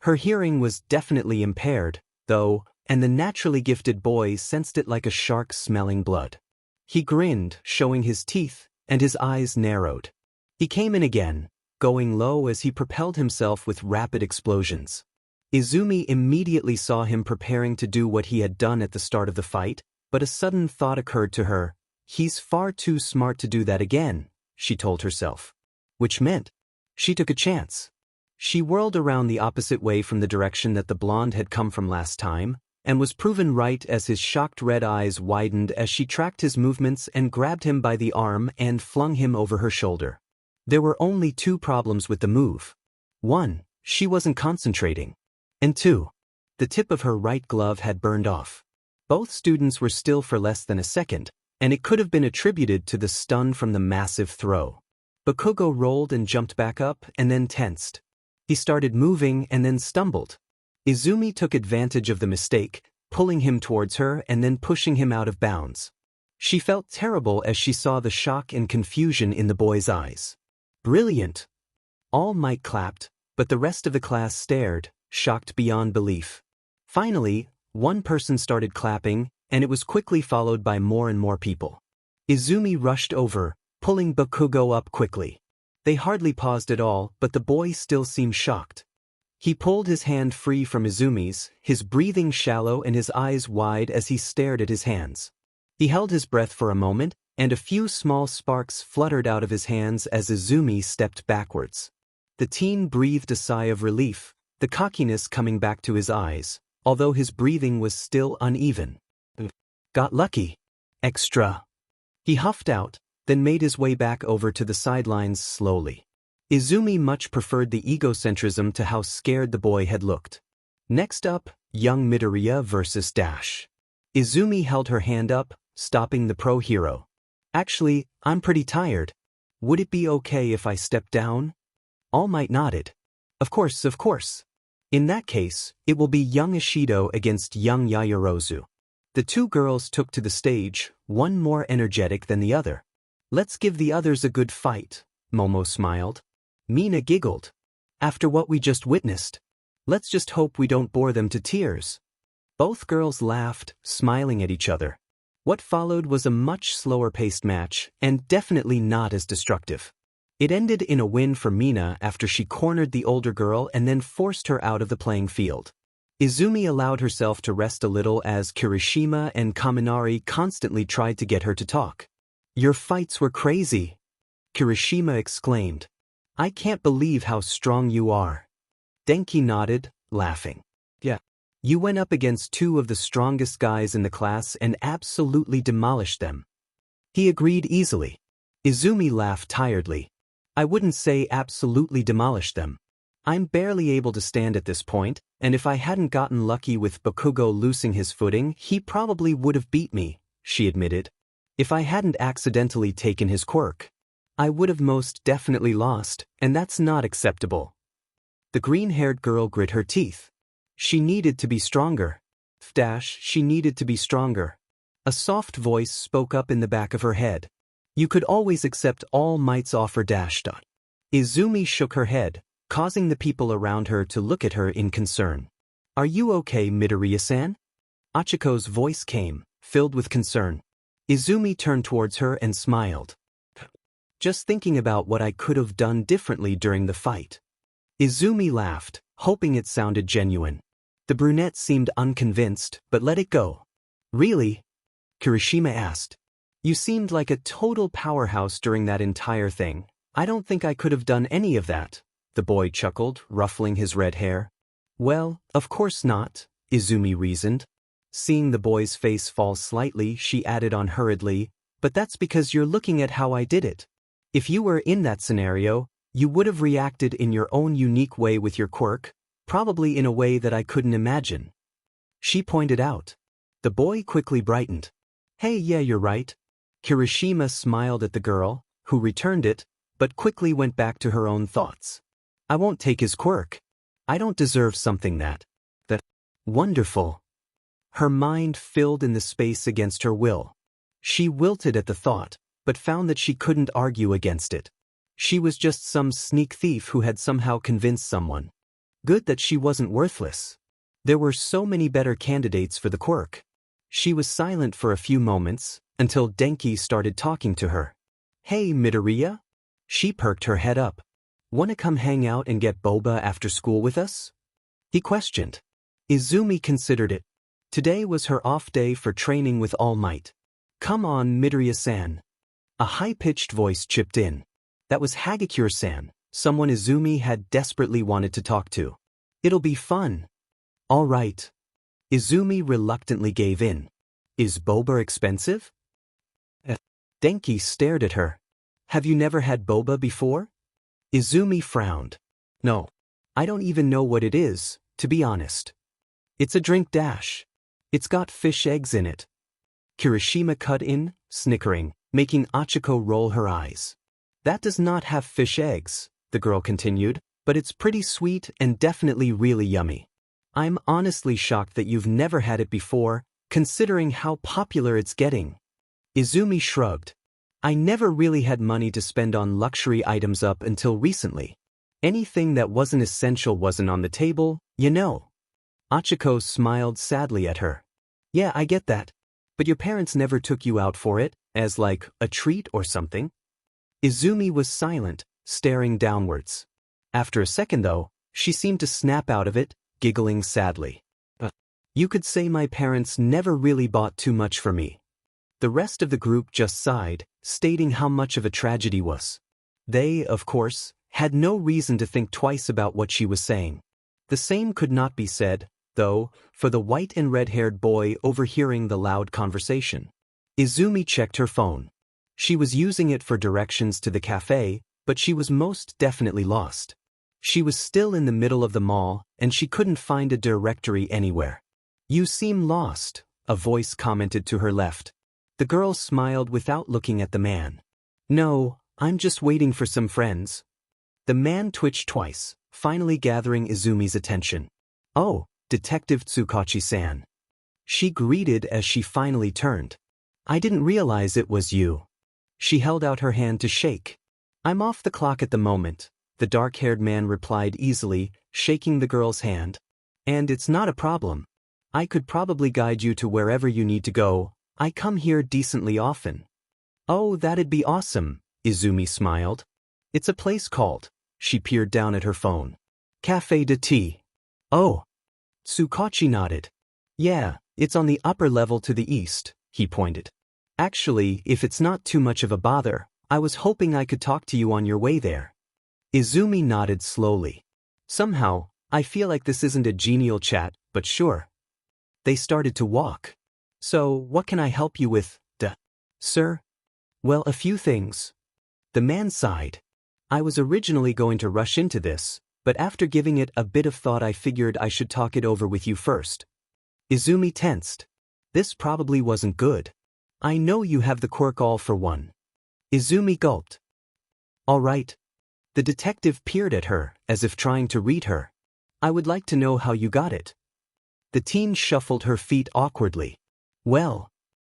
Her hearing was definitely impaired, though, and the naturally gifted boy sensed it like a shark smelling blood. He grinned, showing his teeth, and his eyes narrowed. He came in again, going low as he propelled himself with rapid explosions. Izumi immediately saw him preparing to do what he had done at the start of the fight, but a sudden thought occurred to her. He's far too smart to do that again, she told herself. Which meant she took a chance. She whirled around the opposite way from the direction that the blonde had come from last time, and was proven right as his shocked red eyes widened as she tracked his movements and grabbed him by the arm and flung him over her shoulder. There were only two problems with the move. 1, she wasn't concentrating. And 2, the tip of her right glove had burned off. Both students were still for less than a second, and it could have been attributed to the stun from the massive throw. Bakugo rolled and jumped back up and then tensed. He started moving and then stumbled. Izumi took advantage of the mistake, pulling him towards her and then pushing him out of bounds. She felt terrible as she saw the shock and confusion in the boy's eyes. Brilliant! All Might clapped, but the rest of the class stared, shocked beyond belief. Finally, one person started clapping, and it was quickly followed by more and more people. Izumi rushed over, pulling Bakugo up quickly. They hardly paused at all, but the boy still seemed shocked. He pulled his hand free from Izumi's, his breathing shallow and his eyes wide as he stared at his hands. He held his breath for a moment, and a few small sparks fluttered out of his hands as Izumi stepped backwards. The teen breathed a sigh of relief, the cockiness coming back to his eyes, although his breathing was still uneven. Got lucky. Extra. He huffed out, then made his way back over to the sidelines slowly. Izumi much preferred the egocentrism to how scared the boy had looked. Next up, young Midoriya versus Dash. Izumi held her hand up, stopping the pro hero. Actually, I'm pretty tired. Would it be okay if I step down? All Might nodded. Of course, of course. In that case, it will be young Ishido against young Yaoyorozu. The two girls took to the stage, one more energetic than the other. Let's give the others a good fight, Momo smiled. Mina giggled. After what we just witnessed, let's just hope we don't bore them to tears. Both girls laughed, smiling at each other. What followed was a much slower-paced match, and definitely not as destructive. It ended in a win for Mina after she cornered the older girl and then forced her out of the playing field. Izumi allowed herself to rest a little as Kirishima and Kaminari constantly tried to get her to talk. Your fights were crazy, Kirishima exclaimed. I can't believe how strong you are. Denki nodded, laughing. Yeah. You went up against two of the strongest guys in the class and absolutely demolished them. He agreed easily. Izumi laughed tiredly. I wouldn't say absolutely demolished them. I'm barely able to stand at this point, and if I hadn't gotten lucky with Bakugo losing his footing, he probably would have beat me, she admitted. If I hadn't accidentally taken his quirk, I would have most definitely lost, and that's not acceptable. The green-haired girl grit her teeth. She needed to be stronger. She needed to be stronger. A soft voice spoke up in the back of her head. You could always accept all Might's offer. Izumi shook her head, causing the people around her to look at her in concern. Are you okay, Midoriya-san? Achiko's voice came, filled with concern. Izumi turned towards her and smiled. Just thinking about what I could have done differently during the fight. Izumi laughed, hoping it sounded genuine. The brunette seemed unconvinced, but let it go. Really? Kirishima asked. You seemed like a total powerhouse during that entire thing. I don't think I could have done any of that. The boy chuckled, ruffling his red hair. Well, of course not, Izumi reasoned. Seeing the boy's face fall slightly, she added on hurriedly, but that's because you're looking at how I did it. If you were in that scenario, you would have reacted in your own unique way with your quirk, probably in a way that I couldn't imagine. She pointed out. The boy quickly brightened. Hey, yeah, you're right. Kirishima smiled at the girl, who returned it, but quickly went back to her own thoughts. I won't take his quirk. I don't deserve something that. Wonderful. Her mind filled in the space against her will. She wilted at the thought, but found that she couldn't argue against it. She was just some sneak thief who had somehow convinced someone. Good that she wasn't worthless. There were so many better candidates for the quirk. She was silent for a few moments, until Denki started talking to her. Hey, Midoriya? She perked her head up. Wanna come hang out and get boba after school with us? He questioned. Izumi considered it. Today was her off day for training with All Might. Come on, Midoriya-san. A high-pitched voice chipped in. That was Hagakure-san, someone Izumi had desperately wanted to talk to. It'll be fun. All right. Izumi reluctantly gave in. Is boba expensive? Denki stared at her. Have you never had boba before? Izumi frowned. No. I don't even know what it is, to be honest. It's a drink. It's got fish eggs in it. Kirishima cut in, snickering, making Achiko roll her eyes. That does not have fish eggs, the girl continued, but it's pretty sweet and definitely really yummy. I'm honestly shocked that you've never had it before, considering how popular it's getting. Izumi shrugged. I never really had money to spend on luxury items up until recently. Anything that wasn't essential wasn't on the table, you know. Achiko smiled sadly at her. Yeah, I get that. But your parents never took you out for it, as like a treat or something? Izumi was silent, staring downwards. After a second though, she seemed to snap out of it, giggling sadly. You could say my parents never really bought too much for me. The rest of the group just sighed, stating how much of a tragedy was. They, of course, had no reason to think twice about what she was saying. The same could not be said, though, for the white and red-haired boy overhearing the loud conversation. Izumi checked her phone. She was using it for directions to the cafe, but she was most definitely lost. She was still in the middle of the mall, and she couldn't find a directory anywhere. You seem lost, a voice commented to her left. The girl smiled without looking at the man. No, I'm just waiting for some friends. The man twitched twice, finally gathering Izumi's attention. Oh, Detective Tsukachi-san. She greeted as she finally turned. I didn't realize it was you. She held out her hand to shake. I'm off the clock at the moment, the dark-haired man replied easily, shaking the girl's hand. And it's not a problem. I could probably guide you to wherever you need to go. I come here decently often. Oh, that'd be awesome, Izumi smiled. It's a place called. She peered down at her phone. Café de Tea. Oh. Tsukachi nodded. Yeah, it's on the upper level to the east, he pointed. Actually, if it's not too much of a bother, I was hoping I could talk to you on your way there. Izumi nodded slowly. Somehow, I feel like this isn't a genial chat, but sure. They started to walk. So, what can I help you with, sir? Well, a few things. The man sighed. I was originally going to rush into this, but after giving it a bit of thought I figured I should talk it over with you first. Izumi tensed. This probably wasn't good. I know you have the quirk all for one. Izumi gulped. All right. The detective peered at her, as if trying to read her. I would like to know how you got it. The teen shuffled her feet awkwardly. Well.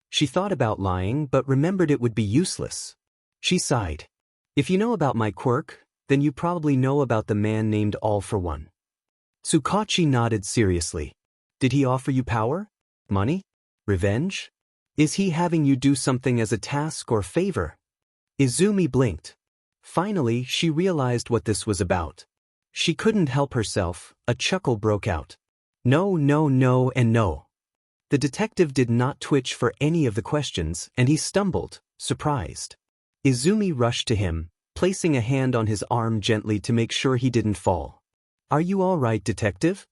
She thought about lying but remembered it would be useless. She sighed. If you know about my quirk, then you probably know about the man named All for One. Tsukachi nodded seriously. Did he offer you power? Money? Revenge? Is he having you do something as a task or favor? Izumi blinked. Finally, she realized what this was about. She couldn't help herself, a chuckle broke out. No, no, no, and no. The detective did not twitch for any of the questions, and he stumbled, surprised. Izumi rushed to him, placing a hand on his arm gently to make sure he didn't fall. Are you all right, detective?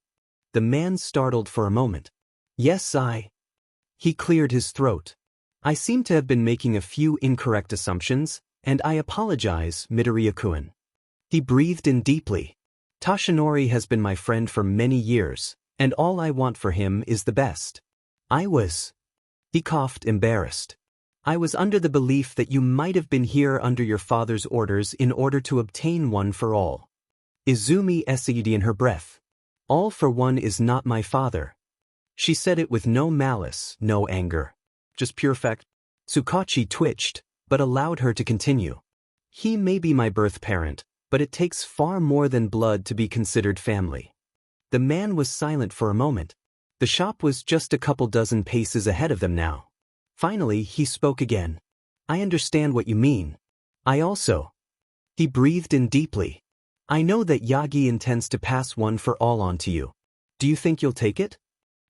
The man startled for a moment. Yes, He cleared his throat. I seem to have been making a few incorrect assumptions, and I apologize, Midoriya-kun. He breathed in deeply. Toshinori has been my friend for many years, and all I want for him is the best. He coughed, embarrassed. I was under the belief that you might have been here under your father's orders in order to obtain one for all. Izumi essayed in her breath. All for one is not my father. She said it with no malice, no anger. Just pure fact. Tsukachi twitched, but allowed her to continue. He may be my birth parent, but it takes far more than blood to be considered family. The man was silent for a moment. The shop was just a couple dozen paces ahead of them now. Finally, he spoke again. I understand what you mean. He breathed in deeply. I know that Yagi intends to pass one for all on to you. Do you think you'll take it?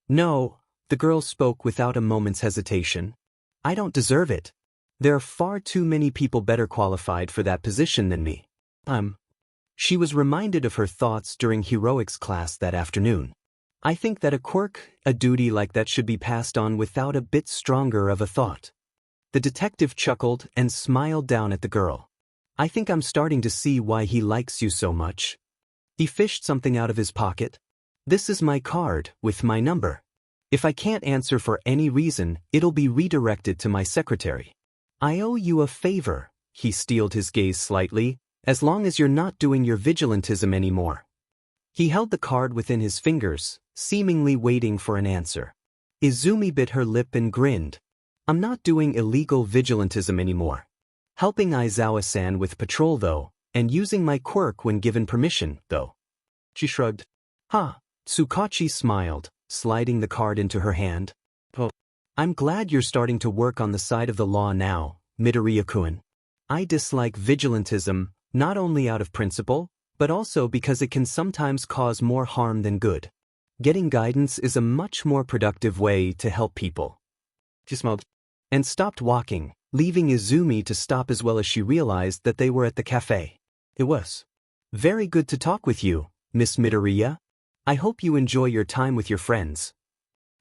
No, the girl spoke without a moment's hesitation. I don't deserve it. There are far too many people better qualified for that position than me. She was reminded of her thoughts during heroics class that afternoon. I think that a quirk, a duty like that should be passed on without a bit stronger of a thought. The detective chuckled and smiled down at the girl. I think I'm starting to see why he likes you so much. He fished something out of his pocket. This is my card, with my number. If I can't answer for any reason, it'll be redirected to my secretary. I owe you a favor, he steeled his gaze slightly, as long as you're not doing your vigilantism anymore. He held the card within his fingers, seemingly waiting for an answer. Izumi bit her lip and grinned. I'm not doing illegal vigilantism anymore. Helping Aizawa-san with patrol though, and using my quirk when given permission, though. She shrugged. Tsukachi smiled, sliding the card into her hand. Oh, I'm glad you're starting to work on the side of the law now, Midoriya-kun. I dislike vigilantism, not only out of principle, but also because it can sometimes cause more harm than good. Getting guidance is a much more productive way to help people. She smiled and stopped walking, leaving Izumi to stop as well as she realized that they were at the cafe. It was very good to talk with you, Miss Midoriya. I hope you enjoy your time with your friends.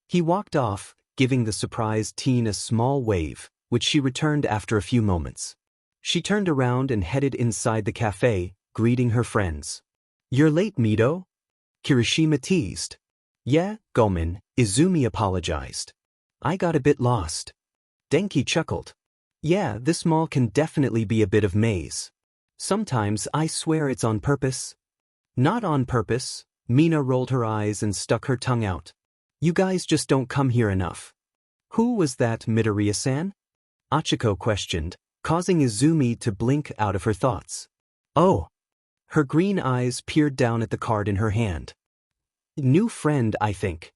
He walked off, giving the surprised teen a small wave, which she returned after a few moments. She turned around and headed inside the cafe, greeting her friends. You're late, Mido? Kirishima teased. Yeah, Gomen, Izumi apologized. I got a bit lost. Denki chuckled. Yeah, this mall can definitely be a bit of maze. Sometimes I swear it's on purpose. Not on purpose, Mina rolled her eyes and stuck her tongue out. You guys just don't come here enough. Who was that, Midoriya-san? Achiko questioned, causing Izumi to blink out of her thoughts. Oh. Her green eyes peered down at the card in her hand. New friend, I think.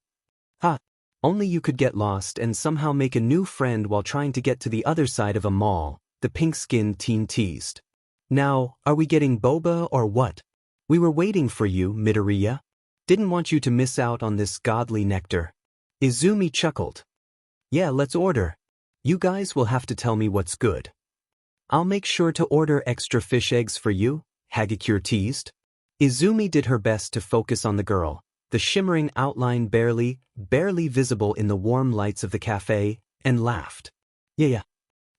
Only you could get lost and somehow make a new friend while trying to get to the other side of a mall, the pink-skinned teen teased. Now, are we getting boba or what? We were waiting for you, Midoriya. Didn't want you to miss out on this godly nectar. Izumi chuckled. Yeah, let's order. You guys will have to tell me what's good. I'll make sure to order extra fish eggs for you, Hagakure teased. Izumi did her best to focus on the girl, the shimmering outline barely visible in the warm lights of the cafe, and laughed. Yeah.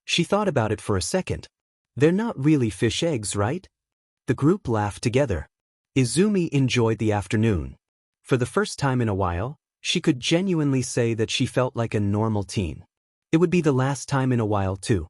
She thought about it for a second. They're not really fish eggs, right? The group laughed together. Izumi enjoyed the afternoon. For the first time in a while, she could genuinely say that she felt like a normal teen. It would be the last time in a while too.